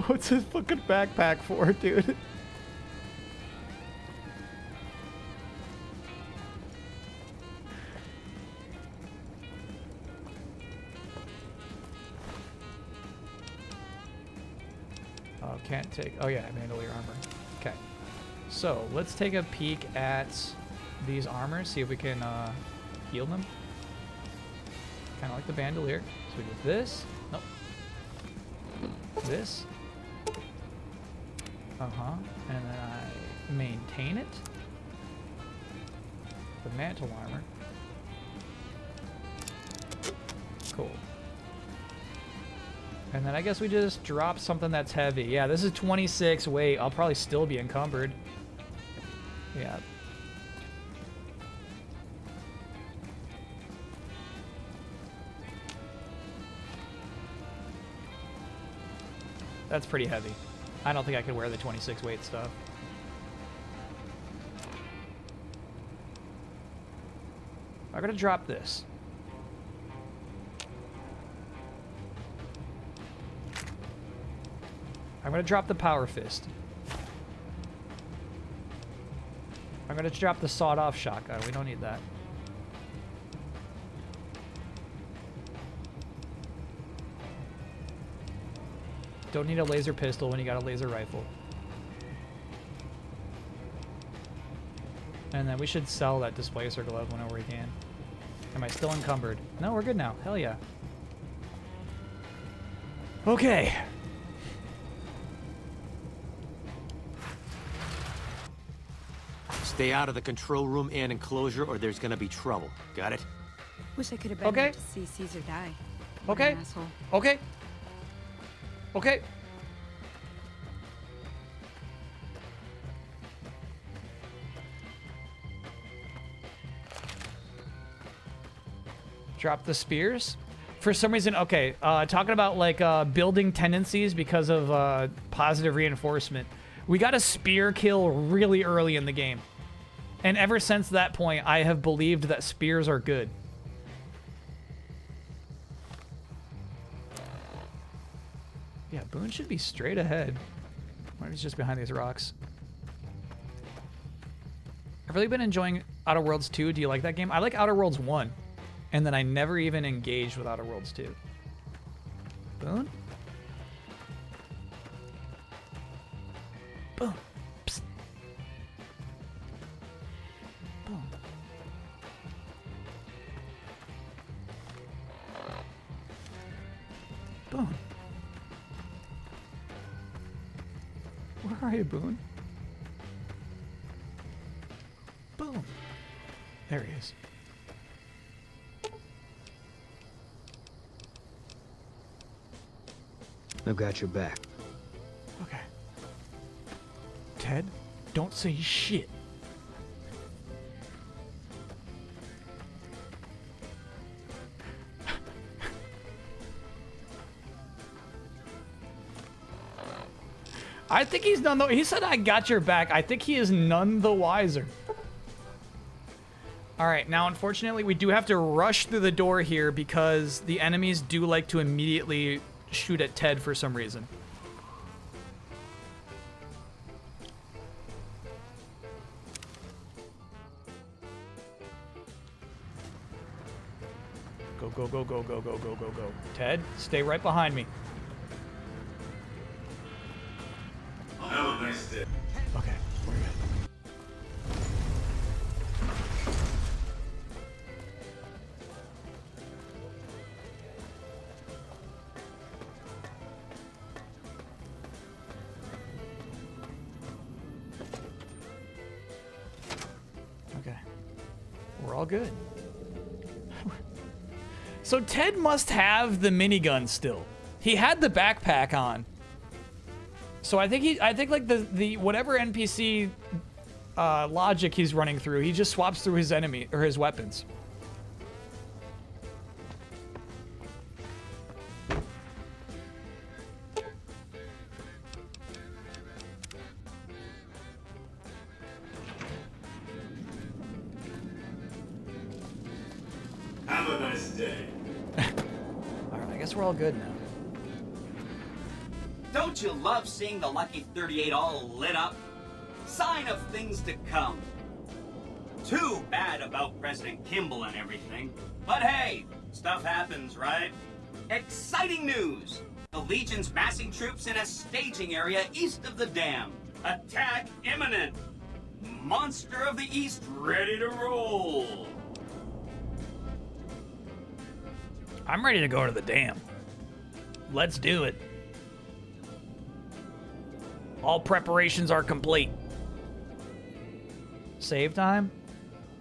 What's his fucking backpack for, dude? Oh, can't take... Oh yeah, bandolier armor. Okay. So, let's take a peek at these armors, see if we can heal them. Kind of like the bandolier. So we do this. Nope. This. Uh-huh. And then I maintain it. The mantle armor. Cool. And then I guess we just drop something that's heavy. Yeah, this is 26 weight. I'll probably still be encumbered. Yeah. That's pretty heavy. I don't think I could wear the 26 weight stuff. I'm gonna drop this. I'm gonna drop the power fist. I'm gonna drop the sawed-off shotgun. We don't need that. Don't need a laser pistol when you got a laser rifle. And then we should sell that displacer glove whenever we can. Am I still encumbered? No, we're good now. Hell yeah. Okay. Stay out of the control room and enclosure or there's gonna be trouble. Got it? Wish I could have been Okay. there to see Caesar die. What Okay. an asshole. Okay. Okay. Drop the spears. For some reason, okay, talking about like building tendencies because of positive reinforcement. We got a spear kill really early in the game. And ever since that point, I have believed that spears are good. Yeah, Boone should be straight ahead. Maybe he's just behind these rocks. I've really been enjoying Outer Worlds 2. Do you like that game? I like Outer Worlds 1. And then I never even engaged with Outer Worlds 2. Boone? Boom. Psst. Boom. Boone. Where are you, Boone? Boom. There he is. I've got your back. Okay. Ted, don't say shit. I think he's none the... He said I got your back. I think he is none the wiser. All right, now unfortunately we do have to rush through the door here because the enemies do like to immediately shoot at Ted for some reason. Go, go, go, go, go, go, go, go, go. Ted, stay right behind me. Have a nice day. Okay, we're good. Okay. We're all good. So Ted must have the minigun still. He had the backpack on. So I think like the whatever NPC logic he's running through, he just swaps through his enemy or his weapons. Have a nice day. All right, I guess we're all good now. Don't you love seeing the Lucky 38 all lit up? Sign of things to come. Too bad about President Kimball and everything. But hey, stuff happens, right? Exciting news! The Legion's massing troops in a staging area east of the dam. Attack imminent! Monster of the East ready to roll! I'm ready to go to the dam. Let's do it. All preparations are complete. Save time?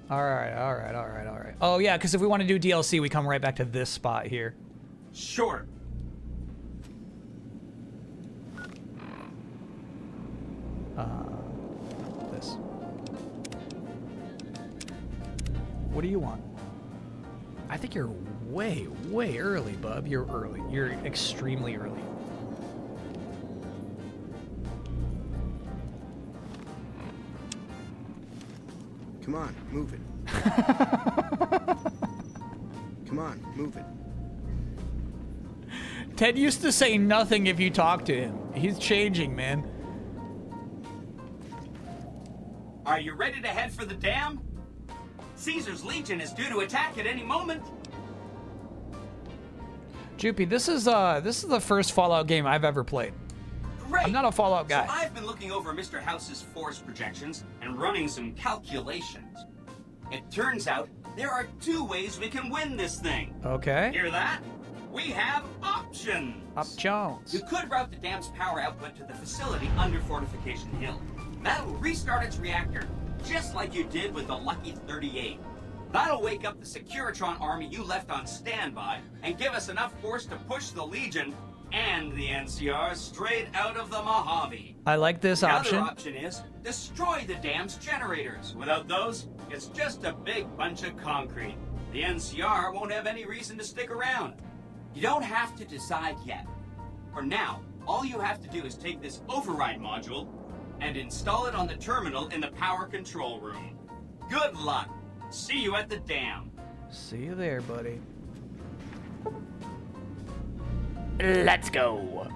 All right. Oh, yeah, because if we want to do DLC, we come right back to this spot here. Sure. This. What do you want? I think you're way, way early, bub. You're early. You're extremely early. Come on, move it. Come on, move it. Ted used to say nothing if you talk to him. He's changing, man. Are you ready to head for the dam? Caesar's Legion is due to attack at any moment. Joopy, this is the first Fallout game I've ever played. Great. I'm not a Fallout guy. So I've been looking over Mr. House's force projections and running some calculations. It turns out there are two ways we can win this thing. Okay. Hear that? We have options. Options. You could route the dam's power output to the facility under Fortification Hill. That'll restart its reactor, just like you did with the Lucky 38. That'll wake up the Securitron army you left on standby and give us enough force to push the Legion and the NCR straight out of the Mojave. I like this option. The other option is destroy the dam's generators. Without those, it's just a big bunch of concrete. The NCR won't have any reason to stick around. You don't have to decide yet. For now, all you have to do is take this override module and install it on the terminal in the power control room. Good luck. See you at the dam. See you there, buddy. Let's go.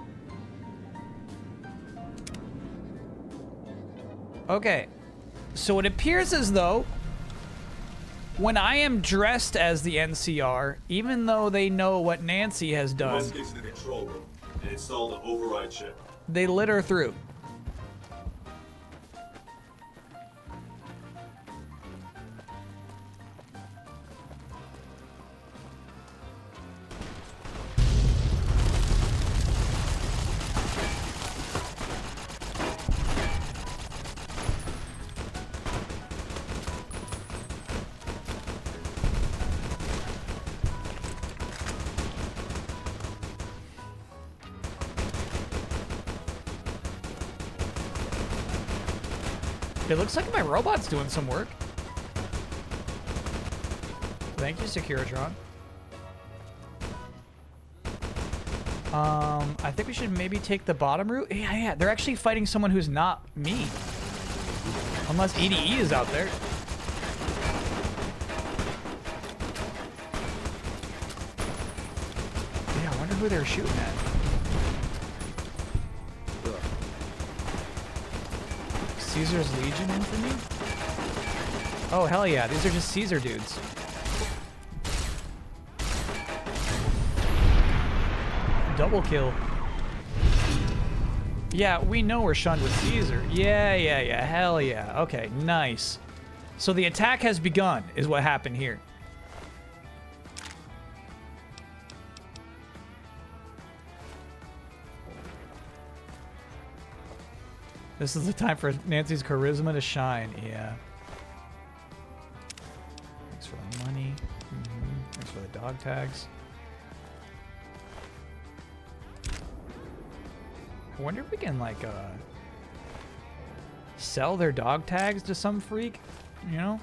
Okay. So it appears as though when I am dressed as the NCR, even though they know what Nancy has You done, must get to the control room and install the override chip. they let her through. It looks like my robot's doing some work. Thank you, Securitron. I think we should maybe take the bottom route. Yeah, they're actually fighting someone who's not me. Unless EDE is out there. Yeah, I wonder who they're shooting at. Caesar's Legion infamy? Oh, hell yeah. These are just Caesar dudes. Double kill. Yeah, we know we're shunned with Caesar. Yeah. Hell yeah. Okay, nice. So the attack has begun, is what happened here. This is the time for Nancy's charisma to shine. Yeah. Thanks for the money. Thanks for the dog tags. I wonder if we can, like, sell their dog tags to some freak, you know?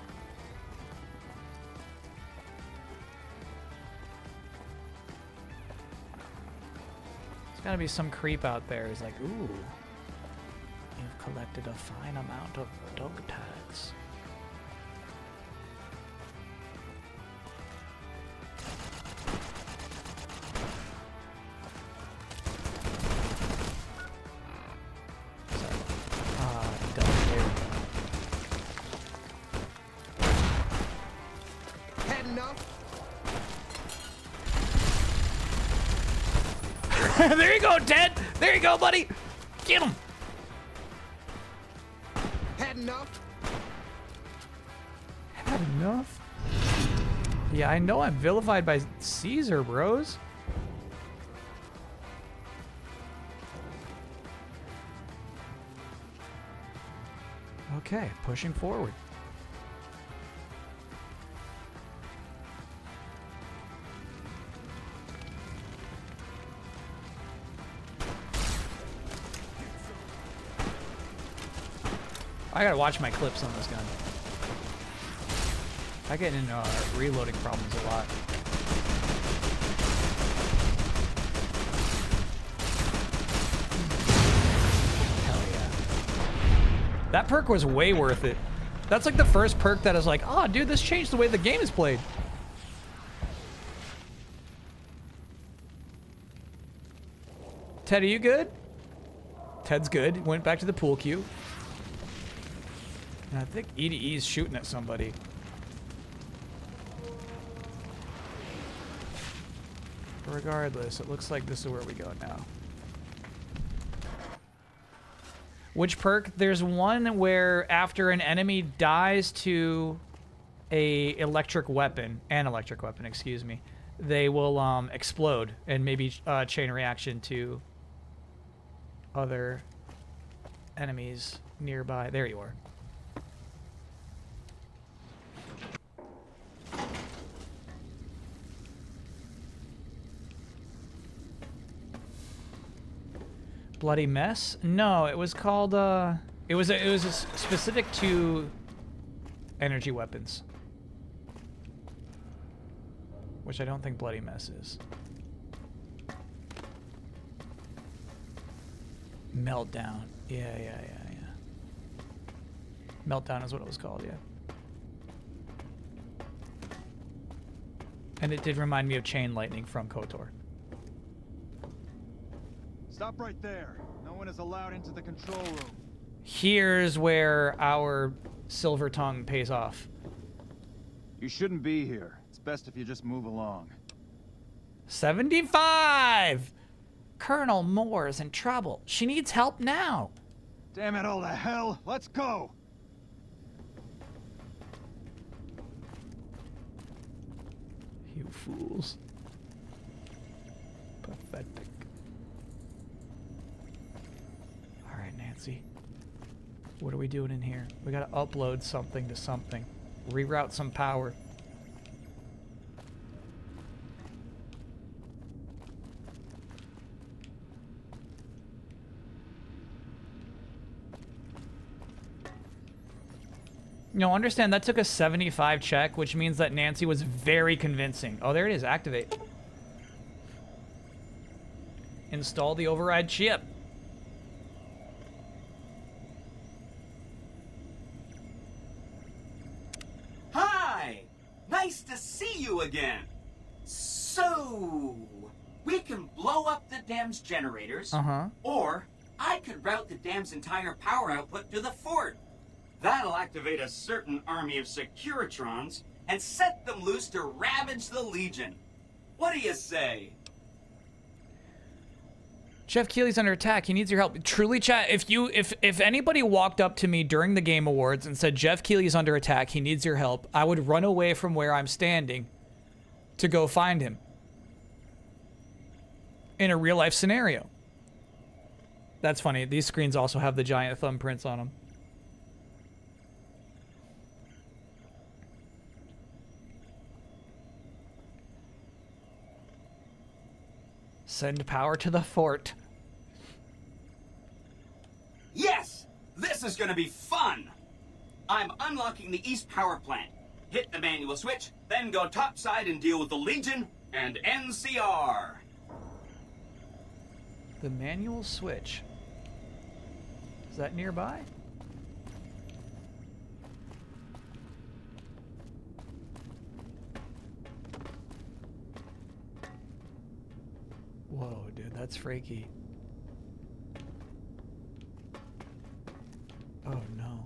There's gotta be some creep out there who's like, ooh. You've collected a fine amount of dog tags. Heading up. There you go, Ted! There you go, buddy! Get him! Had enough? Had enough? Yeah, I know I'm vilified by Caesar, bros. Okay, pushing forward. I gotta watch my clips on this gun. I get into reloading problems a lot. Hell yeah. That perk was way worth it. That's like the first perk that is like, oh dude, this changed the way the game is played. Ted, are you good? Ted's good. Went back to the pool cue. And I think EDE is shooting at somebody. Regardless, it looks like this is where we go now. Which perk? There's one where after an enemy dies to an electric weapon, excuse me, they will explode and maybe chain reaction to other enemies nearby. There you are. Bloody Mess? No, it was called it was specific to energy weapons. Which I don't think Bloody Mess is. Meltdown. Yeah. Meltdown is what it was called, yeah. And it did remind me of Chain Lightning from KOTOR. Stop right there. No one is allowed into the control room. Here's where our silver tongue pays off. You shouldn't be here. It's best if you just move along. 75! Colonel Moore's in trouble. She needs help now. Damn it all to hell. Let's go. You fools. Pathetic. All right, Nancy. What are we doing in here? We gotta upload something to something. Reroute some power. No, understand that took a 75 check, which means that Nancy was very convincing. Oh, there it is. Activate. Install the override chip. Hi! Nice to see you again. So, we can blow up the dam's generators, or I could route the dam's entire power output to the fort. That'll activate a certain army of Securitrons and set them loose to ravage the Legion. What do you say? Jeff Keighley's under attack. He needs your help. Truly, chat, if anybody walked up to me during the Game Awards and said, Jeff Keighley's under attack, he needs your help, I would run away from where I'm standing to go find him. In a real-life scenario. That's funny. These screens also have the giant thumbprints on them. Send power to the fort. Yes! This is gonna be fun! I'm unlocking the East Power Plant. Hit the manual switch, then go topside and deal with the Legion and NCR. The manual switch. Is that nearby? Whoa, dude, that's freaky. Oh no.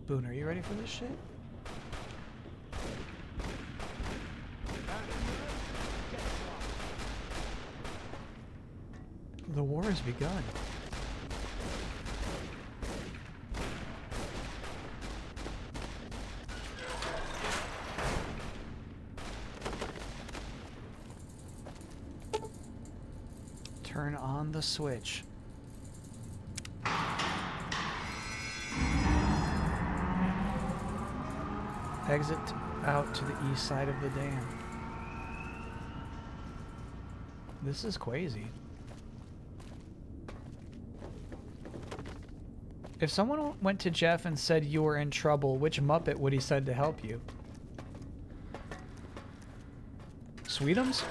Boone, are you ready for this shit? The war has begun. Turn on the switch. Exit out to the east side of the dam. This is crazy. If someone went to Jeff and said you were in trouble, which Muppet would he send to help you? Sweetums?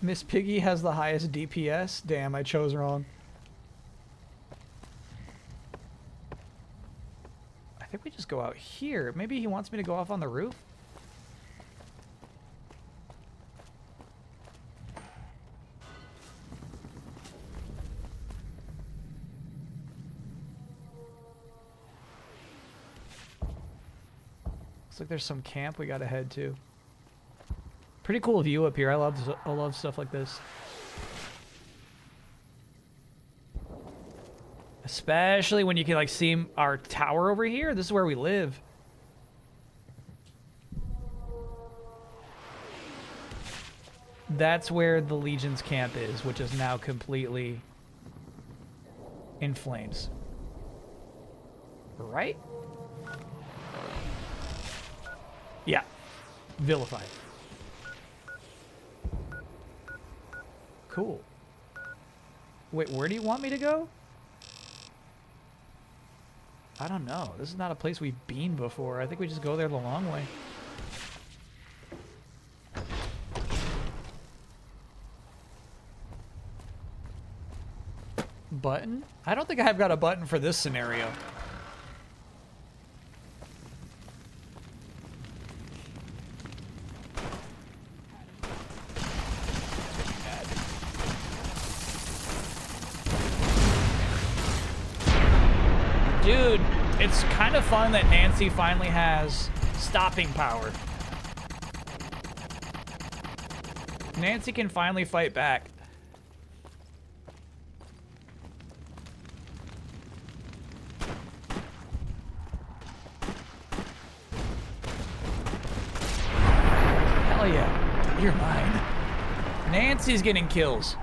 Miss Piggy has the highest DPS? Damn, I chose wrong. I think we just go out here. Maybe he wants me to go off on the roof? Looks like there's some camp we gotta head to. Pretty cool view up here. I love stuff like this. Especially when you can like see our tower over here. This is where we live. That's where the Legion's camp is, which is now completely in flames. Right? Yeah. Vilified. Cool. Wait, where do you want me to go? I don't know. This is not a place we've been before. I think we just go there the long way. Button? I don't think I've got a button for this scenario. Dude, it's kind of fun that Nancy finally has stopping power. Nancy can finally fight back. Hell yeah, you're mine. Nancy's getting kills.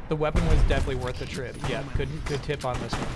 The weapon was definitely worth the trip. Yeah, good tip on this one.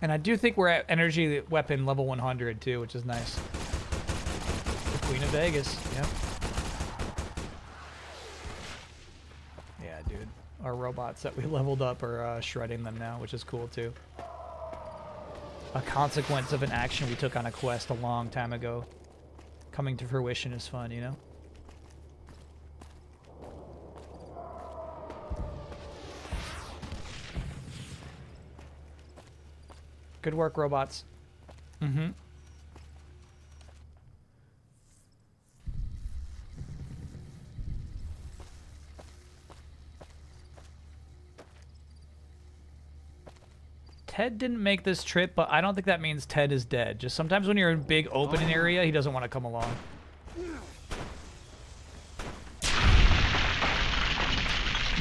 And I do think we're at energy weapon level 100 too, which is nice. The Queen of Vegas, yep. Yeah, dude. Our robots that we leveled up are shredding them now, which is cool too. A consequence of an action we took on a quest a long time ago. Coming to fruition is fun, you know? Good work, robots. Mm-hmm. Ted didn't make this trip, but I don't think that means Ted is dead. Just sometimes when you're in a big open area, he doesn't want to come along.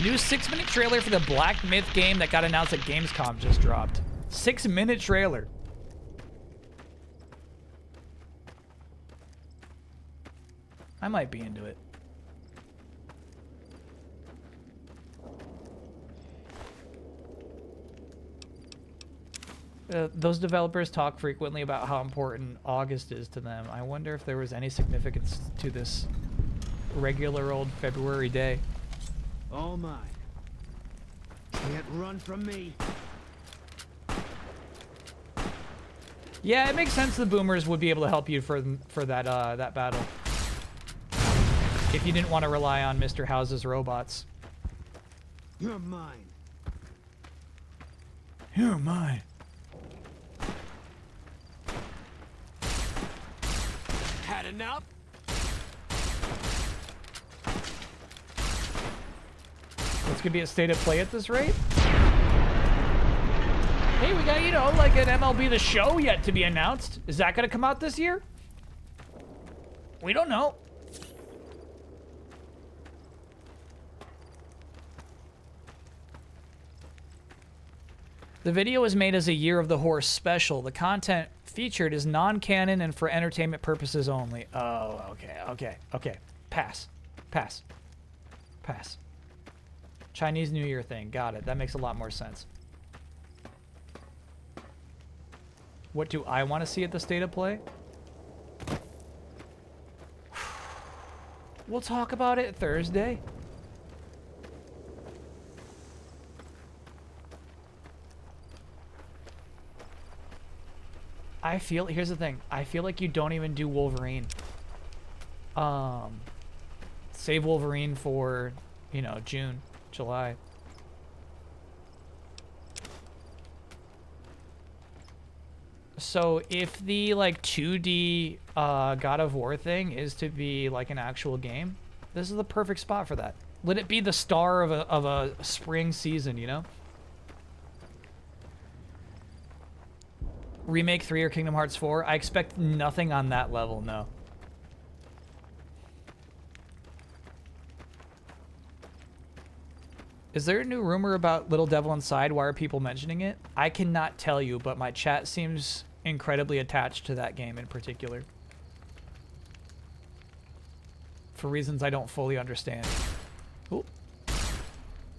New 6-minute trailer for the Black Myth game that got announced at Gamescom just dropped. 6-minute trailer. I might be into it. Those developers talk frequently about how important August is to them. I wonder if there was any significance to this regular old February day. All mine. Can't run from me. Yeah, it makes sense the boomers would be able to help you for that that battle. If you didn't want to rely on Mr. House's robots. You're mine. You're mine. Had enough? It's gonna be a state of play at this rate? Hey, we got, you know, like an MLB The Show yet to be announced. Is that gonna come out this year? We don't know. The video was made as a Year of the Horse special. The content featured is non-canon and for entertainment purposes only. Oh, okay. Pass. Chinese New Year thing. Got it. That makes a lot more sense. What do I want to see at the state of play? We'll talk about it Thursday. Here's the thing. I feel like you don't even do Wolverine. Save Wolverine for, you know, June, July. So if the like 2D God of War thing is to be like an actual game, this is the perfect spot for that. Let it be the star of a spring season, you know? Remake 3 or Kingdom Hearts 4? I expect nothing on that level, no. Is there a new rumor about Little Devil Inside? Why are people mentioning it? I cannot tell you, but my chat seems incredibly attached to that game in particular. For reasons I don't fully understand. Ooh.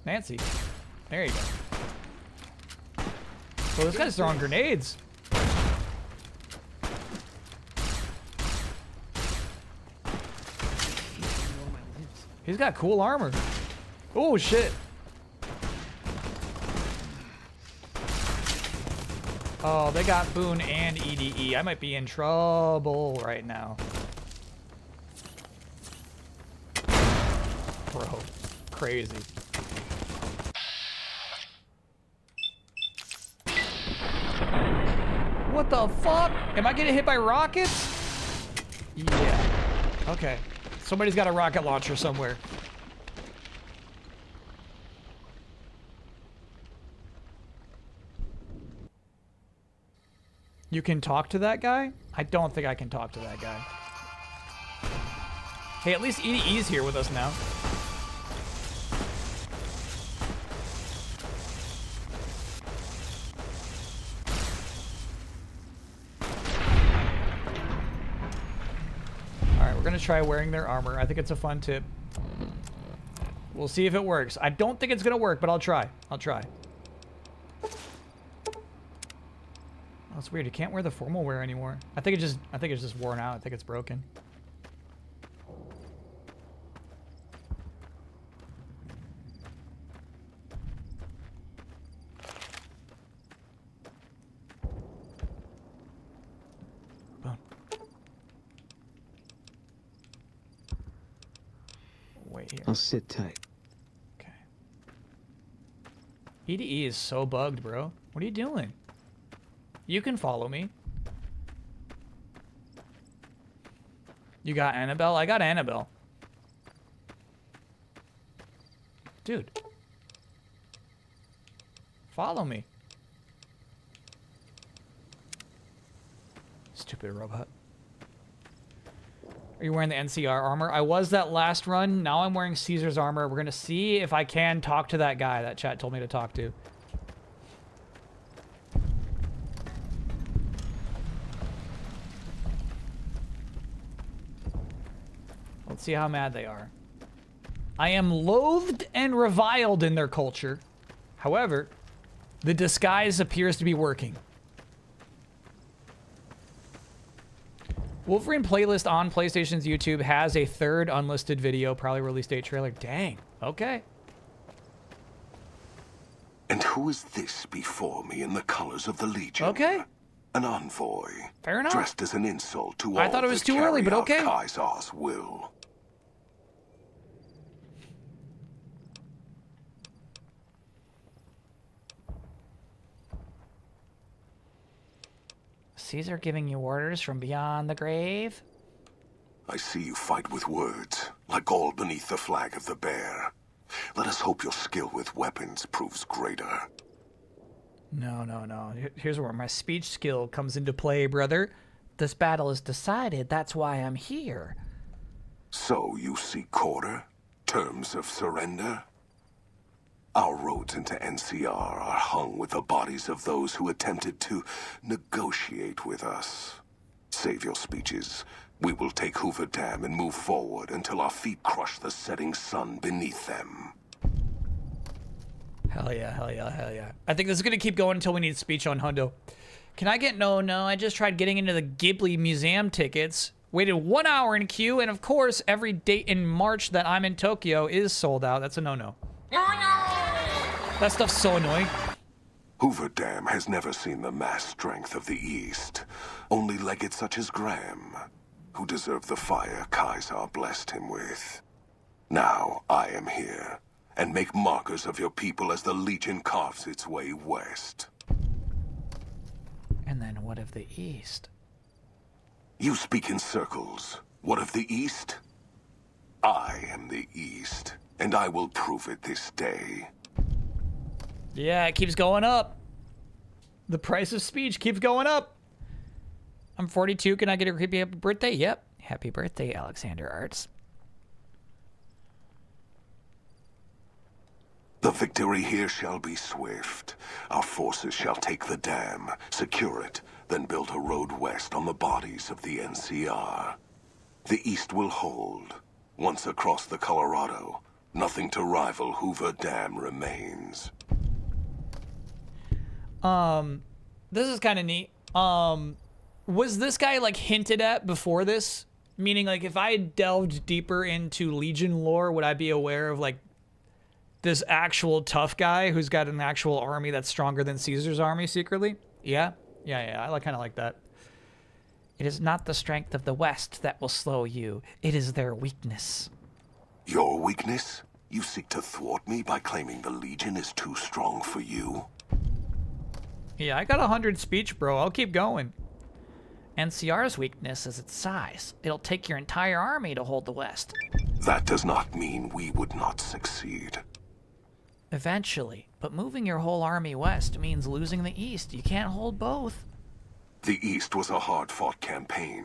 Nancy. There you go. Oh, this guy's throwing grenades. He's got cool armor. Oh, shit. Oh, they got Boone and EDE. I might be in trouble right now. Bro, crazy. What the fuck? Am I getting hit by rockets? Yeah. Okay. Somebody's got a rocket launcher somewhere. You can talk to that guy? I don't think I can talk to that guy. Hey, at least EDE's here with us now. Alright, we're gonna try wearing their armor. I think it's a fun tip. We'll see if it works. I don't think it's gonna work, but I'll try. I'll try. Oh, it's weird. You can't wear the formal wear anymore. I think it's just worn out. I think it's broken. Boom. Wait here. I'll sit tight. Okay. EDE is so bugged, bro. What are you doing? You can follow me. You got Annabelle? I got Annabelle. Dude. Follow me. Stupid robot. Are you wearing the NCR armor? I was that last run. Now I'm wearing Caesar's armor. We're going to see if I can talk to that guy that chat told me to talk to. Let's see how mad they are. I am loathed and reviled in their culture. However, the disguise appears to be working. Wolverine playlist on PlayStation's YouTube has a third unlisted video, probably release date trailer. Dang. Okay. And who is this before me in the colors of the Legion? Okay. An envoy. Fair enough. Dressed as an insult to all I thought it was that too early, carry but out okay. Kaisar's will. Caesar giving you orders from beyond the grave? I see you fight with words, like all beneath the flag of the bear. Let us hope your skill with weapons proves greater. No, no, no. Here's where my speech skill comes into play, brother. This battle is decided. That's why I'm here. So you seek quarter? Terms of surrender? Our roads into NCR are hung with the bodies of those who attempted to negotiate with us. Save your speeches. We will take Hoover Dam and move forward until our feet crush the setting sun beneath them. Hell yeah, hell yeah, hell yeah. I think this is going to keep going until we need speech on Hundo. Can I get... No, I just tried getting into the Ghibli Museum tickets. Waited 1 hour in queue, and of course, every date in March that I'm in Tokyo is sold out. That's a no-no. That stuff's so annoying. Hoover Dam has never seen the mass strength of the East. Only legates such as Graham, who deserve the fire Kaisar blessed him with. Now I am here, and make markers of your people as the Legion carves its way west. And then what of the East? You speak in circles. What of the East? I am the East, and I will prove it this day. Yeah, it keeps going up. The price of speech keeps going up. I'm 42. Can I get a creepy happy birthday? Yep. Happy birthday, Alexander Arts. The victory here shall be swift. Our forces shall take the dam, secure it, then build a road west on the bodies of the NCR. The East will hold. Once across the Colorado, nothing to rival Hoover Dam remains. This is kind of neat. Was this guy like hinted at before this? Meaning, like, if I delved deeper into Legion lore, would I be aware of, like, this actual tough guy who's got an actual army that's stronger than Caesar's army secretly? Yeah? Yeah, I kind of like that. It is not the strength of the West that will slow you. It is their weakness. Your weakness? You seek to thwart me by claiming the Legion is too strong for you? Yeah, I got 100 speech, bro. I'll keep going. NCR's weakness is its size. It'll take your entire army to hold the West. That does not mean we would not succeed. Eventually. But moving your whole army west means losing the East. You can't hold both. The East was a hard-fought campaign.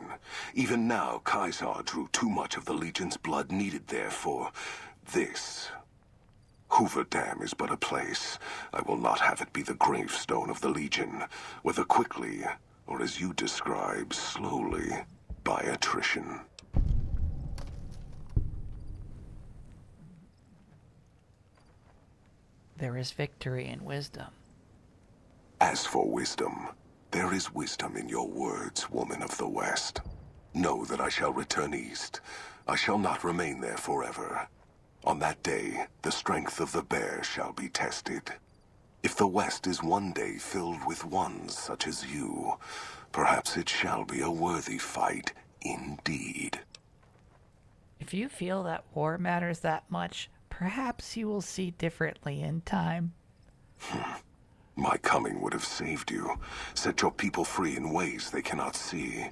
Even now, Caesar drew too much of the Legion's blood needed there for this. Hoover Dam is but a place. I will not have it be the gravestone of the Legion, whether quickly, or as you describe, slowly, by attrition. There is victory in wisdom. As for wisdom, there is wisdom in your words, woman of the West. Know that I shall return east. I shall not remain there forever. On that day, the strength of the bear shall be tested. If the West is one day filled with ones such as you, perhaps it shall be a worthy fight indeed. If you feel that war matters that much, perhaps you will see differently in time. My coming would have saved you, set your people free in ways they cannot see.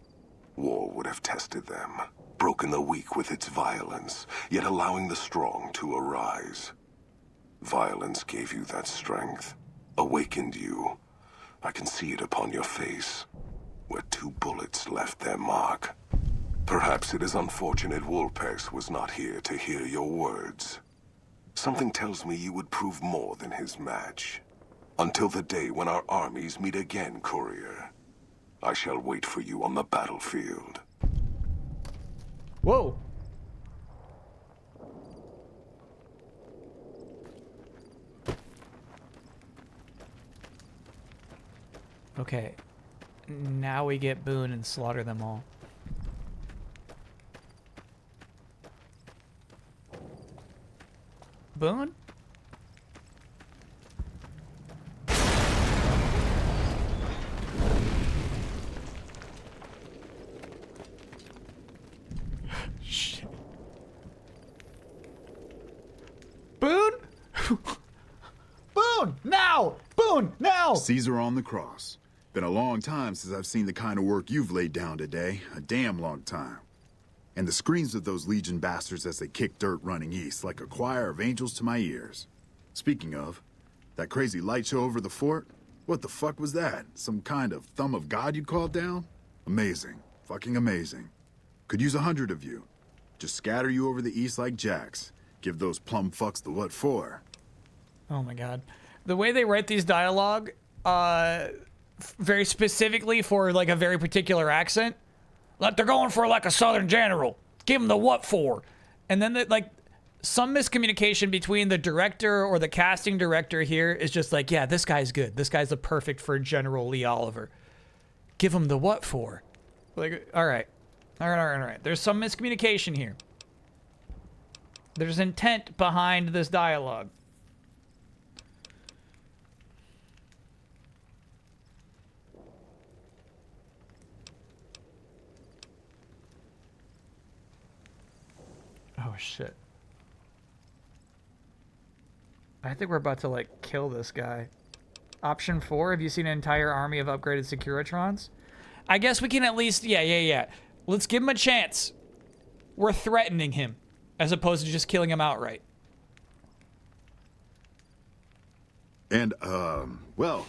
War would have tested them, broken the weak with its violence, yet allowing the strong to arise. Violence gave you that strength, awakened you. I can see it upon your face, where 2 bullets left their mark. Perhaps it is unfortunate Wolpex was not here to hear your words. Something tells me you would prove more than his match. Until the day when our armies meet again, Courier. I shall wait for you on the battlefield. Whoa. Okay. Now we get Boone and slaughter them all. Boone? Shit. Boone? Boone! Now! Boone! Now! Caesar on the cross. Been a long time since I've seen the kind of work you've laid down today. A damn long time. And the screams of those Legion bastards as they kick dirt running east like a choir of angels to my ears. Speaking of, that crazy light show over the fort? What the fuck was that? Some kind of thumb of God you'd called down? Amazing. Fucking amazing. Could use 100 of you. Just scatter you over the east like jacks. Give those plum fucks the what for. Oh my god. The way they write these dialogue, very specifically for like a very particular accent, like they're going for like a southern general. Give them the what for. And then like some miscommunication between the director or the casting director here is just like, yeah, this guy's good. This guy's the perfect for General Lee Oliver. Give him the what for. Like, all right. All right. There's some miscommunication here. There's intent behind this dialogue. Oh, shit. I think we're about to, like, kill this guy. Option 4, have you seen an entire army of upgraded Securitrons? I guess we can at least, yeah. Let's give him a chance. We're threatening him, as opposed to just killing him outright. And, well,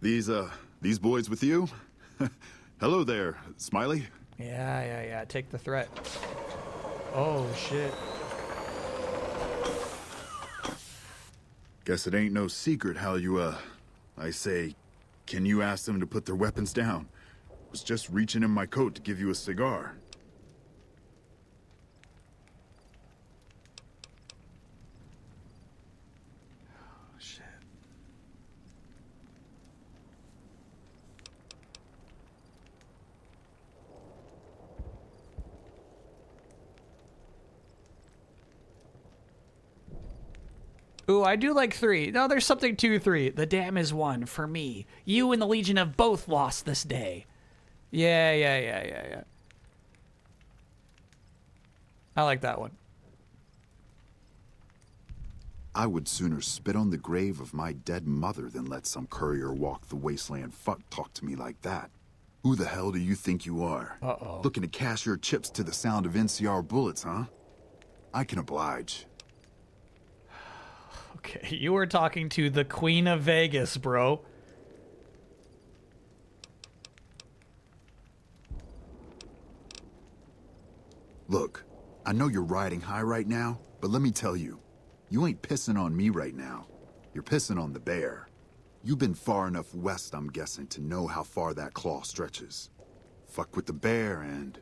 these boys with you? Hello there, Smiley. Yeah. Take the threat. Oh, shit. Guess it ain't no secret how you, I say, can you ask them to put their weapons down? Was just reaching in my coat to give you a cigar. Oh, shit. Ooh, I do like 3. No, there's something to 3. The dam is 1 for me. You and the Legion have both lost this day. Yeah. I like that one. I would sooner spit on the grave of my dead mother than let some courier walk the wasteland fuck talk to me like that. Who the hell do you think you are? Uh-oh. Looking to cash your chips to the sound of NCR bullets, huh? I can oblige. Okay, you were talking to the Queen of Vegas, bro. Look, I know you're riding high right now, but let me tell you, you ain't pissing on me right now. You're pissing on the bear. You've been far enough west, I'm guessing, to know how far that claw stretches. Fuck with the bear and...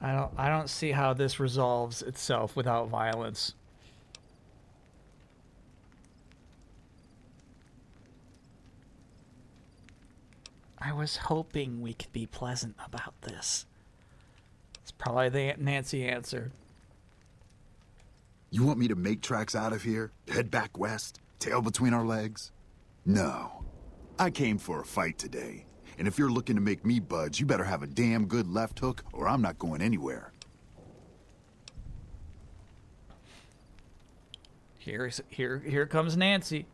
I don't see how this resolves itself without violence. I was hoping we could be pleasant about this. It's probably the Nancy answer. You want me to make tracks out of here? Head back west? Tail between our legs? No. I came for a fight today. And if you're looking to make me budge, you better have a damn good left hook or I'm not going anywhere. Here comes Nancy.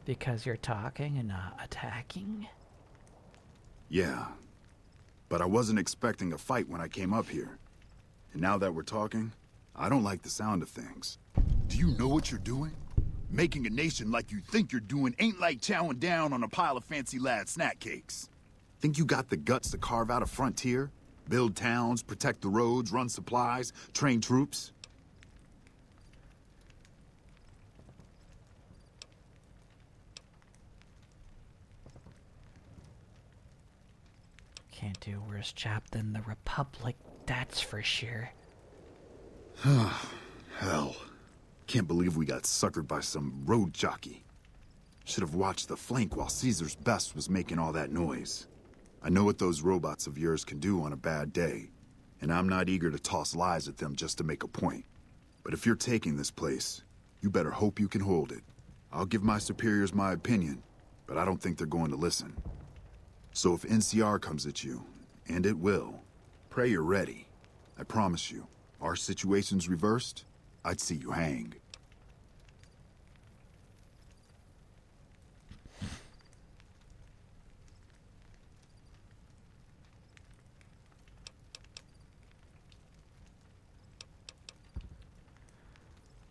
Because you're talking and not attacking? Yeah. But I wasn't expecting a fight when I came up here. And now that we're talking, I don't like the sound of things. Do you know what you're doing? Making a nation like you think you're doing ain't like chowing down on a pile of fancy lad snack cakes. Think you got the guts to carve out a frontier? Build towns, protect the roads, run supplies, train troops? Can't do a worse job than the Republic, that's for sure. Hell. Can't believe we got suckered by some road jockey. Should have watched the flank while Caesar's best was making all that noise. I know what those robots of yours can do on a bad day, and I'm not eager to toss lies at them just to make a point. But if you're taking this place, you better hope you can hold it. I'll give my superiors my opinion, but I don't think they're going to listen. So if NCR comes at you, and it will, pray you're ready. I promise you, our situation's reversed, I'd see you hang.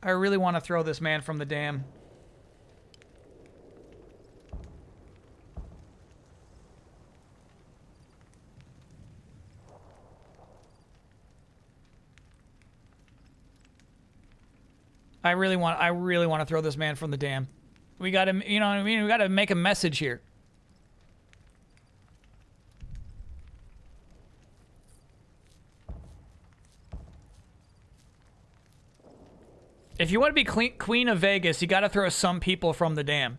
I really want to throw this man from the dam. I really want to throw this man from the dam. We got to, you know what I mean? We got to make a message here. If you want to be Queen of Vegas, you got to throw some people from the dam.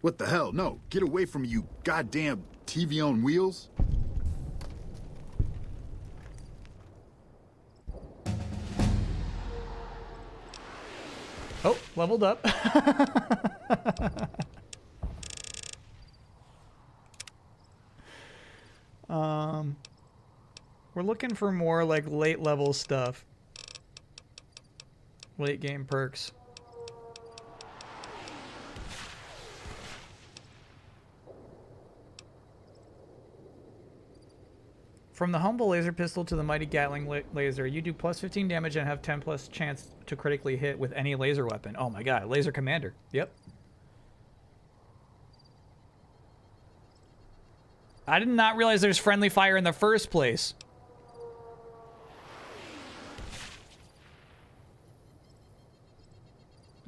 What the hell? No, get away from me, you goddamn TV on wheels. Oh, leveled up. We're looking for more like late level stuff. Late game perks. From the humble laser pistol to the mighty Gatling laser, you do plus 15 damage and have 10 plus chance to critically hit with any laser weapon. Oh my god, laser commander. Yep. I did not realize there's friendly fire in the first place.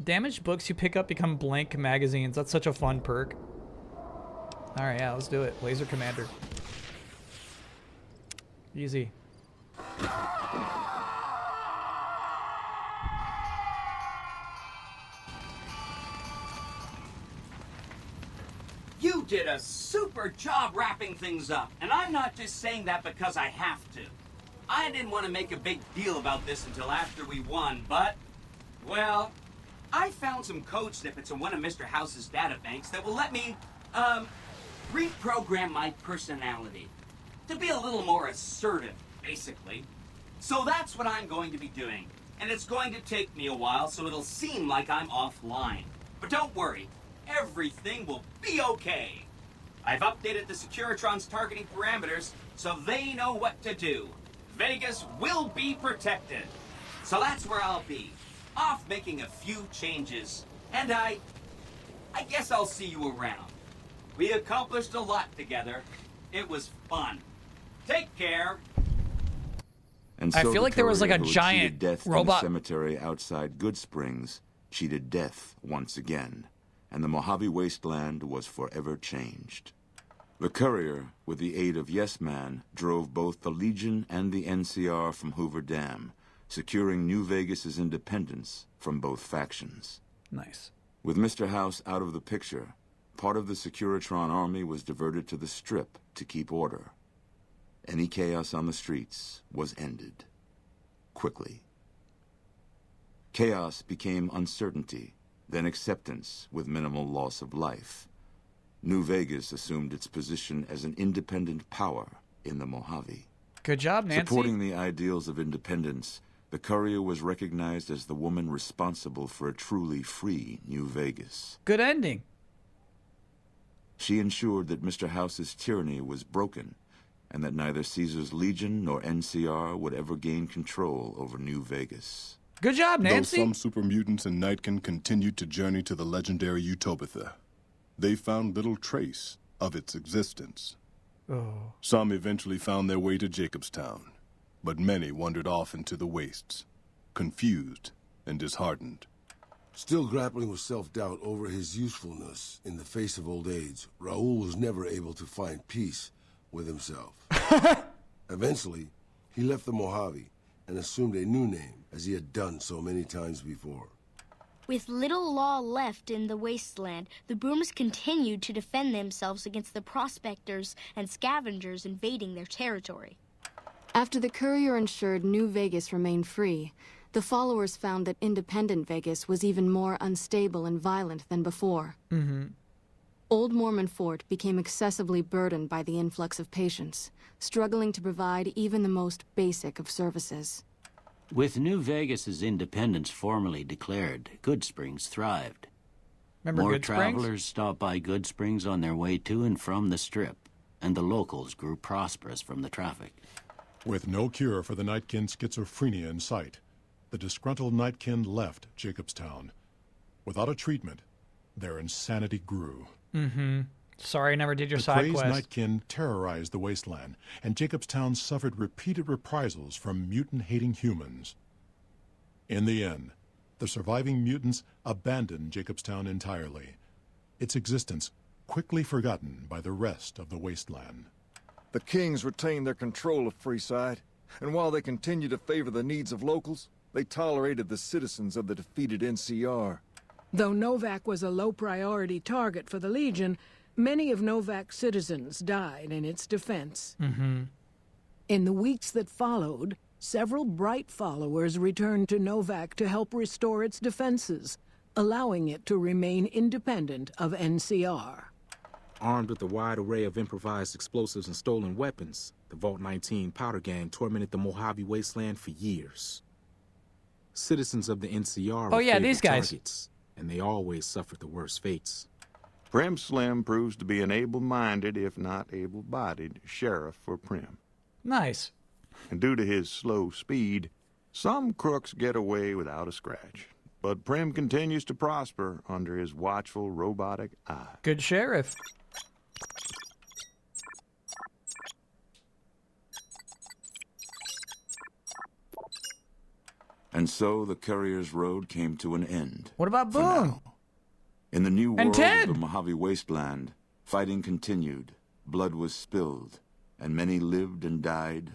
Damaged books you pick up become blank magazines. That's such a fun perk. Alright, yeah, let's do it. Laser commander. Easy. did a super job wrapping things up, and I'm not just saying that because I have to. I didn't want to make a big deal about this until after we won, but, well, I found some code snippets in one of Mr. House's databanks that will let me, reprogram my personality to be a little more assertive, basically. So that's what I'm going to be doing, and it's going to take me a while, so it'll seem like I'm offline. But don't worry, everything will be okay. I've updated the Securitron's targeting parameters so they know what to do. Vegas will be protected. So that's where I'll be, off making a few changes. And I guess I'll see you around. We accomplished a lot together. It was fun. Take care. And I so feel like there was like a who had giant cheated death robot- in the cemetery outside Good Springs cheated death once again, and the Mojave Wasteland was forever changed. The courier, with the aid of Yes Man, drove both the Legion and the NCR from Hoover Dam, securing New Vegas's independence from both factions. Nice. With Mr. House out of the picture, part of the Securitron army was diverted to the Strip to keep order. Any chaos on the streets was ended. Quickly. Chaos became uncertainty, then acceptance with minimal loss of life. New Vegas assumed its position as an independent power in the Mojave. Good job, Nancy. Supporting the ideals of independence, the courier was recognized as the woman responsible for a truly free New Vegas. Good ending. She ensured that Mr. House's tyranny was broken, and that neither Caesar's Legion nor NCR would ever gain control over New Vegas. Good job, Nancy. Though some super mutants in Nightkin continued to journey to the legendary Utopia, they found little trace of its existence. Oh. Some eventually found their way to Jacobstown, but many wandered off into the wastes, confused and disheartened. Still grappling with self-doubt over his usefulness in the face of old age, Raoul was never able to find peace with himself. Eventually, he left the Mojave and assumed a new name, as he had done so many times before. With little law left in the wasteland, the Brooms continued to defend themselves against the prospectors and scavengers invading their territory. After the courier ensured New Vegas remained free, the followers found that independent Vegas was even more unstable and violent than before. Mm-hmm. Old Mormon Fort became excessively burdened by the influx of patients, struggling to provide even the most basic of services. With New Vegas's independence formally declared, Good Springs thrived. Remember More Good Springs? travelers stopped by Good Springs on their way to and from the Strip, and the locals grew prosperous from the traffic. With no cure for the Nightkin schizophrenia in sight, the disgruntled Nightkin left Jacobstown. Without a treatment, their insanity grew. Mm-hmm. Sorry I never did your side The quest. crazed Nightkin terrorized the wasteland, and Jacobstown suffered repeated reprisals from mutant-hating humans. In the end, the surviving mutants abandoned Jacobstown entirely, its existence quickly forgotten by the rest of the wasteland. The Kings retained their control of Freeside, and while they continued to favor the needs of locals, they tolerated the citizens of the defeated NCR. Though Novak was a low-priority target for the Legion, many of Novak's citizens died in its defense. Mm-hmm. In the weeks that followed, several Bright followers returned to Novak to help restore its defenses, allowing it to remain independent of NCR. Armed with a wide array of improvised explosives and stolen weapons, the Vault 19 Powder Gang tormented the Mojave Wasteland for years. Citizens of the NCR Oh, were yeah, favorite these guys. targets, and they always suffered the worst fates. Prim Slim proves to be an able-minded, if not able-bodied, sheriff for Prim. Nice. And due to his slow speed, some crooks get away without a scratch. But Prim continues to prosper under his watchful robotic eye. Good sheriff. And so the courier's road came to an end. What about Boone? In the new And world Ted? of the Mojave Wasteland, fighting continued, blood was spilled, and many lived and died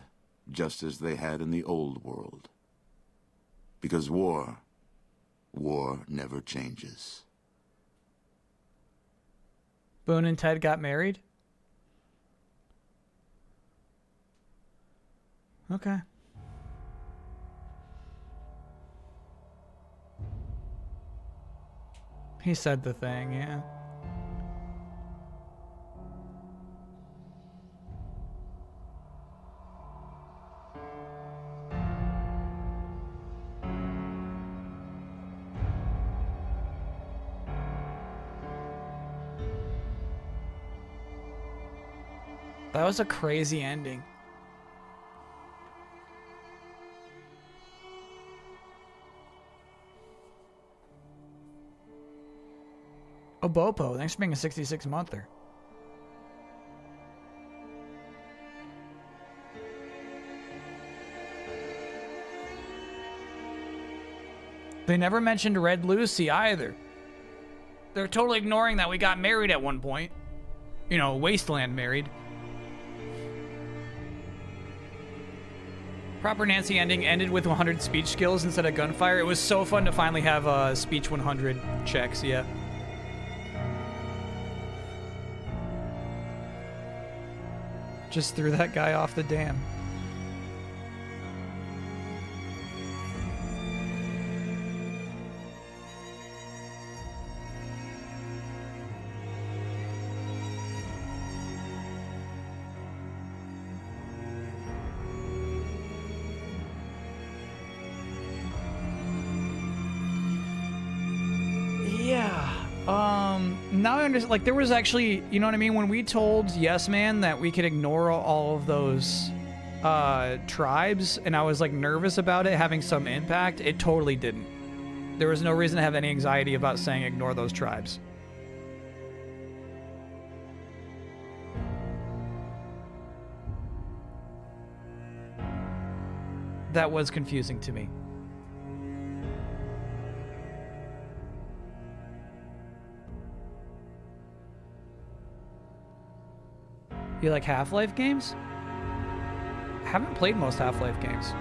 just as they had in the old world. Because war never changes. Boone and Ted got married? Okay. He said the thing, yeah. That was a crazy ending. Obopo, thanks for being a 66-monther. They never mentioned Red Lucy either. They're totally ignoring that we got married at one point. You know, Wasteland married. Proper Nancy ending ended with 100 speech skills instead of gunfire. It was so fun to finally have speech 100 checks, yeah. Just threw that guy off the dam. Now I understand, like, there was actually, you know what I mean? When we told Yes Man that we could ignore all of those tribes, and I was, like, nervous about it having some impact, it totally didn't. There was no reason to have any anxiety about saying ignore those tribes. That was confusing to me. You like Half-Life games? I haven't played most Half-Life games.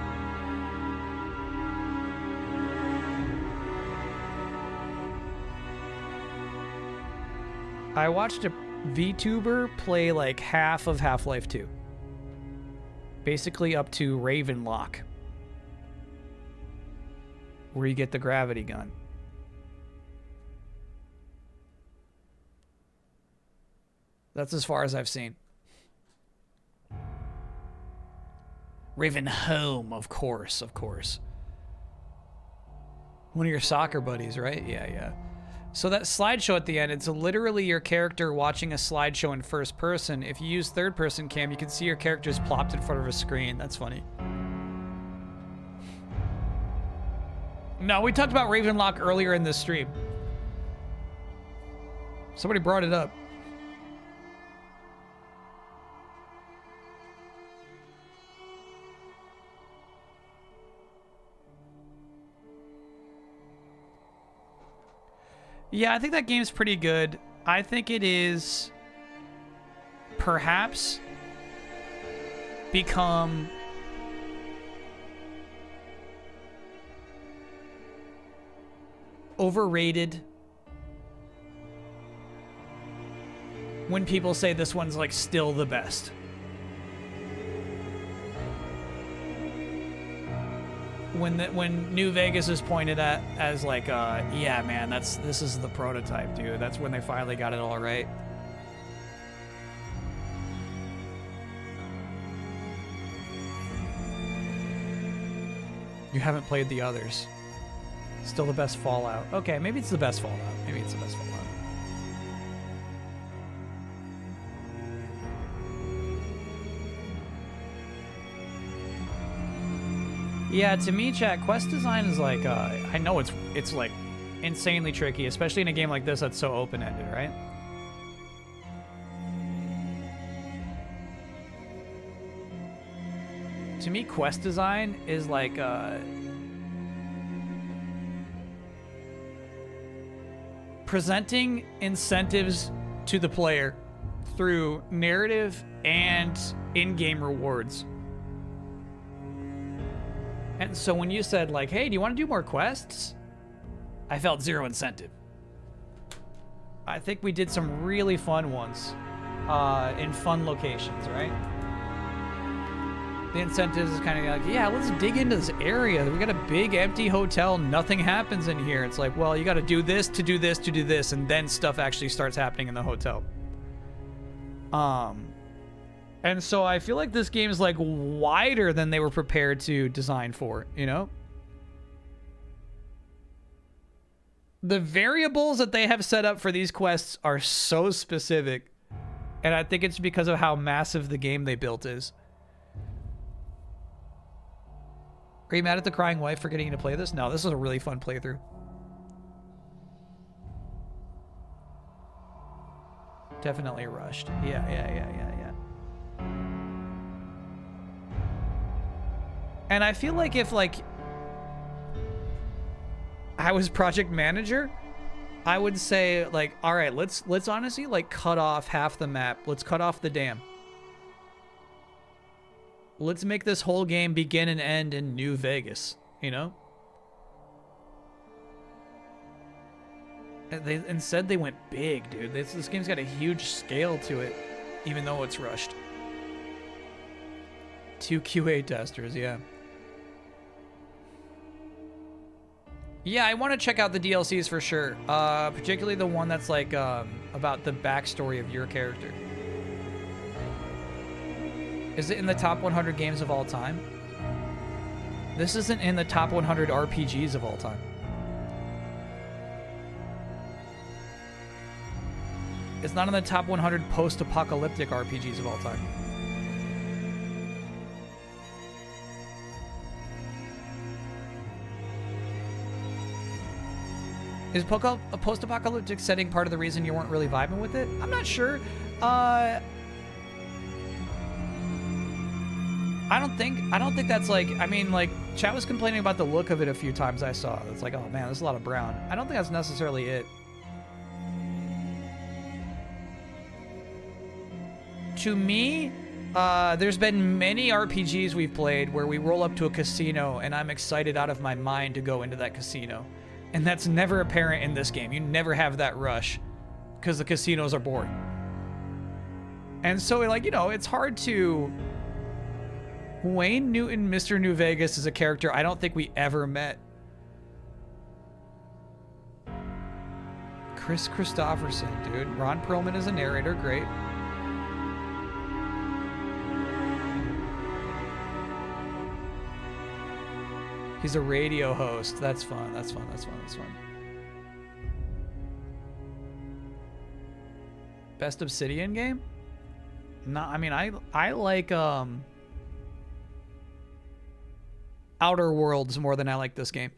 I watched a VTuber play like half of Half-Life 2. Basically up to Ravenlock, where you get the gravity gun. That's as far as I've seen. Ravenholm, of course, of course. One of your soccer buddies, right? Yeah, yeah. So that slideshow at the end, it's literally your character watching a slideshow in first person. If you use third person cam, you can see your characters plopped in front of a screen. That's funny. No, we talked about Ravenlock earlier in this stream. Somebody brought it up. Yeah, I think that game's pretty good. I think it is perhaps become overrated when people say this one's like still the best. When New Vegas is pointed at as like, yeah, man, this is the prototype, dude. That's when they finally got it all right. You haven't played the others. Still the best Fallout. Okay, maybe it's the best Fallout. Maybe it's the best Fallout. Yeah, to me, chat, quest design is like, I know it's like insanely tricky, especially in a game like this that's so open-ended, right? To me, quest design is like, presenting incentives to the player through narrative and in-game rewards. And so when you said, like, hey, do you want to do more quests? I felt zero incentive. I think we did some really fun ones in fun locations, right? The incentives is kind of like, yeah, let's dig into this area. We got a big empty hotel. Nothing happens in here. It's like, well, you got to do this to do this to do this, and then stuff actually starts happening in the hotel. And so I feel like this game is like wider than they were prepared to design for, you know? The variables that they have set up for these quests are so specific, and I think it's because of how massive the game they built is. Are you mad at the crying wife for getting to play this? No, this is a really fun playthrough. Definitely rushed. Yeah. And I feel like if, like, I was project manager, I would say, like, all right, let's honestly, like, cut off half the map. Let's cut off the dam. Let's make this whole game begin and end in New Vegas, you know? Instead, they went big, dude. This game's got a huge scale to it, even though it's rushed. 2 QA testers, yeah. Yeah, I want to check out the DLCs for sure. Particularly the one that's like about the backstory of your character. Is it in the top 100 games of all time? This isn't in the top 100 RPGs of all time. It's not in the top 100 post-apocalyptic RPGs of all time. Is a post-apocalyptic setting part of the reason you weren't really vibing with it? I'm not sure. I don't think that's like, I mean, like, chat was complaining about the look of it a few times I saw. It's like, oh man, there's a lot of brown. I don't think that's necessarily it. To me, there's been many RPGs we've played where we roll up to a casino and I'm excited out of my mind to go into that casino. And that's never apparent in this game. You never have that rush because the casinos are boring. And so, like, you know, it's hard to... Wayne Newton, Mr. New Vegas, is a character I don't think we ever met. Chris Christopherson, dude. Ron Perlman is a narrator, great. He's a radio host. That's fun. That's fun. Best Obsidian game? No, I mean, I like Outer Worlds more than I like this game.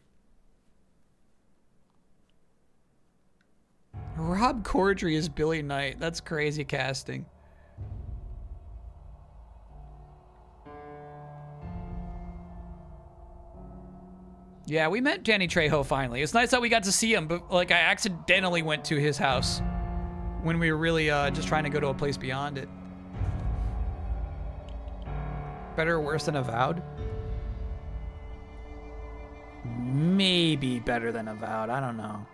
Rob Corddry is Billy Knight. That's crazy casting. Yeah, we met Danny Trejo finally. It's nice that we got to see him, but like I accidentally went to his house when we were really just trying to go to a place beyond it. Better or worse than Avowed? Maybe better than Avowed. I don't know.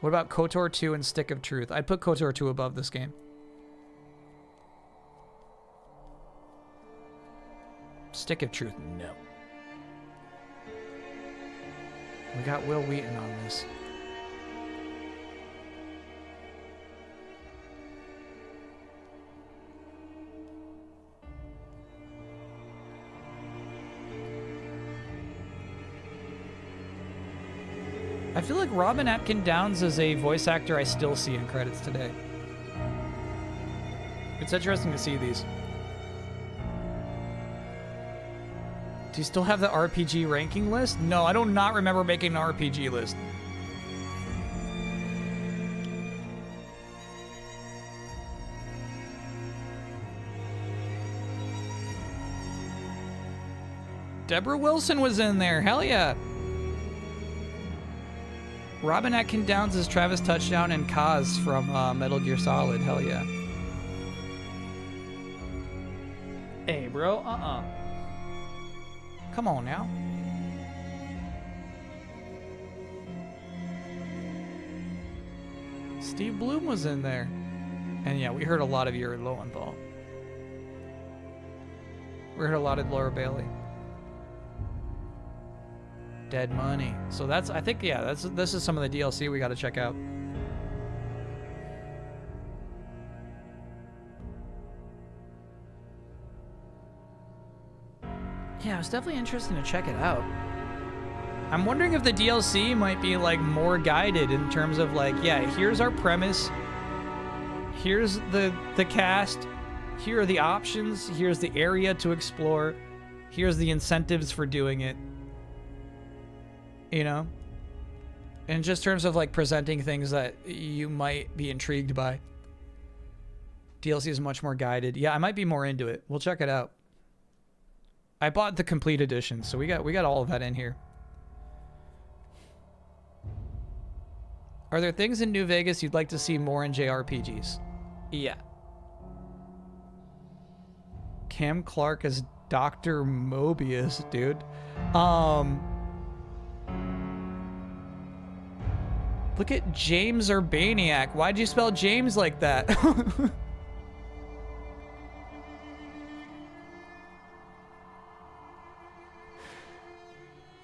What about KOTOR 2 and Stick of Truth? I'd put KOTOR 2 above this game. Stick of Truth, no. We got Will Wheaton on this. I feel like Robin Atkin Downes is a voice actor I still see in credits today. It's interesting to see these. Do you still have the RPG ranking list? No, I do not remember making an RPG list. Deborah Wilson was in there. Hell yeah. Robin Atkin Downes is Travis Touchdown and Kaz from Metal Gear Solid. Hell yeah. Hey, bro. Come on now. Steve Bloom was in there. And yeah, we heard a lot of Yuri Lowenthal. We heard a lot of Laura Bailey. Dead Money. So that's, I think, yeah, this is some of the DLC we got to check out. Yeah, it's definitely interesting to check it out. I'm wondering if the DLC might be like more guided in terms of like, yeah, here's our premise. Here's the cast. Here are the options. Here's the area to explore. Here's the incentives for doing it. You know? In just terms of like presenting things that you might be intrigued by. DLC is much more guided. Yeah, I might be more into it. We'll check it out. I bought the complete edition, so we got all of that in here. Are there things in New Vegas you'd like to see more in JRPGs? Yeah. Cam Clark as Dr. Mobius, dude. Look at James Urbaniak. Why'd you spell James like that?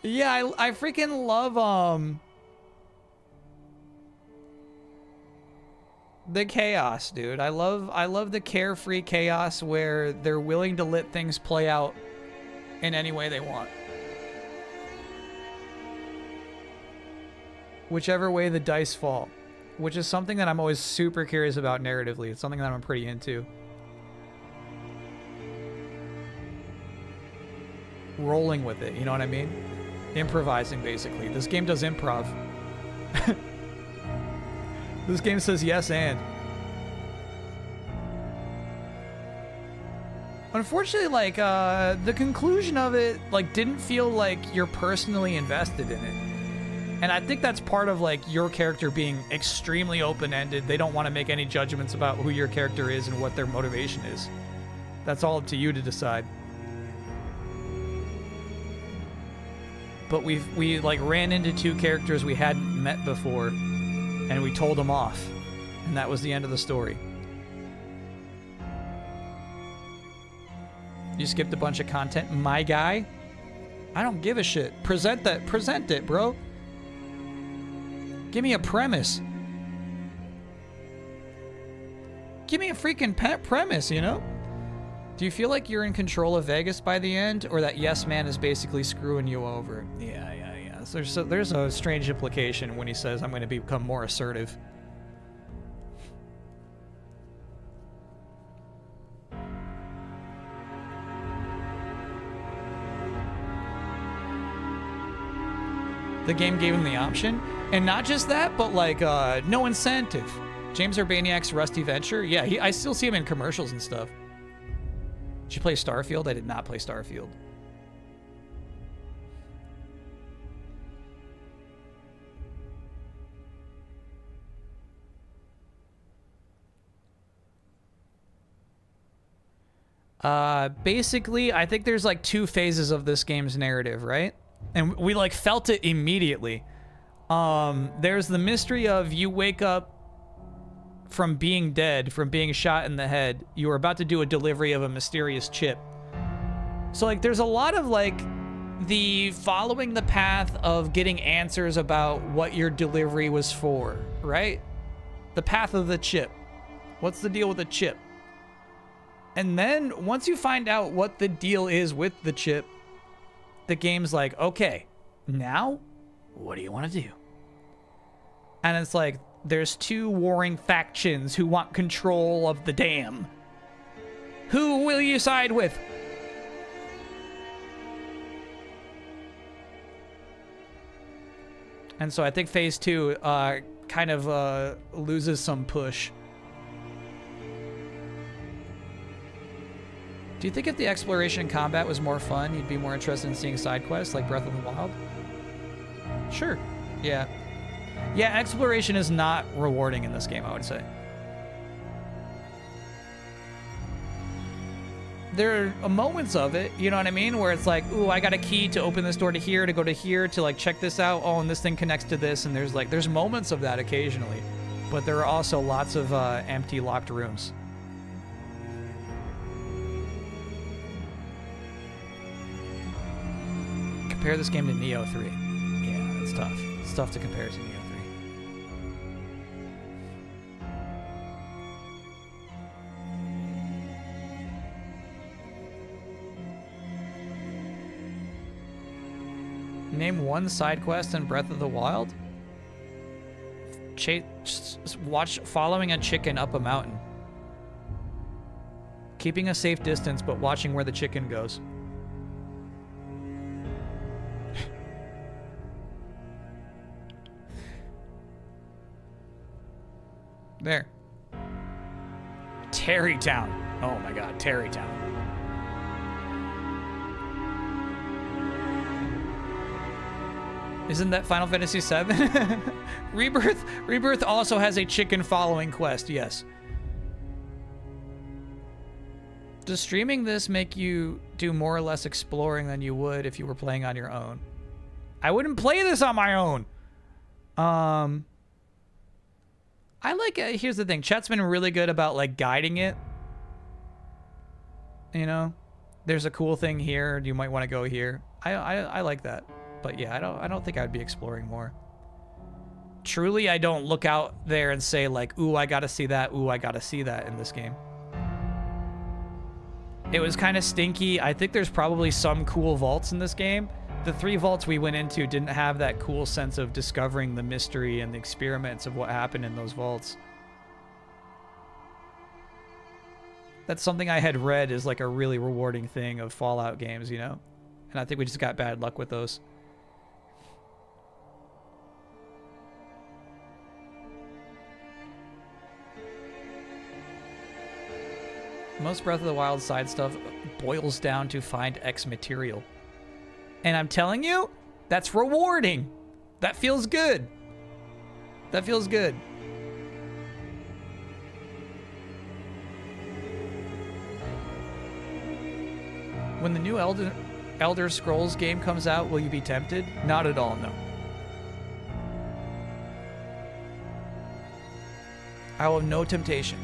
Yeah, I freaking love the chaos, dude. I love the carefree chaos where they're willing to let things play out in any way they want. Whichever way the dice fall, which is something that I'm always super curious about narratively. It's something that I'm pretty into. Rolling with it, you know what I mean? Improvising, basically. This game does improv. This game says yes and. Unfortunately, like, the conclusion of it, like, didn't feel like you're personally invested in it. And I think that's part of, like, your character being extremely open-ended. They don't want to make any judgments about who your character is and what their motivation is. That's all up to you to decide. But we like ran into two characters we hadn't met before, and we told them off, and that was the end of the story. You skipped a bunch of content, my guy. I don't give a shit. Present it, bro. Give me a premise. Give me a freaking premise, you know? Do you feel like you're in control of Vegas by the end, or that Yes Man is basically screwing you over? Yeah. So there's a strange implication when he says, I'm going to become more assertive. The game gave him the option. And not just that, but like no incentive. James Urbaniak's Rusty Venture. Yeah, I still see him in commercials and stuff. Did you play Starfield? I did not play Starfield. Basically, I think there's like two phases of this game's narrative, right? And we like felt it immediately. There's the mystery of you wake up from being dead, from being shot in the head. You were about to do a delivery of a mysterious chip. So like there's a lot of like the following the path of getting answers about what your delivery was for, right? The path of the chip. What's the deal with the chip? And then once you find out what the deal is with the chip, the game's like, okay, now what do you want to do? And it's like, there's two warring factions who want control of the dam. Who will you side with? And so I think phase 2 kind of loses some push. Do you think if the exploration and combat was more fun, you'd be more interested in seeing side quests like Breath of the Wild? Sure. Yeah. Yeah, exploration is not rewarding in this game, I would say. There are moments of it, you know what I mean? Where it's like, ooh, I got a key to open this door to here, to go to here, to like check this out. Oh, and this thing connects to this. And there's moments of that occasionally. but there are also lots of empty locked rooms. Compare this game to Neo 3. Yeah, it's tough. It's tough to compare to Neo 3. Name one side quest in Breath of the Wild. Watch following a chicken up a mountain. Keeping a safe distance, but watching where the chicken goes. There. Terrytown. Oh my god, Terrytown. Isn't that Final Fantasy VII? Rebirth also has a chicken following quest, yes. Does streaming this make you do more or less exploring than you would if you were playing on your own? I wouldn't play this on my own. I like, here's the thing. Chat's been really good about like guiding it. You know, there's a cool thing here. You might want to go here. I like that. But yeah, I don't think I'd be exploring more. Truly, I don't look out there and say like, ooh, I gotta see that. Ooh, I gotta see that in this game. It was kind of stinky. I think there's probably some cool vaults in this game. The 3 vaults we went into didn't have that cool sense of discovering the mystery and the experiments of what happened in those vaults. That's something I had read is like a really rewarding thing of Fallout games, you know? And I think we just got bad luck with those. Most Breath of the Wild side stuff boils down to find X material. And I'm telling you, that's rewarding. That feels good. That feels good. When the new Elder Scrolls game comes out, will you be tempted? Not at all, no. I will have no temptation.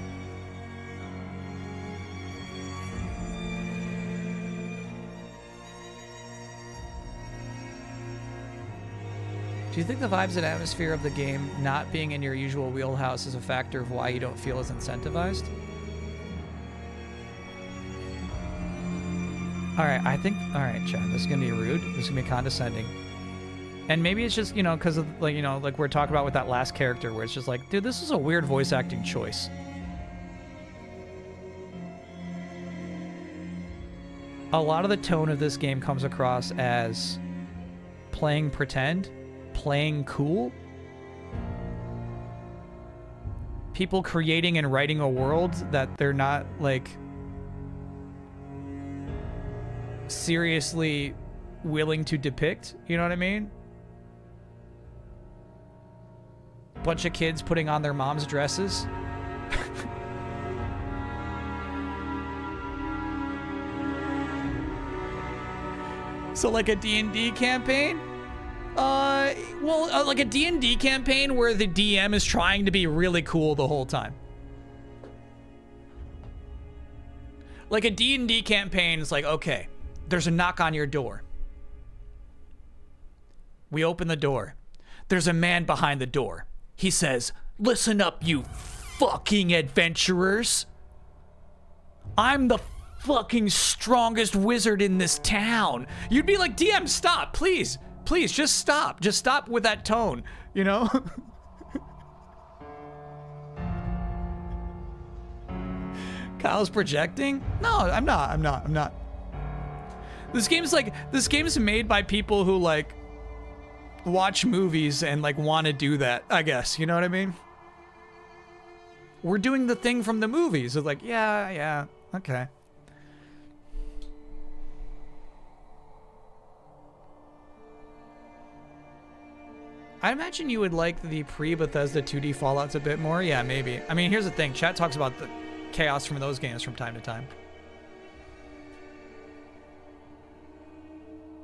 Do you think the vibes and atmosphere of the game not being in your usual wheelhouse is a factor of why you don't feel as incentivized? Alright, alright, Chad, this is gonna be rude. This is gonna be condescending. And maybe it's just, you know, because of, like, you know, like we're talking about with that last character where it's just like, dude, this is a weird voice acting choice. A lot of the tone of this game comes across as playing pretend, playing cool. People creating and writing a world that they're not, like, seriously willing to depict, you know what I mean? Bunch of kids putting on their mom's dresses. So like a D&D campaign? Like a D&D campaign where the DM is trying to be really cool the whole time. Like a D&D campaign is like, okay, there's a knock on your door. We open the door. There's a man behind the door. He says, "Listen up, you fucking adventurers. I'm the fucking strongest wizard in this town." You'd be like, DM, stop, please. Please, just stop. Just stop with that tone, you know? Kyle's projecting? No, I'm not. This game's made by people who, like, watch movies and, like, want to do that, I guess. You know what I mean? We're doing the thing from the movies. It's like, yeah, okay. I imagine you would like the pre-Bethesda 2D Fallouts a bit more. Yeah, maybe. I mean, here's the thing. Chat talks about the chaos from those games from time to time.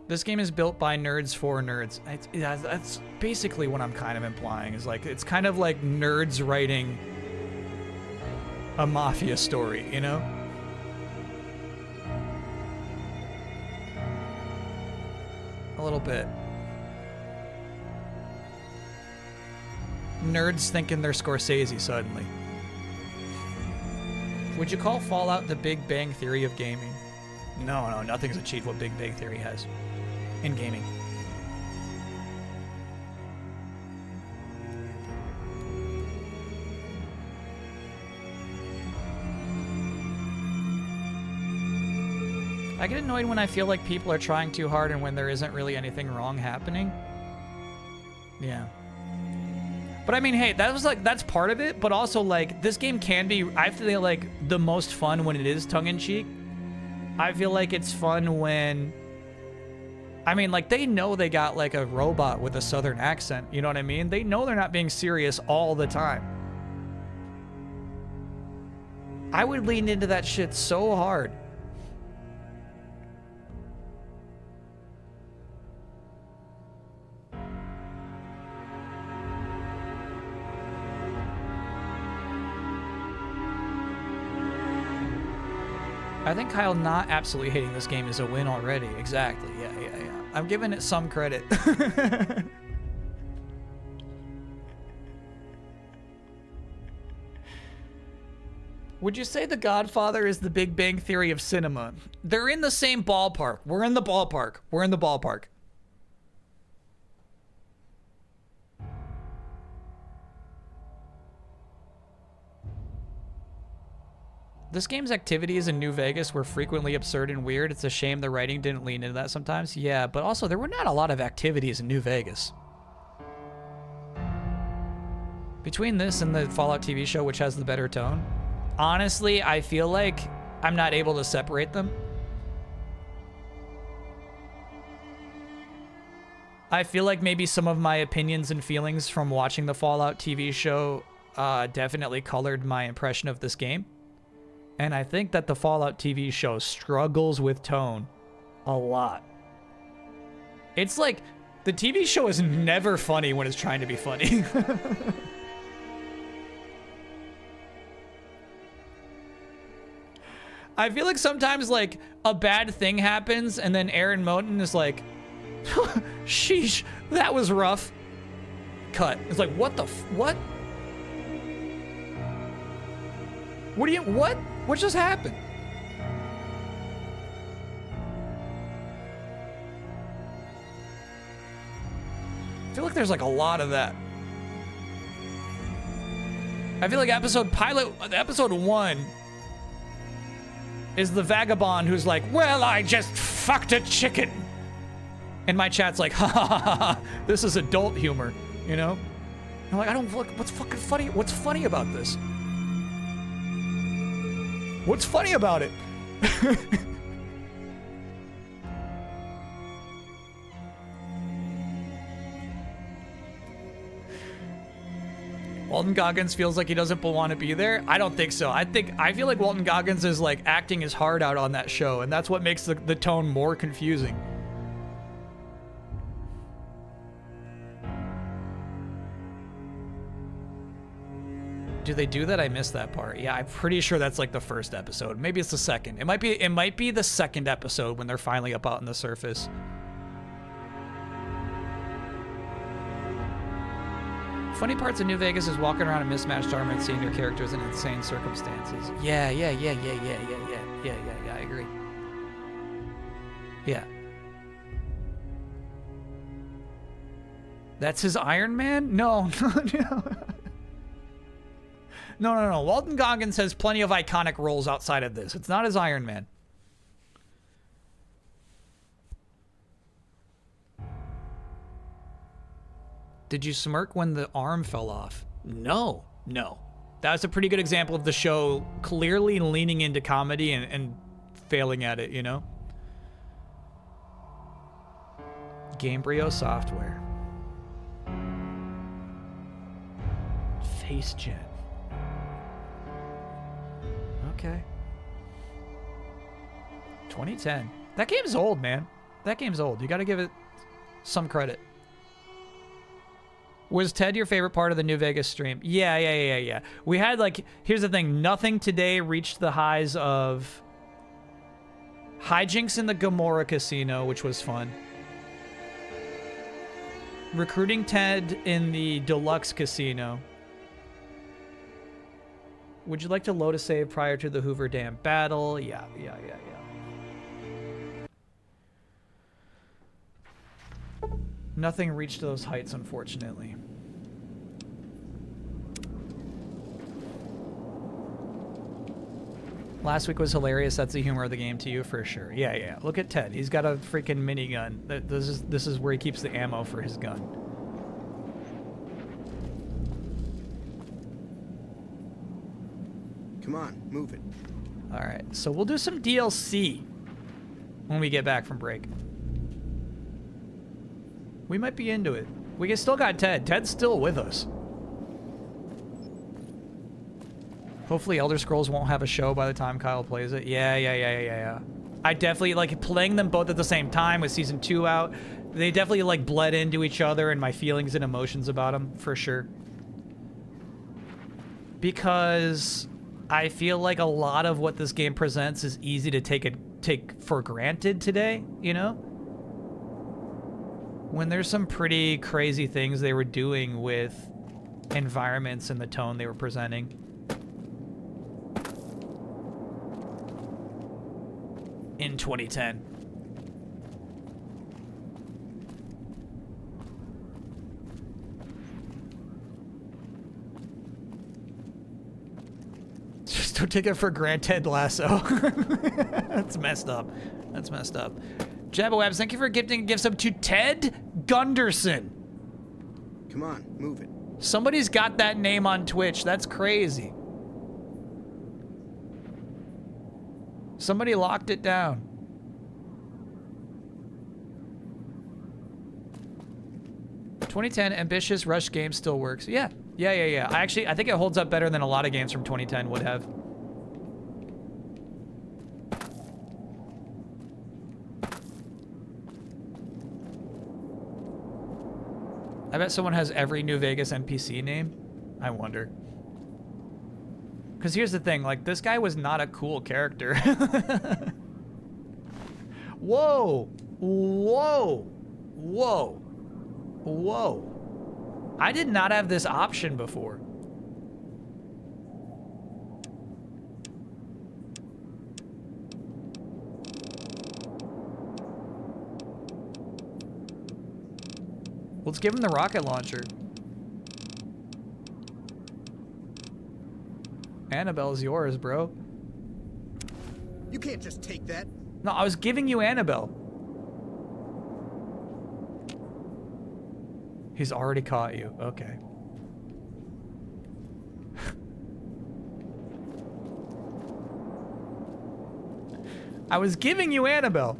This game is built by nerds for nerds. That's basically what I'm kind of implying. Is like it's kind of like nerds writing a mafia story, you know? A little bit. Nerds thinking they're Scorsese suddenly. Would you call Fallout the Big Bang Theory of gaming? No, nothing's achieved what Big Bang Theory has in gaming. I get annoyed when I feel like people are trying too hard and when there isn't really anything wrong happening. Yeah. But I mean, hey, that's part of it, but also like this game can be, I feel like, the most fun when it is tongue-in-cheek. I feel like it's fun when, I mean, like they know they got like a robot with a southern accent, you know what I mean? They know they're not being serious all the time. I would lean into that shit so hard. I think Kyle not absolutely hating this game is a win already. Exactly. Yeah. I'm giving it some credit. Would you say The Godfather is the Big Bang Theory of cinema? They're in the same ballpark. We're in the ballpark. We're in the ballpark. This game's activities in New Vegas were frequently absurd and weird. It's a shame the writing didn't lean into that sometimes. Yeah, but also there were not a lot of activities in New Vegas. Between this and the Fallout TV show, which has the better tone, honestly, I feel like I'm not able to separate them. I feel like maybe some of my opinions and feelings from watching the Fallout TV show definitely colored my impression of this game. And I think that the Fallout TV show struggles with tone a lot. It's like, the TV show is never funny when it's trying to be funny. I feel like sometimes, like, a bad thing happens, and then Aaron Moten is like, sheesh, that was rough. Cut. It's like, what the what? What? What just happened? I feel like there's like a lot of that. I feel like episode 1 is the vagabond who's like, well, I just fucked a chicken. And my chat's like, ha ha ha ha, this is adult humor, you know? I'm like, I don't look, what's fucking funny? What's funny about this? What's funny about it? Walton Goggins feels like he doesn't want to be there. I don't think so. I feel like Walton Goggins is like acting his heart out on that show, and that's what makes the tone more confusing. Do they do that? I missed that part. Yeah, I'm pretty sure that's like the first episode. Maybe it's the second. It might be the second episode when they're finally up out on the surface. Funny parts of New Vegas is walking around in mismatched armor and seeing your characters in insane circumstances. Yeah, I agree. Yeah. That's his Iron Man? No. No. Walton Goggins has plenty of iconic roles outside of this. It's not his Iron Man. Did you smirk when the arm fell off? No. That was a pretty good example of the show clearly leaning into comedy and failing at it, you know? Gamebryo Software. Face Gen. Okay. 2010. That game's old, man. That game's old. You got to give it some credit. Was Ted your favorite part of the New Vegas stream? Yeah. We had, like, here's the thing. Nothing today reached the highs of hijinks in the Gomorrah Casino, which was fun. Recruiting Ted in the Deluxe Casino. Would you like to load a save prior to the Hoover Dam battle? Yeah. Nothing reached those heights, unfortunately. Last week was hilarious. That's the humor of the game to you, for sure. Yeah. Look at Ted. He's got a freaking minigun. This is where he keeps the ammo for his gun. Come on, move it. All right, so we'll do some DLC when we get back from break. We might be into it. We still got Ted. Ted's still with us. Hopefully Elder Scrolls won't have a show by the time Kyle plays it. Yeah. I definitely, like, playing them both at the same time with Season 2 out, they definitely, like, bled into each other and my feelings and emotions about them, for sure. Because I feel like a lot of what this game presents is easy to take for granted today, you know? When there's some pretty crazy things they were doing with environments and the tone they were presenting. In 2010. Just don't take it for granted, Ted Lasso. That's messed up. That's messed up. Jabba thank you for gifting a gift sub to Ted Gunderson. Come on, move it. Somebody's got that name on Twitch. That's crazy. Somebody locked it down. ...2010 ambitious rush game still works. Yeah. I think it holds up better than a lot of games from 2010 would have. I bet someone has every New Vegas NPC name. I wonder. Because here's the thing, like, this guy was not a cool character. Whoa. I did not have this option before. Let's give him the rocket launcher. Annabelle's yours, bro. You can't just take that. No, I was giving you Annabelle. He's already caught you. Okay. I was giving you Annabelle.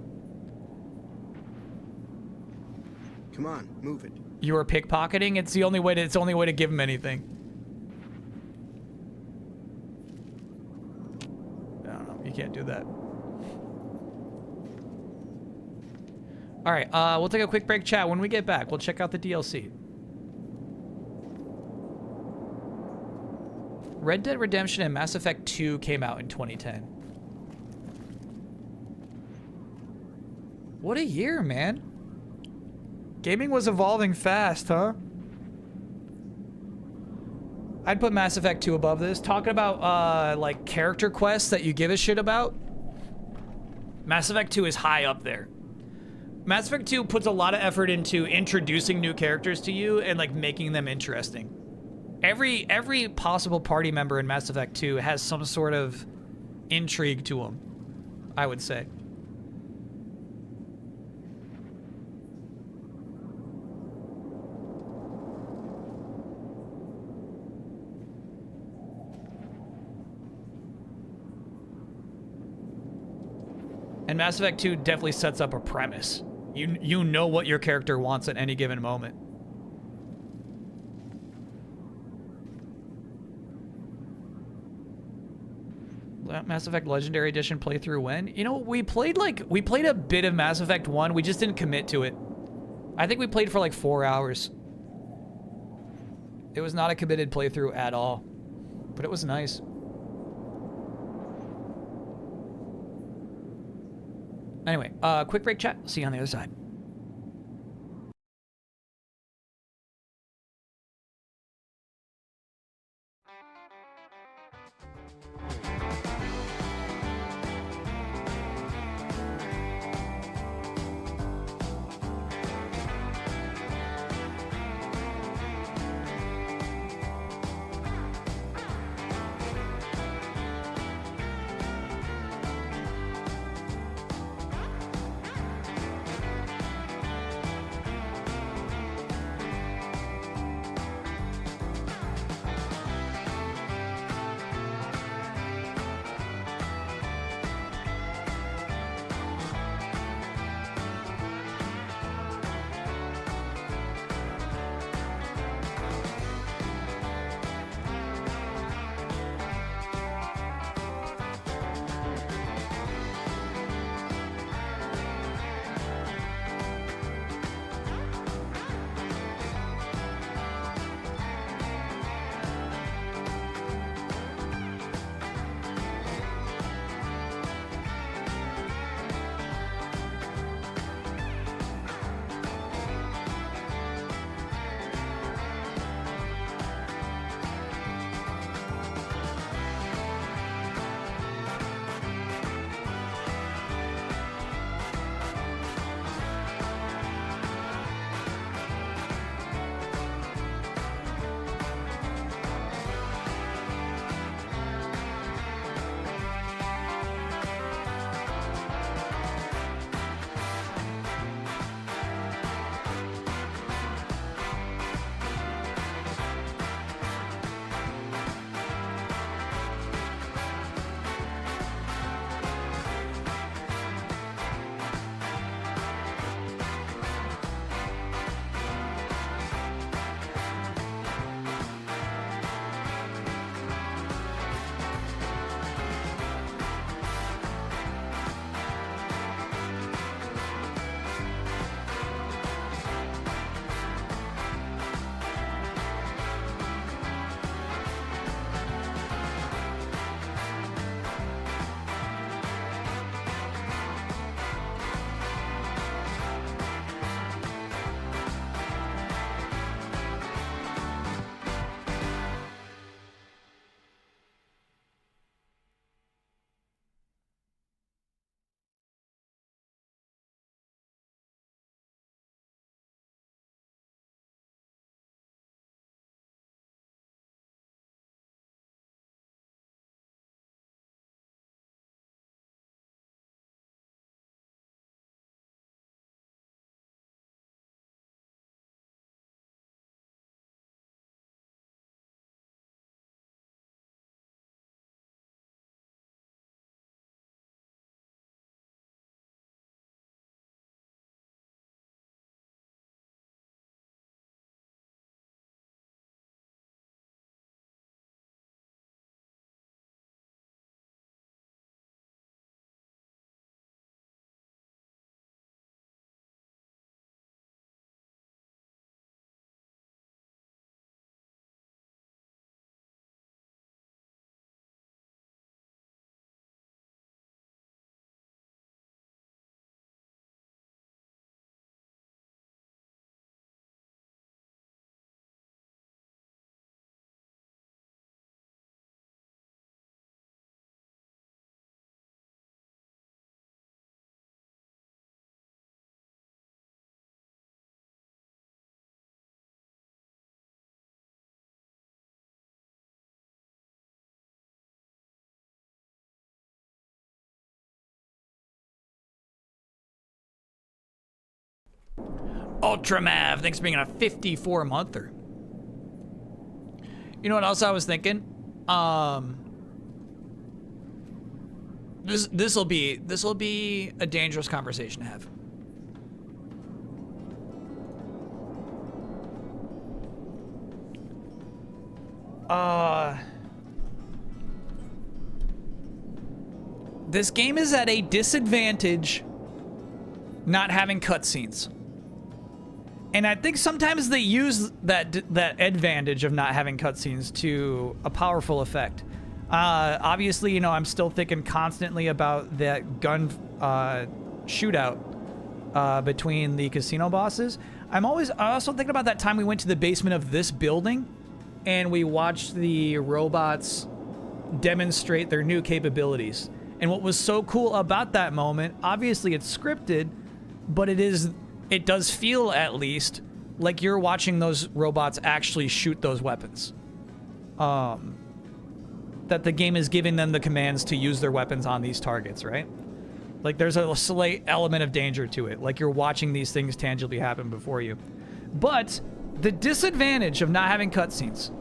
Come on, move it. You were pickpocketing? It's the only way to give him anything. I don't know. You can't do that. All right, we'll take a quick break, chat. When we get back, we'll check out the DLC. Red Dead Redemption and Mass Effect 2 came out in 2010. What a year, man. Gaming was evolving fast, huh? I'd put Mass Effect 2 above this. Talking about, like, character quests that you give a shit about. Mass Effect 2 is high up there. Mass Effect 2 puts a lot of effort into introducing new characters to you and, like, making them interesting. Every possible party member in Mass Effect 2 has some sort of intrigue to them, I would say. And Mass Effect 2 definitely sets up a premise. You know what your character wants at any given moment. Mass Effect Legendary Edition playthrough when? You know, we played a bit of Mass Effect 1. We just didn't commit to it. I think we played for like 4 hours. It was not a committed playthrough at all, but it was nice. Anyway, quick break chat. See you on the other side. Ultramav, thanks for being a 54-monther. You know what else I was thinking? This will be a dangerous conversation to have. This game is at a disadvantage not having cutscenes. And I think sometimes they use that advantage of not having cutscenes to a powerful effect. Obviously, you know, I'm still thinking constantly about that gun shootout between the casino bosses. I'm also thinking about that time we went to the basement of this building and we watched the robots demonstrate their new capabilities. And what was so cool about that moment, obviously it's scripted, but it does feel, at least, like you're watching those robots actually shoot those weapons. That the game is giving them the commands to use their weapons on these targets, right? Like, there's a slight element of danger to it. Like, you're watching these things tangibly happen before you. But the disadvantage of not having cutscenes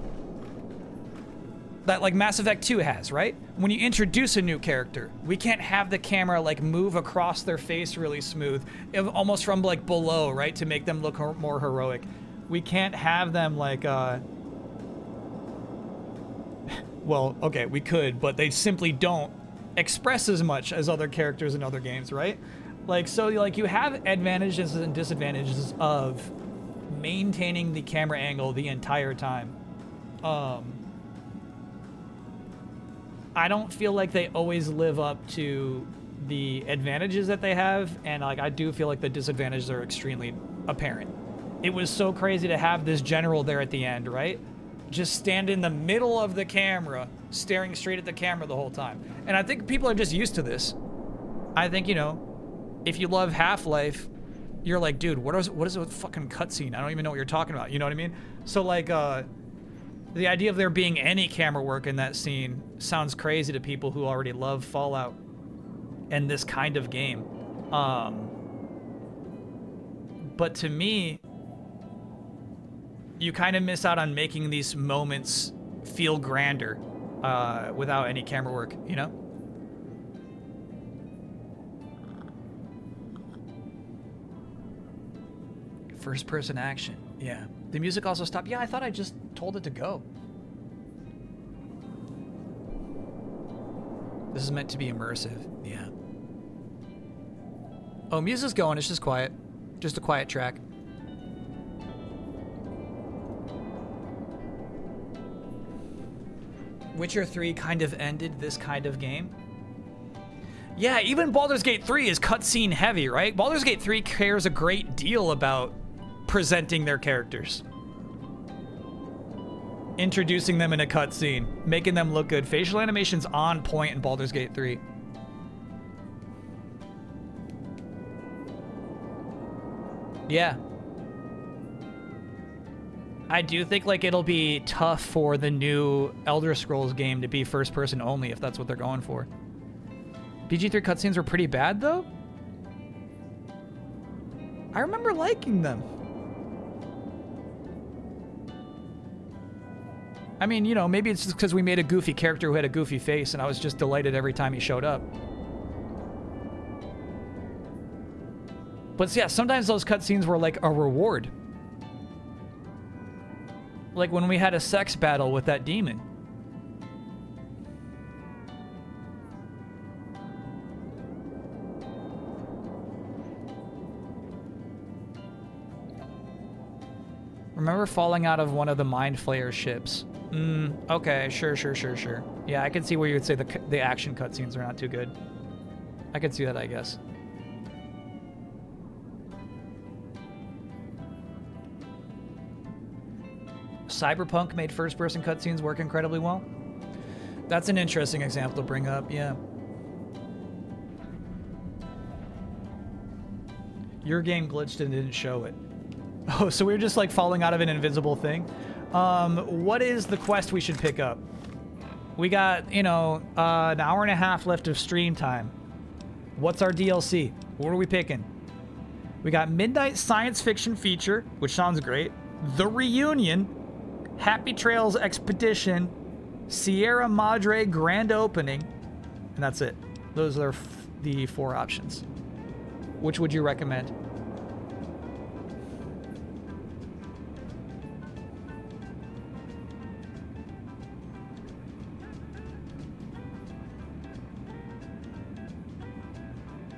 that, like, Mass Effect 2 has, right? When you introduce a new character, we can't have the camera, like, move across their face really smooth, almost from, like, below, right? To make them look more heroic. We can't have them, like, well, okay, we could, but they simply don't express as much as other characters in other games, right? Like, so, like, you have advantages and disadvantages of maintaining the camera angle the entire time. I don't feel like they always live up to the advantages that they have, and, like, I do feel like the disadvantages are extremely apparent. It was so crazy to have this general there at the end, right? Just stand in the middle of the camera, staring straight at the camera the whole time. And I think people are just used to this. I think, you know, if you love Half-Life, you're like, dude, what is a fucking cutscene? I don't even know what you're talking about. You know what I mean? So, like, the idea of there being any camera work in that scene sounds crazy to people who already love Fallout and this kind of game. But to me, you kind of miss out on making these moments feel grander without any camera work, you know? First person action, yeah. The music also stopped. Yeah, I thought I just told it to go. This is meant to be immersive, yeah. Oh, music's going, it's just quiet. Just a quiet track. Witcher 3 kind of ended this kind of game. Yeah, even Baldur's Gate 3 is cutscene heavy, right? Baldur's Gate 3 cares a great deal about presenting their characters. Introducing them in a cutscene, making them look good. Facial animation's on point in Baldur's Gate 3. Yeah. I do think, like, it'll be tough for the new Elder Scrolls game to be first person only if that's what they're going for. BG3 cutscenes were pretty bad, though. I remember liking them. I mean, you know, maybe it's just because we made a goofy character who had a goofy face and I was just delighted every time he showed up. But yeah, sometimes those cutscenes were like a reward. Like when we had a sex battle with that demon. Remember falling out of one of the Mind Flayer ships. Okay, sure. Yeah, I can see where you would say the action cutscenes are not too good. I could see that, I guess. Cyberpunk made first-person cutscenes work incredibly well. That's an interesting example to bring up, yeah. Your game glitched and didn't show it. Oh, so we were just like falling out of an invisible thing? What is the quest we should pick up? We got, you know, an hour and a half left of stream time. What's our DLC? What are we picking? We got Midnight Science Fiction Feature, which sounds great. The Reunion, Happy Trails Expedition, Sierra Madre Grand Opening, and that's it. Those are the 4 options. Which would you recommend?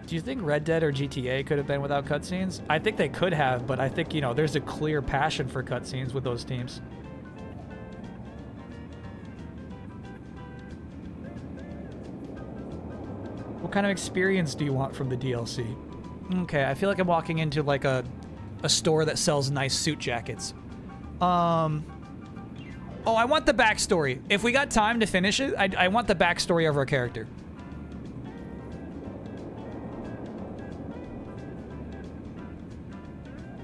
Do you think Red Dead or GTA could have been without cutscenes? I think they could have, but I think, you know, there's a clear passion for cutscenes with those teams. What kind of experience do you want from the DLC? Okay, I feel like I'm walking into like a store that sells nice suit jackets. Oh, I want the backstory. If we got time to finish it, I want the backstory of our character.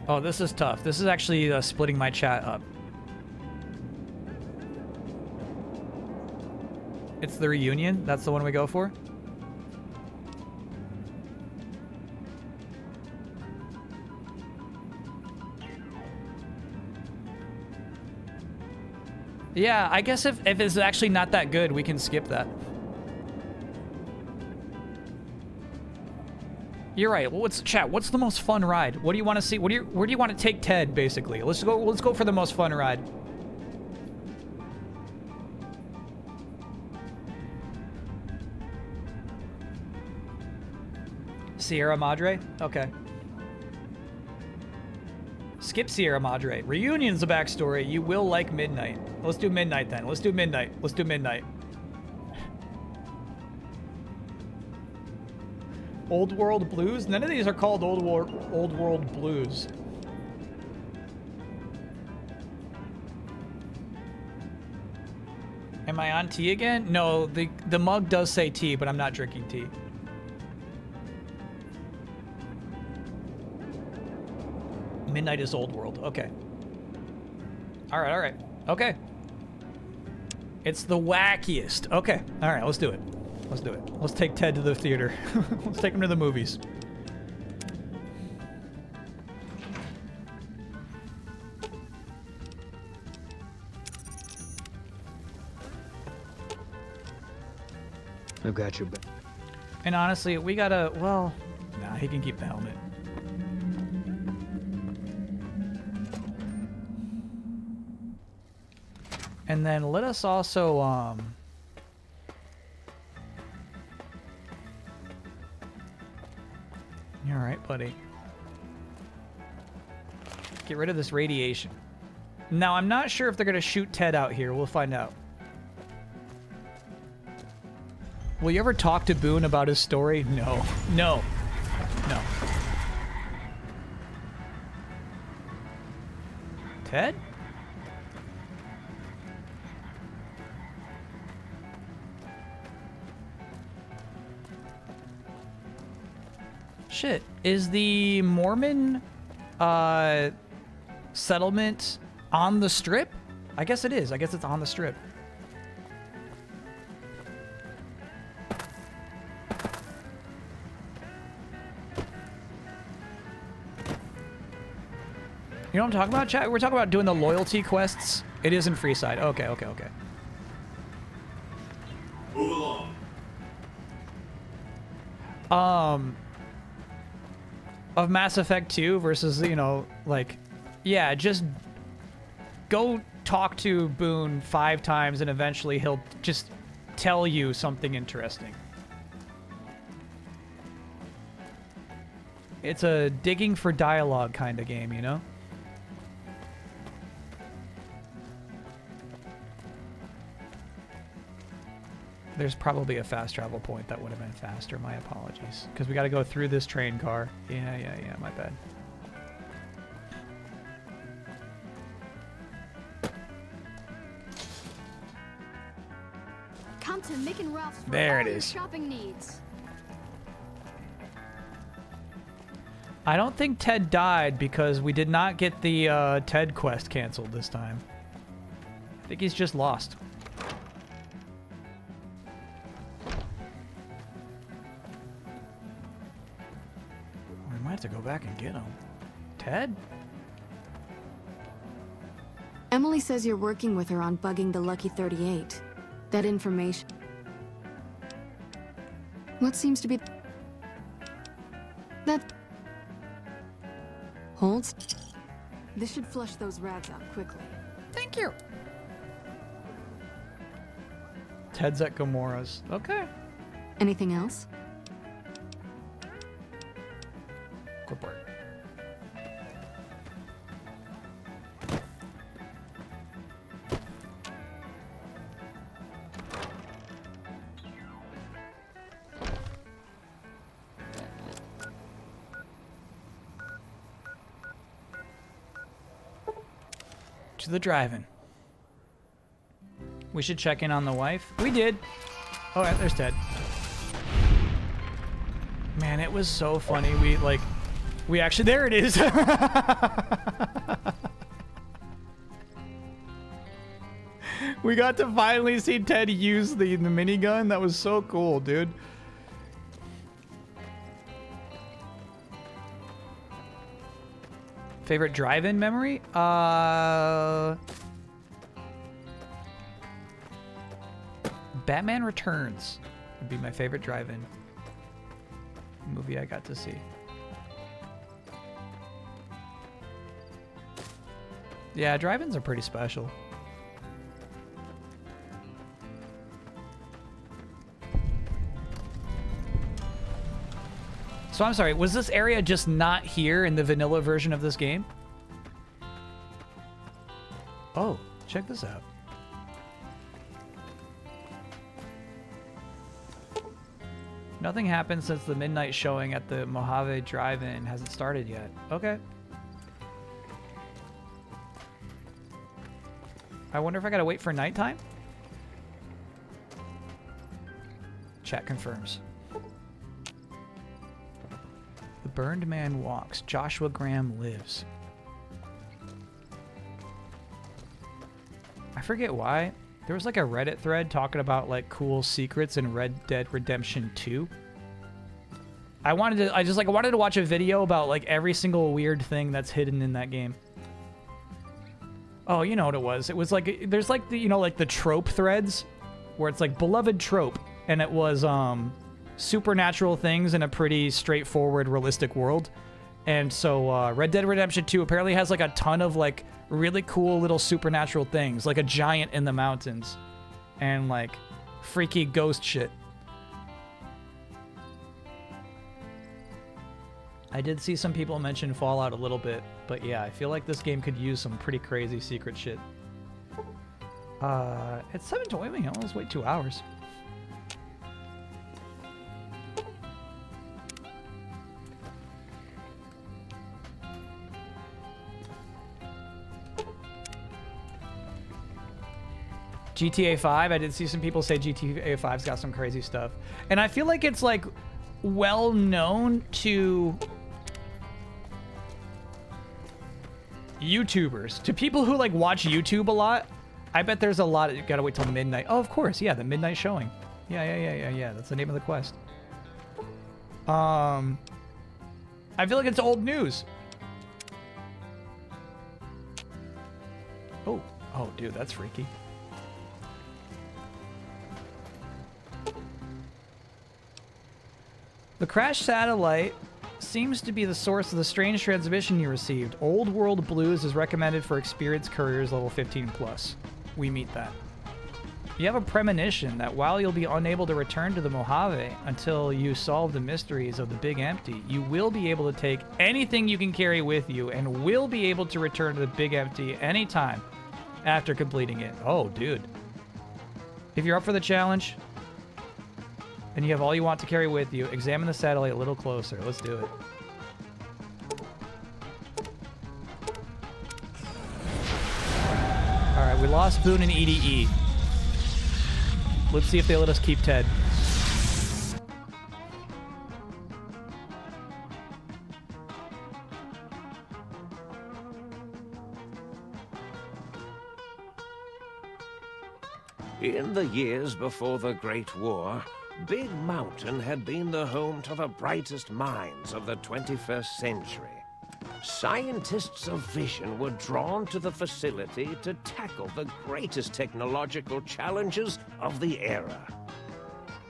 Oh, this is tough. This is actually splitting my chat up. It's the reunion? That's the one we go for? Yeah, I guess if it's actually not that good, we can skip that. You're right. Well, what's the most fun ride? What do you want to see? Where do you want to take Ted, basically? Let's go for the most fun ride. Sierra Madre? Okay. Skip Sierra Madre. Reunion's a backstory. You will like Midnight. Let's do Midnight then. Let's do Midnight. Let's do Midnight. Old World Blues? None of these are called Old World Blues. Am I on tea again? No, the mug does say tea, but I'm not drinking tea. Midnight is Old World. Okay. Alright, alright. Okay. It's the wackiest. Okay. Alright, let's do it. Let's do it. Let's take Ted to the theater. Let's take him to the movies. I've got your back. And honestly, we gotta, well, nah, he can keep the helmet. And then let us also, all right, buddy. Get rid of this radiation. Now, I'm not sure if they're gonna shoot Ted out here. We'll find out. Will you ever talk to Boone about his story? No. No. No. Ted? Shit. Is the Mormon settlement on the Strip? I guess it is. I guess it's on the Strip. You know what I'm talking about, chat? We're talking about doing the loyalty quests. It is in Freeside. Okay, okay, okay. Move along. Of Mass Effect 2 versus, you know, like, yeah, just go talk to Boone 5 times and eventually he'll just tell you something interesting. It's a digging for dialogue kind of game, you know? There's probably a fast travel point that would have been faster. My apologies. Because we got to go through this train car. Yeah, my bad. Come to Mick and Ralph's for There all it your is. shopping needs. I don't think Ted died because we did not get the Ted quest canceled this time. I think he's just lost. We might have to go back and get him. Ted? Emily says you're working with her on bugging the Lucky 38. That information... What seems to be... That... Holds? This should flush those rats out quickly. Thank you. Ted's at Gamora's. Okay. Anything else? to the drive-in. We should check in on the wife. We did. Oh, yeah, there's Ted. Man, it was so funny. We actually, there it is. We got to finally see Ted use the minigun. That was so cool, dude. Favorite drive-in memory? Batman Returns would be my favorite drive-in movie I got to see. Yeah, drive-ins are pretty special. So I'm sorry, was this area just not here in the vanilla version of this game? Oh, check this out. Nothing happened since the midnight showing at the Mojave Drive-In hasn't started yet. Okay. I wonder if I gotta wait for nighttime? Chat confirms. The burned man walks. Joshua Graham lives. I forget why. There was like a Reddit thread talking about like cool secrets in Red Dead Redemption 2. I wanted to watch a video about like every single weird thing that's hidden in that game. Oh, you know what it was. It was like, there's like the, you know, like the trope threads where it's like beloved trope, and it was supernatural things in a pretty straightforward, realistic world. And so Red Dead Redemption 2 apparently has like a ton of like really cool little supernatural things, like a giant in the mountains and like freaky ghost shit. I did see some people mention Fallout a little bit, but yeah, I feel like this game could use some pretty crazy secret shit. It's 7:20. I'll just wait 2 hours. GTA 5, I did see some people say GTA 5's got some crazy stuff. And I feel like it's like well known to YouTubers, to people who like watch YouTube a lot. I bet there's a lot. You gotta wait till midnight. Oh, of course, yeah, the midnight showing. Yeah. That's the name of the quest. I feel like it's old news. Oh, dude, that's freaky. The crashed satellite seems to be the source of the strange transmission you received. Old World Blues is recommended for experienced couriers level 15+. We meet that. You have a premonition that while you'll be unable to return to the Mojave until you solve the mysteries of the Big Empty, you will be able to take anything you can carry with you and will be able to return to the Big Empty anytime after completing it. Oh, dude. If you're up for the challenge, and you have all you want to carry with you, examine the satellite a little closer. Let's do it. Alright, we lost Boone and EDE. Let's see if they let us keep Ted. In the years before the Great War, Big Mountain had been the home to the brightest minds of the 21st century. Scientists of vision were drawn to the facility to tackle the greatest technological challenges of the era.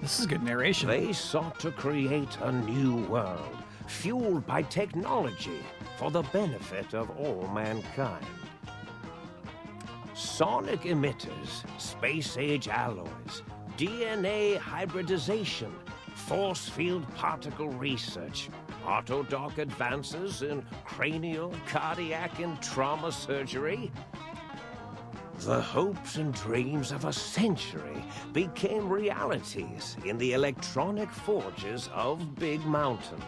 This is good narration. They sought to create a new world, fueled by technology for the benefit of all mankind. Sonic emitters, space-age alloys, DNA hybridization, force field particle research, autodoc advances in cranial, cardiac, and trauma surgery. The hopes and dreams of a century became realities in the electronic forges of Big Mountain.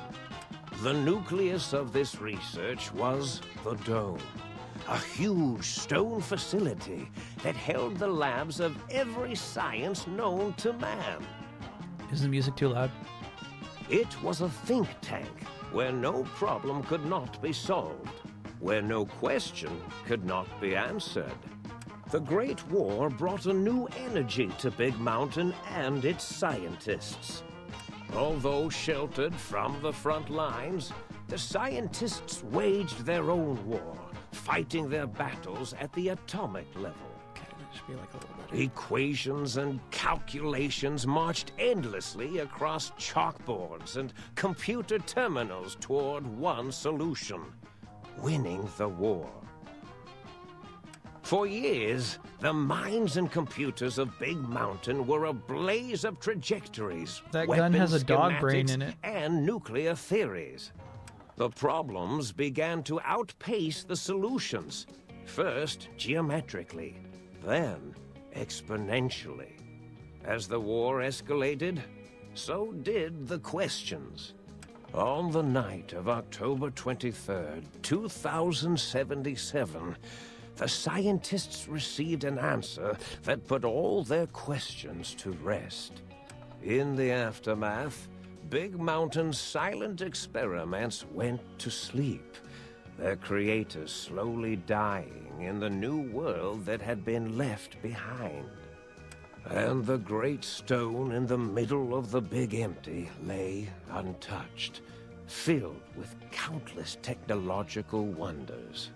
The nucleus of this research was the Dome, a huge stone facility that held the labs of every science known to man. Is the music too loud? It was a think tank where no problem could not be solved, where no question could not be answered. The Great War brought a new energy to Big Mountain and its scientists. Although sheltered from the front lines, the scientists waged their own war, fighting their battles at the atomic level. Be like a little better. Equations and calculations marched endlessly across chalkboards and computer terminals toward one solution: winning the war. For years, the minds and computers of Big Mountain were a blaze of trajectories, That gun has a dog brain schematics, in it. and nuclear theories. The problems began to outpace the solutions, first geometrically, then exponentially. As the war escalated, so did the questions. On the night of October 23rd, 2077, the scientists received an answer that put all their questions to rest. In the aftermath, Big Mountain's silent experiments went to sleep, their creators slowly dying in the new world that had been left behind. And the great stone in the middle of the Big Empty lay untouched, filled with countless technological wonders.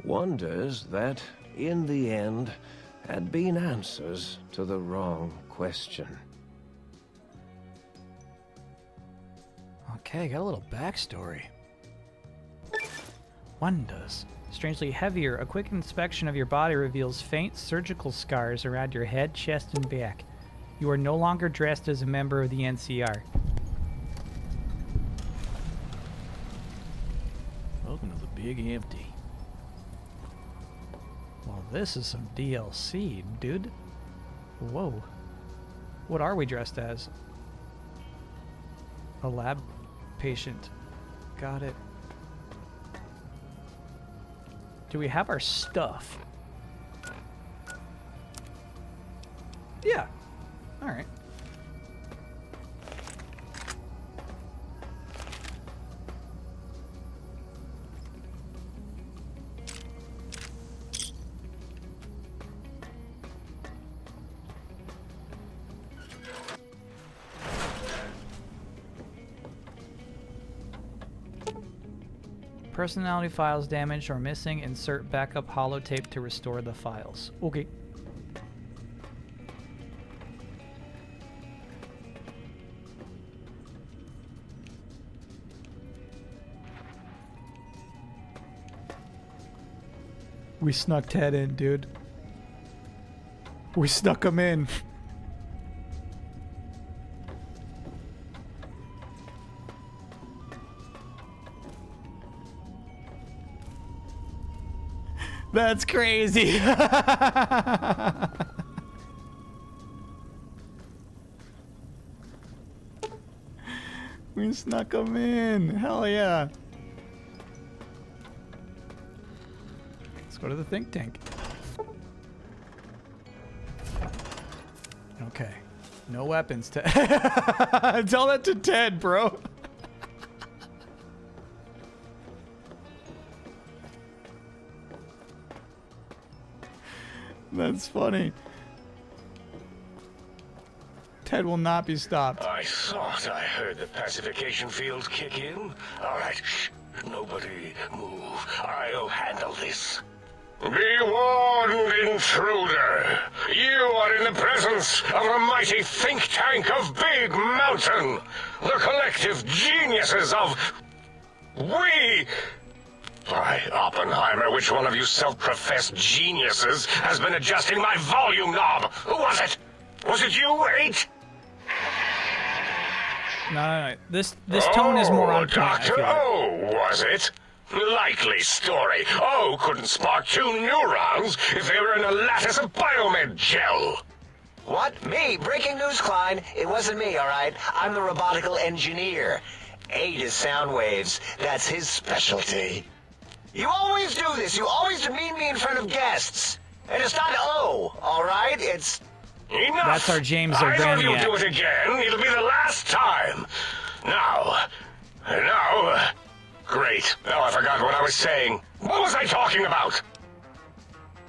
Wonders that, in the end, had been answers to the wrong question. Okay, got a little backstory. Wonders. Strangely heavier, a quick inspection of your body reveals faint surgical scars around your head, chest, and back. You are no longer dressed as a member of the NCR. Welcome to the Big Empty. Well, this is some DLC, dude. Whoa. What are we dressed as? A lab patient. Got it. Do we have our stuff? Yeah. All right. Personality files damaged or missing. Insert backup holotape to restore the files. Okay. We snuck Ted in, dude. We snuck him in. That's crazy. We snuck him in. Hell yeah. Let's go to the think tank. Okay. No weapons. Tell that to Ted, bro. That's funny. Ted will not be stopped. I thought I heard the pacification field kick in. All right, shh. Nobody move. I'll handle this. Be warned, intruder. You are in the presence of a mighty think tank of Big Mountain. The collective geniuses of... We... By Oppenheimer, which one of you self-professed geniuses has been adjusting my volume knob? Who was it? Was it you, 8? No. This tone is more on point, Dr. O, was it? Likely story. O couldn't spark 2 neurons if they were in a lattice of biomed gel. What? Me? Breaking news, Klein. It wasn't me, all right? I'm the robotical engineer. 8 is sound waves. That's his specialty. You always do this. You always demean me in front of guests. And it's not O, all right? It's... Enough! That's our James I know O'Braniak. you'll do it again. It'll be the last time. Now. Great. Now I forgot what I was saying. What was I talking about?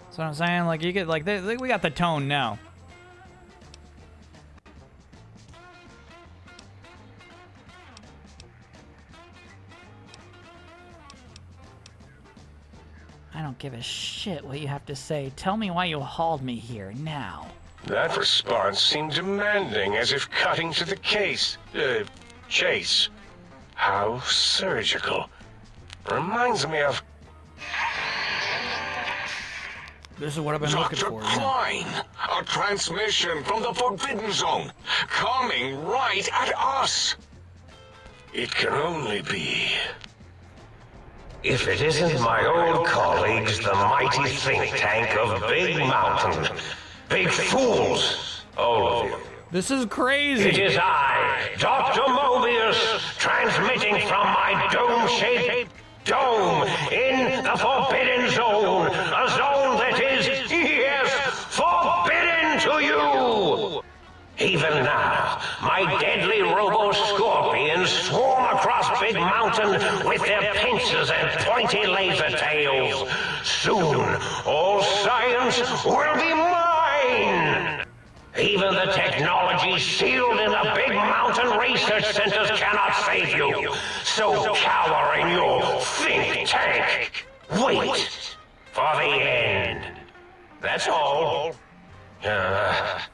That's what I'm saying. Like, you get, like, we got the tone now. I don't give a shit what you have to say. Tell me why you hauled me here now. That response seemed demanding, as if cutting to the chase. How surgical. Reminds me of... This is what I've been looking for. Dr. Klein, a transmission from the Forbidden Zone, coming right at us. It can only be... If it isn't my old colleagues, the mighty think tank of Big Mountain. Big fools, all of you. This is crazy. It is I, Dr. Mobius, transmitting from my dome-shaped dome in the Forbidden Zone. A zone that is, yes, forbidden to you. Even now, my deadly robo-scorpions swarm across Big Mountain with their pincers and pointy laser tails. Soon, all science will be mine! Even the technology sealed in the Big Mountain research centers cannot save you. So cower in your think tank. Wait for the end. That's all.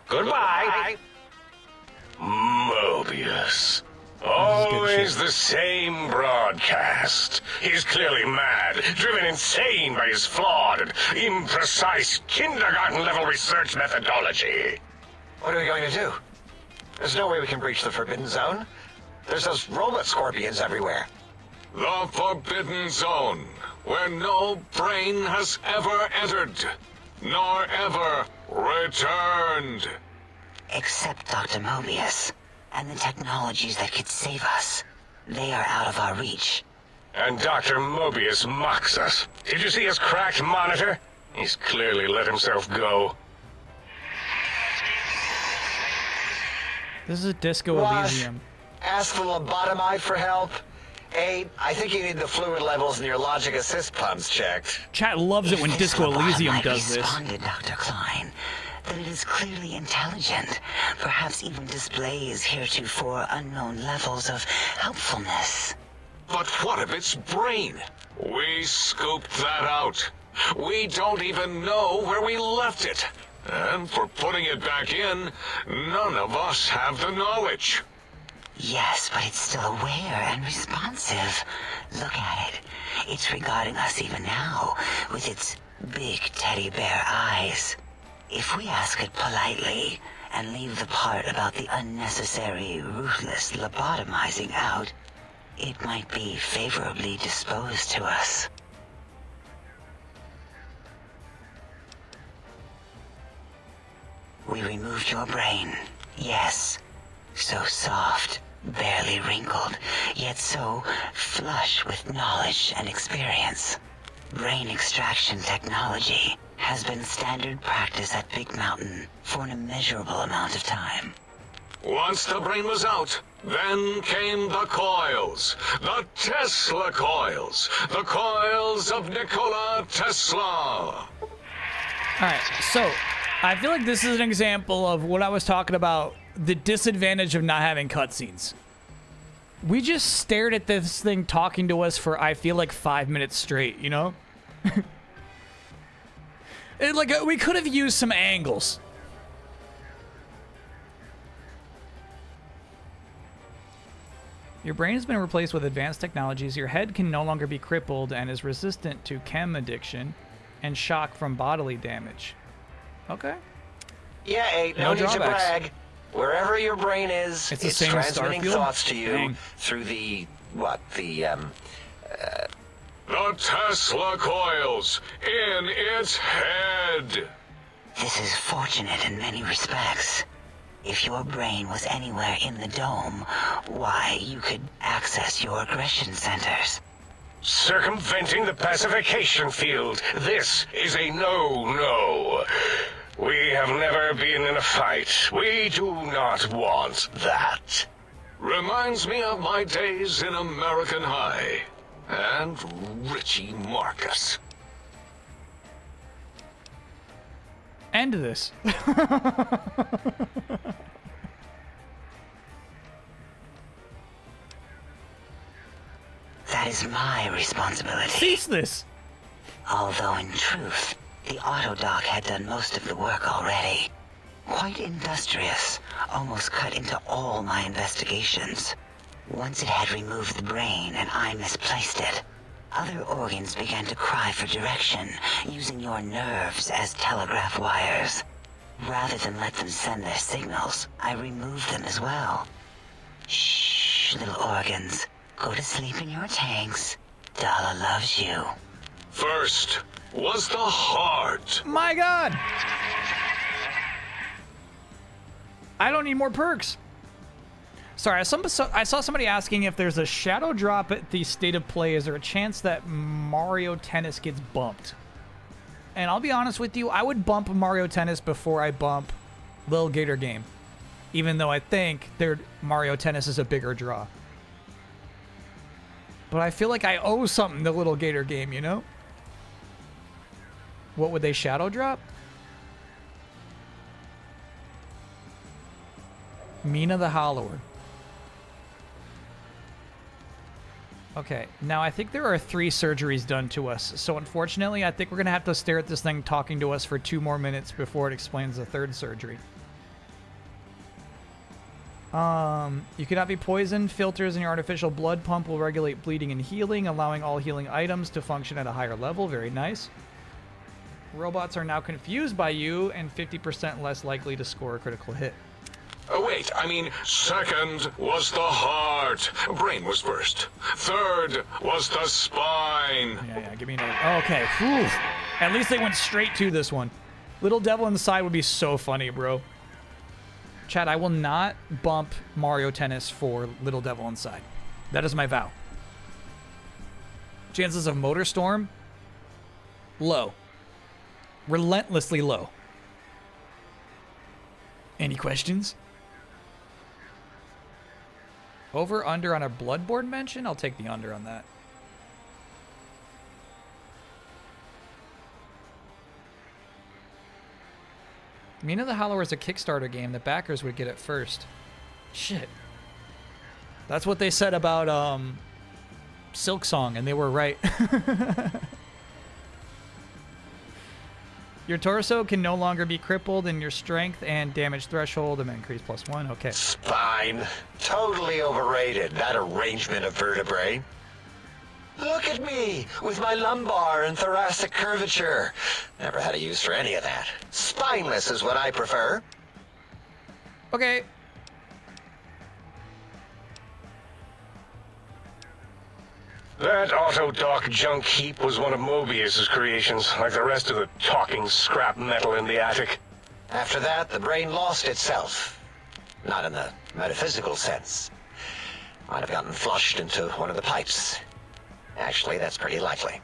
Goodbye. Mobius. Always the same broadcast. He's clearly mad, driven insane by his flawed and imprecise kindergarten-level research methodology. What are we going to do? There's no way we can breach the Forbidden Zone. There's those robot scorpions everywhere. The Forbidden Zone, where no brain has ever entered, nor ever returned. Except Dr. Mobius, and the technologies that could save us. They are out of our reach. And Dr. Mobius mocks us. Did you see his cracked monitor? He's clearly let himself go. This is Disco What? Elysium. Ask the lobotomite for help. I think you need the fluid levels in your logic assist pumps checked. Chat loves it when Disco Elysium does this. Responded, Dr. Klein, that it is clearly intelligent, perhaps even displays heretofore unknown levels of helpfulness. But what of its brain? We scooped that out. We don't even know where we left it. And for putting it back in, none of us have the knowledge. Yes, but it's still aware and responsive. Look at it. It's regarding us even now, with its big teddy bear eyes. If we ask it politely, and leave the part about the unnecessary, ruthless lobotomizing out, it might be favorably disposed to us. We removed your brain, yes. So soft, barely wrinkled, yet so flush with knowledge and experience. Brain extraction technology has been standard practice at Big Mountain for an immeasurable amount of time. Once the brain was out, then came the coils. The Tesla coils. The coils of Nikola Tesla. Alright, so I feel like this is an example of what I was talking about, the disadvantage of not having cutscenes. We just stared at this thing talking to us for, I feel like, 5 minutes straight, you know? We could have used some angles. Your brain has been replaced with advanced technologies. Your head can no longer be crippled and is resistant to chem addiction and shock from bodily damage. Okay. Yeah, no need to brag. Wherever your brain is, it's transmitting Starfield? thoughts to you Dang. through the The Tesla coils in its head. This is fortunate in many respects. If your brain was anywhere in the dome, why, you could access your aggression centers. Circumventing the pacification field. This is a no-no. We have never been in a fight. We do not want that. Reminds me of my days in American High. And Richie Marcus. End this. That is my responsibility. Cease this. Although in truth, the Autodoc had done most of the work already. Quite industrious, almost cut into all my investigations. Once it had removed the brain and I misplaced it, other organs began to cry for direction, using your nerves as telegraph wires. Rather than let them send their signals, I removed them as well. Shh, little organs. Go to sleep in your tanks. Dala loves you. First was the heart. My God! I don't need more perks. Sorry, I saw somebody asking if there's a shadow drop at the State of Play. Is there a chance that Mario Tennis gets bumped? And I'll be honest with you, I would bump Mario Tennis before I bump Lil Gator Game. Even though I think Mario Tennis is a bigger draw. But I feel like I owe something to Little Gator Game, you know? What would they shadow drop? Mina the Hollower. Okay, now I think there are 3 surgeries done to us. So unfortunately, I think we're going to have to stare at this thing talking to us for 2 more minutes before it explains the 3rd surgery. You cannot be poisoned. Filters in your artificial blood pump will regulate bleeding and healing, allowing all healing items to function at a higher level. Very nice. Robots are now confused by you and 50% less likely to score a critical hit. Oh, wait, I mean, second was the heart. Brain was first. Third was the spine. Yeah, give me another. Okay, whew. At least they went straight to this one. Little Devil Inside would be so funny, bro. Chad, I will not bump Mario Tennis for Little Devil Inside. That is my vow. Chances of Motor Storm? Low. Relentlessly low. Any questions? Over, under on a Bloodborne mention? I'll take the under on that. Mina the Hollower is a Kickstarter game. The backers would get it first. Shit. That's what they said about Silk Song, and they were right. Your torso can no longer be crippled, and your strength and damage threshold increase +1. Okay. Spine. Totally overrated, that arrangement of vertebrae. Look at me, with my lumbar and thoracic curvature. Never had a use for any of that. Spineless is what I prefer. Okay. That Autodoc junk heap was one of Mobius's creations, like the rest of the talking scrap metal in the attic. After that, the brain lost itself. Not in the metaphysical sense. Might have gotten flushed into one of the pipes. Actually, that's pretty likely.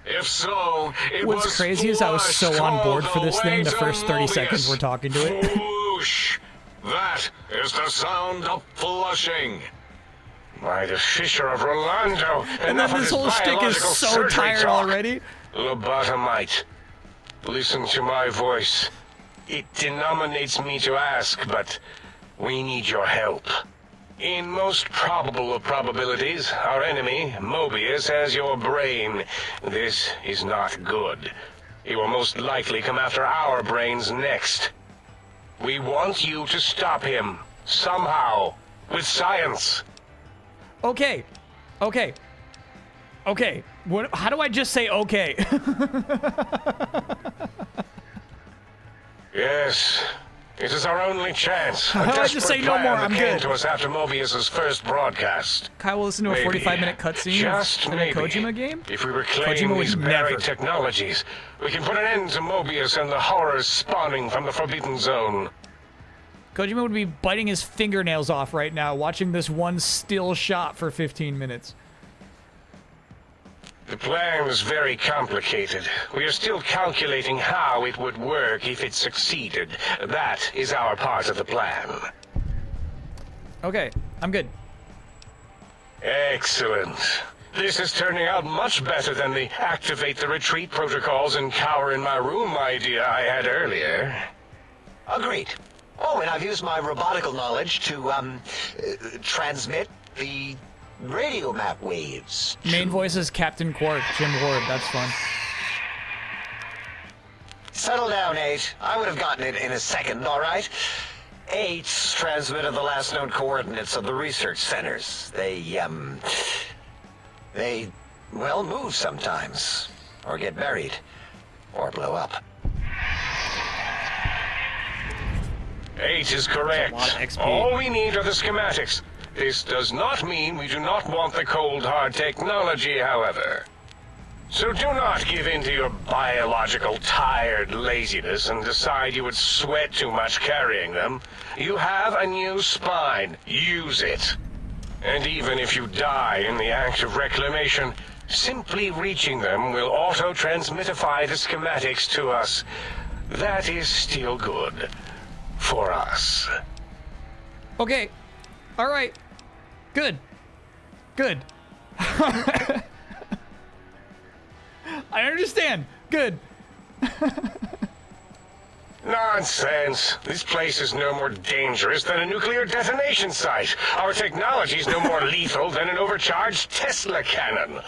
If so, it was What's crazy is I was so on board for this thing the first 30 seconds we're talking to it. Whoosh! That is the sound of flushing. By the Fisher of Rolando. And then this whole shtick is so tired already. Lobotomite. Listen to my voice. It denominates me to ask, but we need your help. In most probable of probabilities, our enemy, Mobius, has your brain. This is not good. He will most likely come after our brains next. We want you to stop him, somehow, with science. Okay. Okay. Okay. What? How do I just say okay? Yes. It is our only chance. How do I just say no more? I'm came good. to us after Mobius's first broadcast. Kyle will listen to a 45-minute cutscene Just in a maybe. Kojima game? If we reclaim Kojima these would buried never. technologies, we can put an end to Mobius and the horrors spawning from the Forbidden Zone. Kojima would be biting his fingernails off right now, watching this one still shot for 15 minutes. The plan is very complicated. We are still calculating how it would work if it succeeded. That is our part of the plan. Okay, I'm good. Excellent. This is turning out much better than the activate the retreat protocols and cower in my room idea I had earlier. Agreed. Oh, and I've used my robotical knowledge to, transmit the radio map waves. Main voice is Captain Quark, Jim Ward. That's fun. Settle down, 8. I would have gotten it in a second, all right? 8's transmitted the last known coordinates of the research centers. They, well, move sometimes. Or get buried. Or blow up. 8 is correct. All we need are the schematics. This does not mean we do not want the cold, hard technology, however. So do not give in to your biological tired laziness and decide you would sweat too much carrying them. You have a new spine. Use it. And even if you die in the act of reclamation, simply reaching them will auto-transmitify the schematics to us. That is still good. For us. Okay. All right. Good. Good. I understand. Good. Nonsense. This place is no more dangerous than a nuclear detonation site. Our technology is no more lethal than an overcharged Tesla cannon.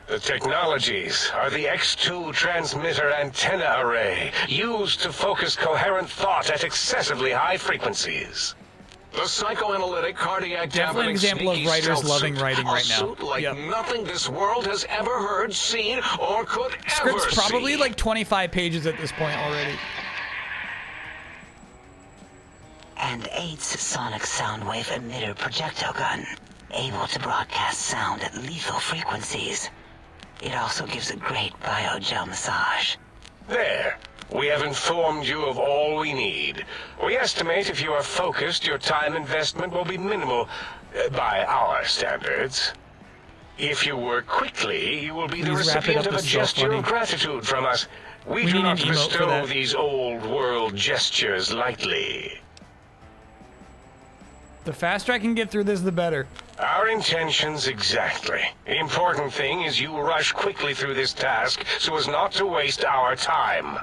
The technologies are the X2 transmitter antenna array, used to focus coherent thought at excessively high frequencies. The psychoanalytic cardiac definitely an example of writers loving writing right now. Like nothing this world has ever heard, seen, or could ever see. Script's probably like 25 pages at this point already. And 8's sonic sound wave emitter projectile gun, able to broadcast sound at lethal frequencies. It also gives a great biogel massage. There. We have informed you of all we need. We estimate if you are focused, your time investment will be minimal, by our standards. If you work quickly, you will be the recipient of a gesture of gratitude from us. We do not bestow these old-world gestures lightly. The faster I can get through this, the better. Our intentions exactly. The important thing is you rush quickly through this task so as not to waste our time.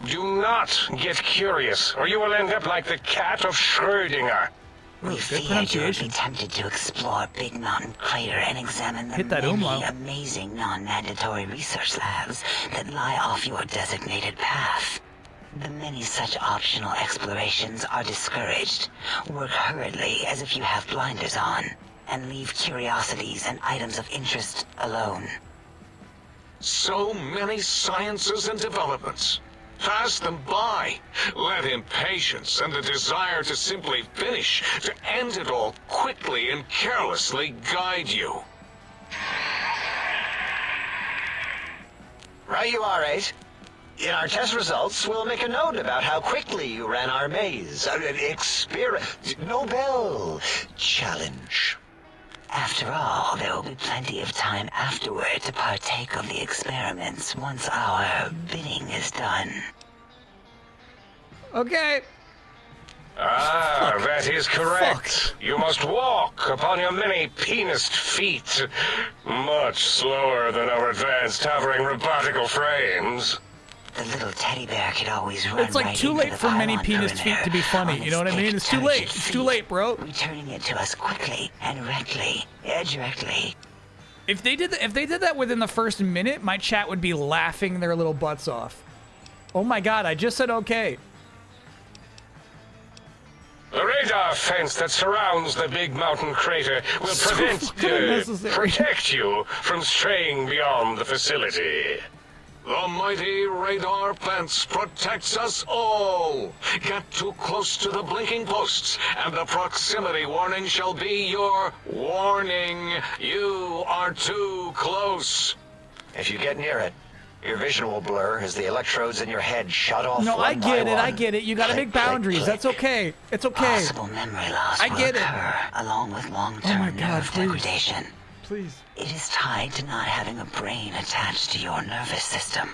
Do not get curious, or you will end up like the cat of Schrödinger. We feared you would be tempted to explore Big Mountain Crater and examine the many amazing non-mandatory research labs that lie off your designated path. The many such optional explorations are discouraged. Work hurriedly as if you have blinders on, and leave curiosities and items of interest alone. So many sciences and developments. Pass them by. Let impatience and the desire to simply finish, to end it all quickly and carelessly guide you. Right you are, 8. In our test results, we'll make a note about how quickly you ran our maze. Nobel challenge. After all, there will be plenty of time afterward to partake of the experiments once our bidding is done. Okay. Ah, that is correct. You must walk upon your many penised feet. Much slower than our advanced hovering robotical frames. The little teddy bear could always run. It's like right too into late the for many pylon penis feet to be funny. You know what I mean? It's too late. It's too late, bro. Returning it to us quickly and directly. If they did that within the first minute, my chat would be laughing their little butts off. Oh my god! I just said okay. The radar fence that surrounds the Big Mountain Crater will protect you from straying beyond the facility. The mighty radar fence protects us all. Get too close to the blinking posts, and the proximity warning shall be your warning. You are too close. If you get near it, your vision will blur as the electrodes in your head shut off. No, I get it. You gotta make boundaries. That's okay. It's okay. Possible memory loss I get will occur, along with long-term nerve degradation. please. It is tied to not having a brain attached to your nervous system.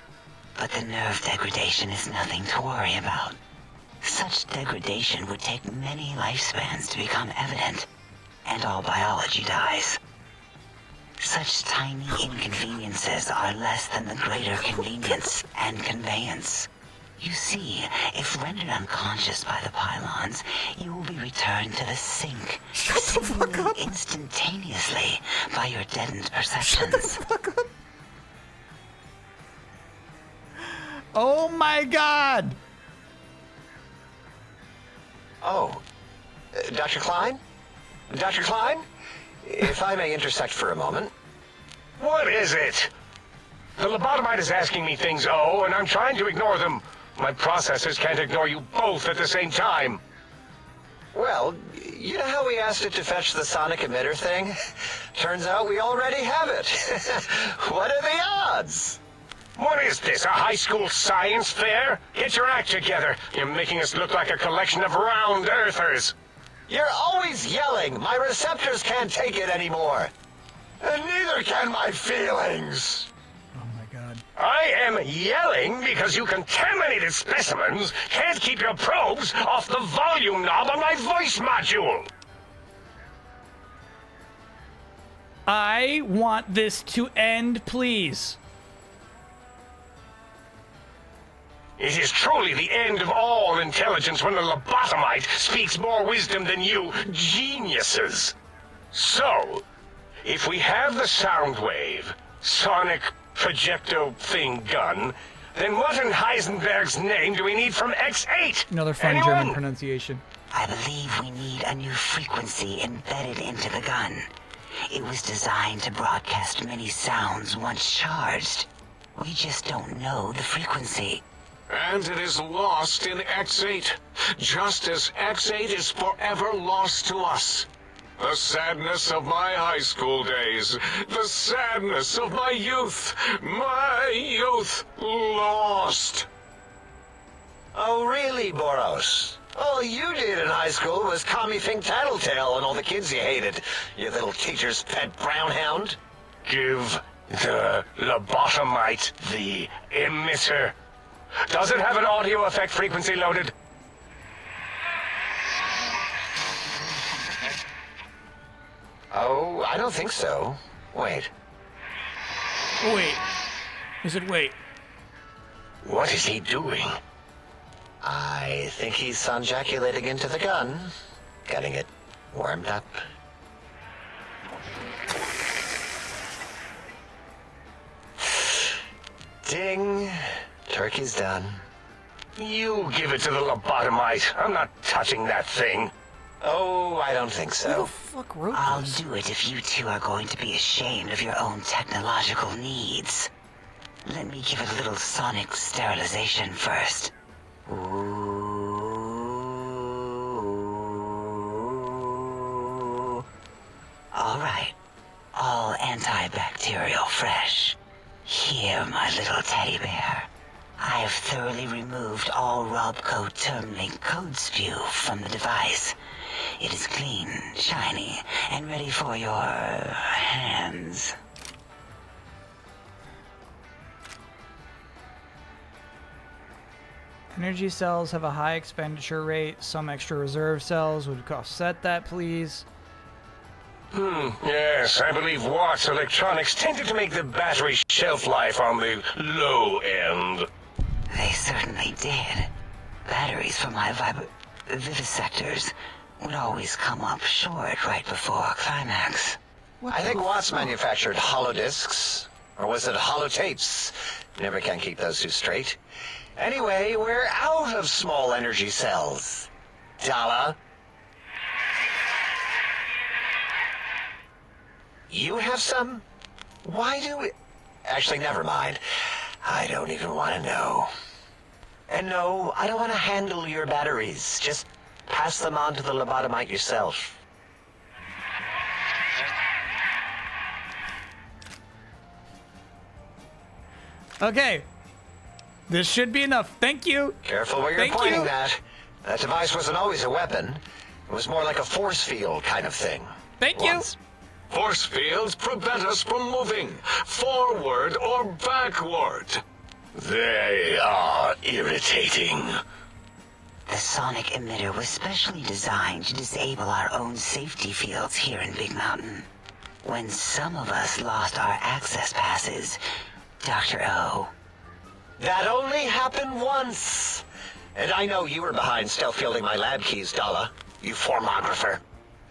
But the nerve degradation is nothing to worry about. Such degradation would take many lifespans to become evident, and all biology dies. Such tiny inconveniences are less than the greater convenience and conveyance. You see, if rendered unconscious by the pylons, you will be returned to the sink, seemingly instantaneously by your deadened perceptions. Oh my god! Oh, Dr. Klein? Dr. Klein? If I may intersect for a moment. What is it? The lobotomite is asking me things, and I'm trying to ignore them. My processors can't ignore you both at the same time. Well, you know how we asked it to fetch the sonic emitter thing? Turns out we already have it. What are the odds? What is this, a high school science fair? Get your act together. You're making us look like a collection of round earthers. You're always yelling. My receptors can't take it anymore. And neither can my feelings. I am yelling because you contaminated specimens can't keep your probes off the volume knob on my voice module. I want this to end, please. It is truly the end of all intelligence when the lobotomite speaks more wisdom than you geniuses. So, if we have the sound wave, sonic projecto thing gun, then what in Heisenberg's name do we need from X8? Another fun Anyone? German pronunciation. I believe we need a new frequency embedded into the gun. It was designed to broadcast many sounds once charged. We just don't know the frequency. And it is lost in X8, just as X8 is forever lost to us. The sadness of my high school days, the sadness of my youth lost. Oh, really, Boros? All you did in high school was call me Fink Tattletale and all the kids you hated, you little teacher's pet brown hound. Give the lobotomite the emitter. Does it have an audio effect frequency loaded? Oh, I don't think so. Wait. Wait. Is it wait? What is he doing? I think he's sonjaculating into the gun, getting it warmed up. Ding. Turkey's done. You give it to the lobotomite. I'm not touching that thing. Oh, I don't think so. Who the fuck wrote I'll this? do it if you two are going to be ashamed of your own technological needs. Let me give it a little sonic sterilization first. Ooh. All right. All antibacterial fresh. Here, my little teddy bear. I have thoroughly removed all Robco Termlink code spew from the device. It is clean, shiny, and ready for your hands. Energy cells have a high expenditure rate. Some extra reserve cells would offset that, please. Yes, I believe Watts Electronics tended to make the battery shelf life on the low end. They certainly did. Batteries for my vivisectors would always come up short right before climax. I think Watts manufactured holodiscs. Or was it holotapes? Never can keep those two straight. Anyway, we're out of small energy cells. Dala? You have some? Why do we... Actually, never mind. I don't even want to know. And no, I don't want to handle your batteries. Just pass them on to the lobotomite yourself. Okay. This should be enough. Thank you. Careful where you're Thank pointing you. that. That device wasn't always a weapon. It was more like a force field kind of thing. Thank Once. Force fields prevent us from moving forward or backward. They are irritating. The sonic emitter was specially designed to disable our own safety fields here in Big Mountain. When some of us lost our access passes, Dr. O. That only happened once. And I know you were behind stealth fielding my lab keys, Dala. You formographer.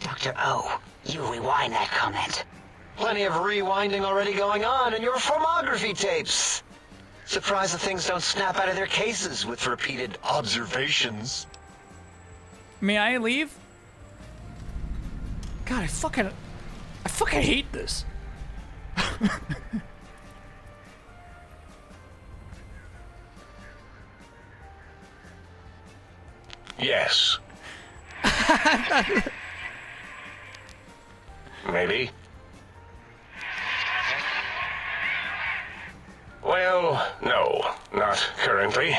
Dr. O, you rewind that comment. Plenty of rewinding already going on in your formography tapes. Surprised the things don't snap out of their cases with repeated observations. May I leave? God, I fucking hate this. Yes. Maybe. Well, no, not currently.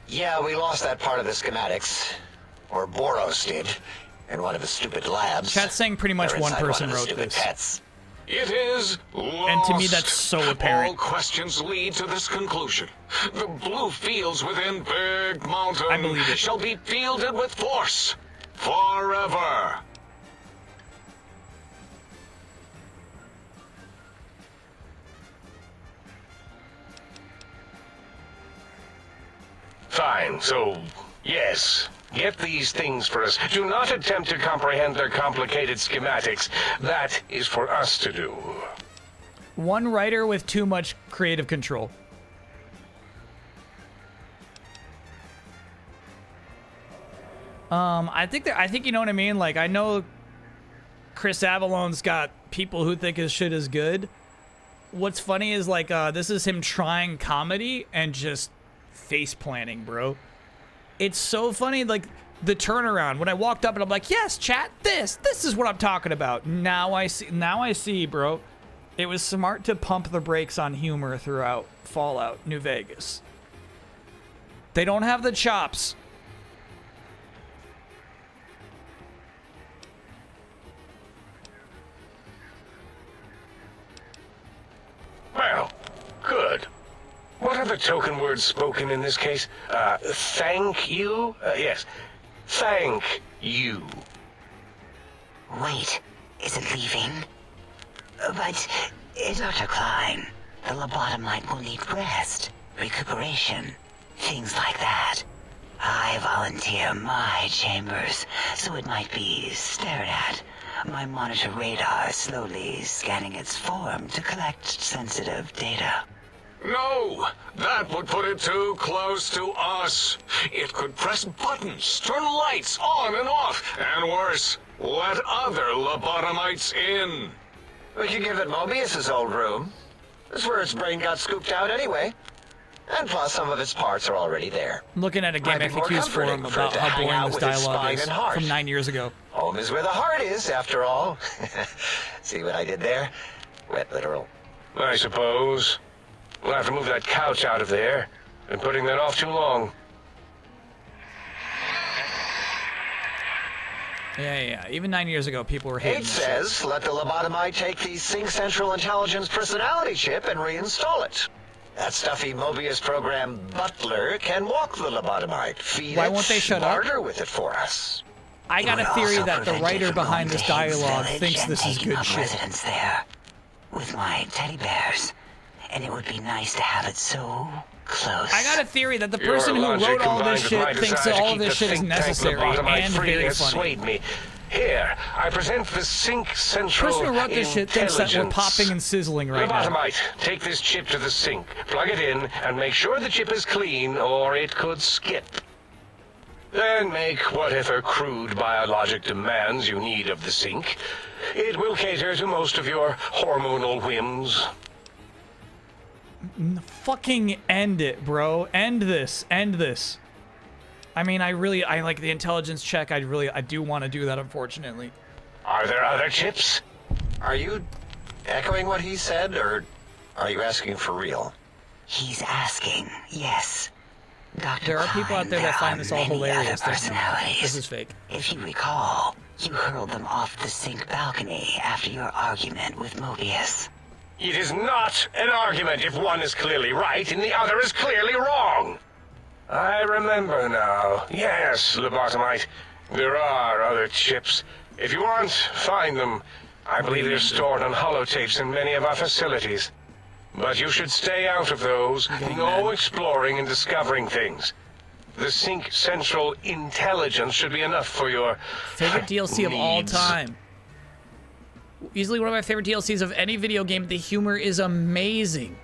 Yeah, we lost that part of the schematics. Or Boros did, in one of his stupid labs. Chat's saying pretty much one person wrote this. Pets. It is lost. And to me, that's so apparent. All questions lead to this conclusion. The blue fields within Big Mountain I believe it. shall be fielded with force forever. Fine, so, yes. Get these things for us. Do not attempt to comprehend their complicated schematics. That is for us to do. One writer with too much creative control. I think you know what I mean. Like, I know Chris Avalone's got people who think his shit is good. What's funny is like this is him trying comedy and just face planting, bro. It's so funny, like the turnaround when I walked up and I'm like, yes, chat, this is what I'm talking about. Now I see, bro. It was smart to pump the brakes on humor throughout Fallout New Vegas. They don't have the chops. Well, good. What are the token words spoken in this case? Thank you? Yes. Thank you. Wait, is it leaving? But, Dr. Klein, the lobotomite will need rest, recuperation, things like that. I volunteer my chambers, so it might be stared at. My monitor radar slowly scanning its form to collect sensitive data. No! That would put it too close to us. It could press buttons, turn lights on and off, and worse, let other lobotomites in. We could give it Mobius's old room. That's where its brain got scooped out anyway. And plus, some of its parts are already there. I'm looking at a Game FAQs forum about how boring this dialogue is from 9 years ago. Home is where the heart is, after all. See what I did there? Wet literal. I suppose. We'll have to move that couch out of there. Been putting that off too long. Yeah. Even 9 years ago, people were hating It this says, shit. let the lobotomite take the Sync Central Intelligence personality chip and reinstall it. That stuffy Mobius program Butler can walk the lobotomite, feed Why it, won't they shut up? barter with it for us. I got a theory that the writer behind this dialogue thinks this is good shit. Residence there, with my teddy bears, and it would be nice to have it so close. I got a theory that the person who wrote all this shit thinks that all of this shit is necessary and very funny. Me. Here, I present the Sync Central The person who wrote this shit thinks that we're Intelligence. popping and sizzling right now. Lobotomite, take this chip to the sink, plug it in, and make sure the chip is clean, or it could skip. Then make whatever crude biologic demands you need of the sink. It will cater to most of your hormonal whims. Fucking end it, bro. End this. I mean, I like the intelligence check. I do want to do that, unfortunately. Are there other chips? Are you echoing what he said, or are you asking for real? He's asking, yes. Dr. There are people out there that find this all hilarious. Personalities. This is fake. If you recall, You hurled them off the sink balcony after your argument with Mobius. It is not an argument if one is clearly right and the other is clearly wrong. I remember now. Yes, Lobotomite. There are other chips. If you want, find them. I believe they're stored on holotapes in many of our facilities. But you should stay out of those. No exploring and discovering things. The Sync Central intelligence should be enough for your favorite DLC of all needs. time. Easily one of my favorite DLCs of any video game. The humor is amazing.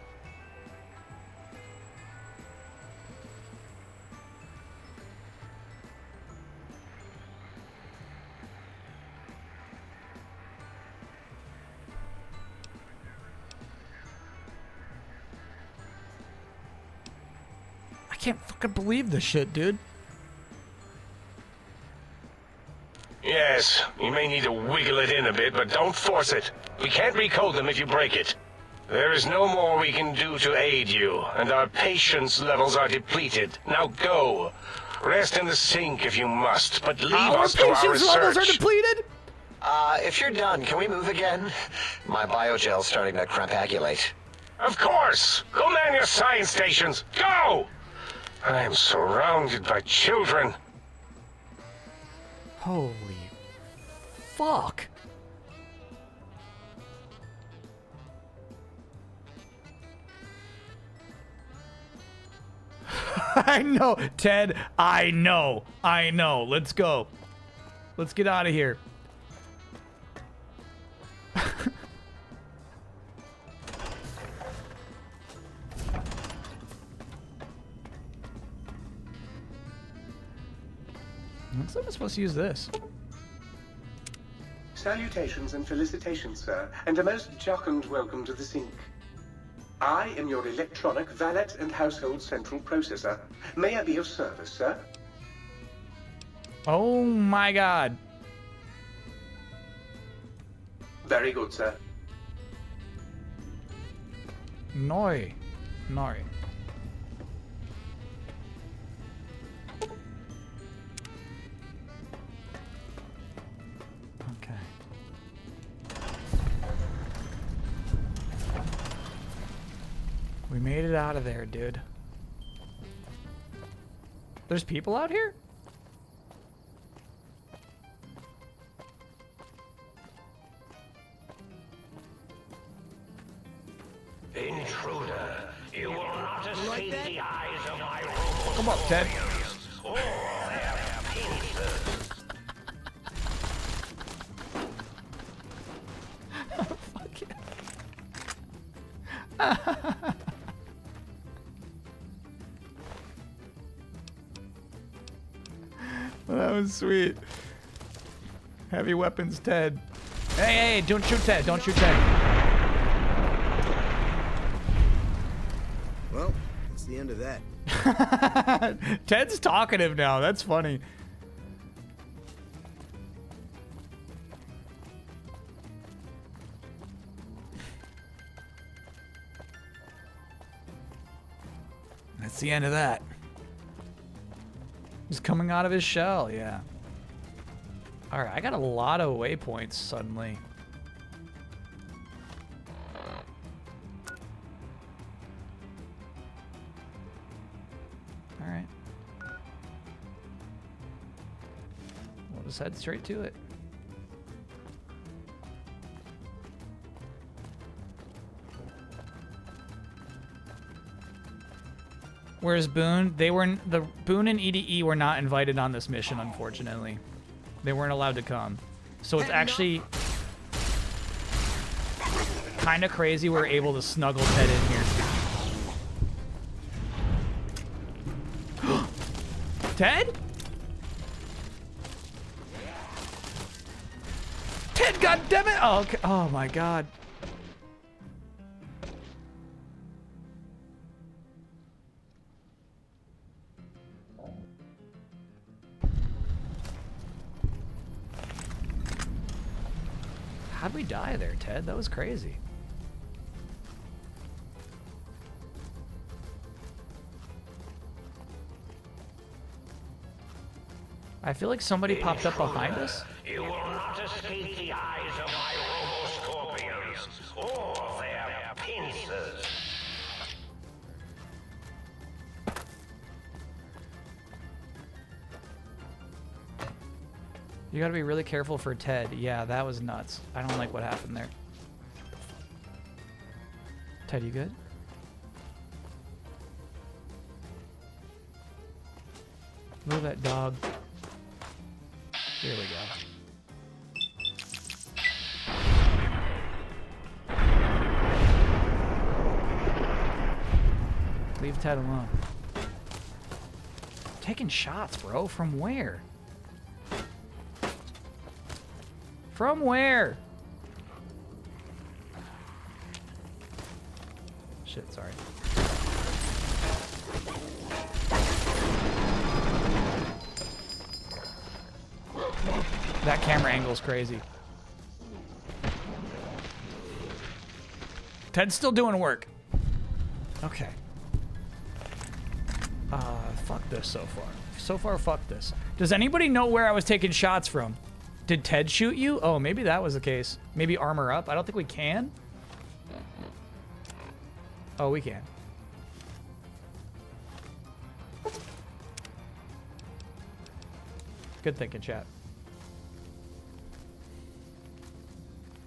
I can't fucking believe this shit, dude. Yes, you may need to wiggle it in a bit, but don't force it. We can't recode them if you break it. There is no more we can do to aid you, and our patience levels are depleted. Now go. Rest in the sink if you must, but leave us to our patience levels are research. depleted? If you're done, can we move again? My biogel's starting to crampagulate. Of course! Go man your science stations! Go! I am surrounded by children. Holy fuck. I know, Ted. I know. Let's go. Let's get out of here. Looks like I'm supposed to use this. Salutations and felicitations, sir, and a most jocund welcome to the Sync. I am your electronic valet and household central processor. May I be of service, sir? Oh my god. Very good, sir. Noi. Okay. We made it out of there, dude. There's people out here? Intruder, you will not escape the eyes of my robot. Come on, Ted. All their pincers. That was sweet. Heavy weapons, Ted. Hey, don't shoot Ted. Don't shoot Ted. Well, that's the end of that. Ted's talkative now. That's funny. That's the end of that. He's coming out of his shell, yeah. Alright, I got a lot of waypoints suddenly. Alright. We'll just head straight to it. Whereas Boone, Boone and EDE were not invited on this mission, unfortunately. They weren't allowed to come. So it's actually kind of crazy we're able to snuggle Ted in here. Ted? Ted, goddammit! Oh, okay. Oh my god. How'd we die there, Ted? That was crazy. I feel like somebody popped up behind us. You You will not escape the eyes of my Robo-Scorpions or their pincers. You gotta be really careful for Ted. Yeah, that was nuts. I don't like what happened there. Ted, you good? Move that dog. Here we go. Leave Ted alone. Taking shots, bro. From where? From where? Shit, sorry. That camera angle's crazy. Ted's still doing work. Okay. Fuck this so far. So far, fuck this. Does anybody know where I was taking shots from? Did Ted shoot you? Oh, maybe that was the case. Maybe armor up. I don't think we can. Oh, we can. Good thinking, chat.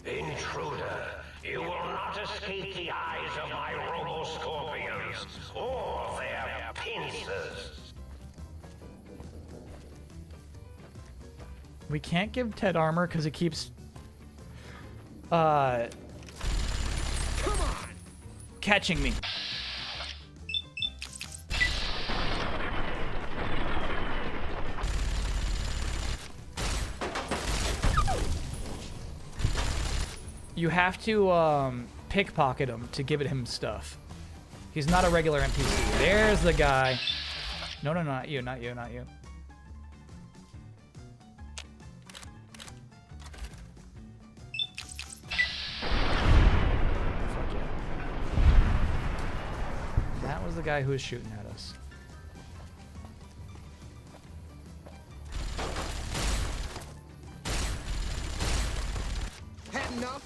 Intruder, you will not escape the eyes of my Robo-Scorpions or their pincers. We can't give Ted armor because it keeps catching me. You have to pickpocket him to give him stuff. He's not a regular NPC. There's the guy. No, no, not you, not you, not you. That was the guy who was shooting at us. Had enough?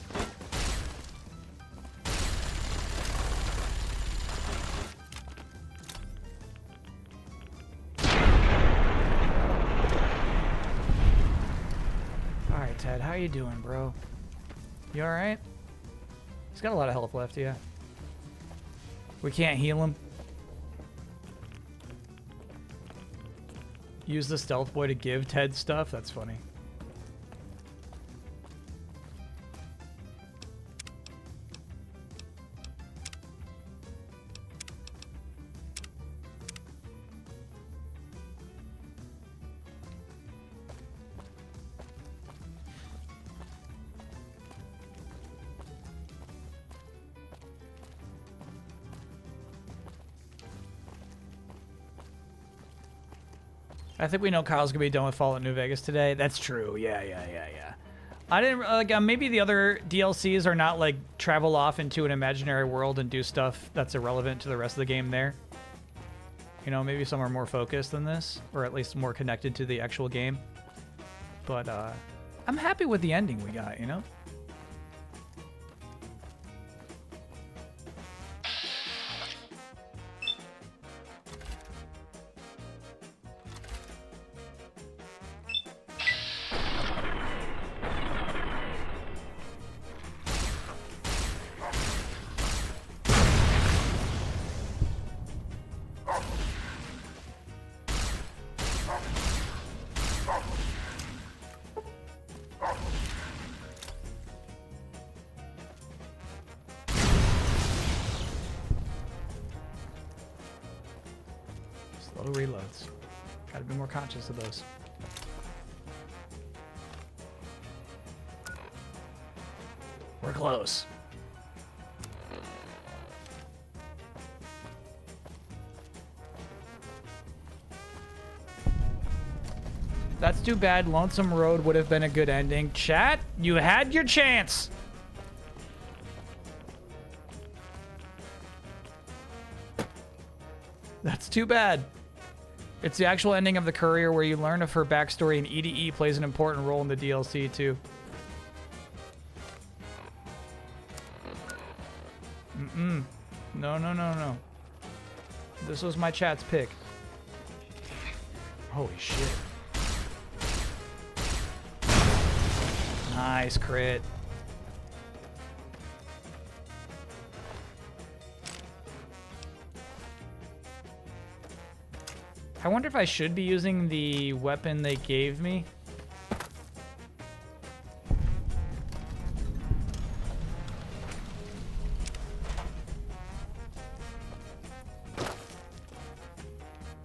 All right, Ted, how you doing, bro? You all right? He's got a lot of health left, yeah. We can't heal him. Use the stealth boy to give Ted stuff? That's funny. I think we know Kyle's gonna be done with Fallout New Vegas today. That's true. Yeah. I didn't like. Maybe the other DLCs are not like travel off into an imaginary world and do stuff that's irrelevant to the rest of the game there. You know, maybe some are more focused than this, or at least more connected to the actual game. But I'm happy with the ending we got. You know. Slow reloads. Gotta be more conscious of those. We're close. That's too bad. Lonesome Road would have been a good ending. Chat, you had your chance. That's too bad. It's the actual ending of The Courier where you learn of her backstory, and EDE plays an important role in the DLC too. No, no, no, no. This was my chat's pick. Holy shit. Nice crit. I wonder if I should be using the weapon they gave me.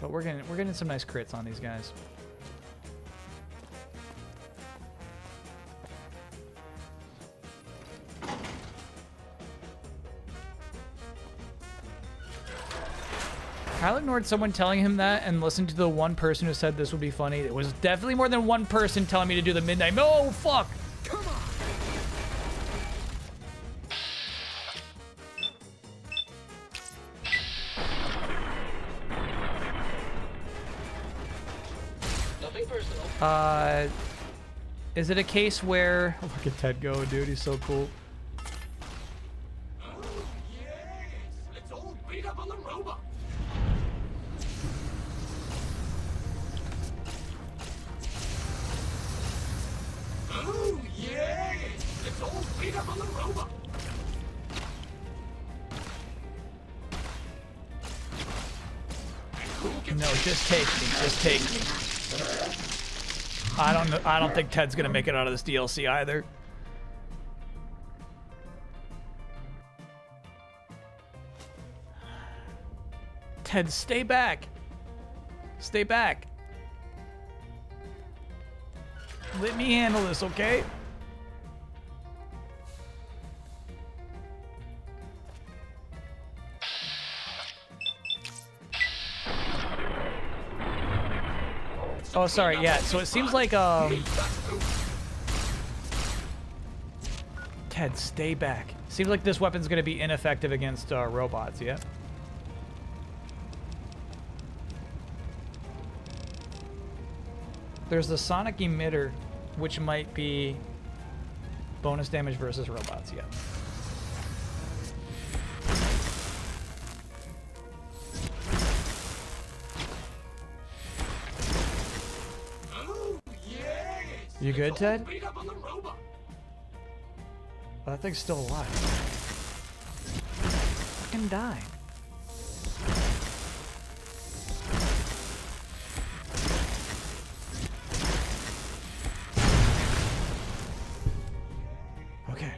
But we're getting some nice crits on these guys. Kyle ignored someone telling him that and listened to the one person who said this would be funny. It was definitely more than one person telling me to do the midnight. No, fuck! Come on! Nothing personal. Is it a case where... Look at Ted go, dude. He's so cool. Let's all beat up on the robot. Oh, yeah! Let's all beat up on the robot. No, just take me. Just take me. I don't think Ted's gonna make it out of this DLC either. Ted, stay back. Stay back. Let me handle this, okay? Oh, sorry, yeah, so it seems like, Ted, stay back. Seems like this weapon's gonna be ineffective against, robots, yeah? There's the sonic emitter, which might be bonus damage versus robots, yeah. You good, Ted? Oh, that thing's still alive. Fucking die. Okay.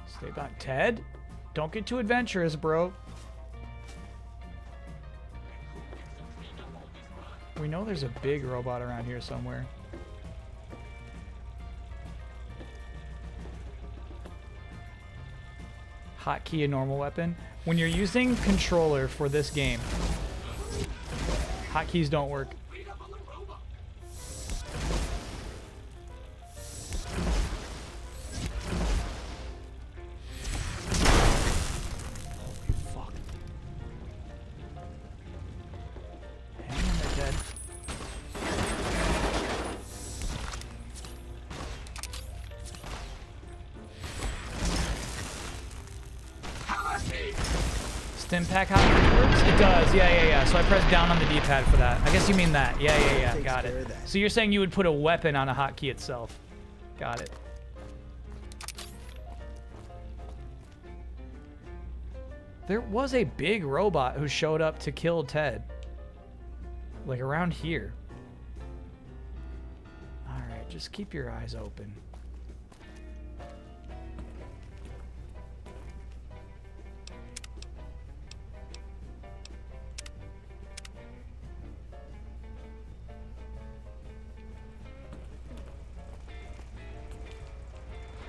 Stay back. Ted, don't get too adventurous, bro. We know there's a big robot around here somewhere. Hotkey a normal weapon. When you're using controller for this game, hotkeys don't work. Impact hotkey works? It does, yeah. So I press down on the D-pad for that. I guess you mean that. Yeah, got it. So you're saying you would put a weapon on a hotkey itself. Got it. There was a big robot who showed up to kill Ted. Like around here. Alright, just keep your eyes open.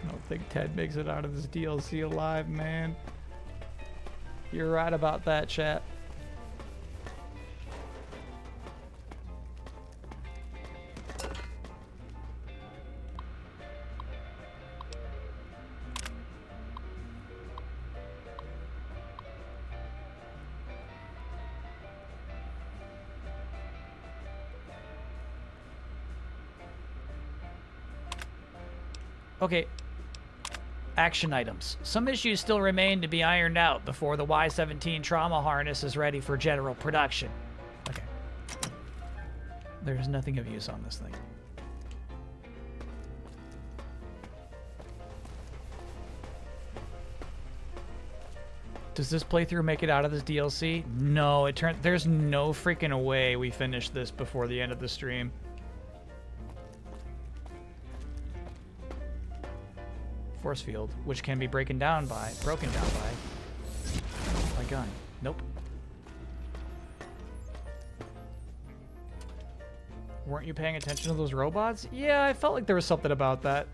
I don't think Ted makes it out of this DLC alive, man. You're right about that, chat. Okay. Action items. Some issues still remain to be ironed out before the Y-17 trauma harness is ready for general production. Okay. There's nothing of use on this thing. Does this playthrough make it out of this DLC? No, there's no freaking way we finish this before the end of the stream. Force field, which can be broken down by my gun. Nope. Weren't you paying attention to those robots? Yeah, I felt like there was something about that.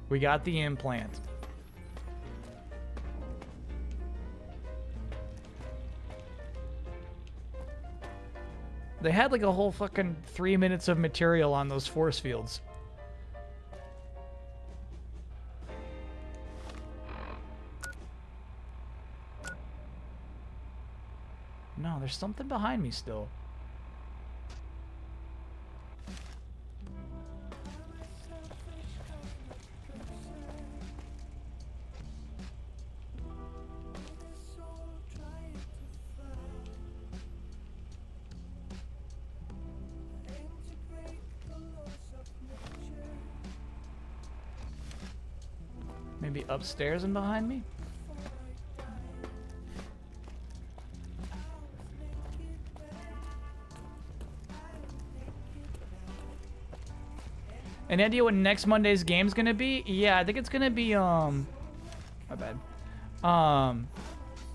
We got the implant. They had like a whole fucking 3 minutes of material on those force fields. No, there's something behind me still. Maybe upstairs and behind me? Any idea what next Monday's game's gonna be? Yeah, I think it's gonna be, my bad.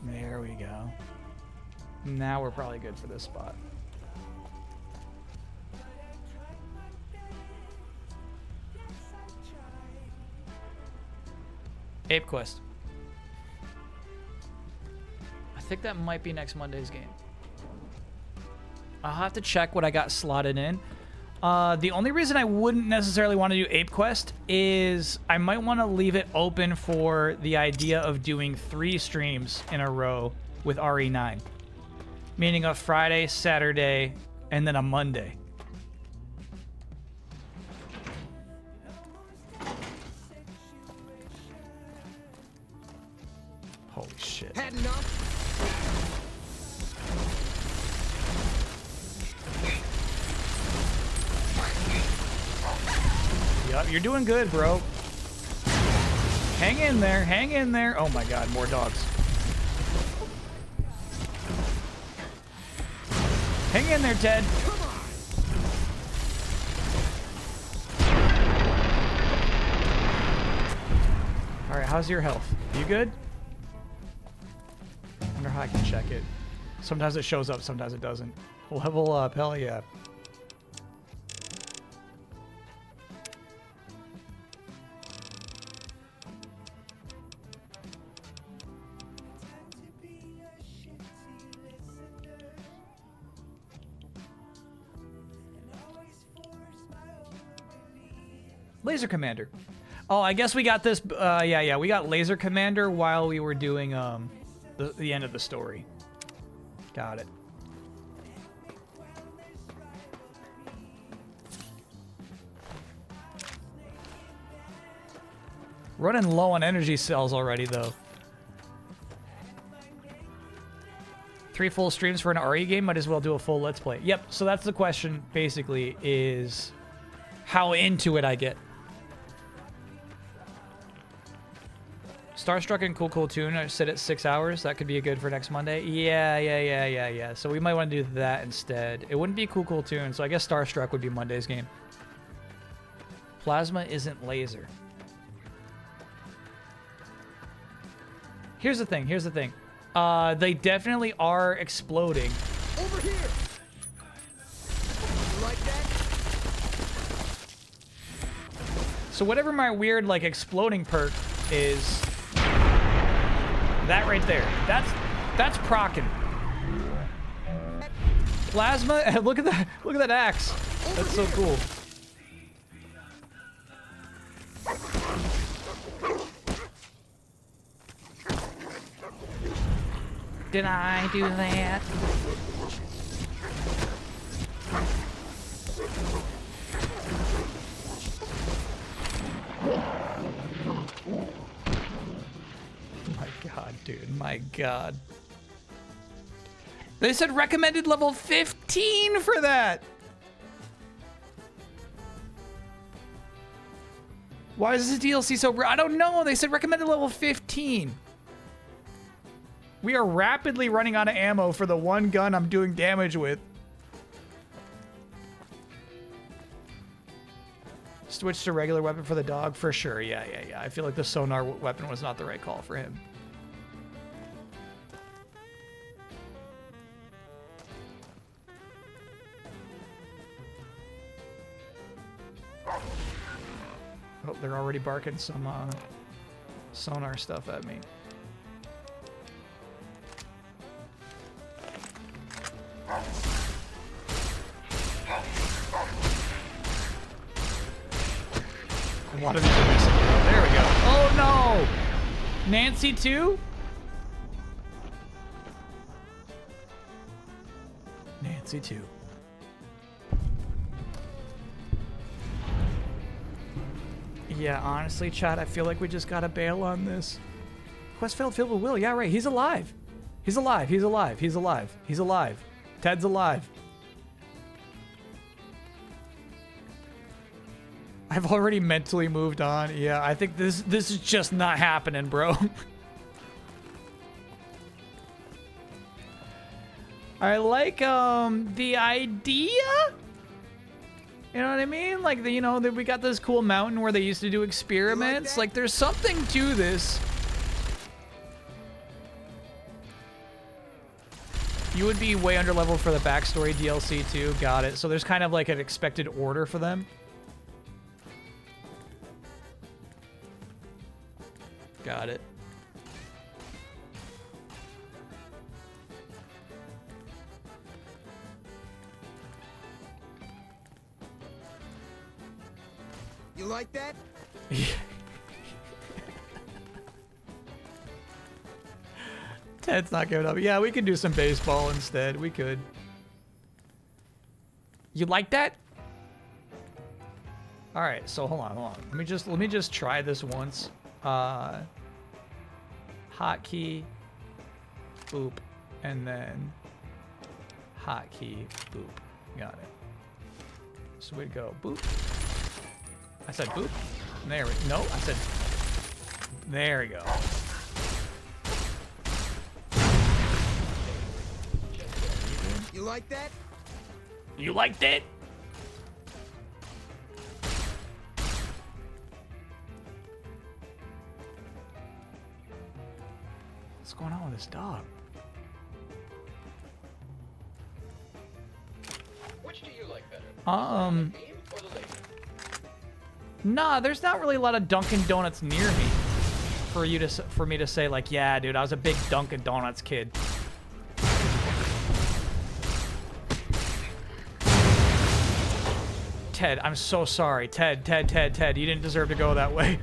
There we go. Now we're probably good for this spot. Ape Quest. I think that might be next Monday's game. I'll have to check what I got slotted in. The only reason I wouldn't necessarily want to do Ape Quest is I might want to leave it open for the idea of doing 3 streams in a row with RE9. Meaning a Friday, Saturday, and then a Monday. Holy shit. Had enough? Yup, you're doing good, bro. Hang in there, hang in there. Oh my god, more dogs. Hang in there, Ted. Alright, how's your health? You good? I wonder how I can check it. Sometimes it shows up, sometimes it doesn't. Level up, hell yeah. Laser Commander. Oh, I guess we got this. Yeah, we got Laser Commander while we were doing the end of the story. Got it. Running low on energy cells already, though. 3 full streams for an RE game, might as well do a full Let's Play. Yep, so that's the question, basically, is how into it I get. Starstruck and Cool Cool Tune are set at 6 hours. That could be good for next Monday. Yeah. So we might want to do that instead. It wouldn't be Cool Cool Tune, so I guess Starstruck would be Monday's game. Plasma isn't laser. Here's the thing. They definitely are exploding. Over here. You like that? So whatever my weird like exploding perk is, that right there. That's procking. Plasma. Look at that. Look at that axe. That's so cool. Did I do that? my god. They said recommended level 15 for that. Why is this DLC so I don't know. They said recommended level 15. We are rapidly running out of ammo for the one gun I'm doing damage with. Switch to regular weapon for the dog for sure. Yeah. I feel like the sonar weapon was not the right call for him. Oh, they're already barking some sonar stuff at me. A lot of these are missing. There we go. Oh no! Nancy too? Nancy too. Yeah, honestly, chat, I feel like we just gotta bail on this. Quest failed filled with Will. Yeah, right. He's alive. He's alive. He's alive. He's alive. He's alive. Ted's alive. I've already mentally moved on. Yeah, I think this is just not happening, bro. I like the idea. You know what I mean? Like we got this cool mountain where they used to do experiments. Like there's something to this. You would be way under level for the backstory DLC too. Got it. So there's kind of like an expected order for them. Got it. You like that? Ted's not giving up. Yeah, we could do some baseball instead. We could. You like that? All right. So hold on. Let me just try this once. Hotkey, boop, and then hotkey, boop. Got it. So we'd go boop. I said boop. There we go. No, I said. There we go. You like that? You like that? What's going on with this dog? Which do you like better? Nah, there's not really a lot of Dunkin' Donuts near me for me to say like, yeah, dude, I was a big Dunkin' Donuts kid. Ted, I'm so sorry. Ted, you didn't deserve to go that way.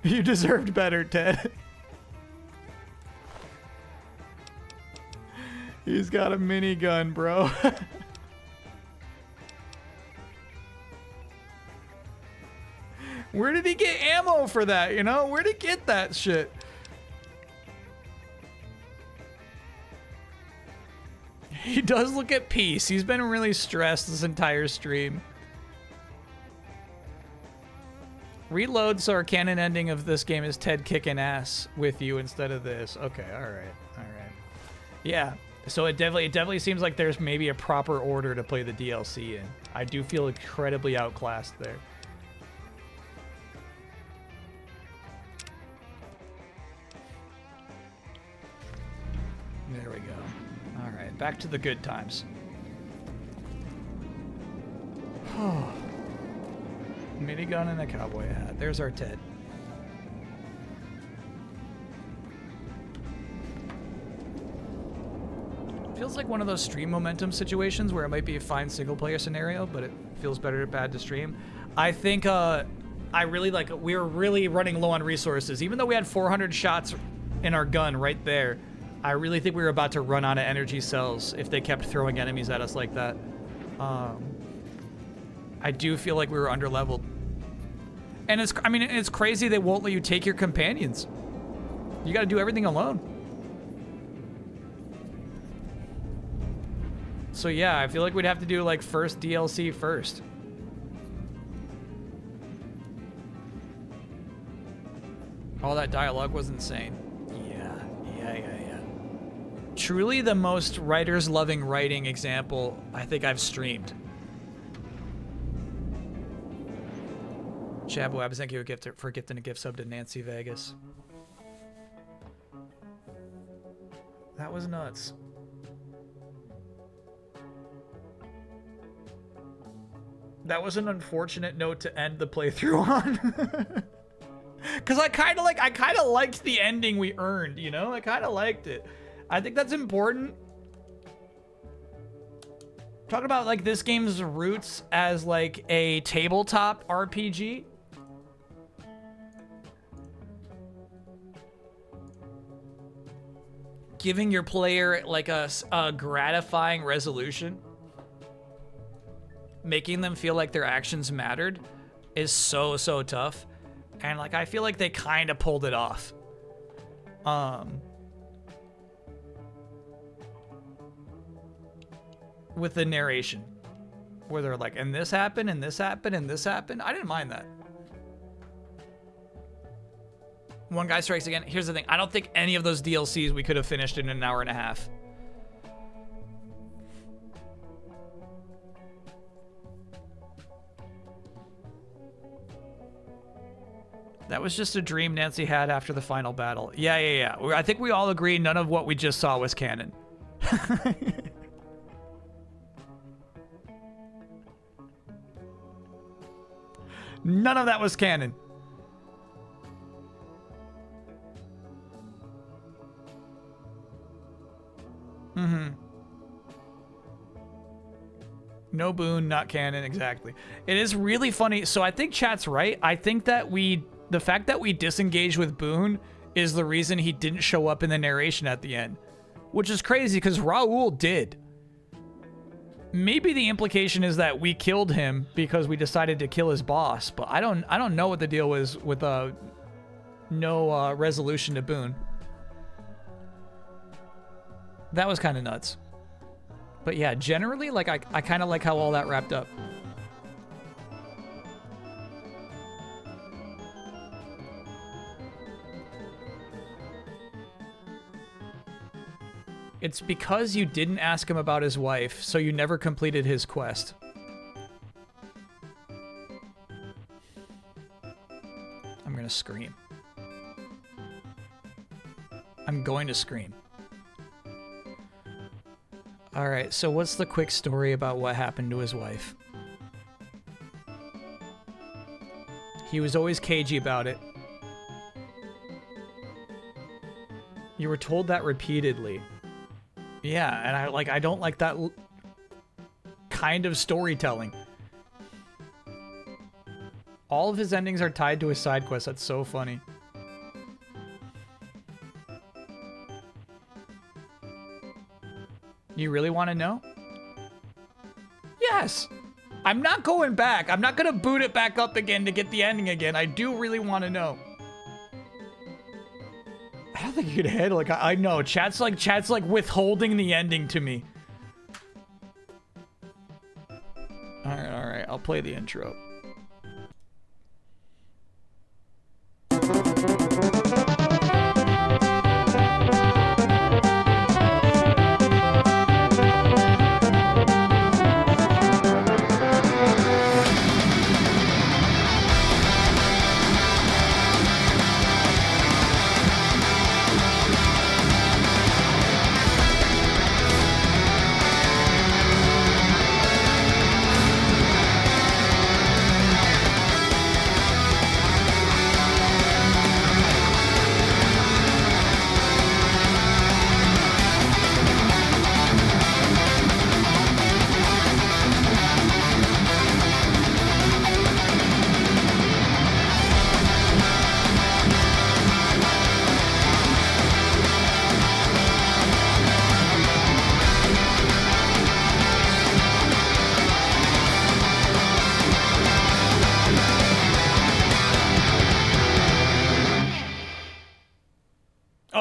You deserved better, Ted. He's got a minigun, bro. Where did he get ammo for that, you know? Where'd he get that shit? He does look at peace. He's been really stressed this entire stream. Reload, so our canon ending of this game is Ted kicking ass with you instead of this. Okay, all right. Yeah, so it definitely seems like there's maybe a proper order to play the DLC in. I do feel incredibly outclassed there. There we go. All right, back to the good times. Minigun and a cowboy hat. There's our Ted. Feels like one of those stream momentum situations where it might be a fine single player scenario, but it feels bad to stream. I think we were really running low on resources. Even though we had 400 shots in our gun right there, I really think we were about to run out of energy cells if they kept throwing enemies at us like that. I do feel like we were underleveled. And it's crazy they won't let you take your companions. You gotta do everything alone. So yeah, I feel like we'd have to do like first DLC first. All that dialogue was insane. Yeah. Truly the most writers loving writing example I think I've streamed. Chabwab, thank you for gifting a gift sub to Nancy Vegas. That was nuts. That was an unfortunate note to end the playthrough on. Cause I kind of liked the ending we earned, you know? I kind of liked it. I think that's important. Talk about like this game's roots as like a tabletop RPG. Giving your player like a gratifying resolution. Making them feel like their actions mattered is so tough. And like I feel like they kind of pulled it off. With the narration. Where they're like, and this happened, and this happened, and this happened. I didn't mind that. One guy strikes again. Here's the thing. I don't think any of those DLCs we could have finished in an hour and a half. That was just a dream Nancy had after the final battle. Yeah. I think we all agree none of what we just saw was canon. None of that was canon. No Boone, not canon, exactly. It is really funny. So I think chat's right. I think that the fact that we disengaged with Boone is the reason he didn't show up in the narration at the end. Which is crazy because Raoul did. Maybe the implication is that we killed him because we decided to kill his boss, but I don't know what the deal was with no resolution to Boone. That was kind of nuts. But yeah, generally, like I kind of like how all that wrapped up. It's because you didn't ask him about his wife, so you never completed his quest. I'm gonna scream. I'm going to scream. Alright, so what's the quick story about what happened to his wife? He was always cagey about it. You were told that repeatedly. Yeah, and I don't like that kind of storytelling. All of his endings are tied to his side quests. That's so funny. You really want to know? Yes! I'm not going back. I'm not going to boot it back up again to get the ending again. I do really want to know. I don't think you could handle it. I know. Chat's like withholding the ending to me. Alright. I'll play the intro.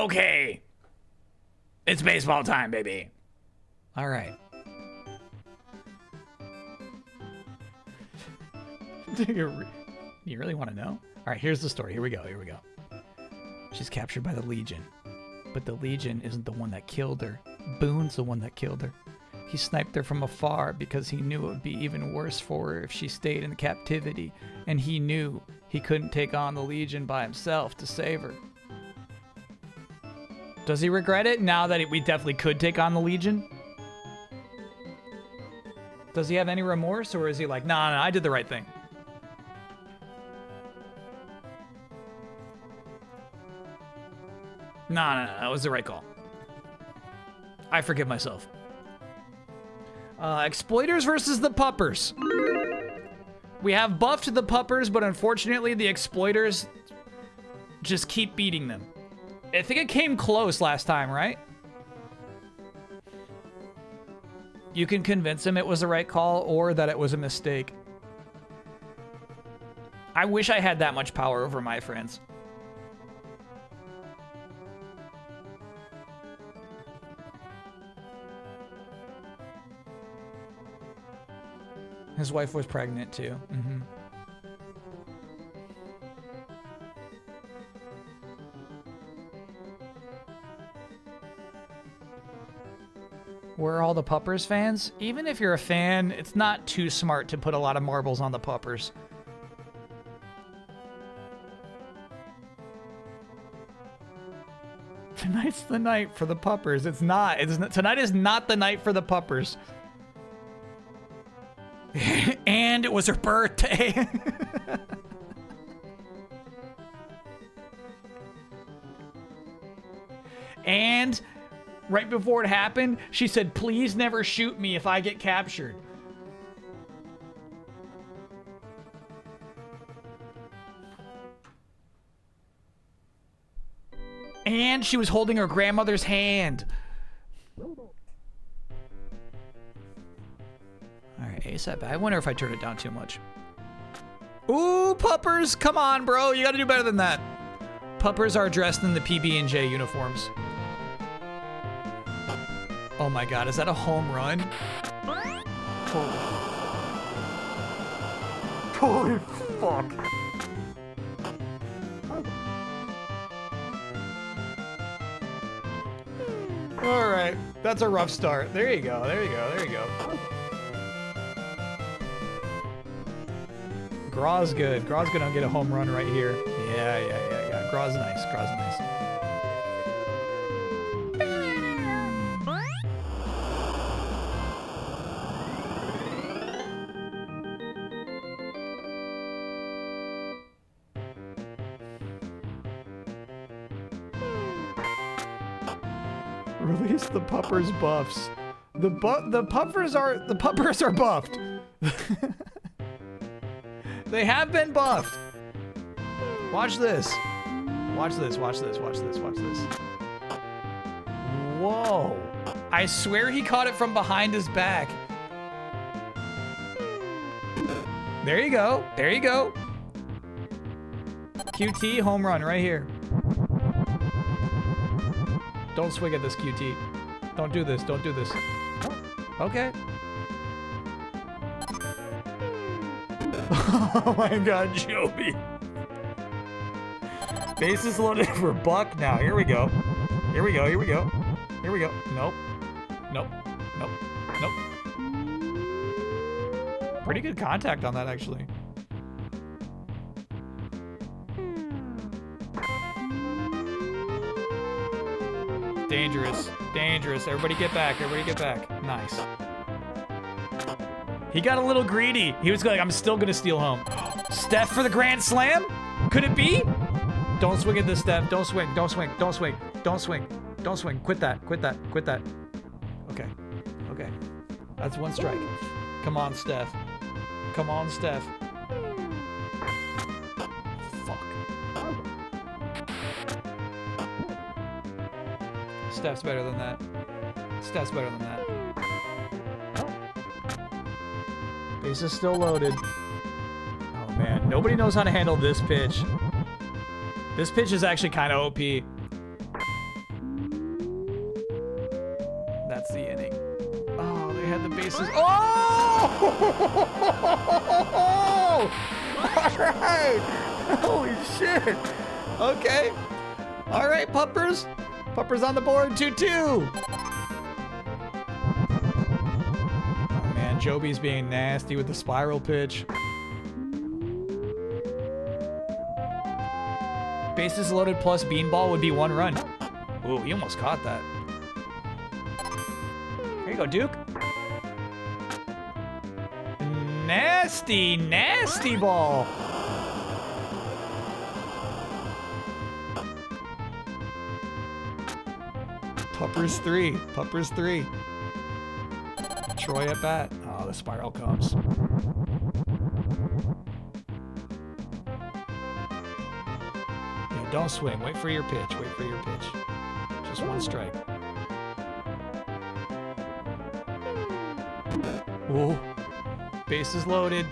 Okay. It's baseball time, baby. All right. Do you really want to know? All right, here's the story. Here we go. She's captured by the Legion. But the Legion isn't the one that killed her. Boone's the one that killed her. He sniped her from afar because he knew it would be even worse for her if she stayed in captivity. And he knew he couldn't take on the Legion by himself to save her. Does he regret it now that we definitely could take on the Legion? Does he have any remorse, or is he like, nah, I did the right thing? No, that was the right call. I forgive myself. Exploiters versus the Puppers. We have buffed the Puppers, but unfortunately the Exploiters just keep beating them. I think it came close last time, right? You can convince him it was the right call or that it was a mistake. I wish I had that much power over my friends. His wife was pregnant too. Mm-hmm. Where are all the Puppers fans? Even if you're a fan, it's not too smart to put a lot of marbles on the Puppers. Tonight's the night for the Puppers. It's not. Tonight is not the night for the Puppers. And it was her birthday. And right before it happened, she said, please never shoot me if I get captured. And she was holding her grandmother's hand. Alright, ASAP. I wonder if I turn it down too much. Ooh, Puppers! Come on, bro. You gotta do better than that. Puppers are dressed in the PB&J uniforms. Oh my god, is that a home run? Holy fuck. Alright, that's a rough start. There you go, there you go, there you go. Graw's good. Graw's gonna get a home run right here. Yeah. Graw's nice, Graw's nice. Release the Puppers buffs. The Puppers are buffed. They have been buffed. Watch this. Watch this. Whoa. I swear he caught it from behind his back. There you go. There you go. QT home run right here. Don't swing at this, QT. Don't do this. Don't do this. Okay. Oh my god, Joby. Bases loaded for Buck now. Here we go. Here we go. Here we go. Here we go. Nope. Nope. Nope. Nope. Pretty good contact on that, actually. Dangerous. Dangerous. Everybody get back. Everybody get back. Nice. He got a little greedy. He was like, I'm still going to steal home. Steph for the grand slam? Could it be? Don't swing at this, Steph. Don't swing. Don't swing. Don't swing. Don't swing. Don't swing. Quit that. Quit that. Quit that. Okay. Okay. That's one strike. Come on, Steph. Come on, Steph. Fuck. Steph's better than that. Steph's better than that. Base is still loaded. Oh man, nobody knows how to handle this pitch. This pitch is actually kind of OP. That's the inning. Oh, they had the bases. Oh! All right. Holy shit. Okay. All right, Puppers. Puppers on the board, 2-2. Oh, man, Joby's being nasty with the spiral pitch. Bases loaded plus beanball would be 1 run. Ooh, he almost caught that. There you go, Duke. Nasty, nasty ball. Puppers 3. Puppers 3. Troy at bat. Oh, the spiral comes. Yeah, don't swing. Wait for your pitch. Wait for your pitch. Just 1 strike. Whoa. Bases loaded.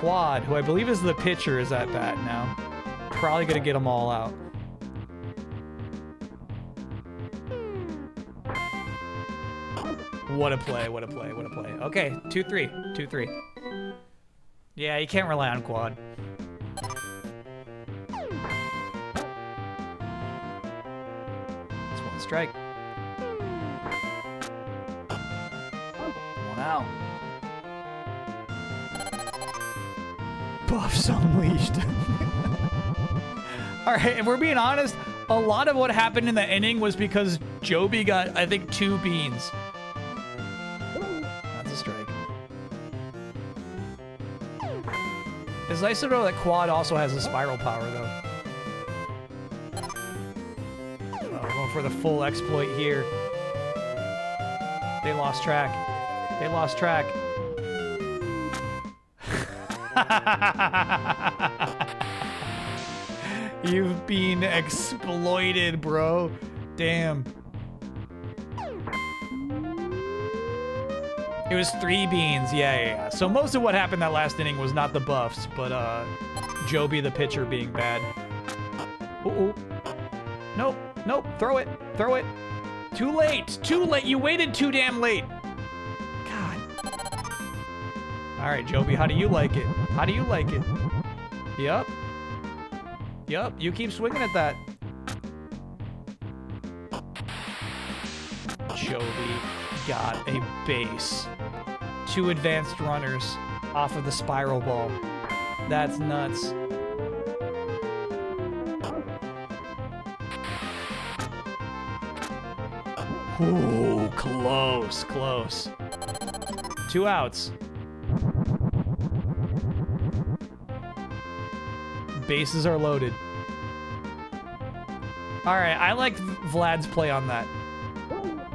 Quad, who I believe is the pitcher, is at bat now. Probably gonna get them all out. What a play, what a play, what a play. Okay, 2-3, 2-3. Yeah, you can't rely on Quad. It's 1 strike. 1 out. Buffs unleashed. All right, if we're being honest, a lot of what happened in the inning was because Joby got, I think, 2 beans. That's a strike. It's nice to know that Quad also has a spiral power, though. We're going for the full exploit here. They lost track. They lost track. You've been exploited, bro. Damn. It was 3 beans. Yeah. So most of what happened that last inning was not the buffs, but Joby the pitcher being bad. Uh-oh. Nope. Nope. Throw it. Throw it. Too late. Too late. You waited too damn late. God. All right, Joby, how do you like it? How do you like it? Yep. Yep, you keep swinging at that. Joby got a base. 2 advanced runners off of the spiral ball. That's nuts. Ooh, close, close. 2 outs. Bases are loaded. All right, I like Vlad's play on that.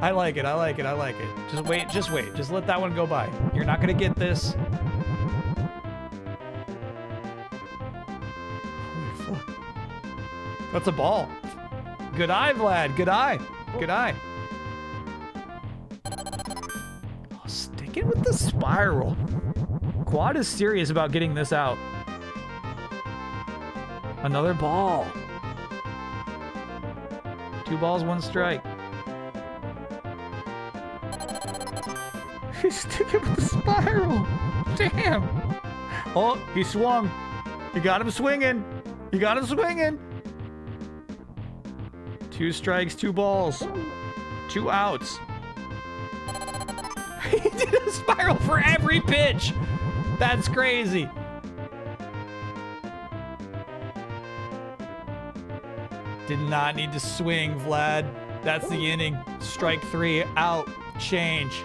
I like it, I like it, I like it. Just wait, just wait. Just let that one go by. You're not gonna get this. Holy fuck. That's a ball. Good eye, Vlad, good eye. Good eye. Oh, stick it with the spiral. Quad is serious about getting this out. Another ball. 2 balls, 1 strike. He's sticking with the spiral. Damn. Oh, he swung. You got him swinging. You got him swinging. 2 strikes, 2 balls. 2 outs. He did a spiral for every pitch. That's crazy. Did not need to swing, Vlad. That's the inning. Strike 3, out, change.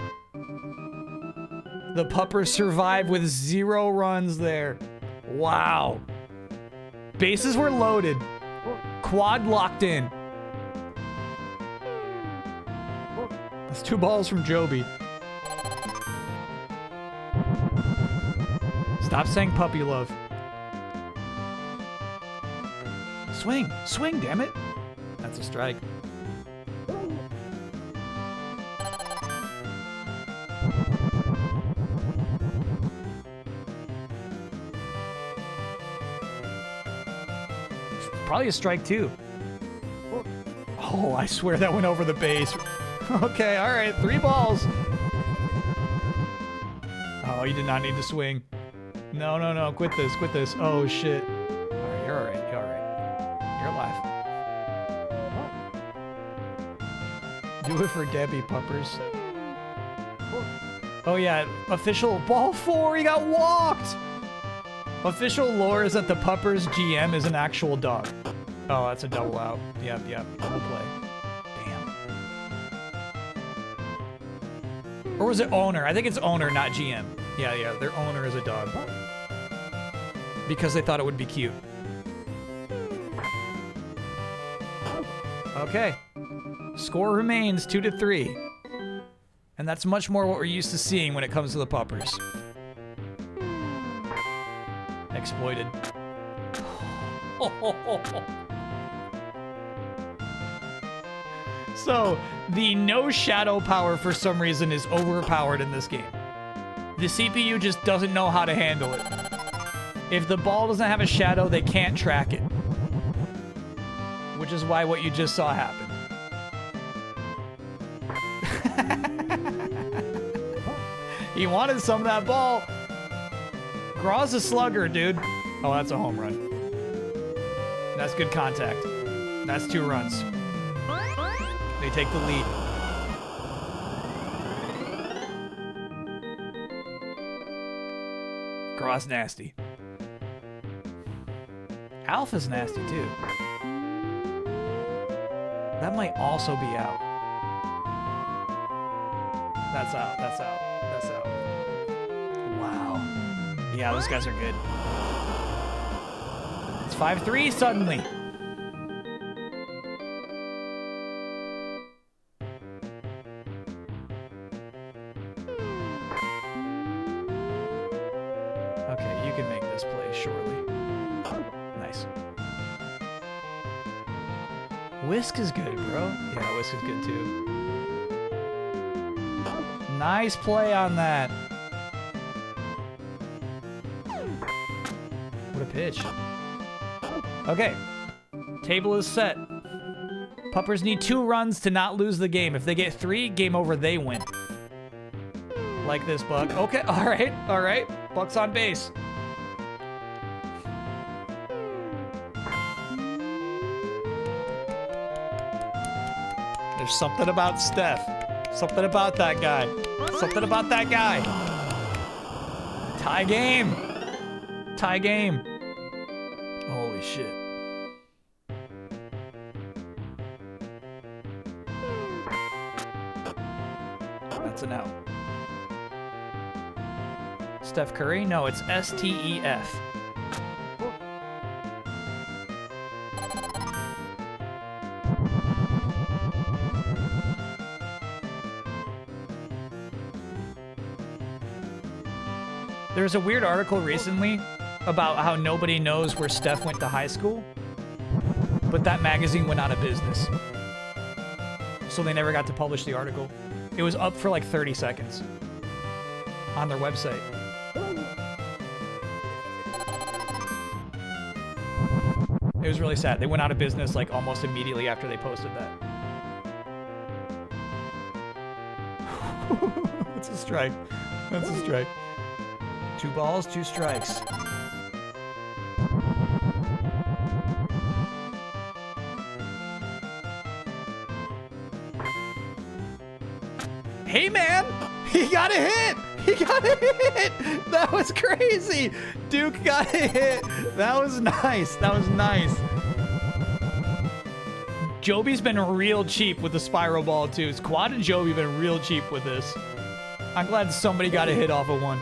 The Puppers survived with 0 runs there. Wow. Bases were loaded. Quad locked in. That's 2 balls from Joby. Stop saying puppy love. Swing! Swing, damn it! That's a strike. Probably a strike, too. Oh, I swear that went over the base. Okay, all right, 3 balls. Oh, you did not need to swing. No, no, no, quit this, quit this. Oh, shit. All right, you're all right, you're all right. You're alive. Do it for Debbie, puppers. Oh, yeah, official ball 4, he got walked! Official lore is that the puppers GM is an actual dog. Oh, that's a double out. Yep, yep, double play. Or was it owner? I think it's owner, not GM. Yeah, yeah, their owner is a dog. Because they thought it would be cute. Okay. Score remains 2-3. And that's much more what we're used to seeing when it comes to the puppers. Exploited. So, the no shadow power for some reason is overpowered in this game. The CPU just doesn't know how to handle it. If the ball doesn't have a shadow, they can't track it. Which is why what you just saw happened. He wanted some of that ball. Graw's a slugger, dude. Oh, that's a home run. That's good contact. That's 2 runs. They take the lead. Graw's nasty. Alpha's nasty too. That might also be out. That's out, that's out, that's out. Wow. Yeah, those guys are good. It's 5-3 suddenly. Okay, you can make this play, surely. Nice. Whisk is good, bro. Yeah, Whisk is good too. Nice play on that. What a pitch. Okay. Table is set. Puppers need 2 runs to not lose the game. If they get 3, game over, they win. Like this, Buck. Okay, all right, all right. Buck's on base. There's something about Steph. Something about that guy. Something about that guy. Tie game. Tie game. Holy shit. That's an out. Steph Curry? No, it's S-T-E-F. There was a weird article recently about how nobody knows where Steph went to high school, but that magazine went out of business. So they never got to publish the article. It was up for like 30 seconds on their website. It was really sad. They went out of business like almost immediately after they posted that. That's a strike. That's a strike. 2 balls, 2 strikes. Hey, man! He got a hit! He got a hit! That was crazy! Duke got a hit! That was nice. That was nice. Joby's been real cheap with the spiral ball, too. Quad and Joby have been real cheap with this. I'm glad somebody got a hit off of one.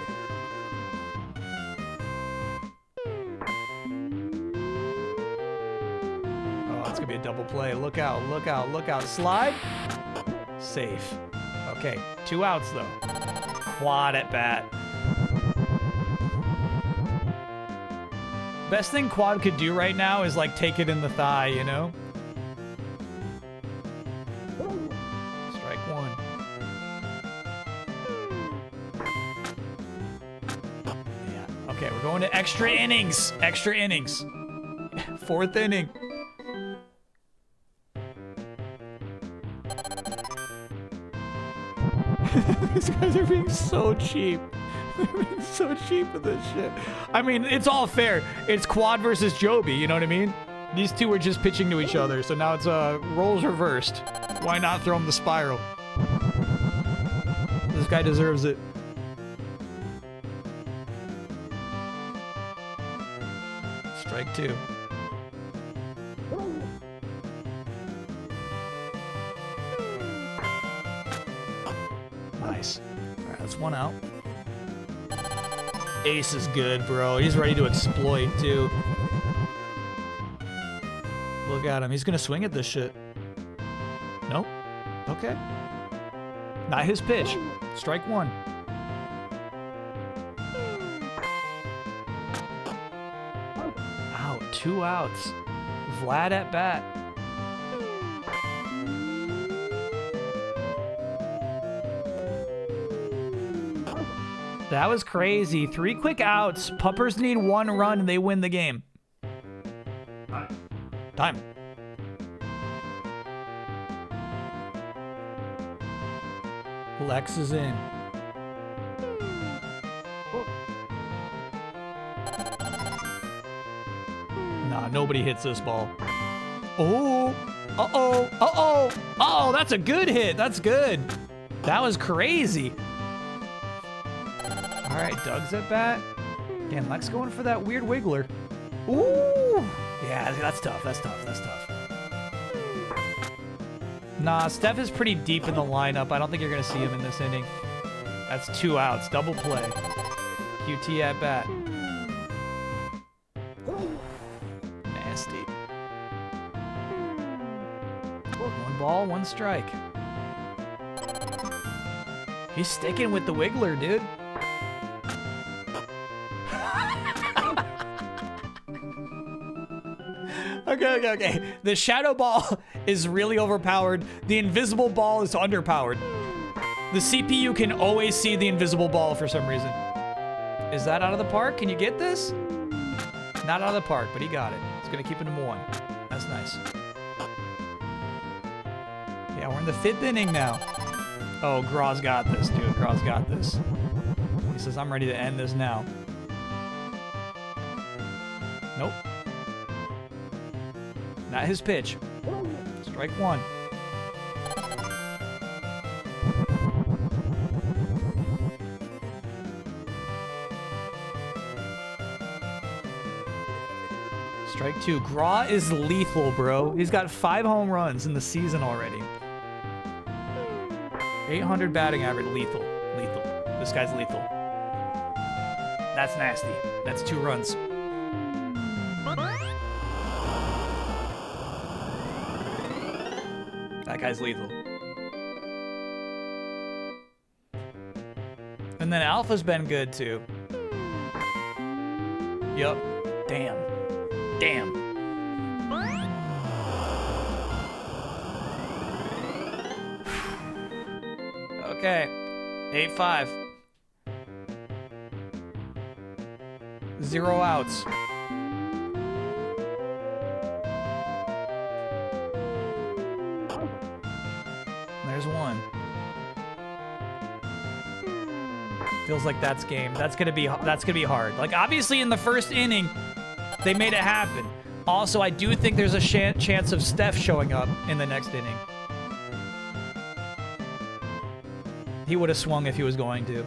Be a double play. Look out, look out, look out. Slide. Safe. Okay, 2 outs though. Quad at bat. Best thing Quad could do right now is like take it in the thigh, you know? Strike 1. Yeah, okay, we're going to extra innings. Extra innings. 4th inning. These guys are being so cheap. They're being so cheap with this shit. I mean, it's all fair. It's Quad versus Joby, you know what I mean? These two were just pitching to each other, so now it's roles reversed. Why not throw him the spiral? This guy deserves it. Strike two. Nice. All right, that's one out. Ace is good, bro. He's ready to exploit, too. Look at him. He's gonna swing at this shit. Nope. Okay. Not his pitch. Strike one. Out. 2 outs. Vlad at bat. That was crazy. 3 quick outs. Puppers need 1 run and they win the game. Time. Lex is in. Nah, nobody hits this ball. Oh, uh-oh, uh-oh, uh-oh, that's a good hit. That's good. That was crazy. All right, Doug's at bat. Again, Lex going for that weird wiggler. Ooh. Yeah, that's tough. That's tough. That's tough. Nah, Steph is pretty deep in the lineup. I don't think you're going to see him in this inning. That's 2 outs. Double play. QT at bat. Nasty. 1 ball, 1 strike. He's sticking with the wiggler, dude. Okay. The shadow ball is really overpowered. The invisible ball is underpowered. The CPU can always see the invisible ball for some reason. Is that out of the park? Can you get this? Not out of the park, but he got it. It's gonna keep it to 1. That's nice. Yeah, we're in the 5th inning now. Oh, Graw's got this, dude. Graw's got this. He says, I'm ready to end this now. Nope. Not his pitch. Strike 1. Strike 2. Graw is lethal, bro. He's got 5 home runs in the season already. 800 batting average. Lethal. Lethal. This guy's lethal. That's nasty. That's 2 runs. That guy's lethal. And then Alpha's been good too. Yup. Damn. Damn. Okay. 8-5. 0 outs. There's 1. Feels like that's game. That's gonna be hard. Like obviously in the first inning, they made it happen. Also, I do think there's a chance of Steph showing up in the next inning. He would have swung if he was going to.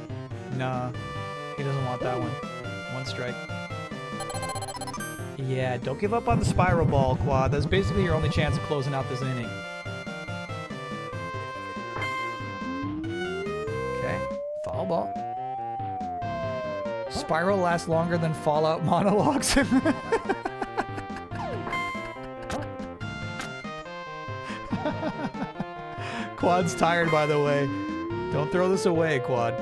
Nah, he doesn't want that one. 1 strike. Yeah, don't give up on the spiral ball, Quad. That's basically your only chance of closing out this inning. Okay, foul ball. Spiral lasts longer than Fallout monologues. Quad's tired, by the way. Don't throw this away, Quad.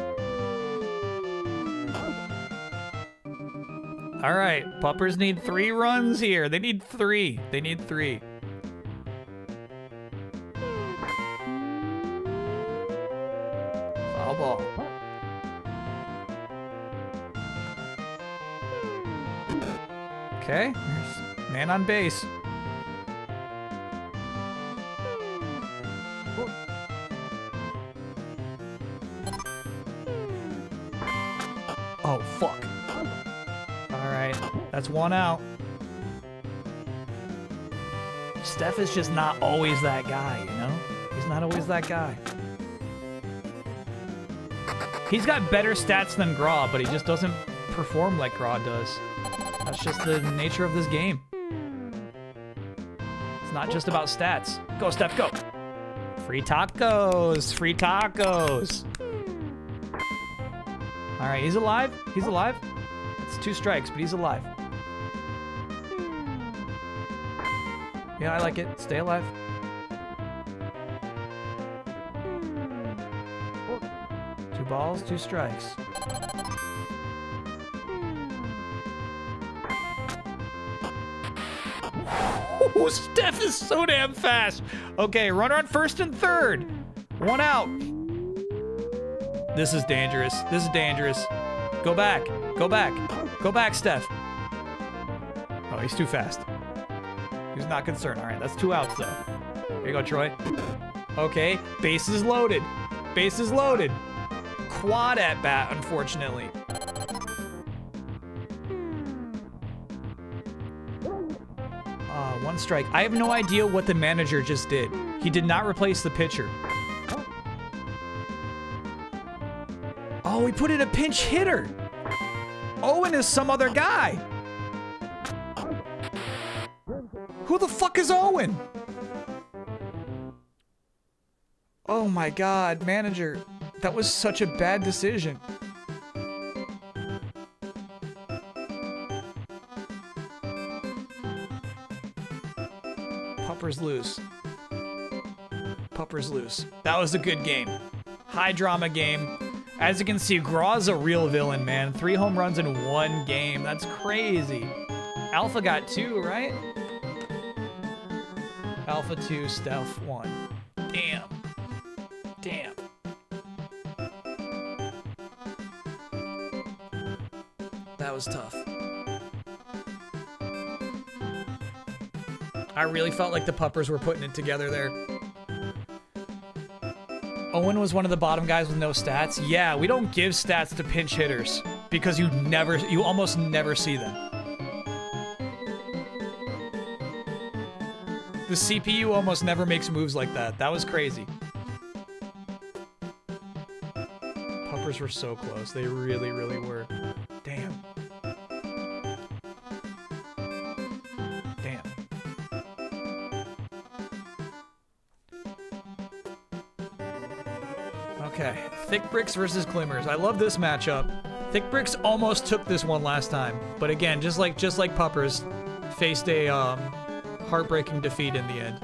All right, Puppers need 3 runs here. They need 3. They need 3. Foul ball. Okay, there's man on base. Oh, fuck. All right, that's one out. Steph is just not always that guy, you know? He's not always that guy. He's got better stats than Graw, but he just doesn't perform like Graw does. That's just the nature of this game. It's not just about stats. Go, Steph, go. Free tacos, free tacos. All right, he's alive. He's alive. It's 2 strikes, but he's alive. Yeah, I like it. Stay alive. Two balls, 2 strikes. Ooh, Steph is so damn fast. Okay, runner on first and third. 1 out. This is dangerous. This is dangerous. Go back. Go back. Go back, Steph. Oh, he's too fast. He's not concerned. All right, that's 2 outs, though. Here you go, Troy. Okay, bases loaded. Bases loaded. Quad at bat, unfortunately. One strike. I have no idea what the manager just did. He did not replace the pitcher. Oh, he put in a pinch hitter. Owen is some other guy. Who the fuck is Owen? Oh my God, manager. That was such a bad decision. Puppers loose. Puppers loose. That was a good game. High drama game. As you can see, Graw's a real villain, man. 3 home runs in 1 game. That's crazy. Alpha got 2, right? Alpha 2, Stealth 1. Damn. Damn. That was tough. I really felt like the Puppers were putting it together there. Owen was one of the bottom guys with no stats. Yeah, we don't give stats to pinch hitters because you almost never see them. The CPU almost never makes moves like that. That was crazy. Puppers were so close. They really, really were. Damn. Damn. Okay, Thick Bricks versus Glimmers. I love this matchup. Thick Bricks almost took this one last time, but again, just like Puppers, faced a heartbreaking defeat in the end.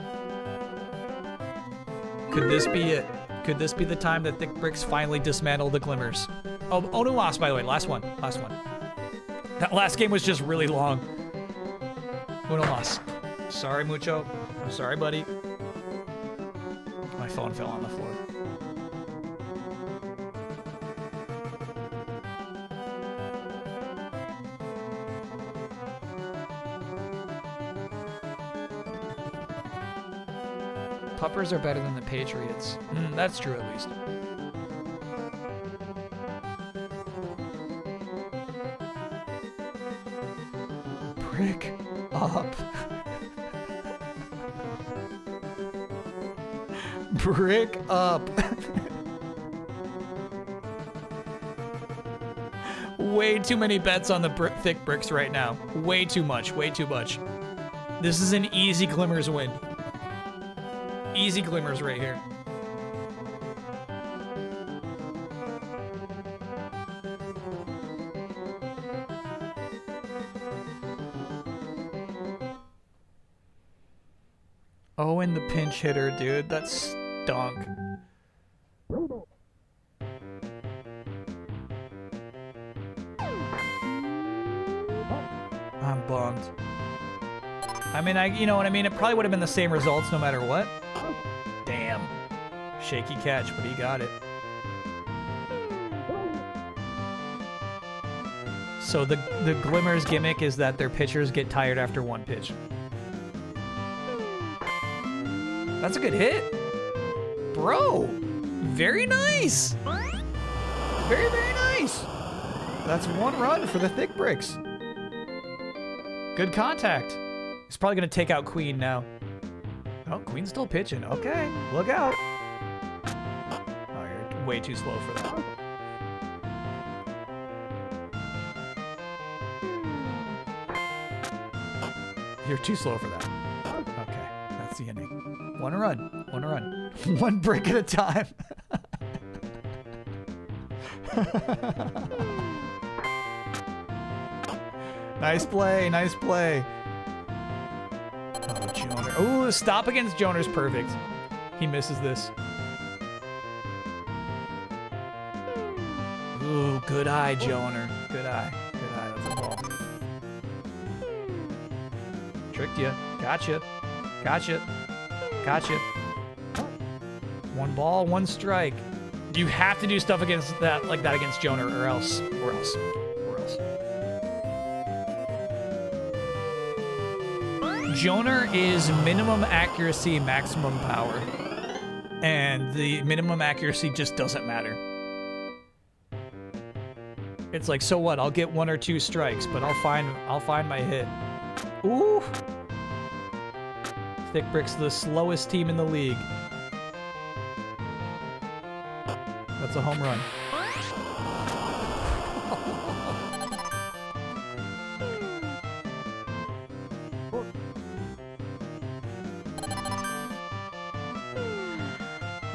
Could this be it? Could this be the time that Thick Bricks finally dismantled the Glimmers? Oh, Onu lost, by the way. Last one. Last one. That last game was just really long. Uno lost. Sorry, Mucho. I'm sorry, buddy. My phone fell on the floor. Puppers are better than the Patriots. That's true, at least. Brick up. Brick up. Way too many bets on the Thick Bricks right now. Way too much. Way too much. This is an easy Glimmers win. Easy Glimmers right here. Owen the pinch hitter, dude. That stunk. I'm bummed. I mean, you know what I mean? It probably would have been the same results no matter what. Damn. Shaky catch, but he got it. So the Glimmers gimmick is that their pitchers get tired after 1 pitch. That's a good hit. Bro, very nice. Very, very nice. That's 1 run for the Thick Bricks. Good contact. He's probably going to take out Queen now. Oh, Queen's still pitching. Okay, look out. Oh, you're way too slow for that. You're too slow for that. Okay, that's the inning. 1 run. 1 run. 1 brick at a time. Nice play. Nice play. Oh, Joner. Ooh, stop against Joner's perfect. He misses this. Ooh, good eye, Joner. Good eye. Good eye. That's a ball. Tricked you. Gotcha. Gotcha. Gotcha. 1 ball, 1 strike. You have to do stuff against that, like that against Joner, or else. Joner is minimum accuracy, maximum power. And the minimum accuracy just doesn't matter. It's like, so what? I'll get 1 or 2 strikes, but I'll find my hit. Ooh. Thick Bricks, the slowest team in the league. That's a home run.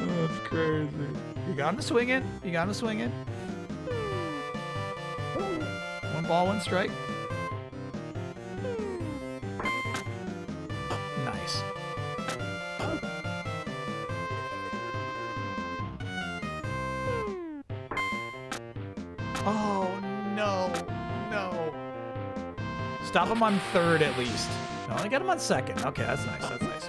That's crazy. You got him swinging. You got him swinging. 1 ball, 1 strike. Nice. Oh, no. No. Stop him on 3rd at least. No, I got him on 2nd. Okay, that's nice. That's nice.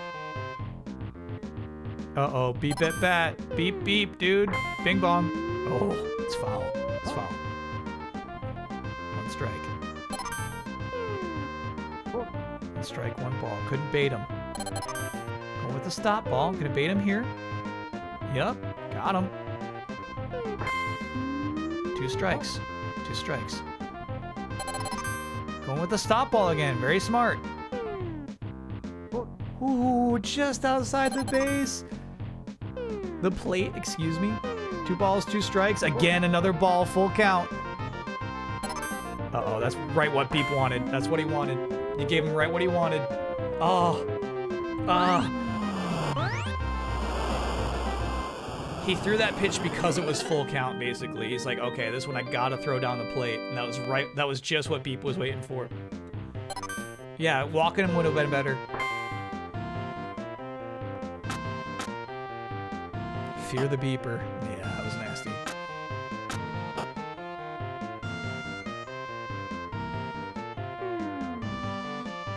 Uh-oh. Beep at bat. Beep, beep, dude. Bing bong. Oh, it's foul. It's foul. 1 strike. 1 strike, 1 ball. Couldn't bait him. Going with the stop ball. Gonna bait him here. Yep. Got him. 2 strikes. 2 strikes. Going with the stop ball again. Very smart. Ooh, just outside the base. The plate, excuse me. 2 balls, 2 strikes. Again, another ball, full count. Uh-oh, that's right what Beep wanted. That's what he wanted. You gave him right what he wanted. Oh. He threw that pitch because it was full count, basically. He's like, okay, this one I gotta throw down the plate. And that was right. That was just what Beep was waiting for. Yeah, walking him would have been better. Fear the beeper. Yeah, that was nasty.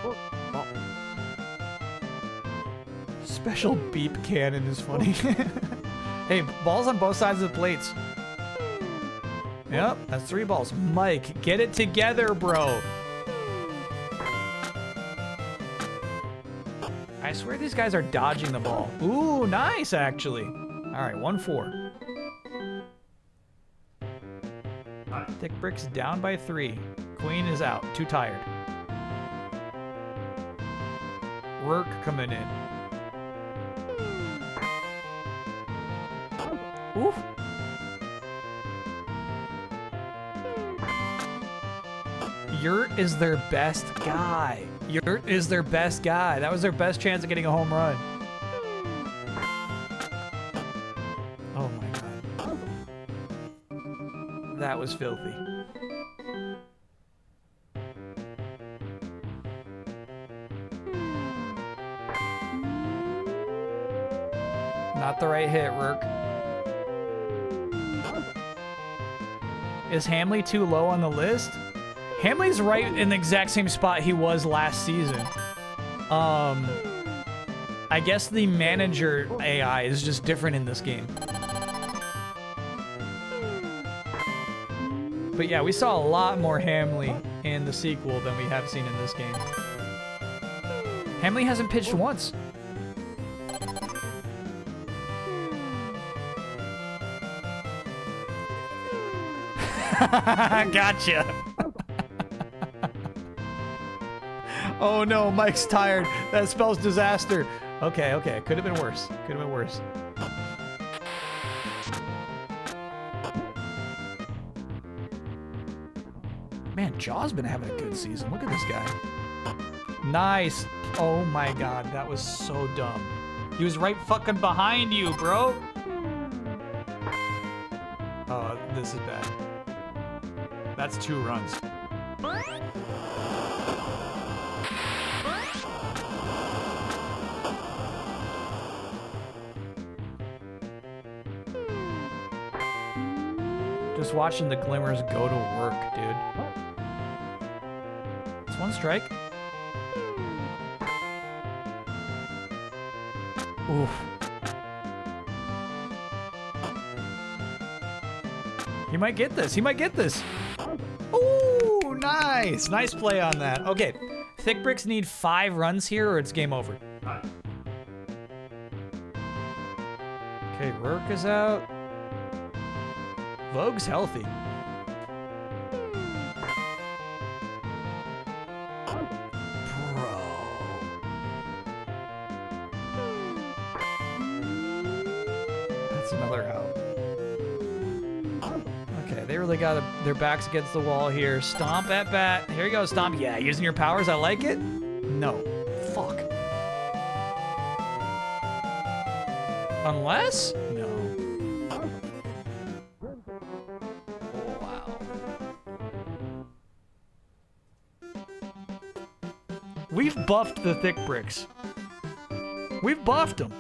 Oh. Special beep cannon is funny. Hey, balls on both sides of the plates. Yep, that's 3 balls. Mike, get it together, bro. I swear these guys are dodging the ball. Ooh, nice, actually. All right, 1-4. Thick Bricks down by 3. Queen is out. Too tired. Rourke coming in. Oof. Yurt is their best guy. Yurt is their best guy. That was their best chance of getting a home run. Oh my god. That was filthy. Not the right hit, Rourke. Is Hamley too low on the list? Hamley's right in the exact same spot he was last season. I guess the manager AI is just different in this game. But yeah, we saw a lot more Hamley in the sequel than we have seen in this game. Hamley hasn't pitched once. Gotcha. Oh no, Mike's tired. That spells disaster. Okay, okay. Could have been worse. Could have been worse. Man, Jaw's been having a good season. Look at this guy. Nice. Oh my god, that was so dumb. He was right fucking behind you, bro. Oh, this is bad. That's 2 runs. Just watching the glimmers go to work, dude. It's 1 strike. Oof. He might get this. He might get this. Ooh, nice. Nice play on that. Okay. Thick Bricks need 5 runs here or it's game over. Okay, Rourke is out. Vogue's healthy. They got their backs against the wall here. Stomp at bat. Here you go, Stomp. Yeah, using your powers. I like it. No. Fuck. Unless? No. Oh, wow. We've buffed the Thick Bricks. We've buffed them.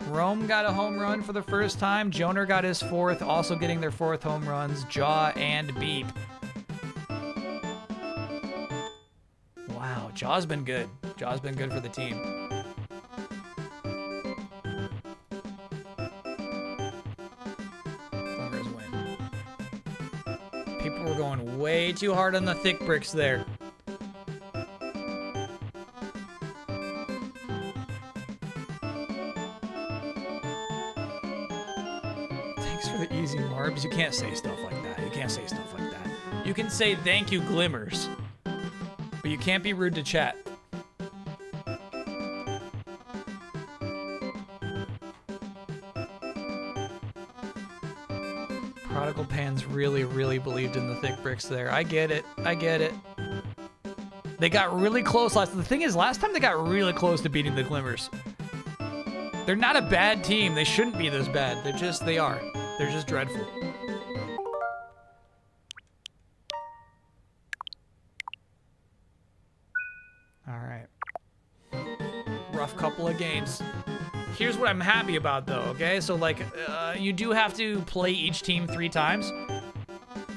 Rome got a home run for the first time. Joner got his 4th, also getting their 4th home runs. Jaw and Beep. Wow, Jaw's been good. Jaw's been good for the team. Glimmers win. People were going way too hard on the Thick Bricks there. You can't say stuff like that. You can't say stuff like that. You can say thank you, Glimmers. But you can't be rude to chat. Prodigal Pans really, really believed in the Thick Bricks there. I get it. I get it. They got really close last. The thing is, last time they got really close to beating the Glimmers. They're not a bad team. They shouldn't be this bad. They are. They're just dreadful. All right. Rough couple of games. Here's what I'm happy about, though, okay? So, like, you do have to play each team 3 times.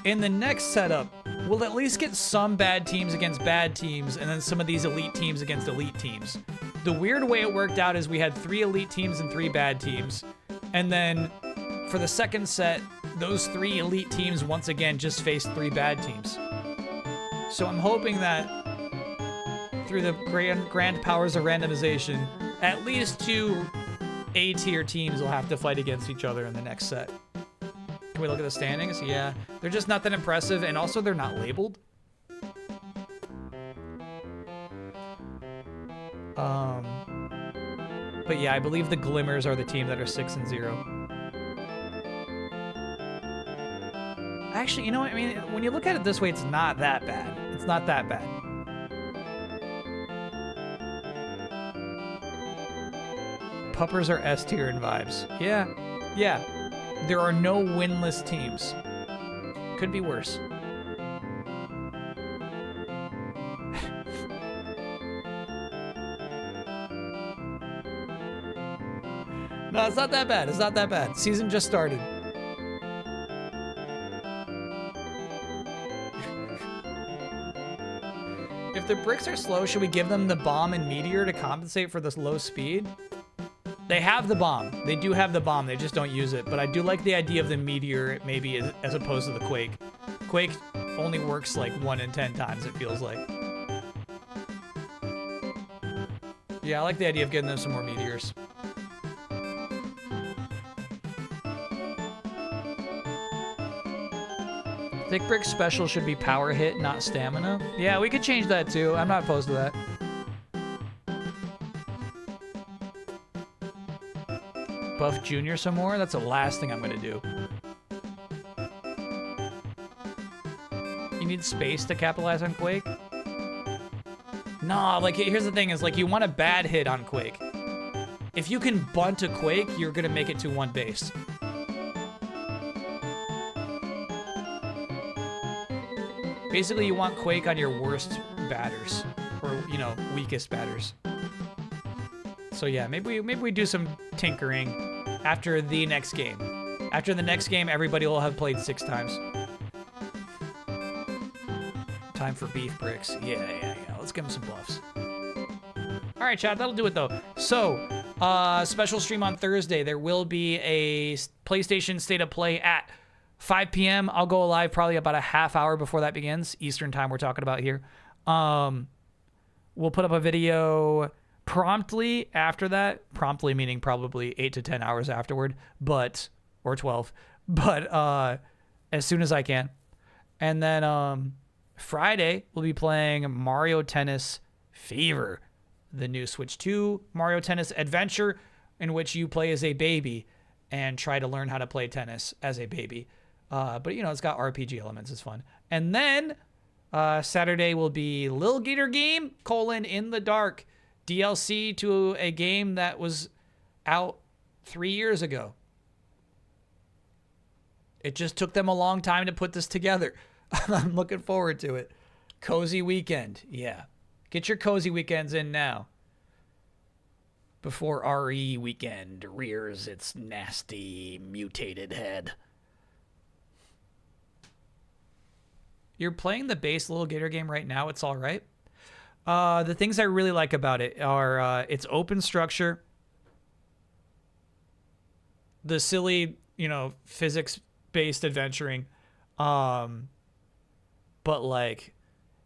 In the next setup, we'll at least get some bad teams against bad teams, and then some of these elite teams against elite teams. The weird way it worked out is we had 3 elite teams and 3 bad teams. And then for the second set, those 3 elite teams once again just faced 3 bad teams. So I'm hoping that through the grand powers of randomization, at least 2 A-tier teams will have to fight against each other in the next set. Can we look at the standings? Yeah. They're just not that impressive, and also they're not labeled. But yeah, I believe the Glimmers are the team that are 6-0. Actually, you know what I mean? When you look at it this way, it's not that bad. It's not that bad. Puppers are S tier in vibes. Yeah. Yeah. There are no winless teams. Could be worse. No, it's not that bad. It's not that bad. Season just started. If the bricks are slow, should we give them the bomb and meteor to compensate for this low speed? They have the bomb. They do have the bomb. They just don't use it. But I do like the idea of the meteor maybe as opposed to the quake. Quake only works like 1 in 10 times, it feels like. Yeah, I like the idea of getting them some more meteors. Thick Brick special should be power hit, not stamina. Yeah, we could change that too. I'm not opposed to that. Buff Junior some more? That's the last thing I'm gonna do. You need space to capitalize on Quake? Nah, like, here's the thing is, like, you want a bad hit on Quake. If you can bunt a Quake, you're gonna make it to 1 base. Basically, you want Quake on your worst batters, or, you know, weakest batters. So yeah, maybe we do some tinkering after the next game. After the next game, everybody will have played 6 times. Time for beef bricks. Yeah. Let's give them some buffs. All right, chat, that'll do it though. So, special stream on Thursday. There will be a PlayStation State of Play at 5 p.m. I'll go live probably about a half hour before that begins. Eastern time we're talking about here. We'll put up a video promptly after that. Promptly meaning probably 8 to 10 hours afterward, or 12. But as soon as I can. And then Friday, we'll be playing Mario Tennis Fever, the new Switch 2 Mario Tennis adventure in which you play as a baby and try to learn how to play tennis as a baby. But, you know, it's got RPG elements. It's fun. And then Saturday will be Lil Gator Game, In the Dark, DLC to a game that was out 3 years ago. It just took them a long time to put this together. I'm looking forward to it. Cozy weekend. Yeah. Get your cozy weekends in now. Before RE weekend rears its nasty, mutated head. You're playing the base Little Gator Game right now. It's all right. The things I really like about it are its open structure, the silly, you know, physics-based adventuring, but like,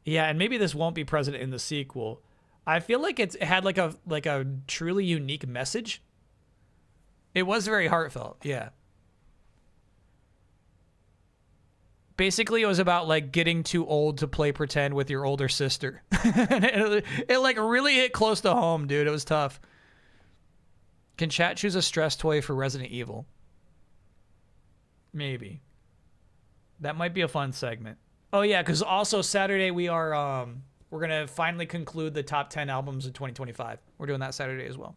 yeah, and maybe this won't be present in the sequel. I feel like it had like a truly unique message. It was very heartfelt, yeah. Basically, it was about like getting too old to play pretend with your older sister. And it like really hit close to home, dude. It was tough. Can chat choose a stress toy for Resident Evil? Maybe. That might be a fun segment. Oh yeah, because also Saturday we are we're gonna finally conclude the top 10 albums of 2025. We're doing that Saturday as well.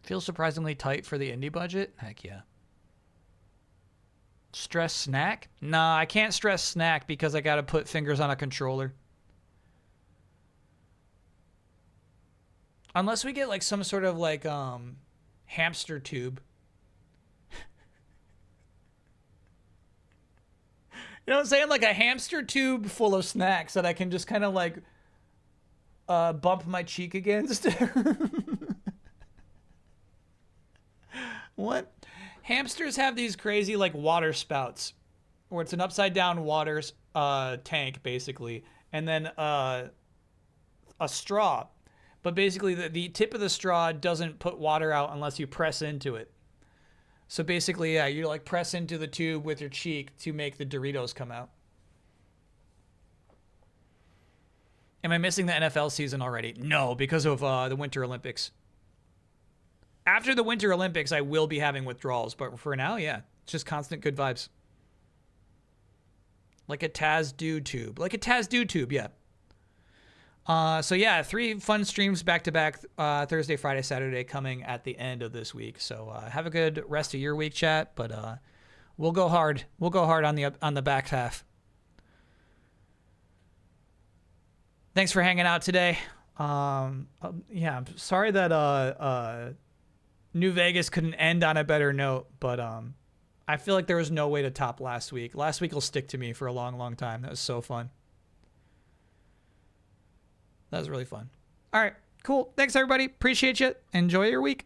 Feels surprisingly tight for the indie budget. Heck yeah. Stress snack? Nah, I can't stress snack because I gotta put fingers on a controller. Unless we get like some sort of like hamster tube. You know what I'm saying? Like a hamster tube full of snacks that I can just kind of like bump my cheek against. What? Hamsters have these crazy like water spouts where it's an upside down water tank basically, and then a straw. But basically the tip of the straw doesn't put water out unless you press into it. So basically, yeah, you like press into the tube with your cheek to make the Doritos come out. Am I missing the NFL season already? No, because of the Winter Olympics. After the Winter Olympics, I will be having withdrawals. But for now, yeah, it's just constant good vibes. Like a Taz-Do tube. Like a Taz-Do tube, yeah. So yeah, 3 fun streams back-to-back, Thursday, Friday, Saturday, coming at the end of this week. So have a good rest of your week, chat. But we'll go hard. We'll go hard on the back half. Thanks for hanging out today. Yeah, I'm sorry that New Vegas couldn't end on a better note, but I feel like there was no way to top last week. Last week will stick to me for a long, long time. That was so fun. That was really fun. All right, cool. Thanks, everybody. Appreciate you. Enjoy your week.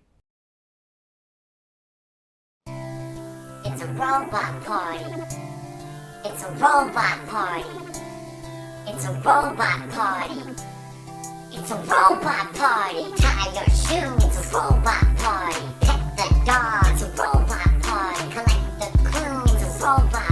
It's a robot party. It's a robot party. It's a robot party. It's a robot party. Tie your shoes. It's a robot party. dog. It's a robot party. Collect the clues. It's a robot